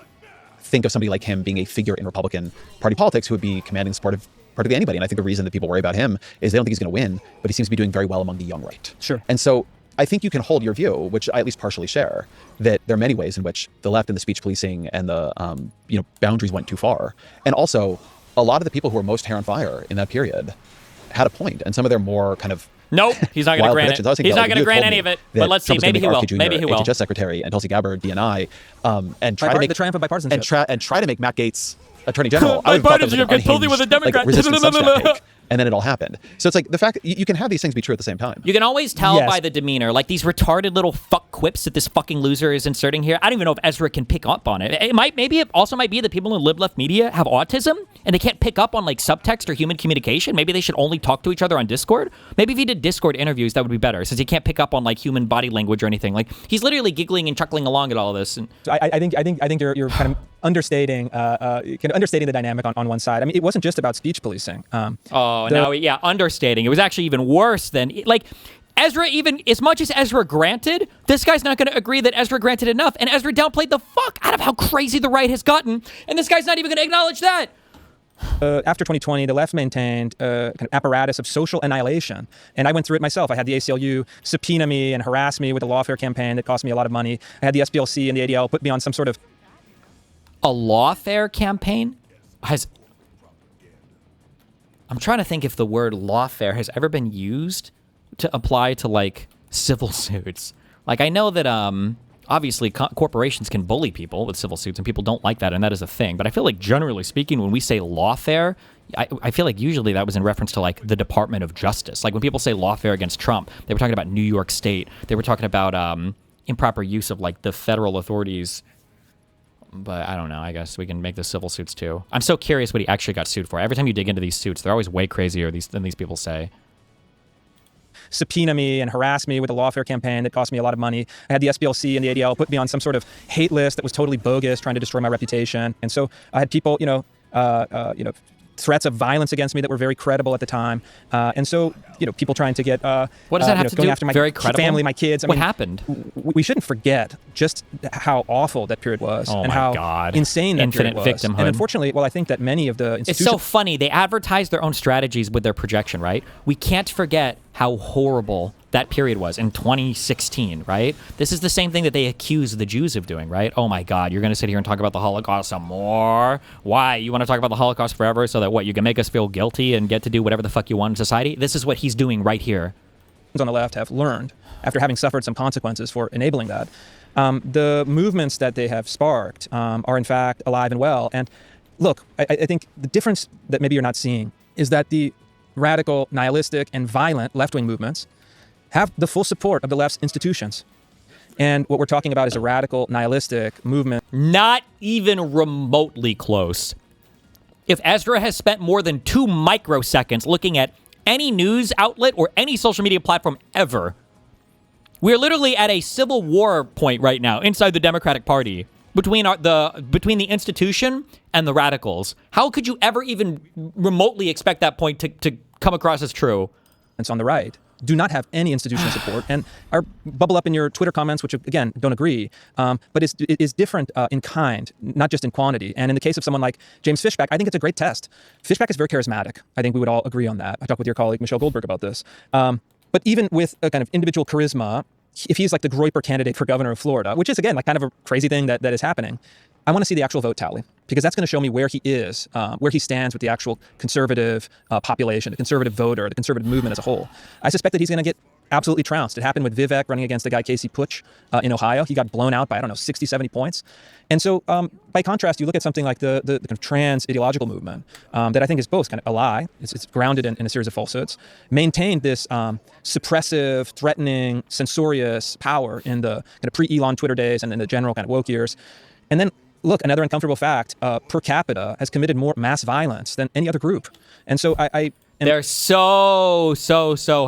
think of somebody like him being a figure in Republican Party politics who would be commanding the support of practically anybody. And I think the reason that people worry about him is they don't think he's going to win, but he seems to be doing very well among the young right. Sure. And so I think you can hold your view, which I at least partially share, that there are many ways in which the left and the speech policing and the boundaries went too far. And also, a lot of the people who were most hair on fire in that period had a point, and some of their more kind of nope, he's not going to grant it. He's not going to grant any of it. But let's see, maybe he will. Maybe he will. HHS secretary and Tulsi Gabbard, DNI, and try to make the triumph of bipartisanship, and try to make Matt Gaetz attorney general, I would have thought that was like an unhinged, like, resistance Substack page. And then it all happened. So it's like the fact that you can have these things be true at the same time. You can always tell by the demeanor, like these retarded little fuck quips that this fucking loser is inserting here. I don't even know if Ezra can pick up on it. Maybe it also might be that people in lib-left media have autism and they can't pick up on like subtext or human communication. Maybe they should only talk to each other on Discord. Maybe if he did Discord interviews, that would be better, since he can't pick up on like human body language or anything. Like he's literally giggling and chuckling along at all of this. And so I think you're kind of understating the dynamic on one side. I mean, it wasn't just about speech policing. Understating. It was actually even worse than like Ezra. Even as much as Ezra granted, this guy's not going to agree that Ezra granted enough, and Ezra downplayed the fuck out of how crazy the right has gotten, and this guy's not even going to acknowledge that. After 2020, the left maintained a kind of apparatus of social annihilation. And I went through it myself. I had the ACLU subpoena me and harass me with a lawfare campaign that cost me a lot of money. I had the SPLC and the ADL put me on some sort of... A lawfare campaign? I'm trying to think if the word lawfare has ever been used to apply to, like, civil suits. Like, I know that, obviously, corporations can bully people with civil suits, and people don't like that, and that is a thing. But I feel like, generally speaking, when we say lawfare, I feel like usually that was in reference to, like, the Department of Justice. Like, when people say lawfare against Trump, they were talking about New York State. They were talking about improper use of, like, the federal authorities. But I don't know. I guess we can make the civil suits, too. I'm so curious what he actually got sued for. Every time you dig into these suits, they're always way crazier than these people say. Subpoena me and harass me with a lawfare campaign that cost me a lot of money. I had the SPLC and the ADL put me on some sort of hate list that was totally bogus, trying to destroy my reputation. And so I had people, threats of violence against me that were very credible at the time. And so, people trying to get what does that have to going do after my very credible? Family, my kids. What happened? We shouldn't forget just how awful that period was and how insane that Infinite period was. victimhood. And unfortunately, I think that many of the institutions... It's so funny. They advertise their own strategies with their projection, right? We can't forget how horrible that period was in 2016, right? This is the same thing that they accuse the Jews of doing, right? Oh my God, you're going to sit here and talk about the Holocaust some more? Why? You want to talk about the Holocaust forever so that what, you can make us feel guilty and get to do whatever the fuck you want in society? This is what he's doing right here. On the left have learned, after having suffered some consequences for enabling that, the movements that they have sparked are in fact alive and well. And look, I think the difference that maybe you're not seeing is that the radical, nihilistic, and violent left-wing movements have the full support of the left's institutions. And what we're talking about is a radical, nihilistic movement. Not even remotely close. If Ezra has spent more than 2 microseconds looking at any news outlet or any social media platform ever, we're literally at a civil war point right now inside the Democratic Party between the institution and the radicals. How could you ever even remotely expect that point to come across as true? It's on the right. Do not have any institutional support and are bubble up in your Twitter comments, which again don't agree, but is different in kind, not just in quantity. And in the case of someone like James Fishback, I think it's a great test. Fishback is very charismatic. I think we would all agree on that. I talked with your colleague Michelle Goldberg about this. But even with a kind of individual charisma, if he's like the Groyper candidate for governor of Florida, which is again like kind of a crazy thing that is happening, I want to see the actual vote tally, because that's going to show me where he is, where he stands with the actual conservative population, the conservative voter, the conservative movement as a whole. I suspect that he's going to get absolutely trounced. It happened with Vivek running against the guy Casey Putsch in Ohio. He got blown out by, 60, 70 points. And so by contrast, you look at something like the kind of trans ideological movement that I think is both kind of a lie, it's grounded in a series of falsehoods, maintained this suppressive, threatening, censorious power in the kind of pre-Elon Twitter days and in the general kind of woke years. And then look, another uncomfortable fact, per capita has committed more mass violence than any other group. And so they're so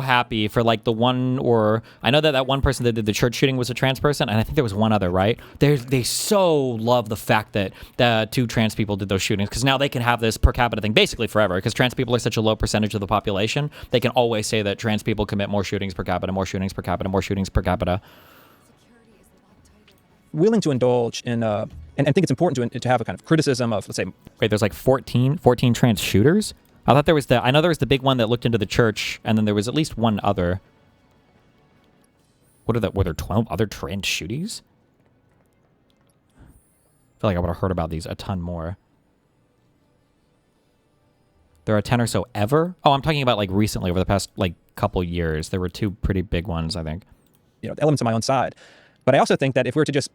happy for like the one, or I know that one person that did the church shooting was a trans person, and I think there was one other, right? They so love the fact that the 2 trans people did those shootings, because now they can have this per capita thing basically forever, because trans people are such a low percentage of the population. They can always say that trans people commit more shootings per capita, more shootings per capita, more shootings per capita. Willing to indulge in and I think it's important to have a kind of criticism of, let's say, wait, there's like 14 trans shooters? I thought there was I know there was the big one that looked into the church, and then there was at least one other. Were there 12 other trans shootings? I feel like I would have heard about these a ton more. There are 10 or so ever? Oh, I'm talking about like recently, over the past like couple years. There were 2 pretty big ones, I think. Elements on my own side. But I also think that if we were to just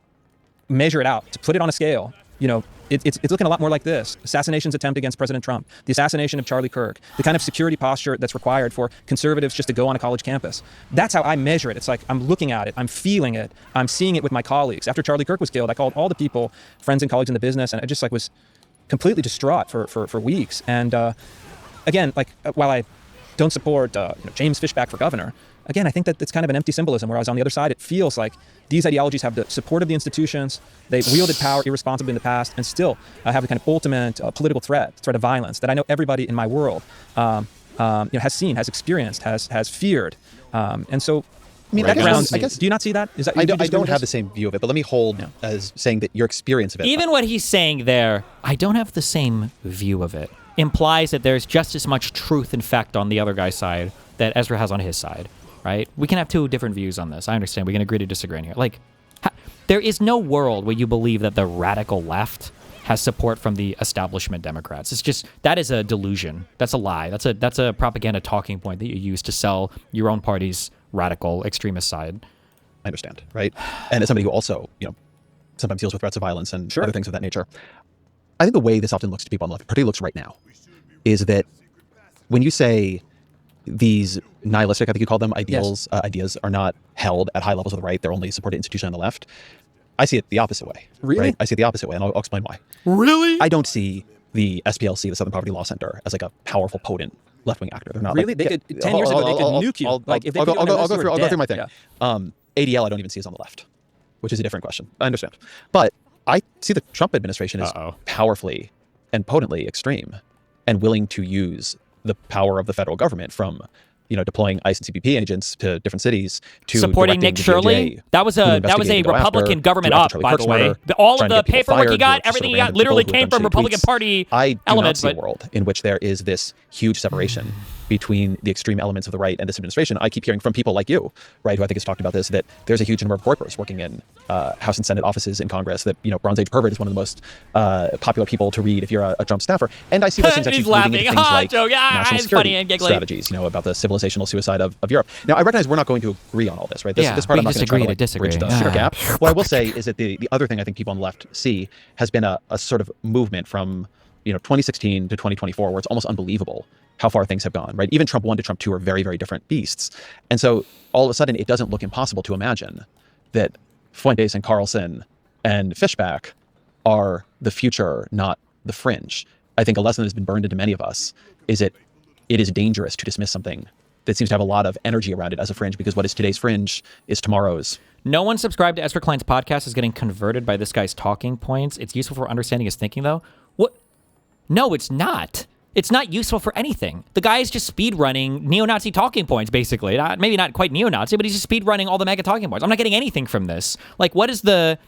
measure it out, to put it on a scale, It's looking a lot more like this. Assassination's attempt against President Trump, the assassination of Charlie Kirk, the kind of security posture that's required for conservatives just to go on a college campus. That's how I measure it. It's like I'm looking at it, I'm feeling it, I'm seeing it with my colleagues. After Charlie Kirk was killed, I called all the people, friends and colleagues in the business, and I just was completely distraught for weeks. And again, while I don't support James Fishback for governor, again, I think that it's kind of an empty symbolism, whereas on the other side, it feels like these ideologies have the support of the institutions, they've wielded power irresponsibly in the past, and still have the kind of ultimate political threat of violence that I know everybody in my world has seen, has experienced, has feared. And so, I mean, I guess, do you not see that? Is that I don't have the same view of it, but let me hold as saying that your experience of it. Even what he's saying there, I don't have the same view of it, implies that there's just as much truth and fact on the other guy's side that Ezra has on his side. Right? We can have two different views on this. I understand. We can agree to disagree in here. There is no world where you believe that the radical left has support from the establishment Democrats. It's just, that is a delusion. That's a lie. That's a propaganda talking point that you use to sell your own party's radical extremist side. I understand, right? And as somebody who also, sometimes deals with threats of violence and other things of that nature, I think the way this often looks to people on the left, particularly looks right now, is that when you say these nihilistic, I think you call them, ideals, ideas are not held at high levels of the right, they're only supported institutionally on the left. I see it the opposite way. Really? Right? I see it the opposite way, and I'll explain why. Really? I don't see the SPLC, the Southern Poverty Law Center, as a powerful, potent left-wing actor. They're not really. They could 10 years ago they could nuke you. I'll go through my thing. ADL, I don't even see as on the left, which is a different question. I understand, but I see the Trump administration is powerfully and potently extreme, and willing to use the power of the federal government, from deploying ICE and CBP agents to different cities, to supporting Nick Shirley. That was a Republican government up, by the way. All of the paperwork he got, everything he got, literally came from Republican Party elements. I do not see a world in which there is this huge separation between the extreme elements of the right and this administration. I keep hearing from people like you, right, who I think has talked about this, that there's a huge number of corporates working in House and Senate offices in Congress, that Bronze Age pervert is one of the most popular people to read if you're a Trump staffer. And I see those things actually moving into things like national security strategies, about the civilizational suicide of Europe. Now, I recognize we're not going to agree on all this, right? This part I'm not going to try to bridge the gap. What I will say is that the other thing I think people on the left see has been a sort of movement from 2016 to 2024, where it's almost unbelievable how far things have gone, right? Even Trump 1 to Trump 2 are very, very different beasts. And so all of a sudden, it doesn't look impossible to imagine that Fuentes and Carlson and Fishback are the future, not the fringe. I think a lesson that has been burned into many of us is that it is dangerous to dismiss something that seems to have a lot of energy around it as a fringe, because what is today's fringe is tomorrow's. No one subscribed to Ezra Klein's podcast is getting converted by this guy's talking points. It's useful for understanding his thinking, though. What? No, it's not. It's not useful for anything. The guy is just speed running neo-Nazi talking points, basically. Maybe not quite neo-Nazi, but he's just speed running all the mega talking points. I'm not getting anything from this. What is the...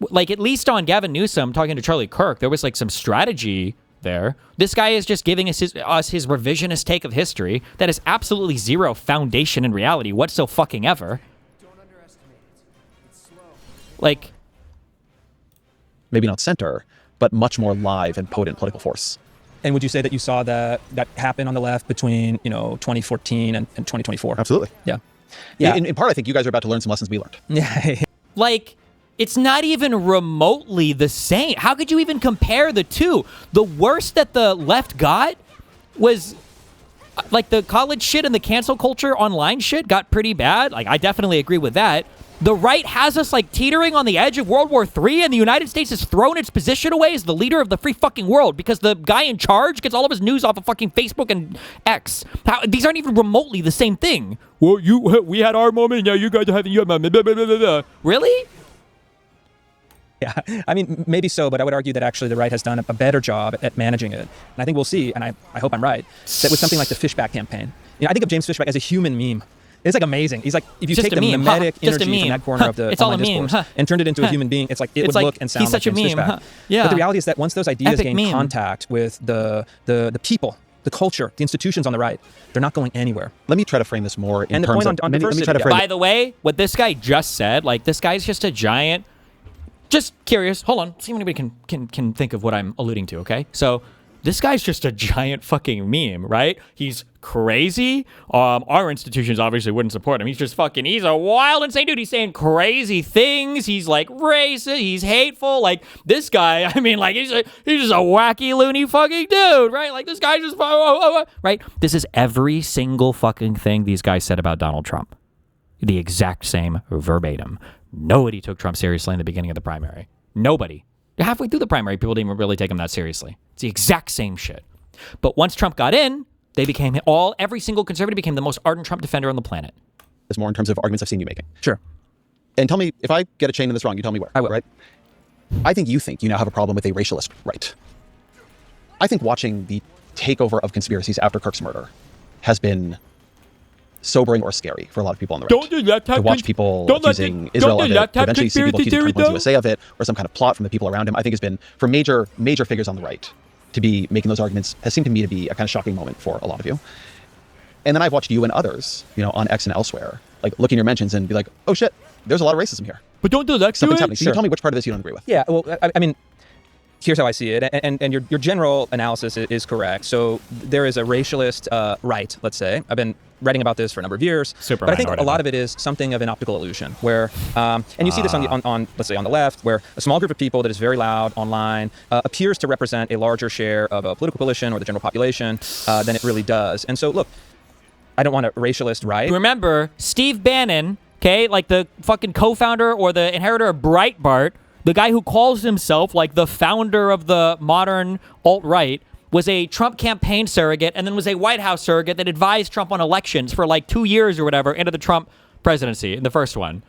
at least on Gavin Newsom talking to Charlie Kirk, there was some strategy there. This guy is just giving us his revisionist take of history that has absolutely zero foundation in reality whatsoever. Maybe not center, but much more live and potent political force. And would you say that you saw that happen on the left between 2014 and 2024? Absolutely. Yeah. In part, I think you guys are about to learn some lessons we learned. Yeah. It's not even remotely the same. How could you even compare the two? The worst that the left got was the college shit and the cancel culture online shit got pretty bad. I definitely agree with that. The right has us teetering on the edge of World War III, and the United States has thrown its position away as the leader of the free fucking world because the guy in charge gets all of his news off of fucking Facebook and X. These aren't even remotely the same thing. Well, we had our moment, now you guys are having your moment. Blah, blah, blah, blah, blah. Really? Yeah, I mean, maybe so, but I would argue that actually the right has done a better job at managing it. And I think we'll see, and I hope I'm right, that with something like the Fishback campaign. I think of James Fishback as a human meme. It's amazing. He's if you take the mimetic energy from that corner of the online discourse and turned it into a human being, it would look and sound like James Fishback. Yeah. But the reality is that once those ideas gain contact with the people, the culture, the institutions on the right, they're not going anywhere. Let me try to frame this more in terms of... And the point on diversity. By the way, what this guy just said, this guy's just a giant... Just curious. Hold on. See if anybody can think of what I'm alluding to, okay? So this guy's just a giant fucking meme, right? He's crazy. Our institutions obviously wouldn't support him. He's a wild, insane dude. He's saying crazy things. He's like racist. He's hateful. Like this guy, I mean, like he's just a wacky, loony fucking dude, right? Like this guy just, right? This is every single fucking thing these guys said about Donald Trump. The exact same verbatim. Nobody took Trump seriously in the beginning of the primary. Nobody. Halfway through the primary, people didn't even really take him that seriously. It's the exact same shit. But once Trump got in, every single conservative became the most ardent Trump defender on the planet. There's more in terms of arguments I've seen you making. Sure. And tell me, if I get a chain in this wrong, you tell me where. I will. Right? I think you now have a problem with a racialist right. I think watching the takeover of conspiracies after Kirk's murder has been sobering or scary for a lot of people on the right. Don't do that. To watch people accusing Israel of it, to eventually see people accusing 21 USA of it, or some kind of plot from the people around him, I think has been, for major figures on the right, to be making those arguments has seemed to me to be a kind of shocking moment for a lot of you. And then I've watched you and others, on X and elsewhere, like look in your mentions and be like, oh shit, there's a lot of racism here. But don't do that. Something's happening. So you tell me which part of this you don't agree with. Yeah, well, I mean, here's how I see it, and your general analysis is correct. So there is a racialist right, let's say. I've been writing about this for a number of years, but I think a lot of it is something of an optical illusion, where, and you see this on let's say on the left, where a small group of people that is very loud online appears to represent a larger share of a political coalition or the general population than it really does. And so, look, I don't want a racialist right. Remember, Steve Bannon, okay, like the fucking co-founder or the inheritor of Breitbart, the guy who calls himself like the founder of the modern alt-right, was a Trump campaign surrogate and then was a White House surrogate that advised Trump on elections for like 2 years or whatever into the Trump presidency in the first one.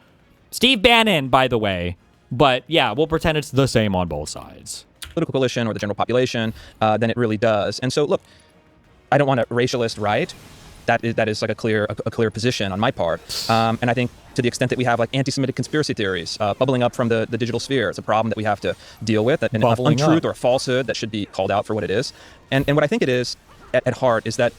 Steve Bannon, by the way. But yeah, we'll pretend it's the same on both sides. Political coalition or the general population than it really does. And so, look, I don't want a racialist right. That is like a clear position on my part. And I think to the extent that we have like anti-Semitic conspiracy theories bubbling up from the digital sphere, it's a problem that we have to deal with, an untruth or a falsehood that should be called out for what it is. And what I think it is at heart is that,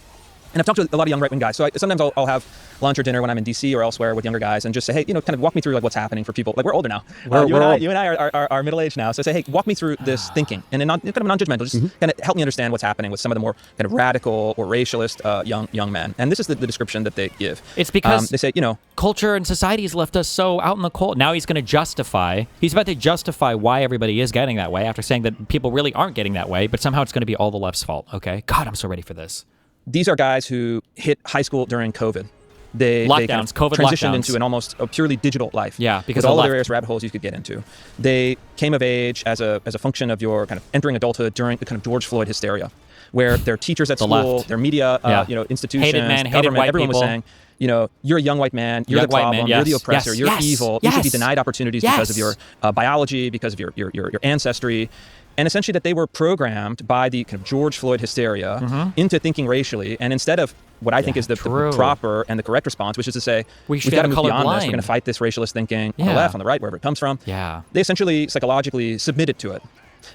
and I've talked to a lot of young right-wing guys, so sometimes I'll have lunch or dinner when I'm in DC or elsewhere with younger guys and just say, hey, kind of walk me through like what's happening for people. Like we're older now. You and I are middle-aged now. So say, hey, walk me through this thinking. And in kind of non-judgmental, just kind of help me understand what's happening with some of the more kind of radical or racialist young men. And this is the description that they give. It's because they say, culture and society has left us so out in the cold. Now he's about to justify why everybody is getting that way after saying that people really aren't getting that way, but somehow it's going to be all the left's fault. Okay? God, I'm so ready for this. These are guys who hit high school during COVID. They COVID transitioned lockdowns. into an almost a purely digital life. Yeah, because with all the various rabbit holes you could get into. They came of age as a function of your kind of entering adulthood during the kind of George Floyd hysteria, where their teachers at school, their media, institutions, government, everyone was saying, you're a young white man, you're the problem, you're the oppressor, you're evil, you should be denied opportunities because of your biology, because of your ancestry. And essentially that they were programmed by the kind of George Floyd hysteria into thinking racially. And instead of what I think is the proper and the correct response, which is to say, we've got to move beyond this. We're going to fight this racialist thinking on the left, on the right, wherever it comes from. Yeah. They essentially psychologically submitted to it,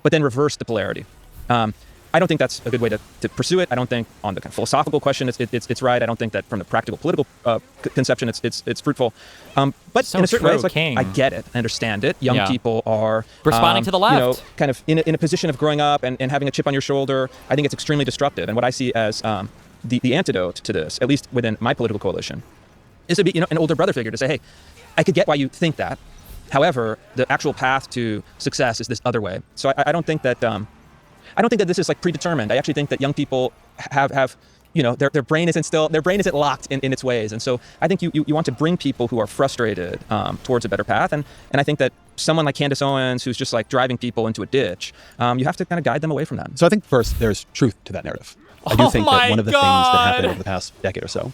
but then reversed the polarity. I don't think that's a good way to pursue it. I don't think on the kind of philosophical question it's right. I don't think that from the practical political conception it's fruitful. But so in a certain way, it's like, I get it. I understand it. Young people are responding to the left. Kind of in a position of growing up and having a chip on your shoulder. I think it's extremely destructive. And what I see as the antidote to this, at least within my political coalition, is to be an older brother figure to say, hey, I could get why you think that. However, the actual path to success is this other way. So I don't think that this is like predetermined. I actually think that young people have their brain isn't locked in its ways. And so I think you want to bring people who are frustrated towards a better path. And I think that someone like Candace Owens, who's just like driving people into a ditch, you have to kind of guide them away from that. So I think first there's truth to that narrative. I do think that one of the things that happened over the past decade or so,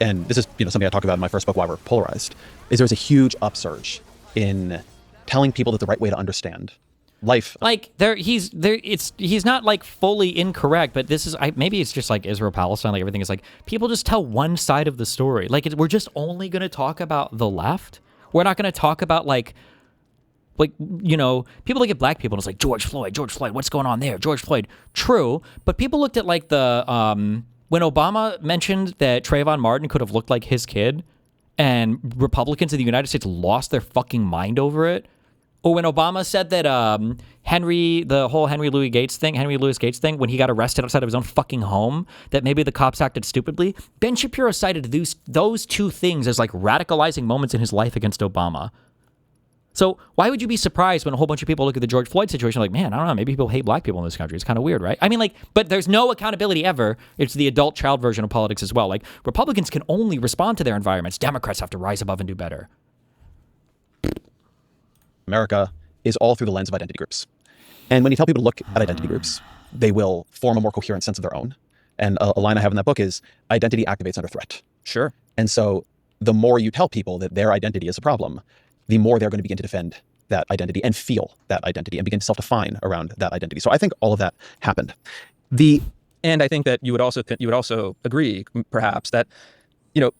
and this is something I talk about in my first book, Why We're Polarized, is there's a huge upsurge in telling people that the right way to understand life, like he's not like fully incorrect, but this is maybe it's just like Israel Palestine, like everything is like people just tell one side of the story. Like we're just only going to talk about the left. We're not going to talk about like people look at black people and it's like George Floyd, what's going on there? George Floyd, true, but people looked at like the when Obama mentioned that Trayvon Martin could have looked like his kid, and Republicans in the United States lost their fucking mind over it. Or when Obama said that the whole Henry Louis Gates thing, when he got arrested outside of his own fucking home, that maybe the cops acted stupidly. Ben Shapiro cited those two things as like radicalizing moments in his life against Obama. So why would you be surprised when a whole bunch of people look at the George Floyd situation like, man, I don't know, maybe people hate black people in this country. It's kind of weird, right? I mean, like, but there's no accountability ever. It's the adult-child version of politics as well. Like, Republicans can only respond to their environments. Democrats have to rise above and do better. America is all through the lens of identity groups. And when you tell people to look at identity groups, they will form a more coherent sense of their own. And a line I have in that book is, identity activates under threat. Sure. And so the more you tell people that their identity is a problem, the more they're going to begin to defend that identity and feel that identity and begin to self-define around that identity. So I think all of that happened. And I think that you would also agree, perhaps, that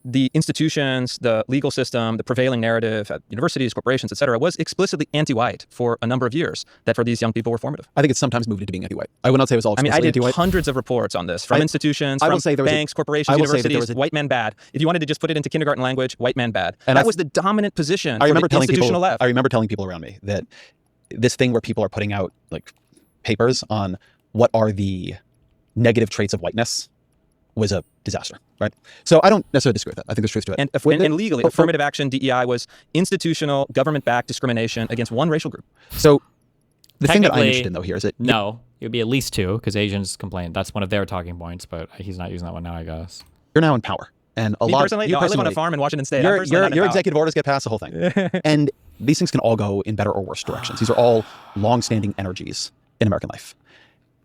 the institutions, the legal system, the prevailing narrative at universities, corporations, et cetera, was explicitly anti-white for a number of years, that for these young people were formative. I think it's sometimes moved into being anti-white. I would not say it was all explicitly I did anti-white. hundreds of reports on this from institutions, from banks, corporations, universities, white man bad. If you wanted to just put it into kindergarten language, white man bad. And that was the dominant position for the institutional left. I remember telling people around me that this thing where people are putting out like papers on what are the negative traits of whiteness was a disaster, right? So I don't necessarily disagree with that. I think there's truth to it. And legally, affirmative action, DEI, was institutional, government-backed discrimination against one racial group. So the thing that I'm interested in, though, here is that... No, it would be at least two, because Asians complain. That's one of their talking points, but he's not using that one now, I guess. You're now in power. And I live on a farm in Washington State. Your executive orders get past the whole thing. And these things can all go in better or worse directions. These are all long-standing energies in American life.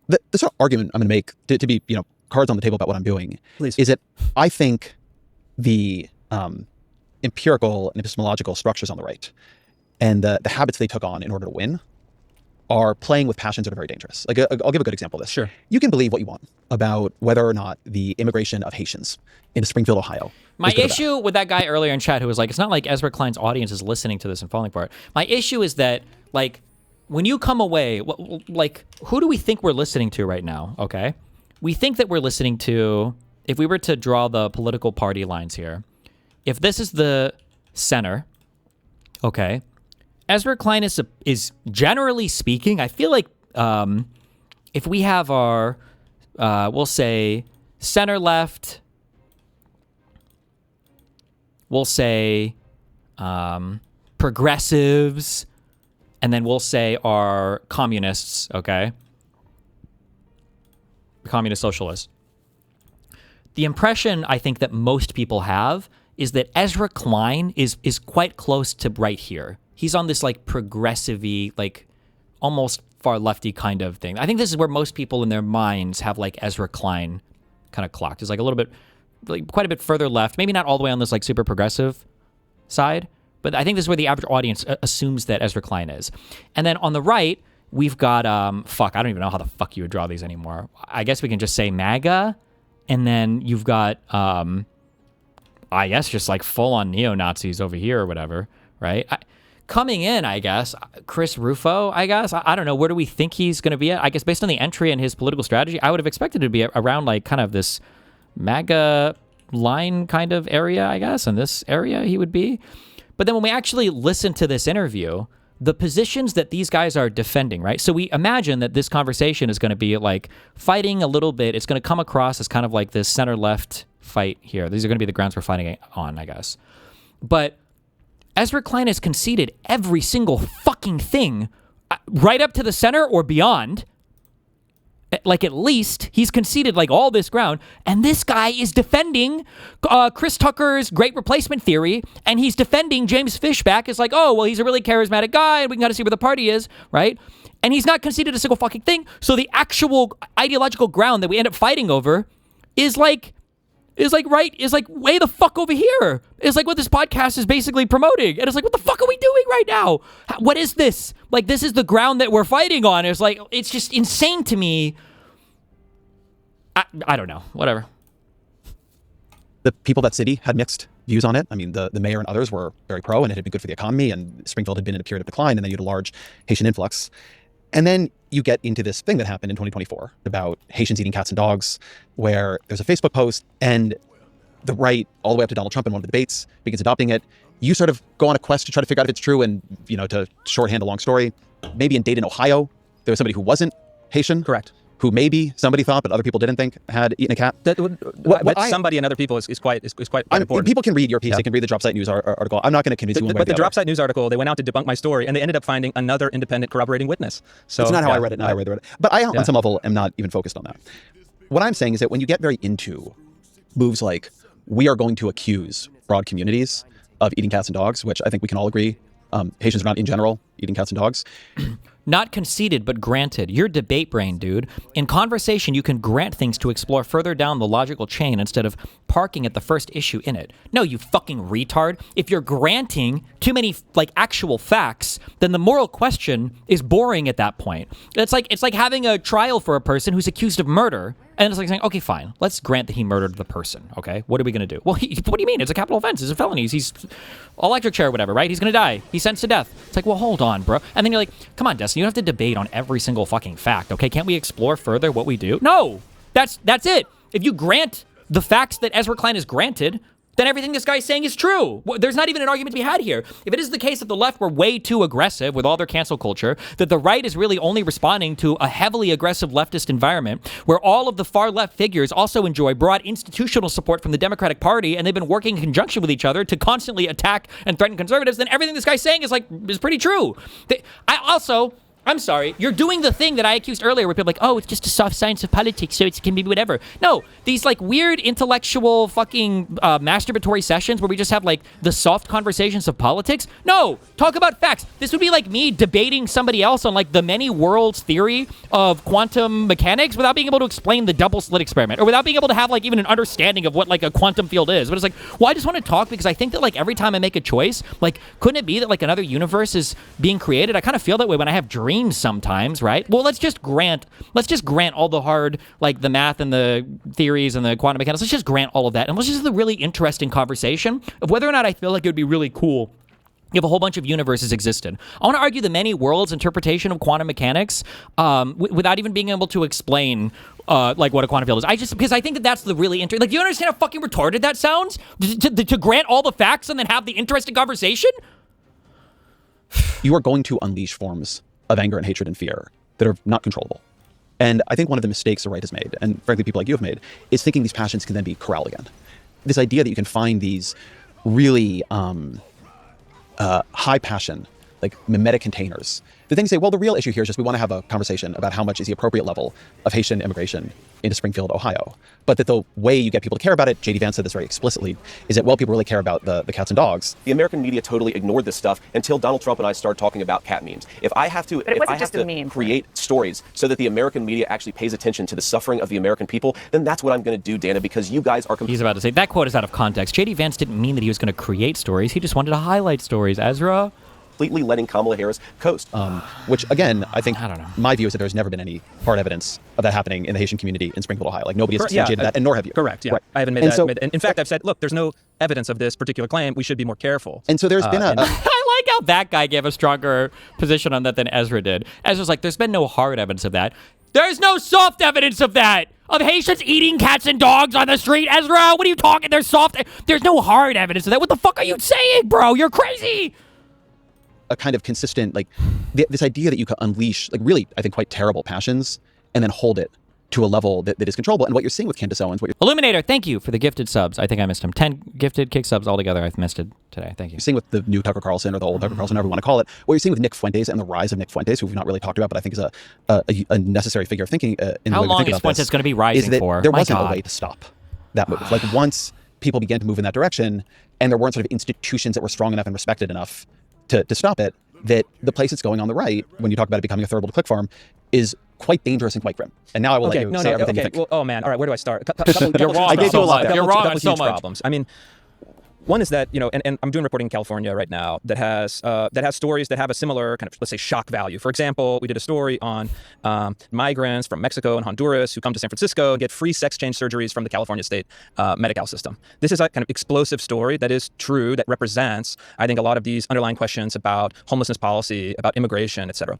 The sort of argument I'm going to make, to be, cards on the table about what I'm doing, is that I think the empirical and epistemological structures on the right and the habits they took on in order to win are playing with passions that are very dangerous. Like, I'll give a good example of this. Sure. You can believe what you want about whether or not the immigration of Haitians into Springfield, Ohio. My issue with that guy earlier in chat who was like, it's not like Ezra Klein's audience is listening to this and falling for it. My issue is that, like, when you come away, like, who do we think we're listening to right now, okay? We think that we're listening to, if we were to draw the political party lines here, if this is the center, okay, Ezra Klein is generally speaking, I feel like if we have our, we'll say center left, we'll say progressives, and then we'll say our communists, okay? Communist socialists. The impression I think that most people have is that Ezra Klein is quite close to right here. He's on this like progressive-y, like almost far lefty kind of thing. I think this is where most people in their minds have like Ezra Klein kind of clocked. It's like a little bit, like quite a bit further left. Maybe not all the way on this like super progressive side, but I think this is where the average audience assumes that Ezra Klein is. And then on the right, we've got, I don't even know how the fuck you would draw these anymore. I guess we can just say MAGA. And then you've got, I guess, just like full-on neo-Nazis over here or whatever, right? Coming in, I guess, Chris Rufo, I guess. I don't know. Where do we think he's going to be at? I guess based on the entry and his political strategy, I would have expected to be around like kind of this MAGA line kind of area, I guess. In this area he would be. But then when we actually listen to this interview, the positions that these guys are defending, right? So we imagine that this conversation is going to be like fighting a little bit. It's going to come across as kind of like this center-left fight here. These are going to be the grounds we're fighting on, I guess. But Ezra Klein has conceded every single fucking thing right up to the center or beyond. Like at least he's conceded like all this ground, and this guy is defending Chris Tucker's great replacement theory, and he's defending James Fishback as like, oh, well, he's a really charismatic guy, and we can kind of see where the party is, right? And he's not conceded a single fucking thing. So the actual ideological ground that we end up fighting over is like way the fuck over here. It's like what this podcast is basically promoting. And it's like, what the fuck are we doing right now? What is this? Like, this is the ground that we're fighting on. It's like, it's just insane to me. I don't know. Whatever. The people of that city had mixed views on it. I mean, the mayor and others were very pro, and it had been good for the economy, and Springfield had been in a period of decline, and then you had a large Haitian influx. And then you get into this thing that happened in 2024 about Haitians eating cats and dogs, where there's a Facebook post, and the right, all the way up to Donald Trump in one of the debates, begins adopting it. you sort of go on a quest to try to figure out if it's true. And, you know, to shorthand a long story, maybe in Dayton, Ohio, there was somebody who wasn't Haitian. Correct. Who maybe somebody thought, but other people didn't think had eaten a cat. Somebody and other people is quite important. People can read your piece. They can read the Dropsite News article. I'm not going to convince you one way or the other. But the Dropsite News article, they went out to debunk my story, and they ended up finding another independent corroborating witness. So it's not how I read it. I read it. But I, on some level, am not even focused on that. What I'm saying is that when you get very into moves like, we are going to accuse broad communities of eating cats and dogs, which I think we can all agree, Haitians are not in general eating cats and dogs. Not conceded, but granted. You're debate brain, dude. In conversation, you can grant things to explore further down the logical chain instead of parking at the first issue in it. No, you fucking retard. If you're granting too many, like, actual facts, then the moral question is boring at that point. It's like having a trial for a person who's accused of murder, and it's like saying, okay, fine, let's grant that he murdered the person, okay? What are we going to do? Well, what do you mean? It's a capital offense. It's a felony. He's electric chair or whatever, right? He's going to die. He's sentenced to death. It's like, well, hold on, bro. And then you're like, come on, Destiny, you don't have to debate on every single fucking fact, okay? Can't we explore further what we do? No! That's it. If you grant the facts that Ezra Klein has granted, then everything this guy's saying is true. There's not even an argument to be had here. If it is the case that the left were way too aggressive with all their cancel culture, that the right is really only responding to a heavily aggressive leftist environment where all of the far left figures also enjoy broad institutional support from the Democratic Party, and they've been working in conjunction with each other to constantly attack and threaten conservatives, then everything this guy's saying is pretty true. I'm sorry, you're doing the thing that I accused earlier where people are like, oh, it's just a soft science of politics, so it can be whatever. No, these like weird intellectual fucking masturbatory sessions where we just have like the soft conversations of politics. No, talk about facts. This would be like me debating somebody else on like the many worlds theory of quantum mechanics without being able to explain the double slit experiment or without being able to have like even an understanding of what like a quantum field is. But it's like, well, I just want to talk because I think that like every time I make a choice, like couldn't it be that like another universe is being created? I kind of feel that way when I have dreams sometimes, right? Well, let's just grant all the hard, like the math and the theories and the quantum mechanics. Let's just grant all of that, and let's just have the really interesting conversation of whether or not I feel like it would be really cool if a whole bunch of universes existed. I want to argue the many worlds interpretation of quantum mechanics without even being able to explain like what a quantum field is. Because I think that that's the really interesting. Like, do you understand how fucking retarded that sounds? To grant all the facts and then have the interesting conversation? You are going to unleash forms of anger and hatred and fear that are not controllable. And I think one of the mistakes the right has made, and frankly people like you have made, is thinking these passions can then be corralled again. This idea that you can find these really high passion, like mimetic containers. The thing say, well, the real issue here is just we want to have a conversation about how much is the appropriate level of Haitian immigration into Springfield, Ohio. But that the way you get people to care about it, J.D. Vance said this very explicitly, is that, well, people really care about the cats and dogs. The American media totally ignored this stuff until Donald Trump and I started talking about cat memes. If I have to create stories so that the American media actually pays attention to the suffering of the American people, then that's what I'm going to do, Dana, because you guys are... He's about to say, that quote is out of context. J.D. Vance didn't mean that he was going to create stories. He just wanted to highlight stories. Ezra... completely letting Kamala Harris coast. Which, again, I think my view is that there's never been any hard evidence of that happening in the Haitian community in Springfield, Ohio. Like, nobody has substantiated that, and nor have you. Correct, yeah. Right. I haven't made that. And in fact, I've said, look, there's no evidence of this particular claim. We should be more careful. And so there's been I like how that guy gave a stronger position on that than Ezra did. Ezra's like, there's been no hard evidence of that. There's no soft evidence of that! Of Haitians eating cats and dogs on the street, Ezra! What are you talking? There's no hard evidence of that. What the fuck are you saying, bro? You're crazy! A kind of consistent, like, this idea that you could unleash, like, really, I think, quite terrible passions and then hold it to a level that is controllable. And what you're seeing with Candace Owens... Illuminator, thank you for the gifted subs. I think I missed him. 10 gifted kick subs altogether. I've missed it today. Thank you. You're seeing with the new Tucker Carlson or the old Tucker Carlson, however you want to call it, what you're seeing with Nick Fuentes and the rise of Nick Fuentes, who we've not really talked about, but I think is a necessary figure of thinking in How the way long we think is about Fuentes this, going to be rising is that for? there My wasn't God. a way to stop that move. Like, once people began to move in that direction and there weren't sort of institutions that were strong enough and respected enough to stop it, that the place it's going on the right, when you talk about it becoming a third world click farm, is quite dangerous and quite grim. And now I will let you say everything you think. Well, oh man, all right, where do I start? You're wrong. I gave you a lot. You're wrong on so much. Problems. I mean, one is that, you know, and I'm doing reporting in California right now that has stories that have a similar kind of, let's say, shock value. For example, we did a story on migrants from Mexico and Honduras who come to San Francisco and get free sex change surgeries from the California state Medi-Cal system. This is a kind of explosive story that is true, that represents, I think, a lot of these underlying questions about homelessness policy, about immigration, et cetera.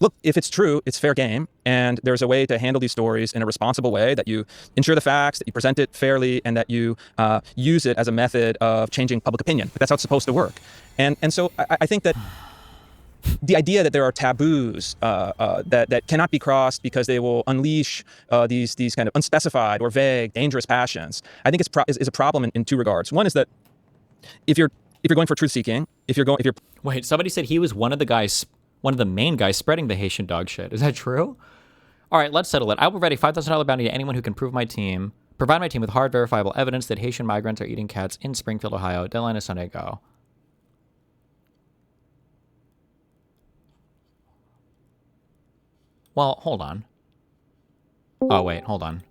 look, if it's true, it's fair game, and there's a way to handle these stories in a responsible way, that you ensure the facts, that you present it fairly, and that you use it as a method of changing public opinion. That's how it's supposed to work. And so I think that the idea that there are taboos that cannot be crossed because they will unleash these kind of unspecified or vague, dangerous passions, I think is a problem in two regards. One is that if you're going for truth seeking, Wait, somebody said he was one of the main guys spreading the Haitian dog shit. Is that true? All right, let's settle it. I will provide a $5,000 bounty to anyone who can provide my team with hard, verifiable evidence that Haitian migrants are eating cats in Springfield, Ohio. Deadline is Sunday. Go. Well, hold on. Oh, wait, hold on.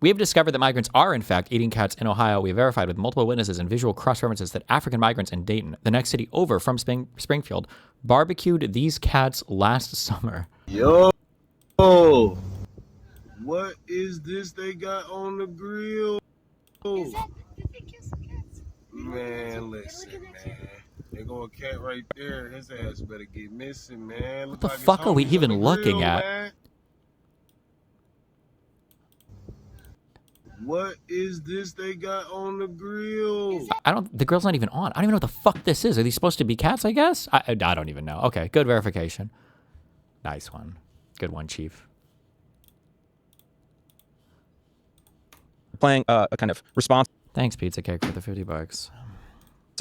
We have discovered that migrants are, in fact, eating cats in Ohio. We have verified with multiple witnesses and visual cross-references that African migrants in Dayton, the next city over from Springfield, barbecued these cats last summer. Yo, what is this they got on the grill? Man, listen, man. There go a cat right there. His ass better get missing, man. What the fuck are we even looking at? Man. What is this they got on the grill? The grill's not even on. I don't even know what the fuck this is. Are these supposed to be cats, I guess? I don't even know. Okay, good verification. Nice one. Good one, Chief. Playing a kind of responsible... Thanks, Pizza Cake, for the $50.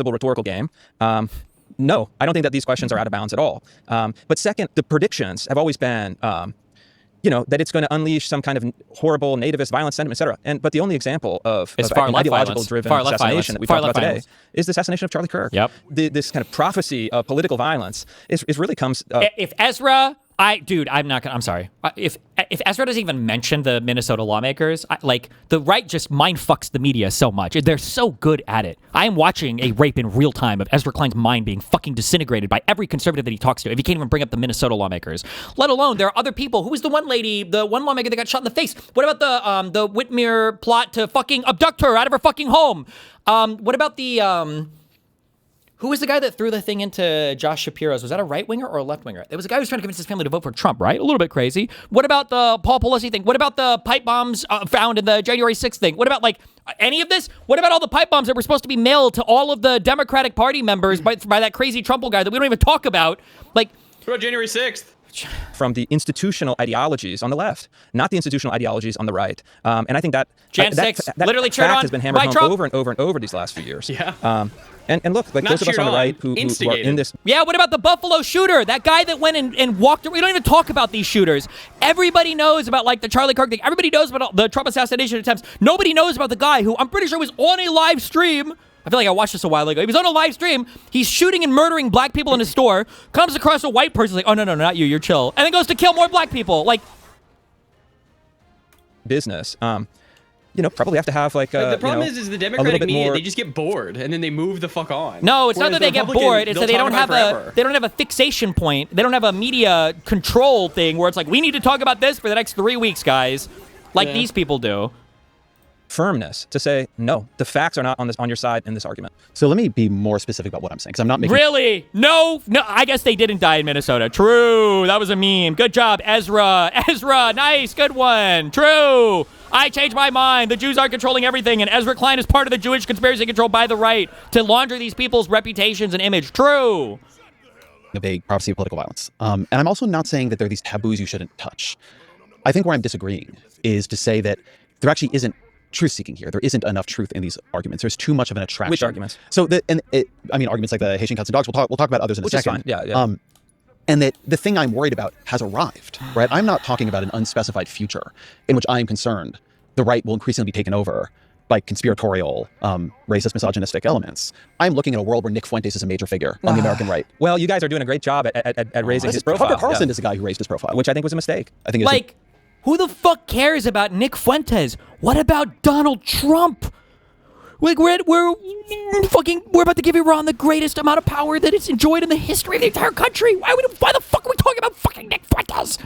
Rhetorical game. No, I don't think that these questions are out of bounds at all. But second, the predictions have always been, that it's going to unleash some kind of horrible nativist violence sentiment, etc. But the only example of an ideological-driven assassination that we talked about today is the assassination of Charlie Kirk. Yep. This kind of prophecy of political violence is really comes... if Ezra... I'm sorry. If Ezra doesn't even mention the Minnesota lawmakers, the right just mind fucks the media so much. They're so good at it. I am watching a rape in real time of Ezra Klein's mind being fucking disintegrated by every conservative that he talks to. If he can't even bring up the Minnesota lawmakers, let alone there are other people. Who was the one lady, the one lawmaker that got shot in the face? What about the Whitmer plot to fucking abduct her out of her fucking home? What about the who was the guy that threw the thing into Josh Shapiro's? Was that a right-winger or a left-winger? It was a guy who was trying to convince his family to vote for Trump, right? A little bit crazy. What about the Paul Pelosi thing? What about the pipe bombs found in the January 6th thing? What about, any of this? What about all the pipe bombs that were supposed to be mailed to all of the Democratic Party members by that crazy Trump guy that we don't even talk about? What about January 6th? From the institutional ideologies on the left, not the institutional ideologies on the right. And I think that Jan 6 literally fact on has been hammered home Trump. over and over and over these last few years. Yeah. And look, those of us on the right who are in this... Yeah, what about the Buffalo shooter? That guy that went and walked... We don't even talk about these shooters. Everybody knows about, the Charlie Kirk thing. Everybody knows about the Trump assassination attempts. Nobody knows about the guy who I'm pretty sure was on a live stream. I feel like I watched this a while ago. He was on a live stream. He's shooting and murdering black people in his store. Comes across a white person. Like, oh, no, not you. You're chill. And then goes to kill more black people. Business. Probably have to have the problem is the Democratic media, they just get bored and then they move the fuck on. No, it's not that they get bored. It's that they don't have a fixation point. They don't have a media control thing where it's like, we need to talk about this for the next 3 weeks, guys. These people do. Firmness to say, no, the facts are not on your side in this argument. So let me be more specific about what I'm saying, because I'm not making... Really? No, I guess they didn't die in Minnesota. True. That was a meme. Good job, Ezra. Ezra, nice. Good one. True. I changed my mind. The Jews are controlling everything, and Ezra Klein is part of the Jewish conspiracy controlled by the right to launder these people's reputations and image. True. A vague prophecy of political violence. And I'm also not saying that there are these taboos you shouldn't touch. I think where I'm disagreeing is to say that there actually isn't truth-seeking here. There isn't enough truth in these arguments. There's too much of an attraction. Which arguments? So, arguments like the Haitian cats and dogs. We'll talk about others in a second. Which is fine. Yeah. And that the thing I'm worried about has arrived, right? I'm not talking about an unspecified future in which I am concerned the right will increasingly be taken over by conspiratorial, racist, misogynistic elements. I'm looking at a world where Nick Fuentes is a major figure on the American right. Well, you guys are doing a great job at raising his profile. Tucker Carlson is the guy who raised his profile, which I think was a mistake. I think who the fuck cares about Nick Fuentes? What about Donald Trump? We're about to give Iran the greatest amount of power that it's enjoyed in the history of the entire country. Why the fuck are we talking about fucking Nick Fuentes?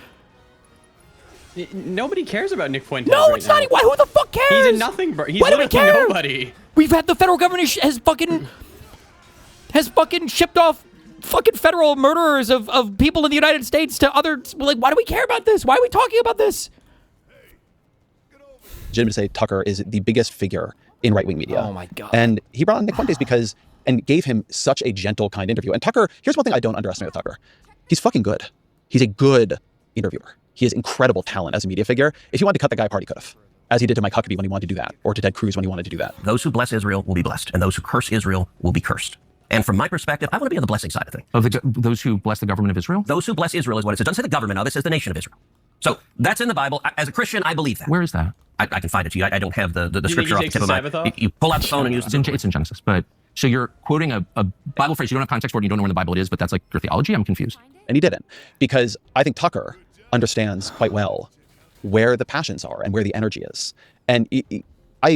Nobody cares about Nick Fuentes. No, it's not. Why? Who the fuck cares? He's a nothing. He's literally nobody. We've had the federal government has fucking shipped off fucking federal murderers of people in the United States to other, like, why do we care about this? Why are we talking about this? Legitimate to say Tucker is the biggest figure in right-wing media. Oh my God. And he brought on Nick Fuentes and gave him such a gentle, kind interview. And Tucker, here's one thing I don't underestimate with Tucker. He's fucking good. He's a good interviewer. He has incredible talent as a media figure. If he wanted to cut that guy apart, he could have. As he did to Mike Huckabee when he wanted to do that, or to Ted Cruz when he wanted to do that. Those who bless Israel will be blessed, and those who curse Israel will be cursed. And from my perspective, I want to be on the blessing side of things. Those who bless the government of Israel? Those who bless Israel is what it says. It doesn't say the government of it, says the nation of Israel. So that's in the Bible. As a Christian, I believe that. Where is that? I can find it to you. I don't have the scripture off the tip of my... You pull out the phone and use it. It's in Genesis, but... So you're quoting a Bible phrase, you don't have context for it, you don't know where in the Bible it is, but that's like your theology? I'm confused. And he didn't, because I think Tucker understands quite well where the passions are and where the energy is. And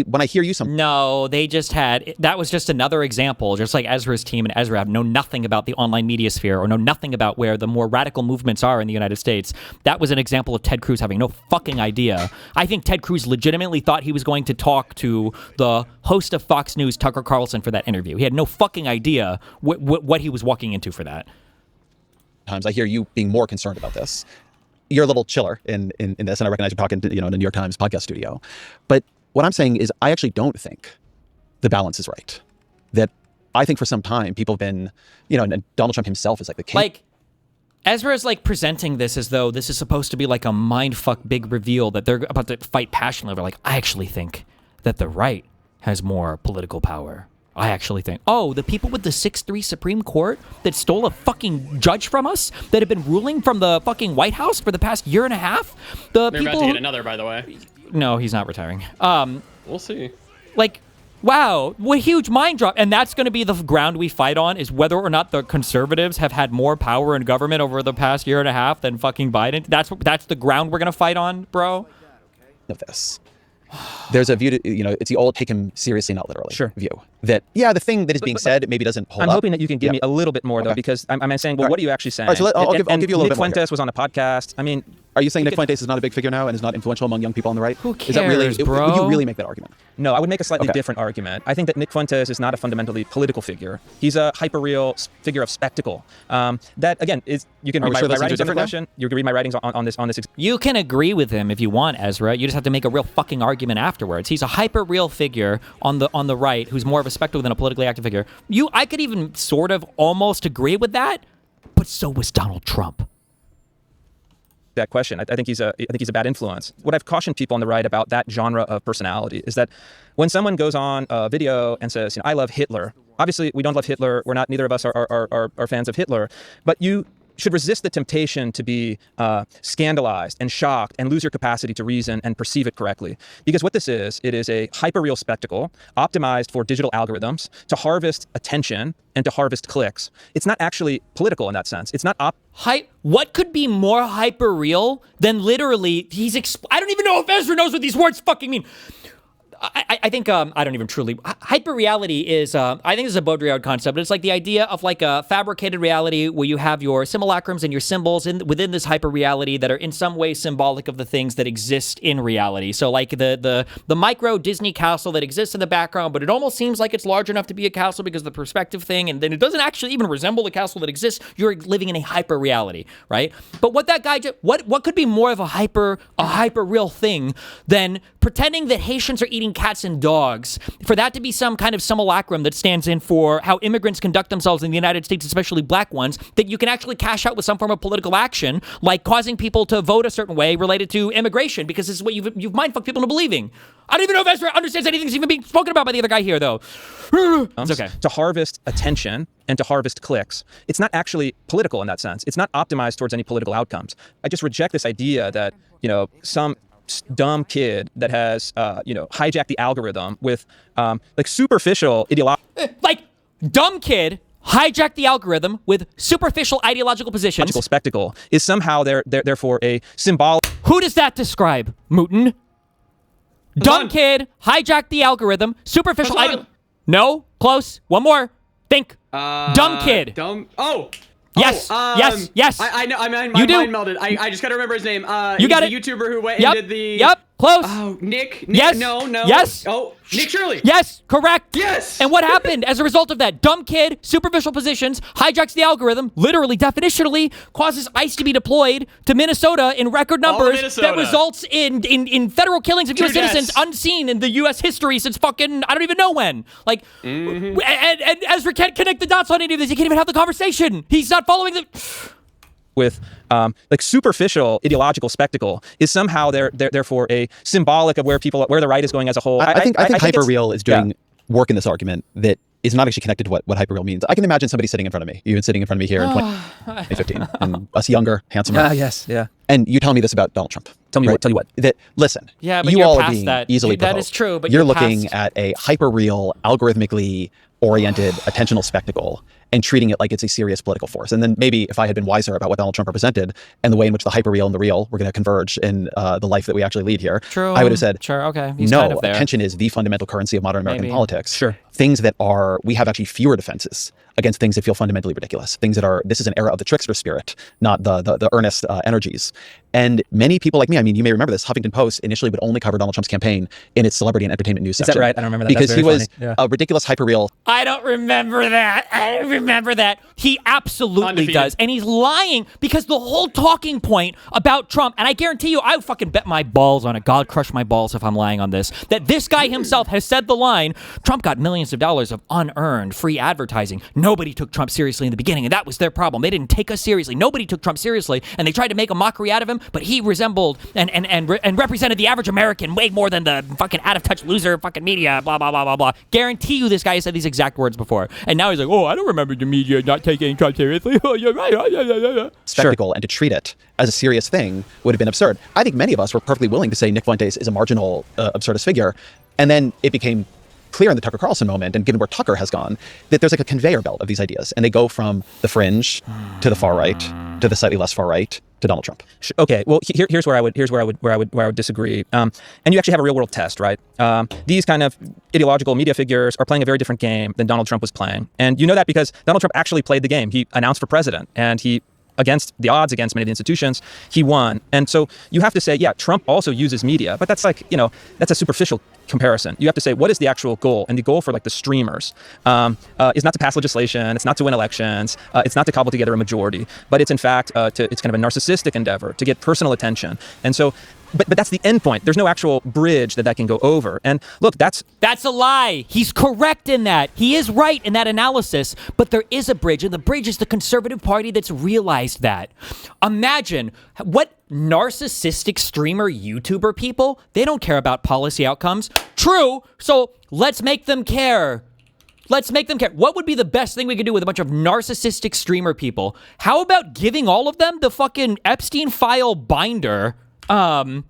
when I hear you No, they just had, that was just another example, just like Ezra's team and Ezra know nothing about the online media sphere or know nothing about where the more radical movements are in the United States. That was an example of Ted Cruz having no fucking idea. I think Ted Cruz legitimately thought he was going to talk to the host of Fox News, Tucker Carlson, for that interview. He had no fucking idea what he was walking into for that. Times I hear you being more concerned about this. You're a little chiller in this, and I recognize you're talking to, in a New York Times podcast studio. But what I'm saying is I actually don't think the balance is right. That I think for some time people have been, and Donald Trump himself is like the king. Like, Ezra is like presenting this as though this is supposed to be like a mindfuck big reveal that they're about to fight passionately over. Like, I actually think that the right has more political power. I actually think, the people with the 6-3 Supreme Court that stole a fucking judge from us, that have been ruling from the fucking White House for the past year and a half. They're about to get another, by the way. No, he's not retiring. We'll see. Like, wow, what a huge mind drop. And that's going to be the ground we fight on, is whether or not the conservatives have had more power in government over the past year and a half than fucking Biden. That's the ground we're going to fight on, bro. Of this. There's a view to, it's the old take him seriously, not literally view. That, the thing that is being said maybe doesn't hold up. I'm hoping that you can give me a little bit more, though, because I'm saying, well, what are you actually saying? All right, so I'll give you a little Nick bit more. Nick Fuentes was on a podcast. I mean... Are you saying Nick Fuentes is not a big figure now and is not influential among young people on the right? Who cares, is that really, bro? Would you really make that argument? No, I would make a slightly different argument. I think that Nick Fuentes is not a fundamentally political figure. He's a hyper-real figure of spectacle. That, again, is you can read my writings on the question. You can read my writings on this. You can agree with him if you want, Ezra. You just have to make a real fucking argument afterwards. He's a hyper-real figure on the right who's more of a spectacle than a politically active figure. I could even sort of almost agree with that, but so was Donald Trump. That question. I think he's a bad influence. What I've cautioned people on the right about that genre of personality is that when someone goes on a video and says, I love Hitler. Obviously, we don't love Hitler. Neither of us are fans of Hitler. But you should resist the temptation to be scandalized and shocked and lose your capacity to reason and perceive it correctly. Because what this is, it is a hyper-real spectacle optimized for digital algorithms to harvest attention and to harvest clicks. It's not actually political in that sense. It's not what could be more hyper-real than literally I don't even know if Ezra knows what these words fucking mean. I think, I don't even truly, hyper-reality is, I think this is a Baudrillard concept, but it's like the idea of like a fabricated reality where you have your simulacrums and your symbols within this hyper-reality that are in some way symbolic of the things that exist in reality. So like the micro Disney castle that exists in the background, but it almost seems like it's large enough to be a castle because of the perspective thing, and then it doesn't actually even resemble the castle that exists. You're living in a hyper-reality, right? But what that guy, what could be more of a hyper-real thing than pretending that Haitians are eating cats and dogs, for that to be some kind of simulacrum that stands in for how immigrants conduct themselves in the United States, especially black ones, that you can actually cash out with some form of political action, like causing people to vote a certain way related to immigration, because this is what you've mindfucked people into believing. I don't even know if Ezra understands anything's even being spoken about by the other guy here, though. It's okay. To harvest attention and to harvest clicks. It's not actually political in that sense. It's not optimized towards any political outcomes. I just reject this idea that, some dumb kid that has, hijacked the algorithm with, superficial dumb kid hijacked the algorithm with superficial ideological positions. Spectacle is somehow therefore a symbolic. Who does that describe, Mootin? Dumb kid hijacked the algorithm, superficial No, close. One more. Think. Dumb kid. Yes. Yes. I know. My you do. mind melded. I just gotta remember his name. You got it. The YouTuber who went and did the. Yep. Close. Oh, Nick. Yes. No. Yes. Oh, Nick Shirley. Yes. Correct. Yes. And what happened as a result of that? Dumb kid, superficial positions, hijacks the algorithm, literally, definitionally, causes ICE to be deployed to Minnesota in record numbers that results in federal killings of U.S. citizens unseen in the U.S. history since fucking, I don't even know when. Like, and Ezra can't connect the dots on any of this. He can't even have the conversation. He's not following the... With like superficial ideological spectacle is somehow therefore a symbolic of where the right is going as a whole. I think hyperreal is doing work in this argument that is not actually connected to what hyperreal means. I can imagine somebody sitting in front of me, even sitting in front of me here in 2015, and us younger, handsomer. Yes, yeah. And you tell me this about Donald Trump. Tell me what. That listen. Yeah, but you you're all past are being that. easily provoked. That is true, but you're you're looking past... at a hyperreal, algorithmically oriented, attentional spectacle and treating it like it's a serious political force. And then maybe if I had been wiser about what Donald Trump represented and the way in which the hyperreal and the real were going to converge in the life that we actually lead here, I would have said, sure, okay, he's no, kind of there. attention is the fundamental currency of modern American politics. Sure. Things that we have actually fewer defenses against things that feel fundamentally ridiculous. Things that this is an era of the trickster spirit, not the earnest energies. And many people like me, I mean, you may remember this, Huffington Post initially would only cover Donald Trump's campaign in its celebrity and entertainment news section. Is that right? I don't remember that. Because he was a ridiculous hyperreal. I don't remember that. I don't remember that. He absolutely does. And he's lying because the whole talking point about Trump, and I guarantee you, I would fucking bet my balls on it. God crush my balls if I'm lying on this. That this guy himself has said the line, Trump got millions of dollars of unearned free advertising. Nobody took Trump seriously in the beginning, and that was their problem. They didn't take us seriously. Nobody took Trump seriously, and they tried to make a mockery out of him, but he resembled and represented the average American way more than the fucking out-of-touch loser fucking media, blah, blah, blah, blah, blah. Guarantee you this guy has said these exact words before. And now he's like, oh, I don't remember the media not taking Trump seriously. Oh, you're right. Spectacle, and to treat it as a serious thing would have been absurd. I think many of us were perfectly willing to say Nick Fuentes is a marginal, absurdist figure. And then it became clear in the Tucker Carlson moment, and given where Tucker has gone, that there's like a conveyor belt of these ideas, and they go from the fringe to the far right to the slightly less far right to Donald Trump. Okay, well here's where I would disagree. And you actually have a real world test, right? These kind of ideological media figures are playing a very different game than Donald Trump was playing, and you know that because Donald Trump actually played the game. He announced for president, and he, against the odds, against many of the institutions, he won. And so you have to say, yeah, Trump also uses media, but that's like, that's a superficial comparison. You have to say, what is the actual goal? And the goal for like the streamers is not to pass legislation, it's not to win elections, it's not to cobble together a majority, but it's in fact, it's kind of a narcissistic endeavor to get personal attention. And so, but that's the end point. There's no actual bridge that can go over. And look, that's a lie. He's correct in that. He is right in that analysis, but there is a bridge, and the bridge is the conservative party that's realized that. Imagine what narcissistic streamer YouTuber people, they don't care about policy outcomes. True, so let's make them care. Let's make them care. What would be the best thing we could do with a bunch of narcissistic streamer people? How about giving all of them the fucking Epstein file binder, and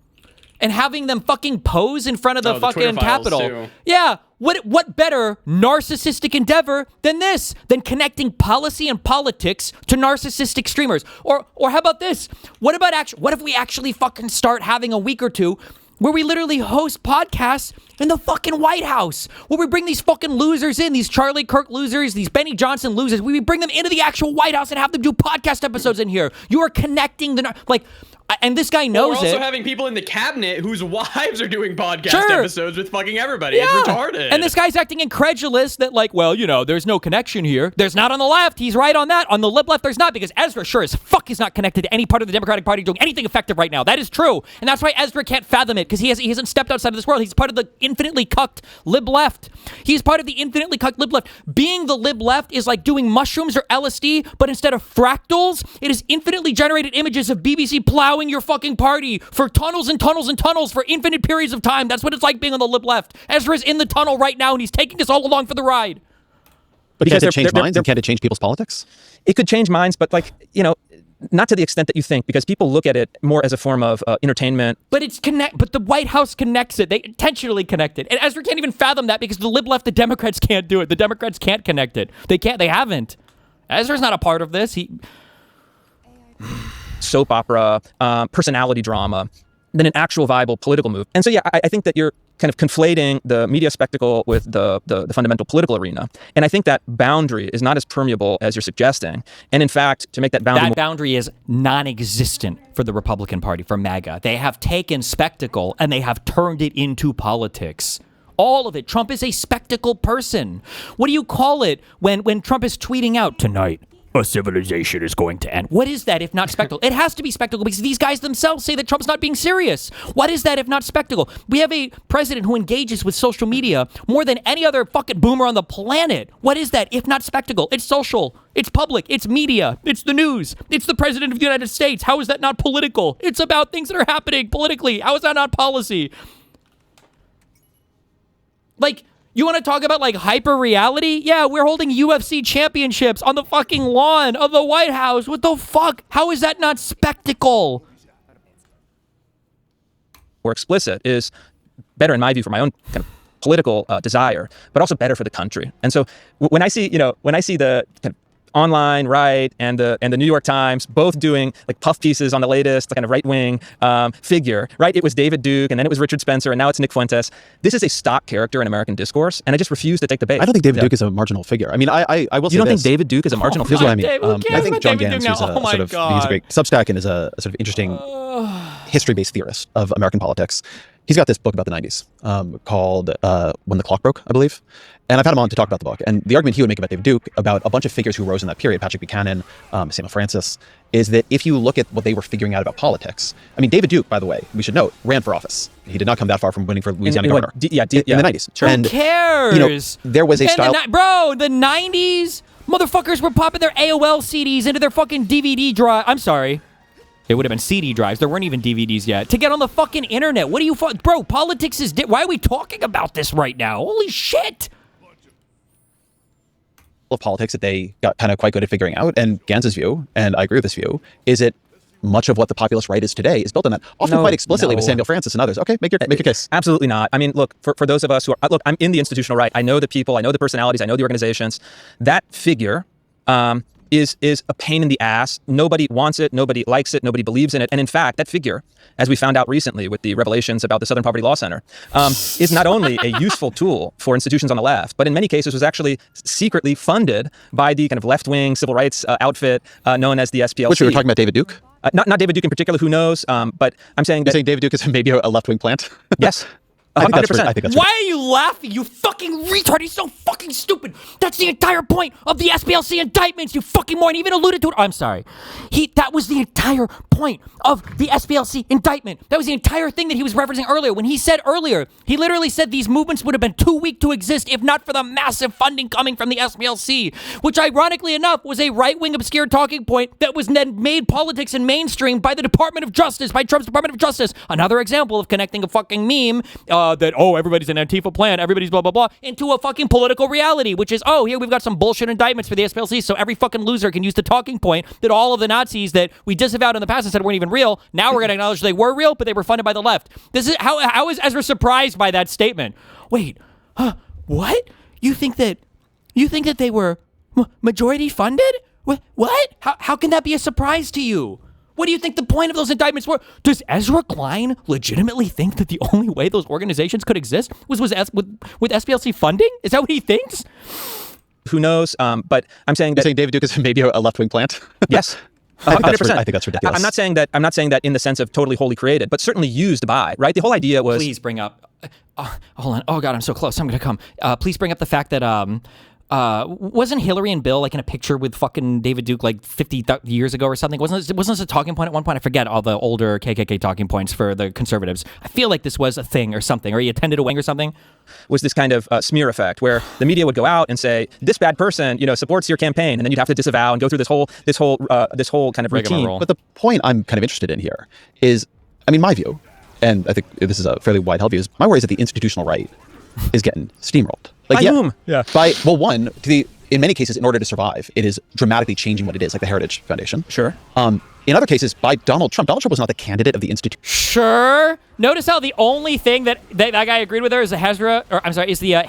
having them fucking pose in front of the fucking Capitol? Yeah, what better narcissistic endeavor than this? Than connecting policy and politics to narcissistic streamers? Or how about this? What if we actually fucking start having a week or two where we literally host podcasts in the fucking White House, where we bring these fucking losers in, these Charlie Kirk losers, these Benny Johnson losers, we bring them into the actual White House and have them do podcast episodes in here. You are connecting and this guy knows it. We're also having people in the cabinet whose wives are doing podcast episodes with fucking everybody. Yeah. It's retarded. And this guy's acting incredulous that there's no connection here. There's not on the left. He's right on that. On the lib left, there's not, because Ezra sure as fuck is not connected to any part of the Democratic Party doing anything effective right now. That is true. And that's why Ezra can't fathom it, because he hasn't stepped outside of this world. He's part of the infinitely cucked lib left. He's part of the infinitely cucked lib left. Being the lib left is like doing mushrooms or LSD, but instead of fractals, it is infinitely generated images of BBC plowing your fucking party for tunnels and tunnels and tunnels for infinite periods of time. That's what it's like being on the lib left. Ezra's in the tunnel right now, and he's taking us all along for the ride. But can't it change minds? Can't it change people's politics? It could change minds, but not to the extent that you think, because people look at it more as a form of entertainment. But But the White House connects it. They intentionally connect it, and Ezra can't even fathom that because the lib left, the Democrats can't do it. The Democrats can't connect it. They can't. They haven't. Ezra's not a part of this. Soap opera, personality drama, than an actual viable political move. And so, yeah, I think that you're kind of conflating the media spectacle with the fundamental political arena. And I think that boundary is not as permeable as you're suggesting. And in fact, to make that boundary... That boundary is non-existent for the Republican Party, for MAGA. They have taken spectacle and they have turned it into politics. All of it. Trump is a spectacle person. What do you call it when Trump is tweeting out, tonight, a civilization is going to end? What is that if not spectacle? It has to be spectacle because these guys themselves say that Trump's not being serious. What is that if not spectacle? We have a president who engages with social media more than any other fucking boomer on the planet. What is that if not spectacle? It's social. It's public. It's media. It's the news. It's the president of the United States. How is that not political? It's about things that are happening politically. How is that not policy? Like, you want to talk about, like, hyper reality? Yeah, we're holding UFC championships on the fucking lawn of the White House. What the fuck? How is that not spectacle? Or explicit is better, in my view, for my own kind of political desire, but also better for the country. And so when I see, when I see the kind of online right and the New York Times both doing like puff pieces on the latest kind of right-wing figure, right? It was David Duke and then it was Richard Spencer and now it's Nick Fuentes. This is a stock character in American discourse and I just refuse to take the bait. I don't think David Duke is a marginal figure. I mean, I will say You don't think David Duke is a marginal figure? Here's what I mean. I think John Gans, who's he's a great Substack and is a sort of interesting history-based theorist of American politics. He's got this book about the 90s called When the Clock Broke, I believe. And I've had him on to talk about the book. And the argument he would make about David Duke, about a bunch of figures who rose in that period, Patrick Buchanan, Samuel Francis, is that if you look at what they were figuring out about politics, I mean, David Duke, by the way, we should note, ran for office. He did not come that far from winning for Louisiana governor. In the 90s. Sure. Who cares? There was a style... Bro, the 90s? Motherfuckers were popping their AOL CDs into their fucking DVD drive. I'm sorry. It would have been CD drives. There weren't even DVDs yet. To get on the fucking internet. What do you... Bro, politics is... Why are we talking about this right now? Holy shit. Of politics that they got kind of quite good at figuring out. And Gans's view, and I agree with this view, is that much of what the populist right is today is built on that, often quite explicitly with Samuel Francis and others. Okay, make your case. Absolutely not. I mean, look, for those of us who are... Look, I'm in the institutional right. I know the people. I know the personalities. I know the organizations. That figure... is a pain in the ass. Nobody wants it. Nobody likes it. Nobody believes in it. And in fact, that figure, as we found out recently with the revelations about the Southern Poverty Law Center, is not only a useful tool for institutions on the left, but in many cases was actually secretly funded by the kind of left-wing civil rights outfit known as the SPLC. Which we were talking about David Duke? Not David Duke in particular, who knows? But I'm saying that... You're saying David Duke is maybe a left-wing plant? Yes. 100%. I think that's Why are you laughing, you fucking retard? He's so fucking stupid. That's the entire point of the SPLC indictments, you fucking moron. He even alluded to it. I'm sorry. That was the entire point of the SPLC indictment. That was the entire thing that he was referencing earlier. When he said earlier, he literally said these movements would have been too weak to exist if not for the massive funding coming from the SPLC, which ironically enough was a right-wing obscure talking point that was then made politics and mainstream by the Department of Justice, by Trump's Department of Justice. Another example of connecting a fucking meme that, everybody's an Antifa plan, everybody's blah, blah, blah, into a fucking political reality, which is, here we've got some bullshit indictments for the SPLC, so every fucking loser can use the talking point that all of the Nazis that we disavowed in the past and said weren't even real, now we're going to acknowledge they were real, but they were funded by the left. This is how is Ezra surprised by that statement? Wait, what? You think that they were majority funded? What? How can that be a surprise to you? What do you think the point of those indictments were? Does Ezra Klein legitimately think that the only way those organizations could exist was with SPLC funding? Is that what he thinks? Who knows? But I'm saying that... You're saying David Duke is maybe a left-wing plant? Yes. 100%. I think that's ridiculous. I'm not saying that in the sense of totally wholly created, but certainly used by, right? The whole idea was... Please bring up... hold on. Oh, God, I'm so close. I'm going to come. Please bring up the fact that... wasn't Hillary and Bill like in a picture with fucking David Duke like 50 years ago or something? Wasn't this a talking point at one point? I forget all the older KKK talking points for the conservatives. I feel like this was a thing or something, or he attended a wing or something. Was this kind of smear effect where the media would go out and say this bad person, supports your campaign, and then you'd have to disavow and go through this whole kind of routine. But the point I'm kind of interested in here is, I mean, my view, and I think this is a fairly wide held view, is my worry is that the institutional right is getting steamrolled. By whom? Yeah. In many cases, in order to survive, it is dramatically changing what it is, like the Heritage Foundation. Sure. In other cases, by Donald Trump. Donald Trump was not the candidate of the institute. Sure. Notice how the only thing that guy agreed with her is the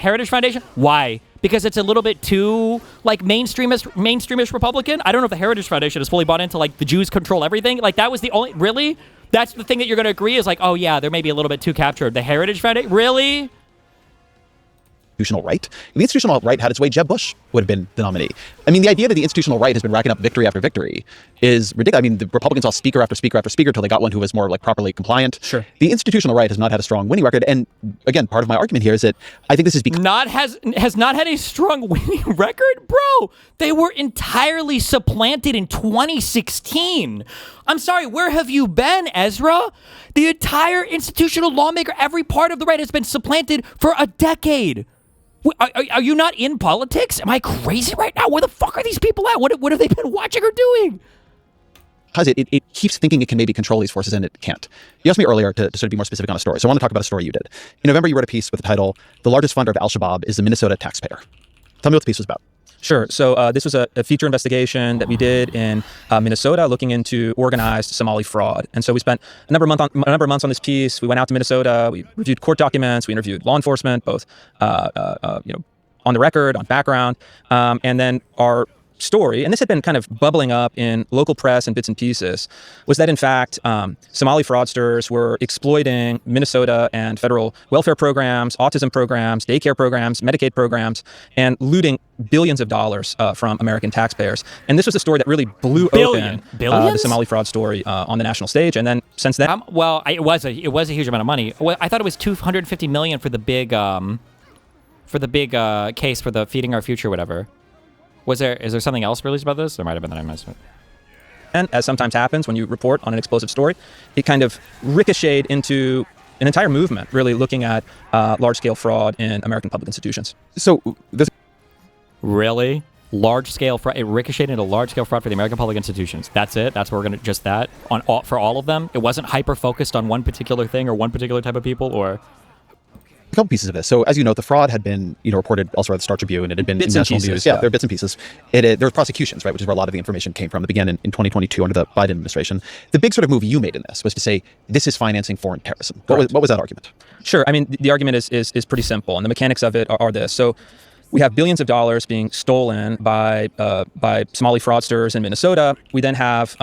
Heritage Foundation. Why? because it's a little bit too like mainstreamish Republican. I don't know if the Heritage Foundation is fully bought into like the Jews control everything. Like that was the only really. That's the thing that you're going to agree is like, oh yeah, they're maybe a little bit too captured. The Heritage Foundation, really? Institutional right. If the institutional right had its way, Jeb Bush would have been the nominee. I mean, the idea that the institutional right has been racking up victory after victory is ridiculous. I mean, the Republicans saw speaker after speaker after speaker until they got one who was more like properly compliant. Sure. The institutional right has not had a strong winning record. And again, part of my argument here is that I think this is because has not had a strong winning record, bro. They were entirely supplanted in 2016. I'm sorry, where have you been, Ezra? The entire institutional lawmaker, every part of the right has been supplanted for a decade. Are you not in politics? Am I crazy right now? Where the fuck are these people at? What have they been watching or doing? Because it keeps thinking it can maybe control these forces and it can't. You asked me earlier to sort of be more specific on a story. So I want to talk about a story you did. In November, you wrote a piece with the title, "The Largest Funder of Al-Shabaab is the Minnesota Taxpayer." Tell me what the piece was about. Sure. So this was a feature investigation that we did in Minnesota looking into organized Somali fraud. And so we spent a number of months on this piece. We went out to Minnesota. We reviewed court documents. We interviewed law enforcement, both on the record, on background. And then our story, and this had been kind of bubbling up in local press and bits and pieces, was that in fact Somali fraudsters were exploiting Minnesota and federal welfare programs, autism programs, daycare programs, Medicaid programs, and looting billions of dollars from American taxpayers. And this was a story that really blew open the Somali fraud story on the national stage. And then since then, it was a huge amount of money. I thought it was $250 million for the big case for the Feeding Our Future, whatever. Is there something else released about this? There might have been that I missed it. And as sometimes happens when you report on an explosive story, it kind of ricocheted into an entire movement, really looking at large-scale fraud in American public institutions. So this really large-scale fraud. It ricocheted into large-scale fraud for the American public institutions. That's it. That's where we're gonna just that on all, for all of them. It wasn't hyper-focused on one particular thing or one particular type of people or. A couple pieces of this. So as you know, the fraud had been, reported elsewhere at the Star Tribune. It had been in national news. Yeah, there are bits and pieces. There were prosecutions, right, which is where a lot of the information came from. It began in 2022 under the Biden administration. The big sort of move you made in this was to say, this is financing foreign terrorism. What was that argument? Sure. I mean, the argument is pretty simple, and the mechanics of it are this. So we have billions of dollars being stolen by Somali fraudsters in Minnesota. We then have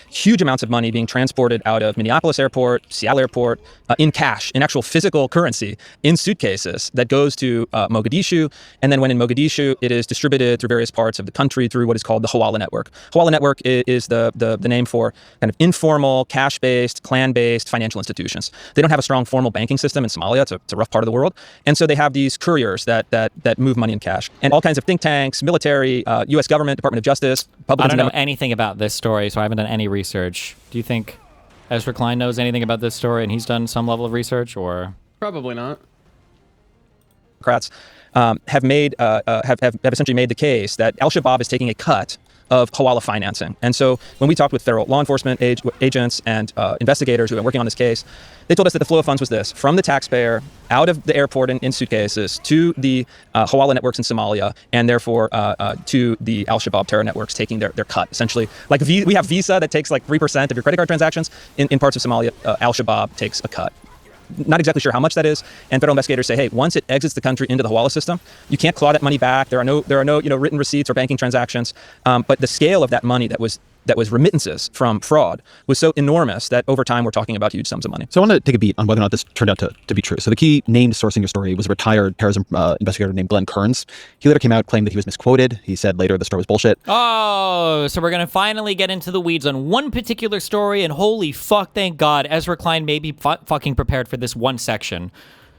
huge amounts of money being transported out of Minneapolis Airport, Seattle Airport, in cash, in actual physical currency, in suitcases that goes to Mogadishu. And then when in Mogadishu, it is distributed through various parts of the country through what is called the Hawala Network. Hawala Network is the name for kind of informal, cash-based, clan-based financial institutions. They don't have a strong formal banking system in Somalia. It's a rough part of the world. And so they have these couriers that move money in cash. And all kinds of think tanks, military, U.S. government, Department of Justice, Republicans. I don't know anything about this story, so I haven't done any research. Do you think Ezra Klein knows anything about this story and he's done some level of research, or? Probably not. Democrats have essentially made the case that Al-Shabaab is taking a cut of Hawala financing. And so when we talked with federal law enforcement agents and investigators who have been working on this case, they told us that the flow of funds was this: from the taxpayer out of the airport in suitcases to the Hawala networks in Somalia, and therefore to the Al-Shabaab terror networks taking their cut. Essentially, like we have Visa that takes like 3% of your credit card transactions. In parts of Somalia, Al-Shabaab takes a cut. Not exactly sure how much that is, and federal investigators say, hey, once it exits the country into the Hawala system, you can't claw that money back. There are no written receipts or banking transactions. But the scale of that money that was remittances from fraud was so enormous that over time we're talking about huge sums of money. So I want to take a beat on whether or not this turned out to be true. So the key named source in your story was a retired terrorism investigator named Glenn Kearns. He later came out, claimed that he was misquoted. He said later the story was bullshit. Oh, so we're going to finally get into the weeds on one particular story, and holy fuck, thank God, Ezra Klein may be fucking prepared for this one section.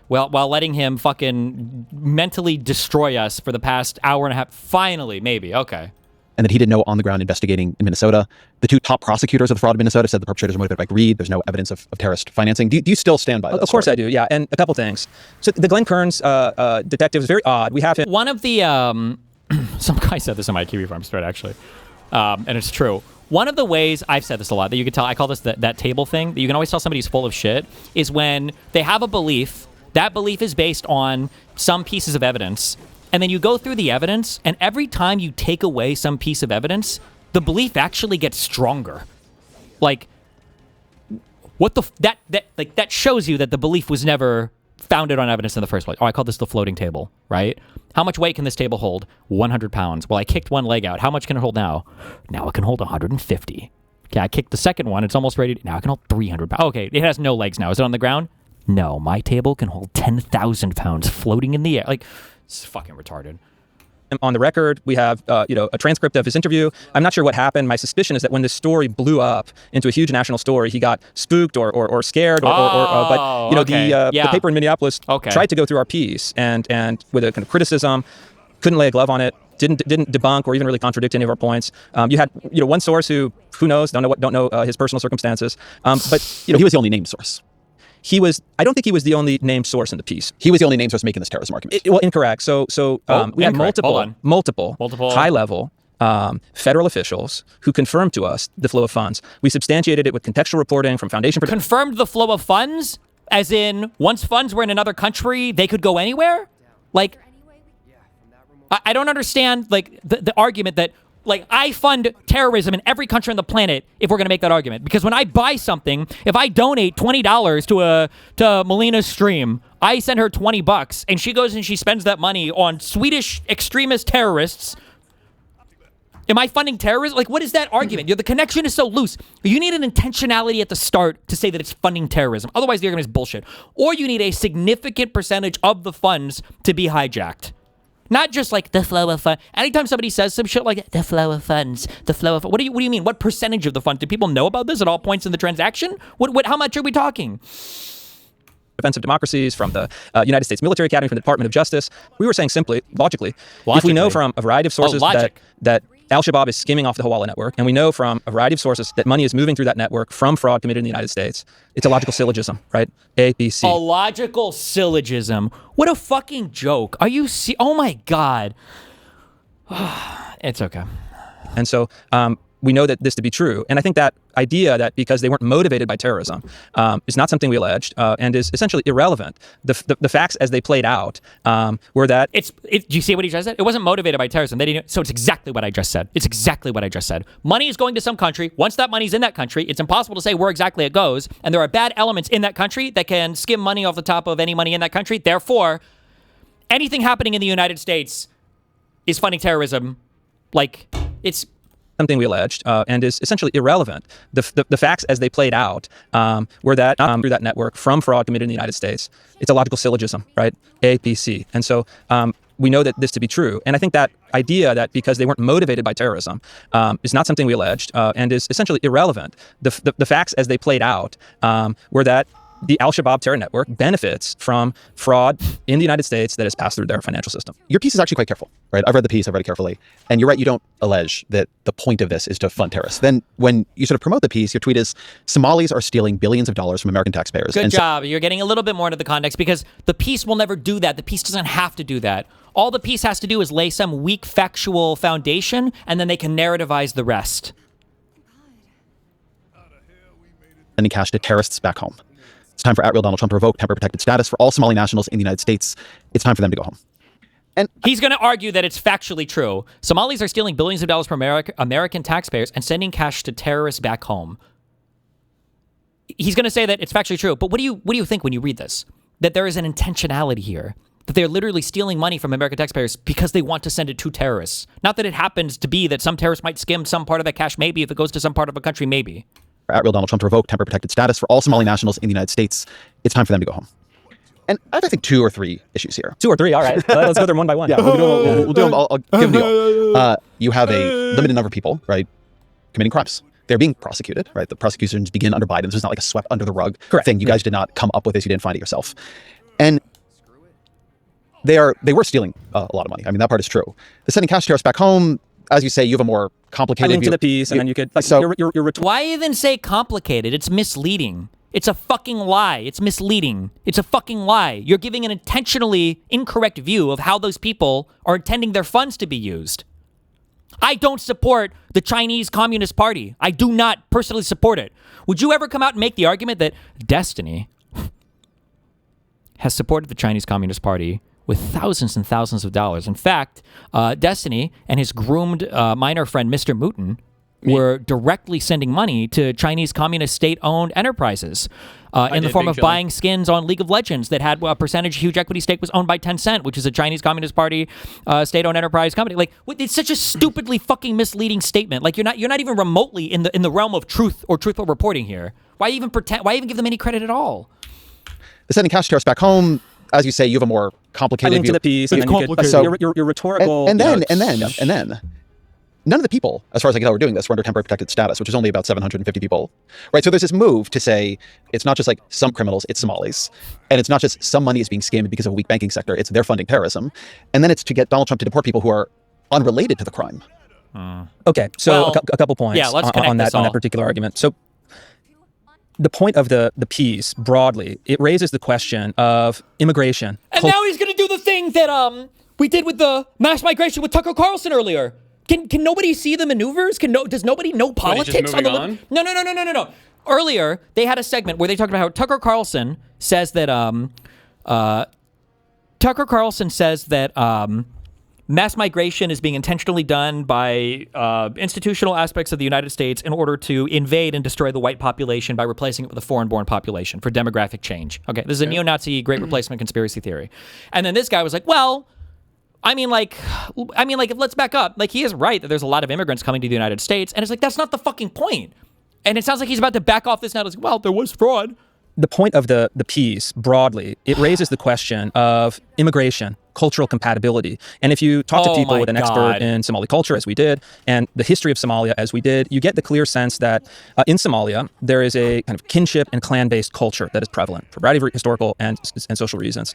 Well, while letting him fucking mentally destroy us for the past hour and a half. Finally, maybe. Okay. And that he did no on-the-ground investigating in Minnesota. The two top prosecutors of the fraud in Minnesota said the perpetrators were motivated by greed. There's no evidence of terrorist financing. Do you still stand by that? Of course I do, yeah. And a couple things. So the Glenn Kearns detective is very odd. We have him. One of the, some guy said this on my Kiwi Farms thread, actually. And it's true. One of the ways, I've said this a lot, that you can tell, I call this that table thing, that you can always tell somebody's full of shit, is when they have a belief, that belief is based on some pieces of evidence, and then you go through the evidence, and every time you take away some piece of evidence, the belief actually gets stronger. Like, what the that shows you that the belief was never founded on evidence in the first place. Oh, I call this the floating table, right? How much weight can this table hold? 100 pounds. Well, I kicked one leg out. How much can it hold now? Now it can hold 150. Okay, I kicked the second one. It's almost ready. Now it can hold 300 pounds. Okay, it has no legs now. Is it on the ground? No, my table can hold 10,000 pounds floating in the air. Like, it's fucking retarded. On the record, we have a transcript of his interview. I'm not sure what happened. My suspicion is that when this story blew up into a huge national story, he got spooked or scared. But the paper in Minneapolis tried to go through our piece and with a kind of criticism, couldn't lay a glove on it. Didn't debunk or even really contradict any of our points. You had one source who knows, don't know his personal circumstances. But he was the only named source. I don't think he was the only named source in the piece. He was the only named source making this terrorism argument. Incorrect. So we had multiple high-level federal officials who confirmed to us the flow of funds. We substantiated it with contextual reporting from Foundation. Confirmed the flow of funds? As in, once funds were in another country, they could go anywhere? Like, I don't understand, like, the argument that, like, I fund terrorism in every country on the planet if we're going to make that argument. Because when I buy something, if I donate $20 to Melina's stream, I send her $20 and she goes and she spends that money on Swedish extremist terrorists. Am I funding terrorism? Like, what is that argument? The connection is so loose. You need an intentionality at the start to say that it's funding terrorism. Otherwise, the argument is bullshit. Or you need a significant percentage of the funds to be hijacked. Not just like the flow of funds. Anytime somebody says some shit like the flow of funds, what do you mean? What percentage of the funds? Do people know about this at all points in the transaction? How much are we talking? Defensive democracies, from the United States Military Academy, from the Department of Justice. We were saying simply, logically, if we know from a variety of sources that Al-Shabaab is skimming off the Hawala network, and we know from a variety of sources that money is moving through that network from fraud committed in the United States, it's a logical syllogism, right? A, B, C. A logical syllogism. What a fucking joke. Are you oh my God. It's okay. And so we know that this to be true. And I think that idea that because they weren't motivated by terrorism is not something we alleged and is essentially irrelevant. The facts as they played out were that... Do you see what he just said? It wasn't motivated by terrorism. They didn't. So it's exactly what I just said. It's exactly what I just said. Money is going to some country. Once that money's in that country, it's impossible to say where exactly it goes. And there are bad elements in that country that can skim money off the top of any money in that country. Therefore, anything happening in the United States is funding terrorism. Like, it's... something we alleged and is essentially irrelevant. The facts as they played out were that through that network from fraud committed in the United States, it's a logical syllogism, right? A, B, C. And so we know that this to be true. And I think that idea that because they weren't motivated by terrorism is not something we alleged and is essentially irrelevant. The facts as they played out were that the Al-Shabaab terror network benefits from fraud in the United States that has passed through their financial system. Your piece is actually quite careful, right? I've read the piece, I've read it carefully. And you're right, you don't allege that the point of this is to fund terrorists. Then when you sort of promote the piece, your tweet is, Somalis are stealing billions of dollars from American taxpayers. Good job. You're getting a little bit more into the context because the piece will never do that. The piece doesn't have to do that. All the piece has to do is lay some weak factual foundation and then they can narrativize the rest. Sending cash to terrorists back home. It's time for @real Donald Trump to revoke temporary protected status for all Somali nationals in the United States. It's time for them to go home. And he's going to argue that it's factually true. Somalis are stealing billions of dollars from American taxpayers and sending cash to terrorists back home. He's going to say that it's factually true. But what do you think when you read this? That there is an intentionality here. That they're literally stealing money from American taxpayers because they want to send it to terrorists. Not that it happens to be that some terrorists might skim some part of that cash, maybe, if it goes to some part of a country, maybe. @real Donald Trump to revoke temporary protected status for all Somali nationals in the United States. It's time for them to go home. And I have, I think, 2 or 3 issues here. 2 or 3, all right. Let's go through them one by one. Yeah, we'll do them. I'll give them to you. You have a limited number of people, right, committing crimes. They're being prosecuted, right? The prosecutions begin under Biden. This is not like a swept under the rug thing. You guys did not come up with this. You didn't find it yourself. And they were stealing a lot of money. I mean, that part is true. The sending cash to terrorists back home, as you say, you have a more complicated link to the piece, and then you could... Like, so, why even say complicated? It's misleading. It's a fucking lie. It's misleading. It's a fucking lie. You're giving an intentionally incorrect view of how those people are intending their funds to be used. I don't support the Chinese Communist Party. I do not personally support it. Would you ever come out and make the argument that Destiny has supported the Chinese Communist Party with thousands and thousands of dollars? In fact, Destiny and his groomed minor friend, Mr. Mooten, were directly sending money to Chinese communist state-owned enterprises in the form of buying skins on League of Legends that had a percentage, huge equity stake was owned by Tencent, which is a Chinese Communist Party state-owned enterprise company. Like, it's such a stupidly fucking misleading statement. Like, you're not even remotely in the realm of truth or truthful reporting here. Why even pretend? Why even give them any credit at all? The sending cash tariffs back home, as you say, you have a more complicated link to the piece, and then you could, so your rhetorical, and then none of the people, as far as I can tell, who are doing this were under temporary protected status, which is only about 750 people, right? So there's this move to say it's not just like some criminals, it's Somalis, and it's not just some money is being scammed because of a weak banking sector, it's they're funding terrorism, and then it's to get Donald Trump to deport people who are unrelated to the crime. Okay, so a couple points on that particular argument. So the point of the piece broadly, it raises the question of immigration. And now he's going to do the thing that we did with the mass migration with Tucker Carlson earlier. Can nobody see the maneuvers? Does nobody know politics on the No. Earlier, they had a segment where they talked about how Tucker Carlson says that mass migration is being intentionally done by institutional aspects of the United States in order to invade and destroy the white population by replacing it with a foreign-born population for demographic change. Okay, this is a neo-Nazi great replacement conspiracy theory. And then this guy was like, well, let's back up. Like, he is right that there's a lot of immigrants coming to the United States, and it's like, that's not the fucking point. And it sounds like he's about to back off this now. It's like, well, there was fraud. The point of the piece broadly, it raises the question of immigration, cultural compatibility. And if you talk to people with an expert in Somali culture, as we did, and the history of Somalia, as we did, you get the clear sense that in Somalia, there is a kind of kinship and clan-based culture that is prevalent for a variety of historical and social reasons.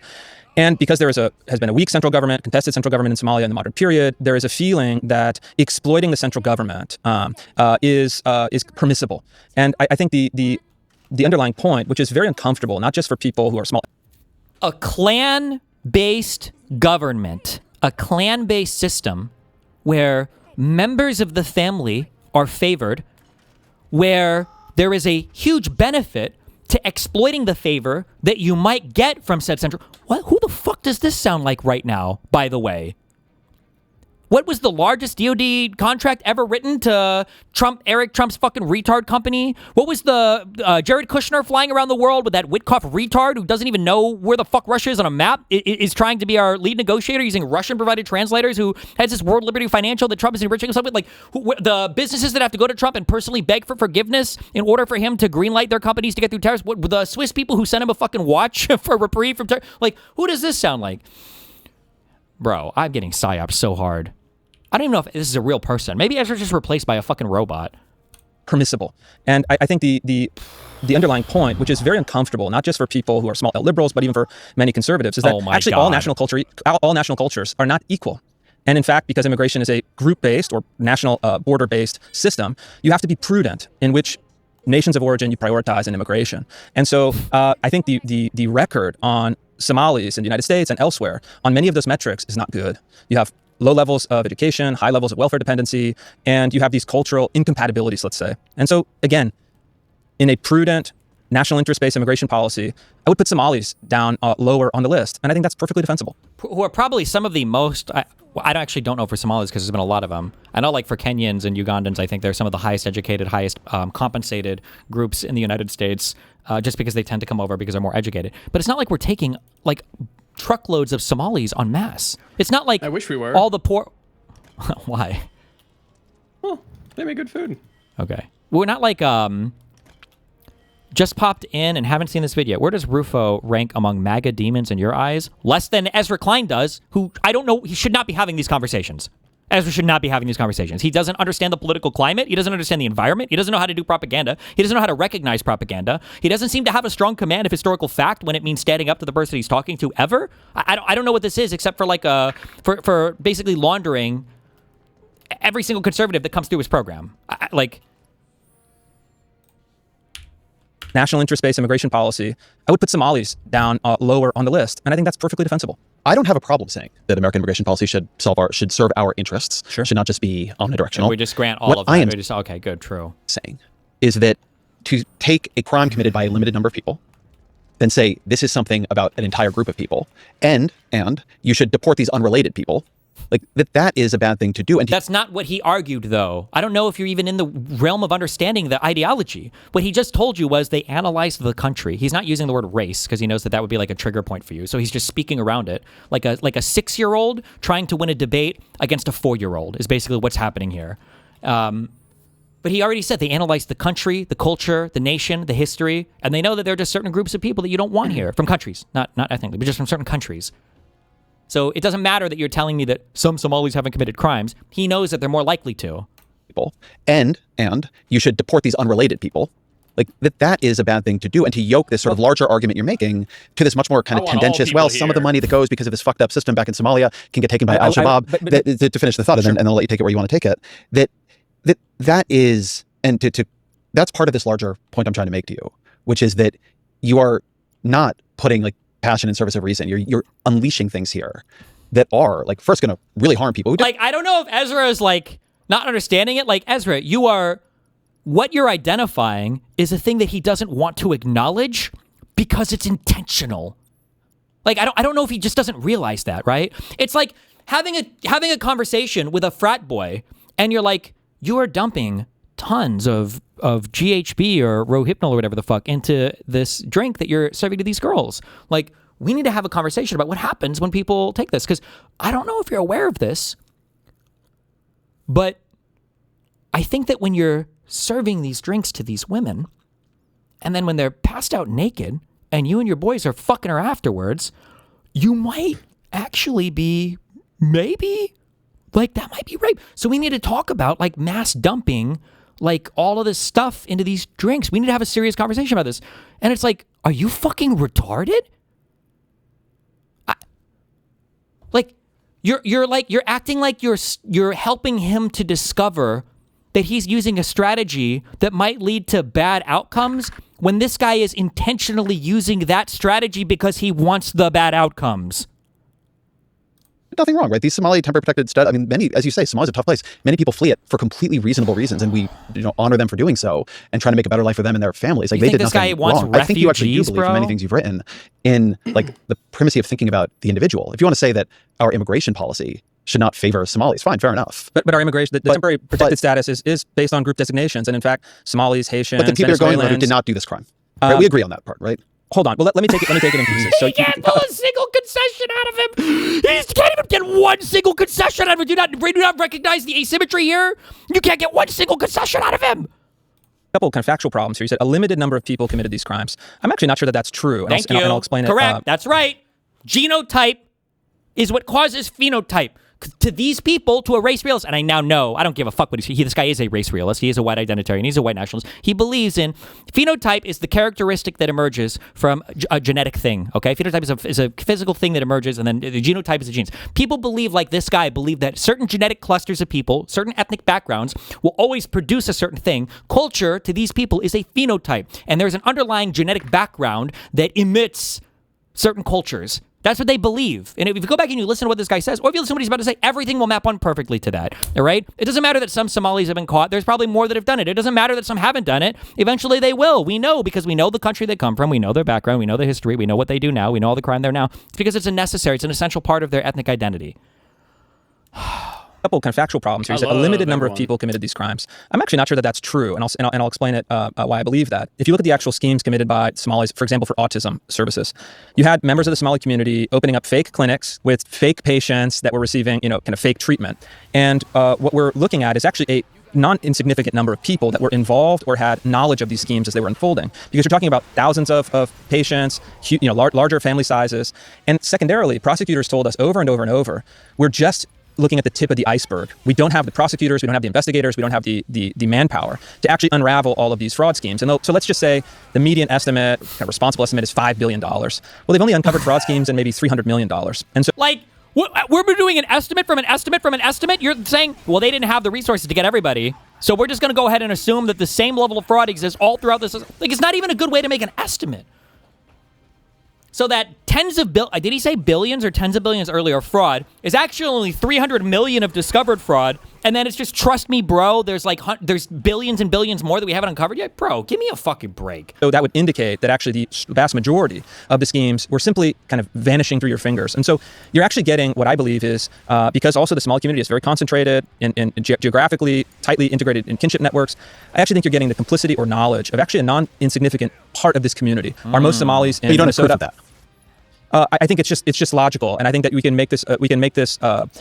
And because there has been a weak central government, contested central government in Somalia in the modern period, there is a feeling that exploiting the central government is permissible. And I think the underlying point, which is very uncomfortable, not just for people who are small. A clan-based government, a clan-based system where members of the family are favored, where there is a huge benefit to exploiting the favor that you might get from said central. What? Who the fuck does this sound like right now, by the way? What was the largest DoD contract ever written to Eric Trump's fucking retard company? What was the Jared Kushner flying around the world with that Witkoff retard who doesn't even know where the fuck Russia is on a map, is trying to be our lead negotiator using Russian-provided translators, who has this World Liberty Financial that Trump is enriching himself with? Like, the businesses that have to go to Trump and personally beg for forgiveness in order for him to greenlight their companies to get through tariffs? What, the Swiss people who sent him a fucking watch for reprieve from tariffs? Like, who does this sound like? Bro, I'm getting psyoped so hard. I don't even know if this is a real person. Maybe Ezra's just replaced by a fucking robot. Permissible. And I think the underlying point, which is very uncomfortable, not just for people who are small L liberals, but even for many conservatives, is that actually all national cultures are not equal. And in fact, because immigration is a group-based or national border-based system, you have to be prudent in which nations of origin you prioritize in immigration. And so I think the record on Somalis in the United States and elsewhere on many of those metrics is not good. You have low levels of education, high levels of welfare dependency, and you have these cultural incompatibilities, let's say. And so, again, in a prudent, national interest-based immigration policy, I would put Somalis down lower on the list, and I think that's perfectly defensible. Who are probably some of the most... I actually don't know for Somalis because there's been a lot of them. I know, like, for Kenyans and Ugandans, I think they're some of the highest educated, highest compensated groups in the United States, just because they tend to come over because they're more educated. But it's not like we're taking, like, truckloads of Somalis en masse. It's not like I wish we were. All the poor... Why? Well, they make good food. Okay. We're not like... Just popped in and haven't seen this video. Where does Rufo rank among MAGA demons in your eyes? Less than Ezra Klein does, who, I don't know, he should not be having these conversations. Ezra should not be having these conversations. He doesn't understand the political climate. He doesn't understand the environment. He doesn't know how to do propaganda. He doesn't know how to recognize propaganda. He doesn't seem to have a strong command of historical fact when it means standing up to the person he's talking to ever. I don't know what this is, except for like for basically laundering every single conservative that comes through his program. National interest-based immigration policy, I would put Somalis down lower on the list, and I think that's perfectly defensible. I don't have a problem saying that American immigration policy should serve our interests. Sure. Should not just be omnidirectional. We just grant all of that. Okay, good, true. Saying is that to take a crime committed by a limited number of people, then say this is something about an entire group of people, and you should deport these unrelated people, Like that is a bad thing to do. And that's not what he argued, though. I don't know if you're even in the realm of understanding the ideology. What he just told you was they analyzed the country. He's not using the word race because he knows that that would be like a trigger point for you. So he's just speaking around it. Like a 6-year-old trying to win a debate against a 4-year-old is basically what's happening here. But he already said they analyzed the country, the culture, the nation, the history, and they know that there are just certain groups of people that you don't want here from countries, not ethnically, but just from certain countries. So it doesn't matter that you're telling me that some Somalis haven't committed crimes. He knows that they're more likely to. People. And you should deport these unrelated people. Like that is a bad thing to do. And to yoke this sort of larger argument you're making to this much more kind of tendentious, well, some of the money that goes because of this fucked up system back in Somalia can get taken by al-Shabaab. To finish the thought, and then I'll let you take it where you want to take it. That is, and that's part of this larger point I'm trying to make to you, which is that you are not putting like passion in service of reason. You're unleashing things here that are like first going to really harm people. Like, I don't know if Ezra is like not understanding it. Like, Ezra, what you're identifying is a thing that he doesn't want to acknowledge because it's intentional. Like, I don't know if he just doesn't realize that, right? It's like having a conversation with a frat boy and you're like, you are dumping tons of GHB or Rohypnol or whatever the fuck into this drink that you're serving to these girls. Like, we need to have a conversation about what happens when people take this. Because I don't know if you're aware of this, but I think that when you're serving these drinks to these women, and then when they're passed out naked, and you and your boys are fucking her afterwards, you might actually be maybe, like, that might be rape. So we need to talk about, like, mass dumping, like, all of this stuff into these drinks. We need to have a serious conversation about this. And it's like, are you fucking retarded? You're acting like you're helping him to discover that he's using a strategy that might lead to bad outcomes when this guy is intentionally using that strategy because he wants the bad outcomes. Nothing wrong, right? These Somali temporary protected status, I mean, many, as you say, Somalia's a tough place. Many people flee it for completely reasonable reasons, and we honor them for doing so and trying to make a better life for them and their families. Like, they did nothing wrong. I think you actually do believe in many things you've written in, like, the primacy of thinking about the individual. If you want to say that our immigration policy should not favor Somalis, fine, fair enough. But our immigration, the temporary protected status is based on group designations, and in fact, Somalis, Haitians, but the people are going there who did not do this crime. Right? We agree on that part, right? Hold on. Well, let me take it in pieces. So you can't pull a single concession out of him. He can't even get one single concession out of him. Do not recognize the asymmetry here? You can't get one single concession out of him. A couple of kind of factual problems here. You said a limited number of people committed these crimes. I'm actually not sure that that's true. Thank you. And I'll explain it. Correct. That's right. Genotype is what causes phenotype. To these people, to a race realist, and I now know, I don't give a fuck what this guy is a race realist. He is a white identitarian. He's a white nationalist. He believes in phenotype is the characteristic that emerges from a genetic thing, okay? Phenotype is a physical thing that emerges, and then the genotype is the genes. People believe, like this guy, believe that certain genetic clusters of people, certain ethnic backgrounds, will always produce a certain thing. Culture, to these people, is a phenotype, and there's an underlying genetic background that emits certain cultures. That's what they believe. And if you go back and you listen to what this guy says, or if you listen to what he's about to say, everything will map on perfectly to that. All right? It doesn't matter that some Somalis have been caught. There's probably more that have done it. It doesn't matter that some haven't done it. Eventually they will. We know, because we know the country they come from. We know their background. We know their history. We know what they do now. We know all the crime there now. It's because it's it's an essential part of their ethnic identity. Couple of kind of factual problems here. You said a limited number of people committed these crimes. I'm actually not sure that that's true, and I'll explain it why I believe that. If you look at the actual schemes committed by Somalis, for example, for autism services, you had members of the Somali community opening up fake clinics with fake patients that were receiving, kind of fake treatment. And what we're looking at is actually a non-insignificant number of people that were involved or had knowledge of these schemes as they were unfolding, because you're talking about thousands of patients, larger family sizes, and secondarily, prosecutors told us over and over and over, we're just looking at the tip of the iceberg. We don't have the prosecutors, we don't have the investigators, we don't have the manpower to actually unravel all of these fraud schemes. And so let's just say the median estimate, kind of responsible estimate, is $5 billion. Well, they've only uncovered fraud schemes in maybe $300 million. And so, like, we're doing an estimate from an estimate from an estimate. You're saying, well, they didn't have the resources to get everybody, so we're just going to go ahead and assume that the same level of fraud exists all throughout this. Like, it's not even a good way to make an estimate. So that did he say billions or tens of billions earlier fraud is actually only 300 million of discovered fraud. And then it's just, trust me, bro, there's billions and billions more that we haven't uncovered yet. Bro, give me a fucking break. So that would indicate that actually the vast majority of the schemes were simply kind of vanishing through your fingers. And so you're actually getting what I believe is, because also the Somali community is very concentrated and geographically tightly integrated in kinship networks, I actually think you're getting the complicity or knowledge of actually a non-insignificant part of this community. Are most Somalis in Minnesota? Proof of that. I think it's just logical, and I think that we can make this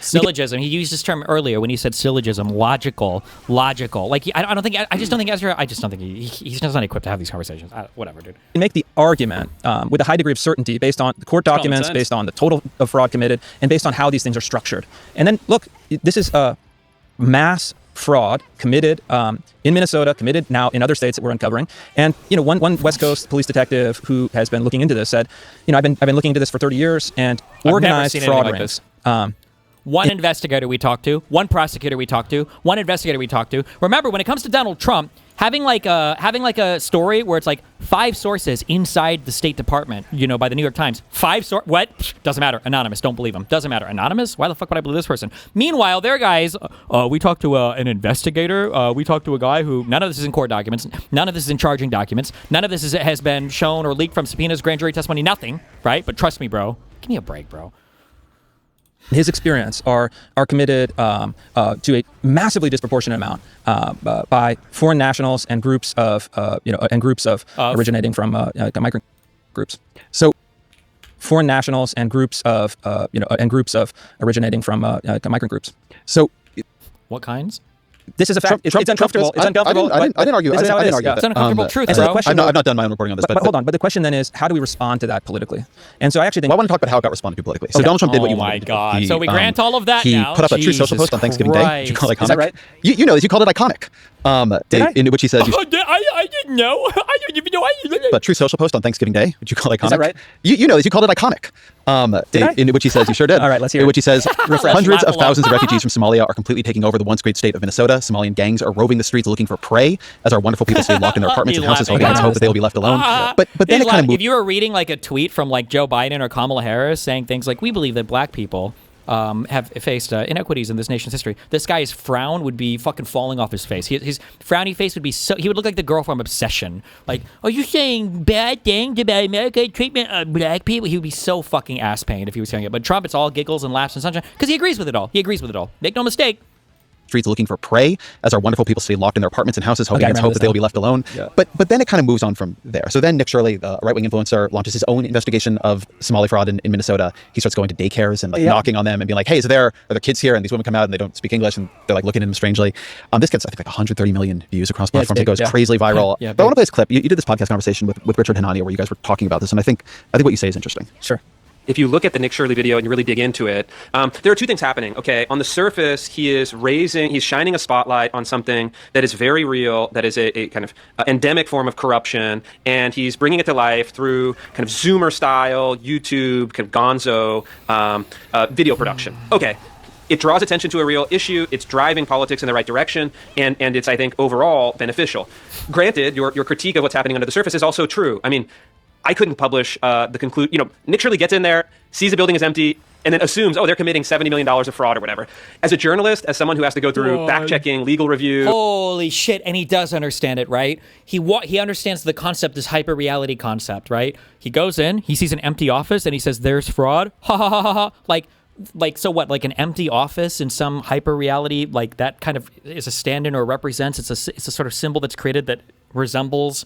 syllogism. He used this term earlier when he said syllogism, logical. Like I just don't think Ezra. I just don't think he's just not equipped to have these conversations. Whatever, dude. And make the argument with a high degree of certainty based on the court documents, based on the total of fraud committed, and based on how these things are structured. And then look, this is mass fraud committed in Minnesota, committed now in other states that we're uncovering. And one West Coast police detective who has been looking into this said, I've been looking into this for 30 years, and organized fraud rings. One investigator we talked to, one prosecutor we talked to, one investigator we talked to. Remember, when it comes to Donald Trump, having like a story where it's like 5 sources inside the State Department, by the New York Times. 5 sources. What? Doesn't matter. Anonymous. Don't believe him. Doesn't matter. Anonymous? Why the fuck would I believe this person? Meanwhile, there are guys. We talked to an investigator. We talked to a guy who. None of this is in court documents. None of this is in charging documents. None of this has been shown or leaked from subpoenas, grand jury testimony. Nothing. Right? But trust me, bro. Give me a break, bro. His experience are committed to a massively disproportionate amount by foreign nationals and groups of originating from migrant groups. So foreign nationals and groups of originating from migrant groups. So what kinds? This is a fact. It's uncomfortable. It's uncomfortable. I didn't argue. I didn't argue that. It's an uncomfortable truth, bro. I've not done my own reporting on this, but hold on. But the question then is, how do we respond to that politically? And so I actually think I want to talk about how it got responded to politically. So Donald Trump did what you wanted. Oh my God! So we grant all of that he now. He put up a Truth Social post on Thanksgiving Day. Did you call it iconic? Is that right? You know this. You called it iconic. In which he said, I didn't know. I didn't even know. But Truth Social post on Thanksgiving Day, which you call iconic. Is that right? You know this. You called it iconic. In which he says, you sure did. All right, let's hear in it. which he says, hundreds of thousands of refugees from Somalia are completely taking over the once great state of Minnesota. Somalian gangs are roving the streets looking for prey as our wonderful people stay locked in their apartments and houses, hoping hope that they will be left alone. But then it kind of moved. If you were reading like a tweet from like Joe Biden or Kamala Harris saying things like, we believe that black people have faced inequities in this nation's history, this guy's frown would be fucking falling off his face. His frowny face would be he would look like the girl from Obsession. Like, are you saying bad things about American treatment of black people? He would be so fucking ass pained if he was saying it. But Trump, it's all giggles and laughs and sunshine because he agrees with it all. Make no mistake. Streets looking for prey as our wonderful people stay locked in their apartments and houses, hoping hope that they will be left alone. Yeah. But then it kind of moves on from there. So then Nick Shirley, the right-wing influencer, launches his own investigation of Somali fraud in Minnesota. He starts going to daycares and knocking on them and being like, hey, are there kids here? And these women come out and they don't speak English and they're like looking at him strangely. This gets, I think, like 130 million views across platforms. It goes crazily viral. But I want to play this clip. You did this podcast conversation with Richard Hanania where you guys were talking about this, and I think what you say is interesting. Sure. If you look at the Nick Shirley video and you really dig into it, there are 2 things happening. Okay, on the surface, he's shining a spotlight on something that is very real, that is a kind of endemic form of corruption, and he's bringing it to life through kind of Zoomer style, YouTube, kind of gonzo video production. Okay. It draws attention to a real issue. It's driving politics in the right direction, and it's, I think, overall beneficial. Granted, your critique of what's happening under the surface is also true. I mean, I couldn't publish the conclusion. Nick Shirley gets in there, sees the building is empty, and then assumes, they're committing $70 million of fraud or whatever. As a journalist, as someone who has to go through fact-checking, legal review. Holy shit, and he does understand it, right? He understands the concept, this hyper-reality concept, right? He goes in, he sees an empty office, and he says, there's fraud. Ha ha ha ha ha. Like, so what, like an empty office in some hyper-reality, like that kind of is a stand-in or represents, it's a sort of symbol that's created that resembles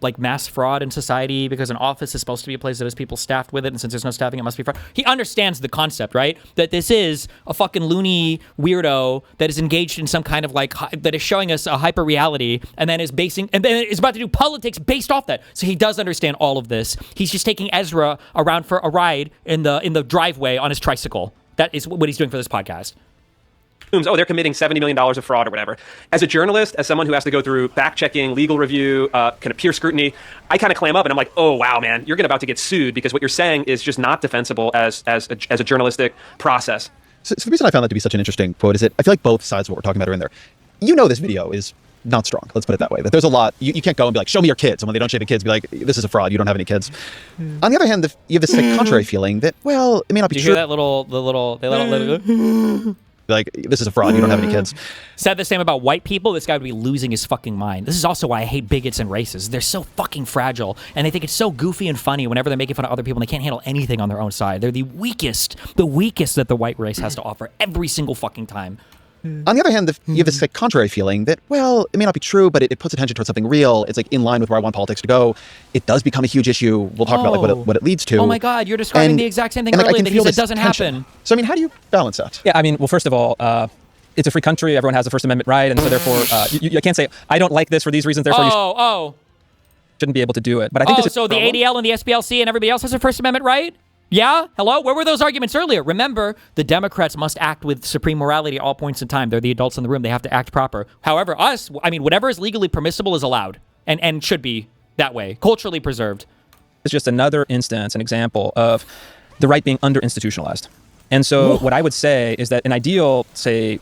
like mass fraud in society because an office is supposed to be a place that has people staffed with it, and since there's no staffing, it must be fraud. He understands the concept, right? That this is a fucking loony weirdo that is engaged in some kind of that is showing us a hyper reality and then is about to do politics based off that. So he does understand all of this. He's just taking Ezra around for a ride in the driveway on his tricycle. That is what he's doing for this podcast. They're committing $70 million of fraud or whatever. As a journalist, as someone who has to go through fact-checking, legal review, kind of peer scrutiny, I kind of clam up and I'm like, oh, wow, man, you're about to get sued because what you're saying is just not defensible as a journalistic process. So the reason I found that to be such an interesting quote is that I feel like both sides of what we're talking about are in there. This video is not strong. Let's put it that way. That there's a lot. You can't go and be like, show me your kids. And when they don't show the kids, be like, this is a fraud. You don't have any kids. On the other hand, you have this like, contrary feeling that, well, it may not be Did true. you hear that they let like, this is a fraud. You don't have any kids. Said the same about white people. This guy would be losing his fucking mind. This is also why I hate bigots and racists. They're so fucking fragile, and they think it's so goofy and funny whenever they're making fun of other people and they can't handle anything on their own side. They're the weakest that the white race has to offer every single fucking time. On the other hand, you have this like, contrary feeling that, well, it may not be true, but it puts attention towards something real. It's like in line with where I want politics to go. It does become a huge issue. We'll talk about like what it leads to. Oh my God, you're describing the exact same thing earlier that he said doesn't happen. So I mean, how do you balance that? Yeah, I mean, well, first of all, it's a free country. Everyone has the First Amendment right, and so therefore, you can't say I don't like this for these reasons. Therefore, you shouldn't be able to do it. But I think so the ADL and the SPLC and everybody else has a First Amendment right? Yeah? Hello? Where were those arguments earlier? Remember, the Democrats must act with supreme morality at all points in time. They're the adults in the room. They have to act proper. However, whatever is legally permissible is allowed and should be that way, culturally preserved. It's just another instance, an example of the right being under-institutionalized. And so what I would say is that an ideal, say,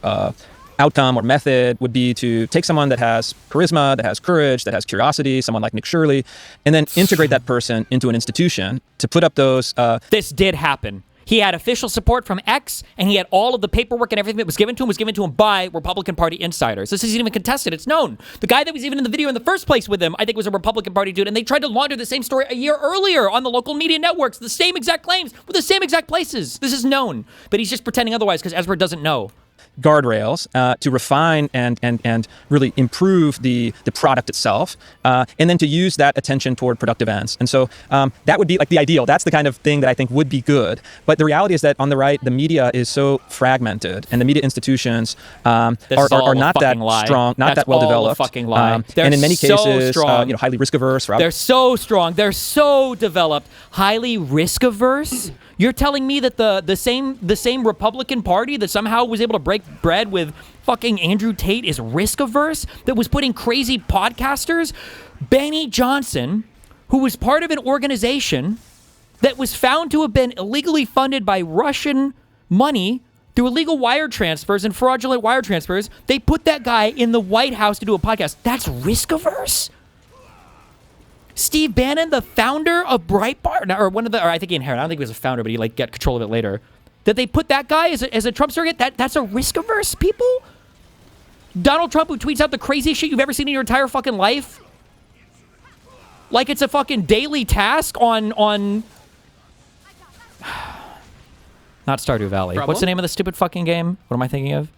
outcome or method would be to take someone that has charisma, that has courage, that has curiosity, someone like Nick Shirley, and then integrate that person into an institution to put up those... This did happen. He had official support from X, and he had all of the paperwork and everything that was given to him by Republican Party insiders. This isn't even contested. It's known. The guy that was even in the video in the first place with him, I think was a Republican Party dude, and they tried to launder the same story a year earlier on the local media networks, the same exact claims, with the same exact places. This is known, but he's just pretending otherwise because Ezra doesn't know. Guardrails to refine and really improve the product itself, and then to use that attention toward productive ends. And so that would be like the ideal. That's the kind of thing that I think would be good. But the reality is that on the right, the media is so fragmented, and the media institutions are not that strong, not that well developed. Fucking lie. And in many cases, highly risk averse. They're so strong. They're so developed. Highly risk averse. You're telling me that the same Republican Party that somehow was able to break bread with fucking Andrew Tate is risk averse, that was putting crazy podcasters? Benny Johnson, who was part of an organization that was found to have been illegally funded by Russian money through illegal wire transfers and fraudulent wire transfers, they put that guy in the White House to do a podcast. That's risk averse? Steve Bannon, the founder of Breitbart, or I think he inherited. I don't think he was a founder, but he got control of it later. That they put that guy as a Trump surrogate? That's a risk averse, people? Donald Trump, who tweets out the craziest shit you've ever seen in your entire fucking life, like it's a fucking daily task on not Stardew Valley. Problem? What's the name of the stupid fucking game? What am I thinking of?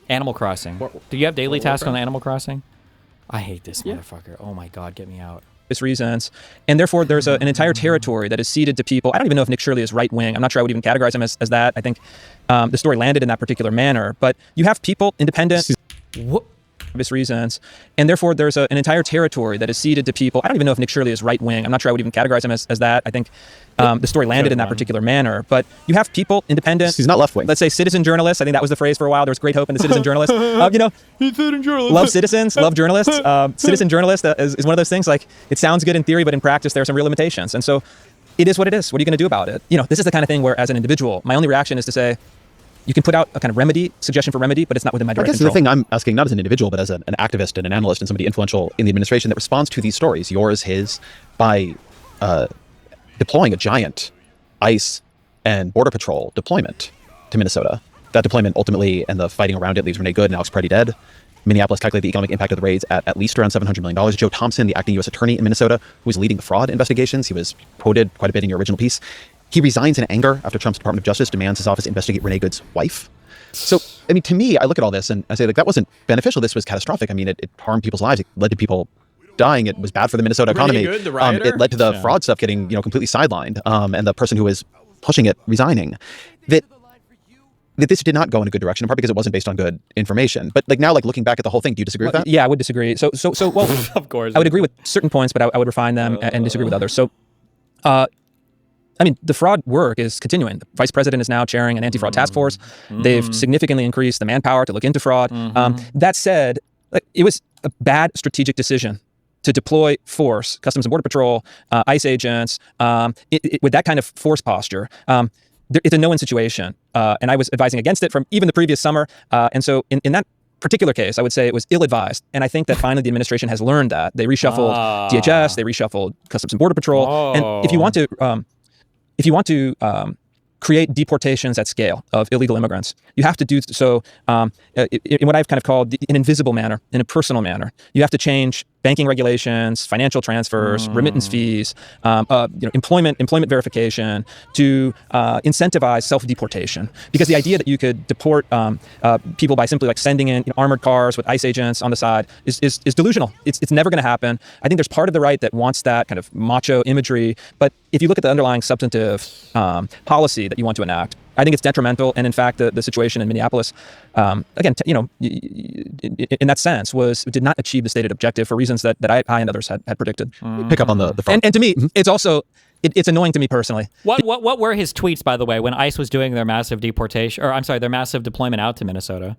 Animal Crossing. Do you have daily tasks on Animal Crossing? I hate this motherfucker. Oh my God, get me out. Reasons. And therefore, there's an entire territory that is ceded to people. I don't even know if Nick Shirley is right-wing. I'm not sure I would even categorize him as that. I think the story landed in that particular manner. But you have people, independent... obvious reasons. And therefore, there's an entire territory that is ceded to people. I don't even know if Nick Shirley is right-wing. I'm not sure I would even categorize him as that. I think the story landed in that particular manner. But you have people, independent... He's not left-wing. Let's say citizen journalists. I think that was the phrase for a while. There was great hope in the citizen journalists. Love citizens, love journalists. Citizen journalist is one of those things, like, it sounds good in theory, but in practice, there are some real limitations. And so it is what it is. What are you going to do about it? This is the kind of thing where, as an individual, my only reaction is to say, you can put out a kind of suggestion for remedy, but it's not within my direct control. I guess the thing I'm asking, not as an individual, but as an activist and an analyst and somebody influential in the administration that responds to these stories, yours, his, by deploying a giant ICE and Border Patrol deployment to Minnesota. That deployment ultimately, and the fighting around it, leaves Renee Good and Alex Peretti dead. Minneapolis calculated the economic impact of the raids at least around $700 million. Joe Thompson, the acting U.S. attorney in Minnesota, who was leading the fraud investigations, he was quoted quite a bit in your original piece. He resigns in anger after Trump's Department of Justice demands his office investigate Renee Good's wife. So, I mean, to me, I look at all this and I say, like, that wasn't beneficial. This was catastrophic. I mean, it harmed people's lives. It led to people dying. It was bad for the Minnesota economy. Good, the rioter? It led to the fraud stuff getting, completely sidelined. And the person who was pushing it resigning. That this did not go in a good direction, in part because it wasn't based on good information. But now, looking back at the whole thing, do you disagree with that? Yeah, I would disagree. So well, of course, I would agree with certain points, but I would refine them and disagree with others. So, I mean, the fraud work is continuing. The vice president is now chairing an anti-fraud task force. They've significantly increased the manpower to look into fraud. That said, it was a bad strategic decision to deploy force, Customs and Border Patrol, ICE agents, with that kind of force posture. It's a no-win situation. And I was advising against it from even the previous summer. And so in that particular case, I would say it was ill-advised. And I think that finally the administration has learned that. They reshuffled DHS, they reshuffled Customs and Border Patrol. And if you want to create deportations at scale of illegal immigrants, you have to do so in what I've kind of called an invisible manner, in a personal manner. You have to change banking regulations, financial transfers, remittance fees, employment verification to incentivize self-deportation. Because the idea that you could deport people by simply like sending in armored cars with ICE agents on the side is delusional. It's never going to happen. I think there's part of the right that wants that kind of macho imagery, but if you look at the underlying substantive policy that you want to enact, I think it's detrimental. And in fact, the situation in Minneapolis, again, in that sense, did not achieve the stated objective for reasons that I and others had predicted. Pick up on the front. And to me, it's also it's annoying to me personally. What were his tweets, by the way, when ICE was doing their massive deportation, or I'm sorry, their massive deployment out to Minnesota?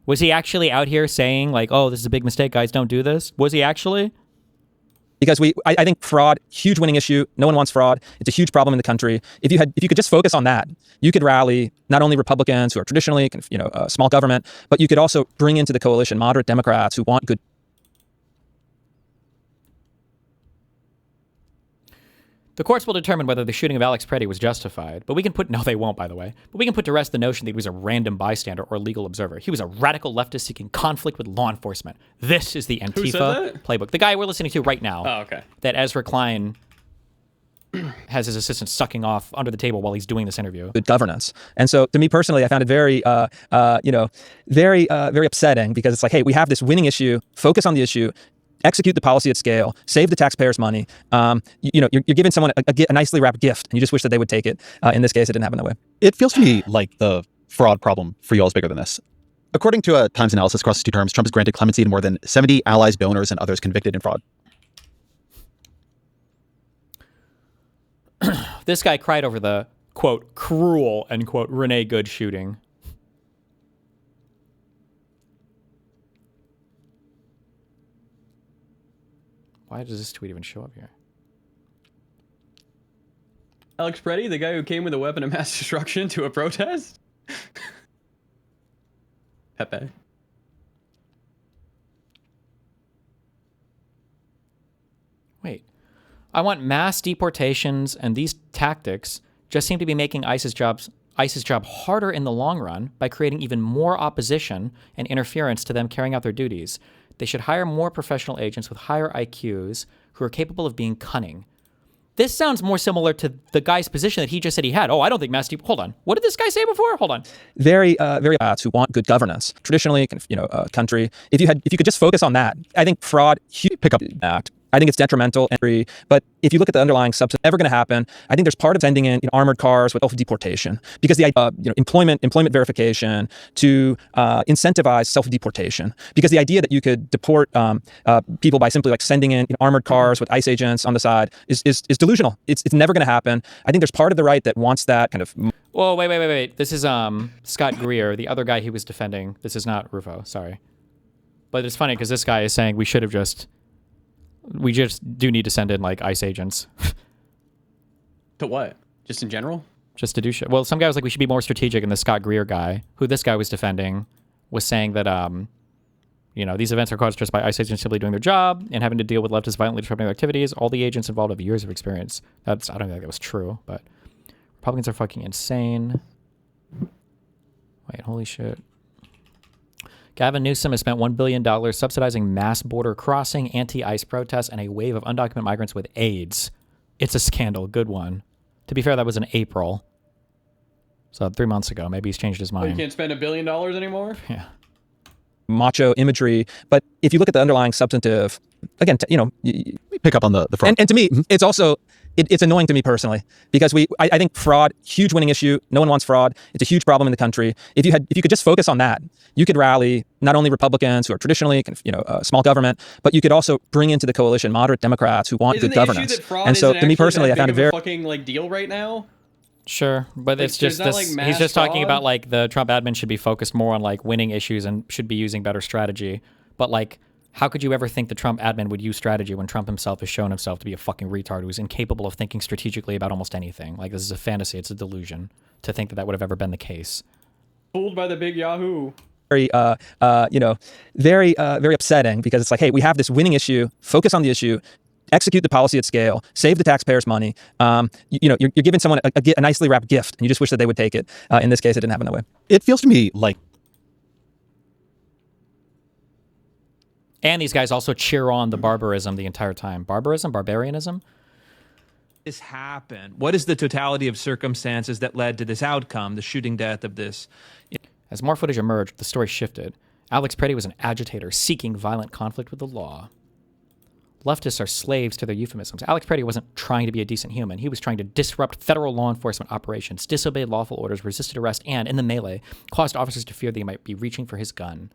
Was he actually out here saying like, "Oh, this is a big mistake, guys, don't do this"? Was he actually? Because I think fraud, huge winning issue. No one wants fraud. It's a huge problem in the country. If you could just focus on that, you could rally not only Republicans who are traditionally, small government, but you could also bring into the coalition moderate Democrats who want good. The courts will determine whether the shooting of Alex Preddy was justified, but we can put, no, they won't, by the way, but we can put to rest the notion that he was a random bystander or legal observer. He was a radical leftist seeking conflict with law enforcement. This is the Antifa playbook. The guy we're listening to right now. Oh, okay. That Ezra Klein has his assistant sucking off under the table while he's doing this interview. Good governance. And so to me personally, I found it very, very upsetting because it's like, hey, we have this winning issue, focus on the issue, execute the policy at scale, save the taxpayers' money. You're giving someone a nicely wrapped gift, and you just wish that they would take it. In this case, it didn't happen that way. It feels to me like the fraud problem for you all is bigger than this. According to a Times analysis across 2 terms, Trump has granted clemency to more than 70 allies, donors, and others convicted in fraud. This guy cried over the, quote, cruel, end quote, Renee Good shooting. Why does this tweet even show up here? Alex Preddy, the guy who came with a weapon of mass destruction to a protest? Pepe. Wait. I want mass deportations, and these tactics just seem to be making ICE's job harder in the long run by creating even more opposition and interference to them carrying out their duties. They should hire more professional agents with higher IQs who are capable of being cunning. This sounds more similar to the guy's position that he just said he had. Oh, I don't think mass Hold on. What did this guy say before? Hold on. Very who want good governance. Traditionally, country. If you could just focus on that, I think fraud, huge pickup act. I think it's detrimental, but if you look at the underlying substance, never going to happen. I think there's part of sending in armored cars with self-deportation because the employment verification to incentivize self-deportation. Because the idea that you could deport people by simply like sending in armored cars with ICE agents on the side is delusional. It's never going to happen. I think there's part of the right that wants that kind of. Whoa, wait. This is Scott Greer, the other guy he was defending. This is not Rufo. Sorry, but it's funny because this guy is saying we just do need to send in like ICE agents. To what? Just in general? Just to do shit. Well, some guy was like, we should be more strategic, and the Scott Greer guy, who this guy was defending, was saying that, these events are caused just by ICE agents simply doing their job and having to deal with leftists violently disrupting their activities. All the agents involved have years of experience. I don't think that was true, but Republicans are fucking insane. Wait, holy shit. Gavin Newsom has spent $1 billion subsidizing mass border crossing, anti-ICE protests, and a wave of undocumented migrants with AIDS. It's a scandal. Good one. To be fair, that was in April. So 3 months ago. Maybe he's changed his mind. You can't spend $1 billion anymore? Yeah. Macho imagery. But if you look at the underlying substantive, again, pick up on the front. And to me, it's also. It's annoying to me personally because I think fraud, huge winning issue. No one wants fraud. It's a huge problem in the country. If you could just focus on that, you could rally not only Republicans who are traditionally, small government, but you could also bring into the coalition moderate Democrats who want good governance. Isn't the issue that fraud and so to me personally, I found it very fucking deal right now. Sure, but it's just this. He's just talking about like the Trump admin should be focused more on like winning issues and should be using better strategy. But like, how could you ever think the Trump admin would use strategy when Trump himself has shown himself to be a fucking retard who's incapable of thinking strategically about almost anything? Like, this is a fantasy. It's a delusion to think that would have ever been the case. Fooled by the big Yahoo. very, very upsetting because it's like, hey, we have this winning issue, focus on the issue, execute the policy at scale, save the taxpayers' money. You're giving someone a nicely wrapped gift, and you just wish that they would take it. In this case, it didn't happen that way. It feels to me like. And these guys also cheer on the barbarism the entire time. Barbarianism? This happened? What is the totality of circumstances that led to this outcome, the shooting death of this? As more footage emerged, the story shifted. Alex Preddy was an agitator seeking violent conflict with the law. Leftists are slaves to their euphemisms. Alex Preddy wasn't trying to be a decent human. He was trying to disrupt federal law enforcement operations, disobeyed lawful orders, resisted arrest, and, in the melee, caused officers to fear they might be reaching for his gun.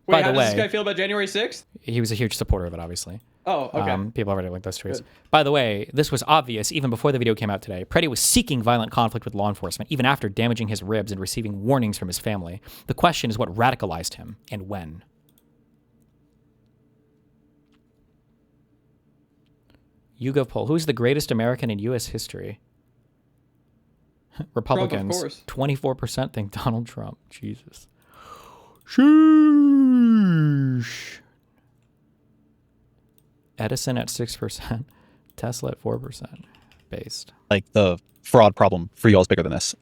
Wait, how does this guy feel about January 6th? He was a huge supporter of it, obviously. Oh, okay. People already like those tweets. By the way, this was obvious even before the video came out today. Preddy was seeking violent conflict with law enforcement, even after damaging his ribs and receiving warnings from his family. The question is what radicalized him and when. YouGov poll. Who's the greatest American in U.S. history? Republicans. Trump, of course. 24% think Donald Trump. Jesus. Sheesh. Edison at 6%. Tesla at 4%. Based. Like the fraud problem for you all is bigger than this.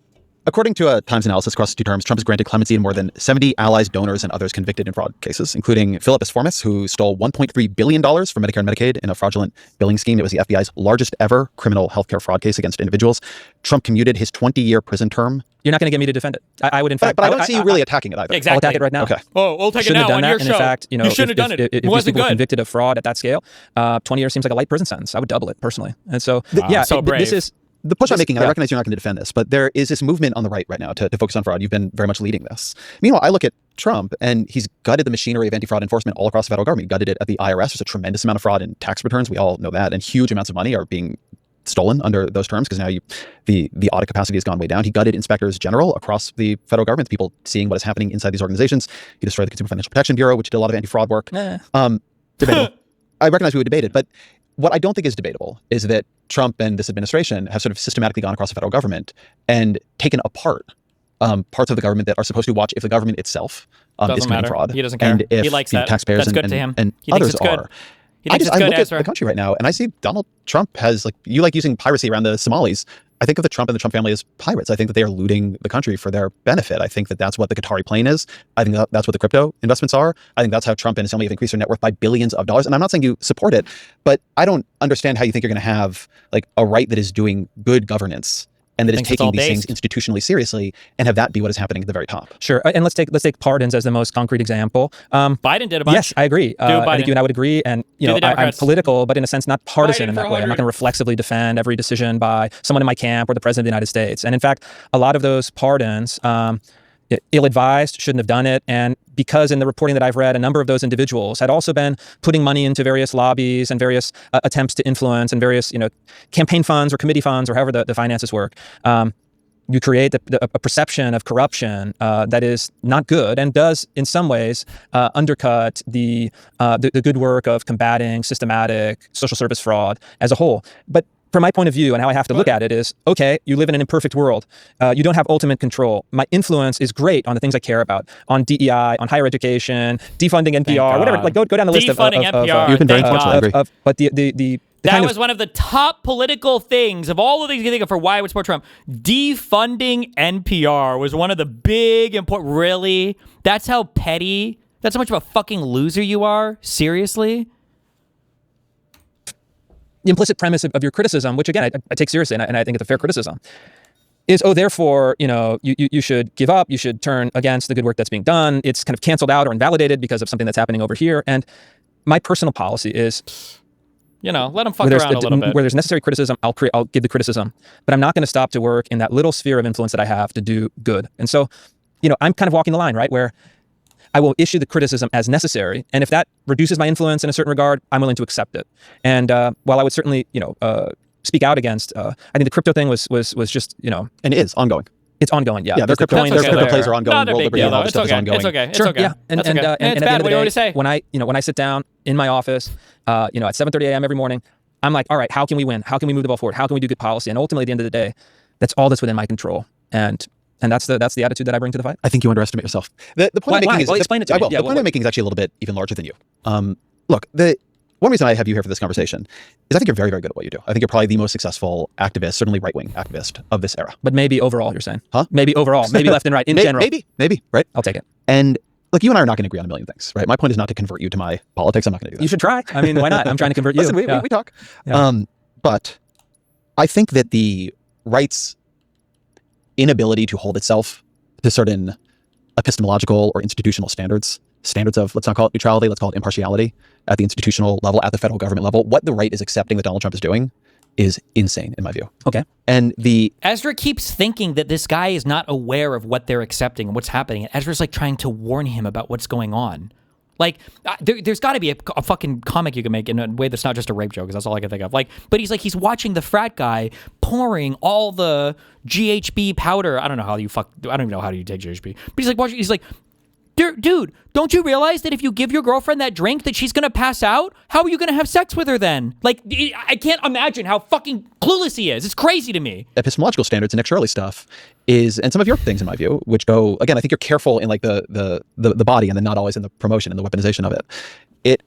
According to a Times analysis across 2 terms, Trump has granted clemency to more than 70 allies, donors, and others convicted in fraud cases, including Philip Esformis, who stole $1.3 billion from Medicare and Medicaid in a fraudulent billing scheme. It was the FBI's largest ever criminal healthcare fraud case against individuals. Trump commuted his 20-year prison term. You're not going to get me to defend it. I would, in fact... But I don't see you really attacking it either. Exactly. I'll attack it right now. Okay. Oh, we'll take it now on your show. And in fact, you shouldn't have done it. If these people were convicted of fraud at that scale, 20 years seems like a light prison sentence. I would double it, personally. And so, this is... The push I'm making, and I recognize you're not going to defend this, but there is this movement on the right now to focus on fraud. You've been very much leading this. Meanwhile, I look at Trump, and he's gutted the machinery of anti-fraud enforcement all across the federal government. He gutted it at the IRS. There's a tremendous amount of fraud in tax returns. We all know that. And huge amounts of money are being stolen under those terms because now the audit capacity has gone way down. He gutted inspectors general across the federal government, people seeing what is happening inside these organizations. He destroyed the Consumer Financial Protection Bureau, which did a lot of anti-fraud work. Debatable. I recognize we would debate it, but what I don't think is debatable is that Trump and this administration have sort of systematically gone across the federal government and taken apart parts of the government that are supposed to watch if the government itself is committing fraud. He doesn't care. And if he likes the that. taxpayers That's good to him. and He thinks others it's good. are. He thinks it's good, I look Ezra. at the country right now, and I see Donald Trump has, like, you like using piracy around the Somalis. I think of the Trump and the Trump family as pirates. I think that they are looting the country for their benefit. I think that that's what the Qatari plane is. I think that's what the crypto investments are. I think that's how Trump and his family have increased their net worth by billions of dollars. And I'm not saying you support it, but I don't understand how you think you're going to have like a right that is doing good governance and that is taking these things institutionally seriously and have that be what is happening at the very top. Sure. And let's take pardons as the most concrete example. Biden did a bunch. Yes, I agree. I think you and I would agree. And I'm political, but in a sense, not partisan in that way. I'm not going to reflexively defend every decision by someone in my camp or the president of the United States. And in fact, a lot of those pardons, ill-advised, shouldn't have done it. And because in the reporting that I've read, a number of those individuals had also been putting money into various lobbies and various attempts to influence and various, campaign funds or committee funds or however the finances work. You create a perception of corruption that is not good and does, in some ways, undercut the good work of combating systematic social service fraud as a whole. But from my point of view and how I have to look at it is, okay, you live in an imperfect world. You don't have ultimate control. My influence is great on the things I care about, on DEI, on higher education, defunding NPR, whatever. Like go down the list of NPR. You've been very influential. I agree. But the that was one of the top political things of all of things you think of for why I would support Trump. Defunding NPR was one of the big important. Really? That's how petty. That's how much of a fucking loser you are. Seriously. The implicit premise of your criticism, which again I take seriously, and I think it's a fair criticism, is therefore you should give up, you should turn against the good work that's being done. It's kind of canceled out or invalidated because of something that's happening over here. And my personal policy is, let them fuck around a little bit. Where there's necessary criticism, I'll give the criticism, but I'm not going to stop to work in that little sphere of influence that I have to do good. And so, I'm kind of walking the line, right, where I will issue the criticism as necessary, and if that reduces my influence in a certain regard, I'm willing to accept it. And while I would certainly, speak out against, I think the crypto thing was just, and it is ongoing. It's ongoing, yeah. Yeah, their crypto plays are ongoing. Not a big deal, though. It's okay. Sure, yeah. And it's at the end bad. of What the do you want day, to say? when I sit down in my office, at 7:30 a.m. every morning, I'm like, all right, how can we win? How can we move the ball forward? How can we do good policy? And ultimately, at the end of the day, that's all that's within my control. And And that's the attitude that I bring to the fight. I think you underestimate yourself. The point I'm making is, well, explain it to me. The point I'm making is actually a little bit even larger than you. Look, one reason I have you here for this conversation is I think you're very, very good at what you do. I think you're probably the most successful activist, certainly right-wing activist of this era. But maybe overall, you're saying? Huh? Maybe overall, maybe left and right in general. Maybe, right? I'll take it. And look, you and I are not going to agree on a million things, right? My point is not to convert you to my politics. I'm not going to do that. You should try. I mean, why not? I'm trying to convert you. Listen, we talk. Yeah. But I think that the right's inability to hold itself to certain epistemological or institutional standards of, let's not call it neutrality, let's call it impartiality at the institutional level, at the federal government level, what the right is accepting that Donald Trump is doing is insane in my view. Okay. And Ezra keeps thinking that this guy is not aware of what they're accepting and what's happening. And Ezra's like trying to warn him about what's going on. Like, there's got to be a fucking comic you can make in a way that's not just a rape joke, because that's all I can think of. Like, but he's watching the frat guy pouring all the GHB powder. I don't even know how you take GHB. But he's like, dude, don't you realize that if you give your girlfriend that drink that she's going to pass out? How are you going to have sex with her then? Like, I can't imagine how fucking clueless he is. It's crazy to me. Epistemological standards and Nick Shirley stuff is, and some of your things in my view, which go, again, I think you're careful in like the body and then not always in the promotion and the weaponization of it.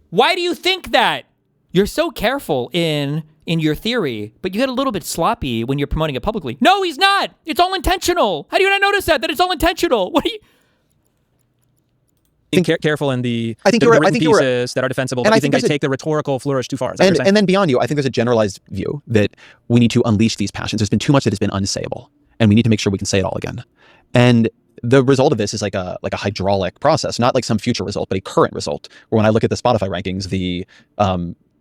Why do you think that? You're so careful in your theory, but you get a little bit sloppy when you're promoting it publicly. No, he's not. It's all intentional. How do you not notice that it's all intentional? What are you... Being careful in the written pieces that are defensible, but I think I take the rhetorical flourish too far. And then beyond you, I think there's a generalized view that we need to unleash these passions. There's been too much that has been unsayable, and we need to make sure we can say it all again. And the result of this is like a hydraulic process, not like some future result, but a current result. Where when I look at the Spotify rankings, the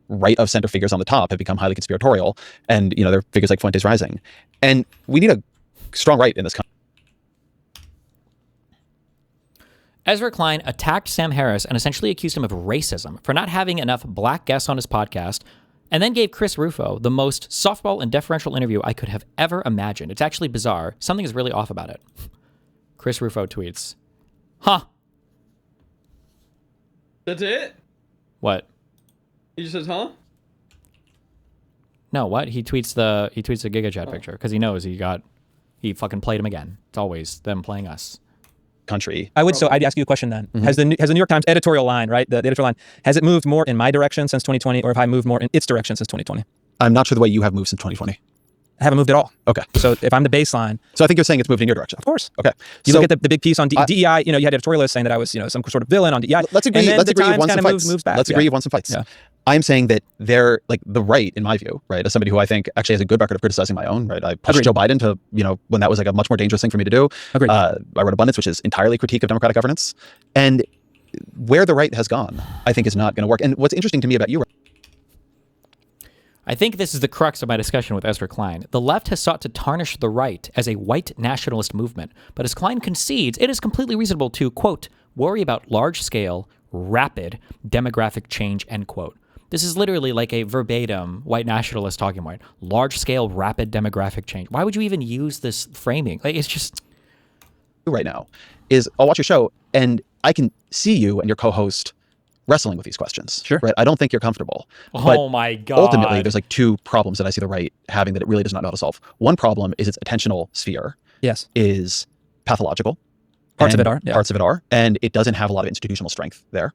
right of center figures on the top have become highly conspiratorial, and there are figures like Fuentes rising. And we need a strong right in this country. Ezra Klein attacked Sam Harris and essentially accused him of racism for not having enough black guests on his podcast, and then gave Chris Rufo the most softball and deferential interview I could have ever imagined. It's actually bizarre. Something is really off about it. Chris Rufo tweets, "Huh? That's it? What? He just says, huh? No, what? He tweets the GigaChat picture because he knows he fucking played him again. It's always them playing us." Country. I'd ask you a question then. Mm-hmm. Has the New York Times editorial line, right? The editorial line, has it moved more in my direction since 2020, or have I moved more in its direction since 2020? I'm not sure the way you have moved since 2020. I haven't moved at all. Okay. So if I'm the baseline. So I think you're saying it's moved in your direction. Of course. Okay. You look at the big piece on DEI, you had editorialists saying that I was, some sort of villain on DEI. Let's agree. And then Let's the agree. Times Once kind some of fights. moves back. Let's agree. You've won some fights. Yeah. I'm saying that they're like the right, in my view, right, as somebody who I think actually has a good record of criticizing my own, right. I pushed Joe Biden to, when that was like a much more dangerous thing for me to do. Agreed. I wrote Abundance, which is entirely a critique of democratic governance. And where the right has gone, I think is not going to work. And what's interesting to me about you, I think this is the crux of my discussion with Ezra Klein. The left has sought to tarnish the right as a white nationalist movement, but as Klein concedes, it is completely reasonable to, quote, worry about large-scale, rapid demographic change, end quote. This is literally like a verbatim white nationalist talking point. Large-scale, rapid demographic change. Why would you even use this framing? Like, it's just... right now is I'll watch your show and I can see you and your co-host wrestling with these questions. Sure. Right. I don't think you're comfortable. Oh my God. Ultimately, there's like two problems that I see the right having that it really does not know how to solve. One problem is its attentional sphere. Yes. Is pathological. Parts of it are. Yeah. Parts of it are. And it doesn't have a lot of institutional strength there.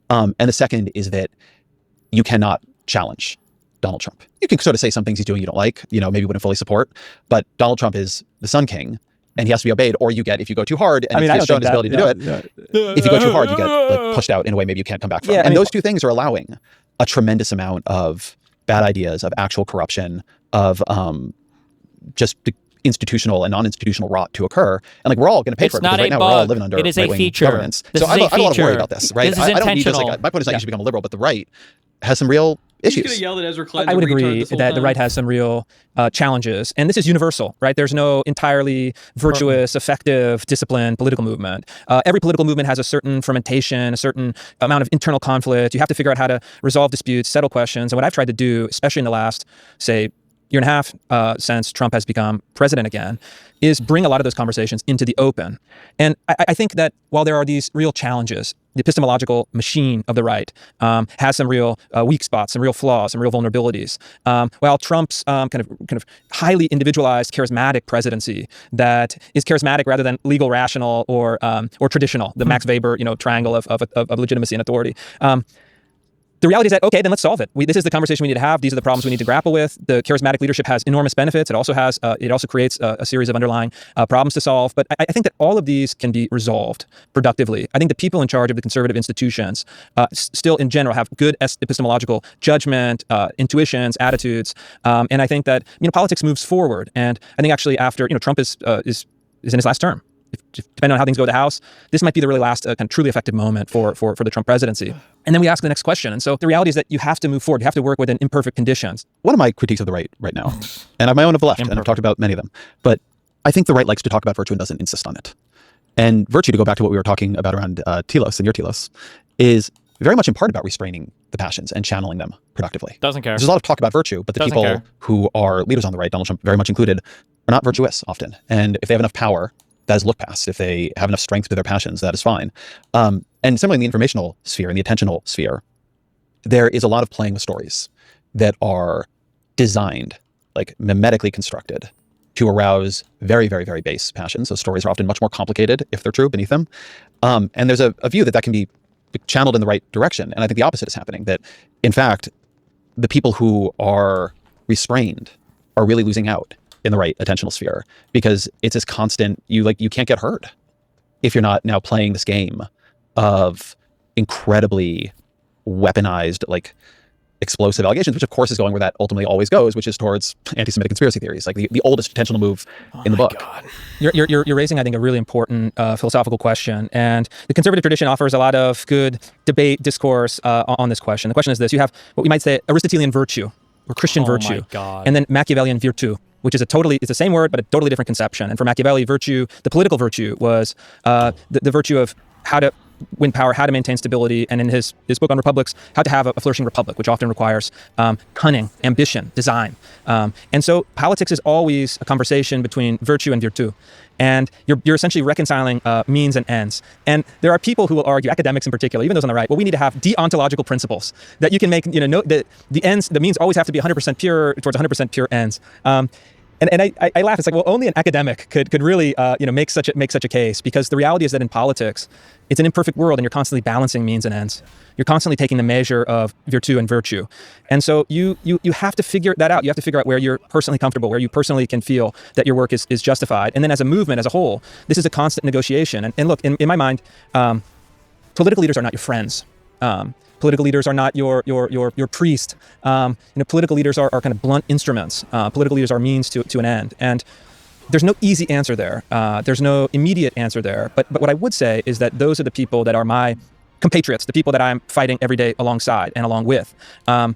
And the second is that you cannot challenge Donald Trump. You can sort of say some things he's doing you don't like, maybe wouldn't fully support, but Donald Trump is the Sun King and he has to be obeyed, or you get, if you go too hard and he's shown his ability to do it, if you go too hard, you get like pushed out in a way maybe you can't come back from. And those two things are allowing a tremendous amount of bad ideas, of actual corruption, of just institutional and non-institutional rot to occur. And like, we're all going to pay for it, because right now we're all living under right-wing governance. So I have a lot of worry about this, right? I don't need this, my point is not you should become a liberal, but the right has some real issues. He's gonna yell at Ezra Klein. I would agree that the right has some real challenges, and this is universal, right? There's no entirely virtuous, effective, disciplined political movement. Every political movement has a certain fermentation, a certain amount of internal conflict. You have to figure out how to resolve disputes, settle questions, and what I've tried to do, especially in the last, say, year and a half since Trump has become president again is bring a lot of those conversations into the open. And I think that while there are these real challenges, the epistemological machine of the right has some real weak spots, some real flaws, some real vulnerabilities. While Trump's kind of highly individualized, charismatic presidency that is charismatic rather than legal, rational, or traditional, the Max Weber triangle of legitimacy and authority. The reality is that, okay, then let's solve it. This is the conversation we need to have. These are the problems we need to grapple with. The charismatic leadership has enormous benefits. It also creates a series of underlying problems to solve. But I think that all of these can be resolved productively. I think the people in charge of the conservative institutions still, in general, have good epistemological judgment, intuitions, attitudes. And I think that politics moves forward. And I think actually after Trump is in his last term. Depending on how things go with the House, this might be the really last kind of truly effective moment for the Trump presidency. And then we ask the next question. And so the reality is that you have to move forward. You have to work within imperfect conditions. One of my critiques of the right now, and I have my own of the left, and I've talked about many of them, but I think the right likes to talk about virtue and doesn't insist on it. And virtue, to go back to what we were talking about around telos and your telos, is very much in part about restraining the passions and channeling them productively. Doesn't care. There's a lot of talk about virtue, but the people who are leaders on the right, Donald Trump very much included, are not virtuous often. And if they have enough power, that is looked past. If they have enough strength to their passions, that is fine. And similarly in the informational sphere, in the attentional sphere, there is a lot of playing with stories that are designed, like mimetically constructed, to arouse very, very, very base passions. So stories are often much more complicated, if they're true, beneath them. And there's a view that can be channeled in the right direction. And I think the opposite is happening, that in fact, the people who are restrained are really losing out in the right attentional sphere, because it's this constant, you can't get heard if you're not now playing this game of incredibly weaponized, explosive allegations, which of course is going where that ultimately always goes, which is towards anti-Semitic conspiracy theories, like the oldest intentional move in the book. God. You're raising, I think, a really important philosophical question, and the conservative tradition offers a lot of good debate, discourse on this question. The question is this: you have what we might say Aristotelian virtue or Christian virtue, and then Machiavellian virtu, which is it's the same word, but a totally different conception. And for Machiavelli, virtue, the political virtue, was the virtue of how to win power, how to maintain stability, and in his book on republics, how to have a flourishing republic, which often requires cunning, ambition, design. And so politics is always a conversation between virtue and virtu. And you're essentially reconciling means and ends. And there are people who will argue, academics in particular, even those on the right, well, we need to have deontological principles that you can make, the means always have to be 100% pure towards 100% pure ends. And I laugh. It's like, well, only an academic could really make such a case, because the reality is that in politics, it's an imperfect world, and you're constantly balancing means and ends. You're constantly taking the measure of virtue and virtue, and so you have to figure that out. You have to figure out where you're personally comfortable, where you personally can feel that your work is justified, and then as a movement, as a whole, this is a constant negotiation. And look, in my mind, political leaders are not your friends. Political leaders are not your priest. Political leaders are kind of blunt instruments. Political leaders are means to an end. And there's no easy answer there. There's no immediate answer there. But what I would say is that those are the people that are my compatriots, the people that I'm fighting every day alongside and along with, are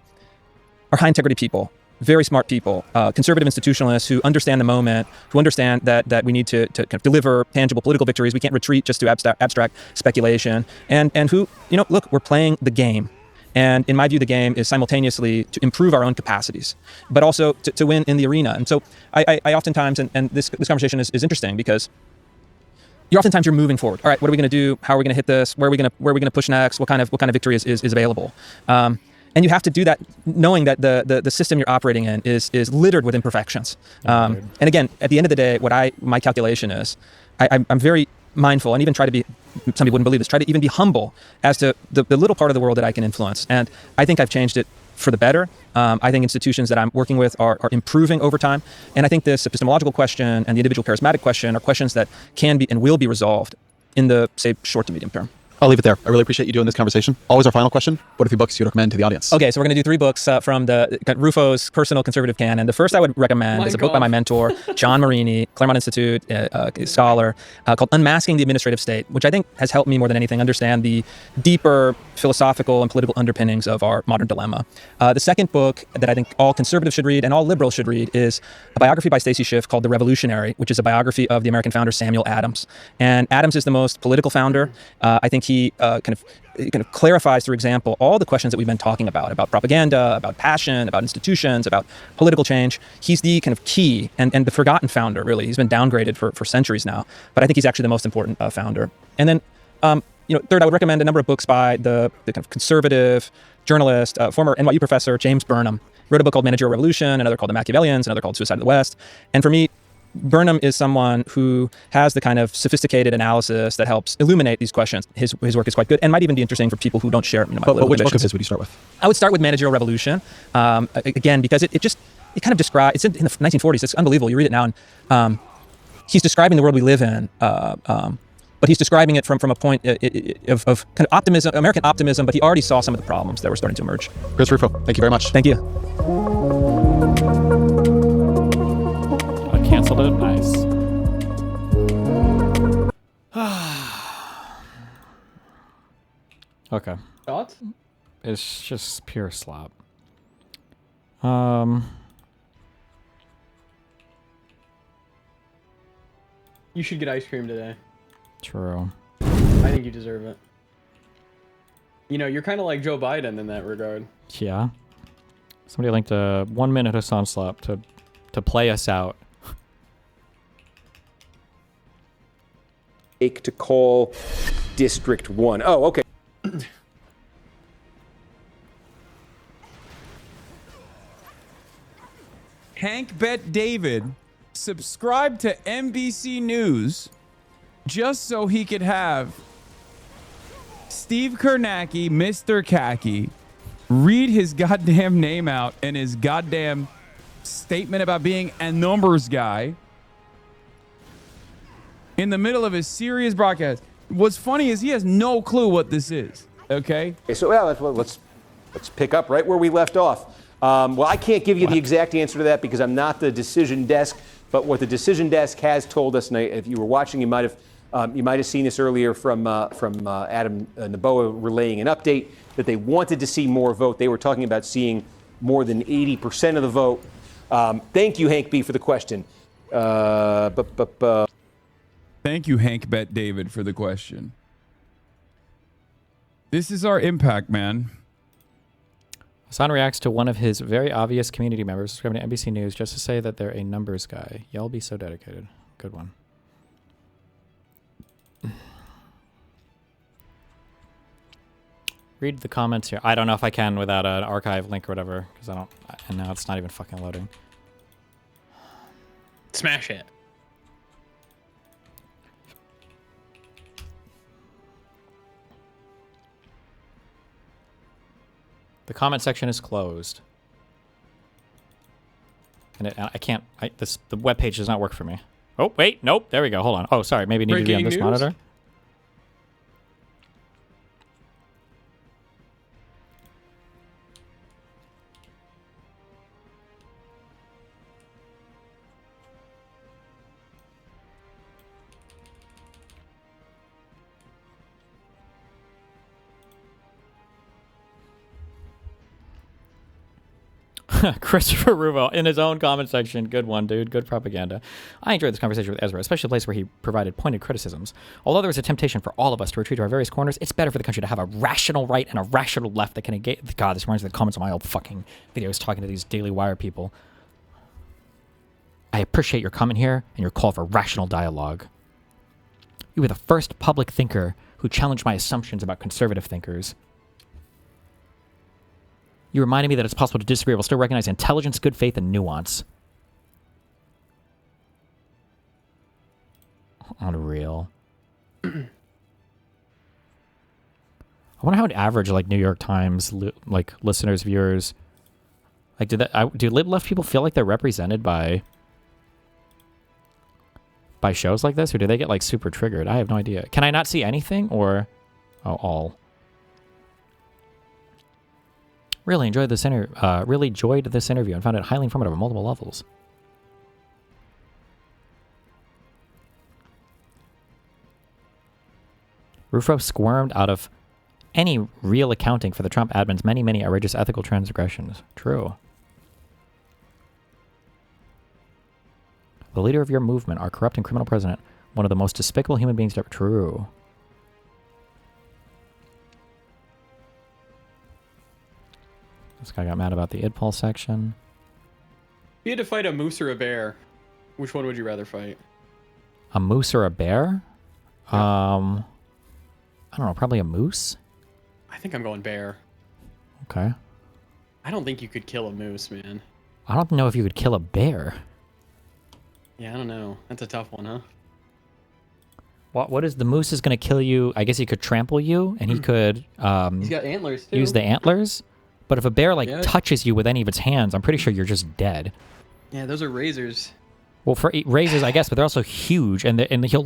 high integrity people, very smart people, conservative institutionalists who understand the moment, who understand that we need to kind of deliver tangible political victories. We can't retreat just to abstract speculation, and who, look, we're playing the game. And in my view, the game is simultaneously to improve our own capacities, but also to win in the arena. And so I oftentimes, and this conversation is interesting, because oftentimes you're moving forward. All right, what are we going to do? How are we going to hit this? Where are we going to push next? What kind of victory is available? And you have to do that knowing that the system you're operating in is littered with imperfections. And again, at the end of the day, my calculation is, I'm very mindful, and even try to be, some people wouldn't believe this, try to even be humble as to the little part of the world that I can influence. And I think I've changed it for the better. I think institutions that I'm working with are improving over time. And I think this epistemological question and the individual charismatic question are questions that can be and will be resolved in the, say, short to medium term. I'll leave it there. I really appreciate you doing this conversation. Always our final question. What are 3 books you would recommend to the audience? Okay, so we're going to do 3 books from Rufo's personal conservative canon. The first I would recommend is a book by my mentor, John Marini, Claremont Institute scholar, called Unmasking the Administrative State, which I think has helped me more than anything understand the deeper philosophical and political underpinnings of our modern dilemma. The second book that I think all conservatives should read and all liberals should read is a biography by Stacey Schiff called The Revolutionary, which is a biography of the American founder Samuel Adams. And Adams is the most political founder. I think he kind of kind of clarifies through example all the questions that we've been talking about propaganda, about passion, about institutions, about political change. He's the kind of key and the forgotten founder, really. He's been downgraded for centuries now, but I think he's actually the most important founder. And then, third, I would recommend a number of books by the kind of conservative journalist, former NYU professor, James Burnham. Wrote a book called Managerial Revolution, another called The Machiavellians, another called Suicide of the West. And for me, Burnham is someone who has the kind of sophisticated analysis that helps illuminate these questions. His work is quite good and might even be interesting for people who don't share my But which book of ambitions. his would you start with? I would start with Managerial Revolution, again, because it kind of describes, it's in the 1940s, it's unbelievable. You read it now and he's describing the world we live in, but he's describing it from a point of kind of optimism, American optimism, but he already saw some of the problems that were starting to emerge. Chris Rufo, thank you very much. Thank you. I canceled it. Nice. Okay. Thoughts? It's just pure slop. You should get ice cream today. True. I think you deserve it. You know, you're kind of like Joe Biden in that regard. Yeah. Somebody linked a 1 minute of HaSlop to play us out. To call District 1. Oh, okay. Hank Bet David subscribed to NBC News just so he could have Steve Kornacki, Mr. Khaki, read his goddamn name out and his goddamn statement about being a numbers guy in the middle of his serious broadcast. What's funny is he has no clue what this is. Okay. So let's pick up right where we left off. Well, I can't give you the exact answer to that because I'm not the decision desk. But what the decision desk has told us, and if you were watching, you might have seen this earlier from Adam Naboa relaying an update that they wanted to see more vote. They were talking about seeing more than 80% of the vote. Thank you, Hank B, for the question. Thank you, Hank Bet David, for the question. This is our impact, man. Hassan reacts to one of his very obvious community members subscribing to NBC News just to say that they're a numbers guy. Y'all be so dedicated. Good one. Read the comments here. I don't know if I can without an archive link or whatever, because I don't, and now it's not even fucking loading. Smash it. The comment section is closed. And the web page does not work for me. Oh, wait, nope, there we go, hold on. Oh, sorry, maybe it needed to be on this monitor. Christopher Ruvo in his own comment section. Good one, dude. Good propaganda. I enjoyed this conversation with Ezra, especially a place where he provided pointed criticisms. Although there was a temptation for all of us to retreat to our various corners, it's better for the country to have a rational right and a rational left that can engage. God, this reminds me of the comments on my old fucking videos talking to these Daily Wire people. I appreciate your comment here and your call for rational dialogue. You were the first public thinker who challenged my assumptions about conservative thinkers. You reminded me that it's possible to disagree while still recognize intelligence, good faith, and nuance. Unreal. I wonder how an average New York Times listeners, viewers, do lib left people feel like they're represented by shows like this, or do they get super triggered? I have no idea. Can I not see anything, or all? Really enjoyed this interview and found it highly informative on multiple levels. Rufo squirmed out of any real accounting for the Trump admin's many, many outrageous ethical transgressions. True. The leader of your movement, our corrupt and criminal president, one of the most despicable human beings ever. True. This guy got mad about the id pulse section. If you had to fight a moose or a bear, which one would you rather fight? A moose or a bear? I don't know, probably a moose? I think I'm going bear. Okay. I don't think you could kill a moose, man. I don't know if you could kill a bear. Yeah, I don't know. That's a tough one, huh? What is the moose is going to kill you? I guess he could trample you, and he could He's got antlers, too. use the antlers. But if a bear Yeah. touches you with any of its hands, I'm pretty sure you're just dead. Yeah, those are razors. Well, for razors, I guess, but they're also huge, and he'll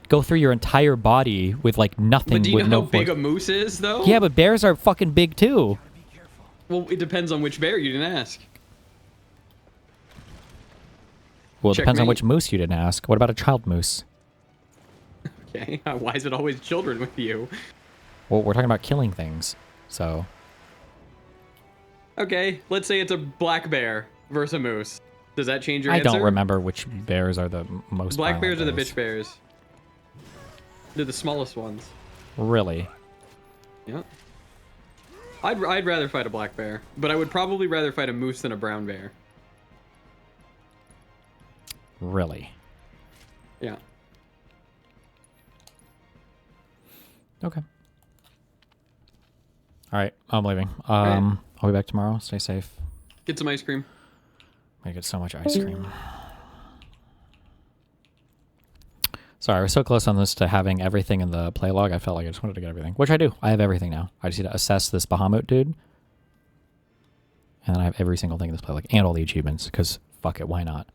go through your entire body with nothing. But do you with know no how big force. a moose is, though? Yeah, but bears are fucking big too. Well, it depends on which bear. You didn't ask. Well, it depends on Checkmate. which moose you didn't ask. What about a child moose? Okay, why is it always children with you? Well, we're talking about killing things, so Okay, let's say it's a black bear versus a moose. Does that change your I answer? don't remember which bears are the most. Black violent bears are the bears. bitch bears. They're the smallest ones. Really? Yeah. I'd rather fight a black bear, but I would probably rather fight a moose than a brown bear. Really? Yeah. Okay. All right, I'm leaving. right. I'll be back tomorrow. Stay safe. Get some ice cream. I get so much ice cream. Sorry, I was so close on this to having everything in the play log. I felt like I just wanted to get everything, which I do. I have everything now. I just need to assess this Bahamut dude. And then I have every single thing in this play log and all the achievements, because fuck it, why not?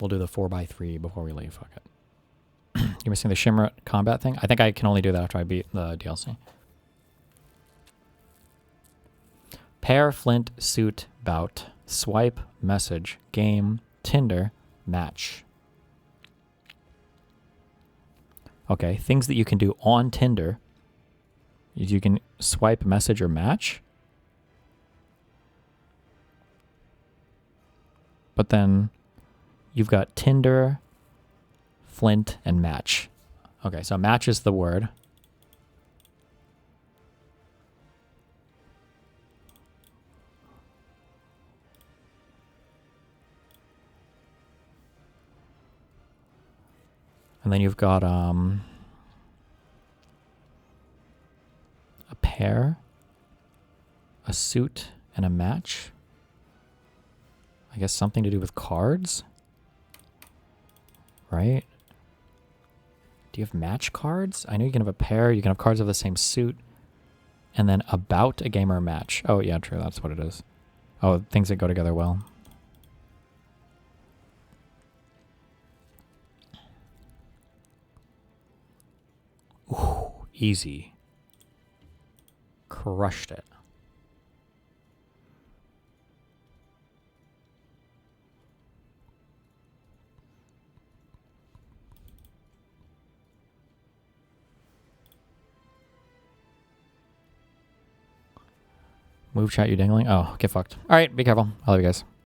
We'll do the 4x3 before we leave. Fuck it. You're missing the Shimmer combat thing? I think I can only do that after I beat the DLC. Pair, flint, suit, bout, swipe, message, game, Tinder, match. Okay, things that you can do on Tinder. You can swipe, message, or match. But then you've got Tinder, flint, and match. Okay, so match is the word. And then you've got a pair, a suit, and a match. I guess something to do with cards, right? Do you have match cards? I know you can have a pair, you can have cards of the same suit, and then about a game or a match. Oh yeah, true, that's what it is. Oh, things that go together well. Ooh, easy. Crushed it. Move chat, you dingling. Oh, get fucked. All right, be careful. I love you guys.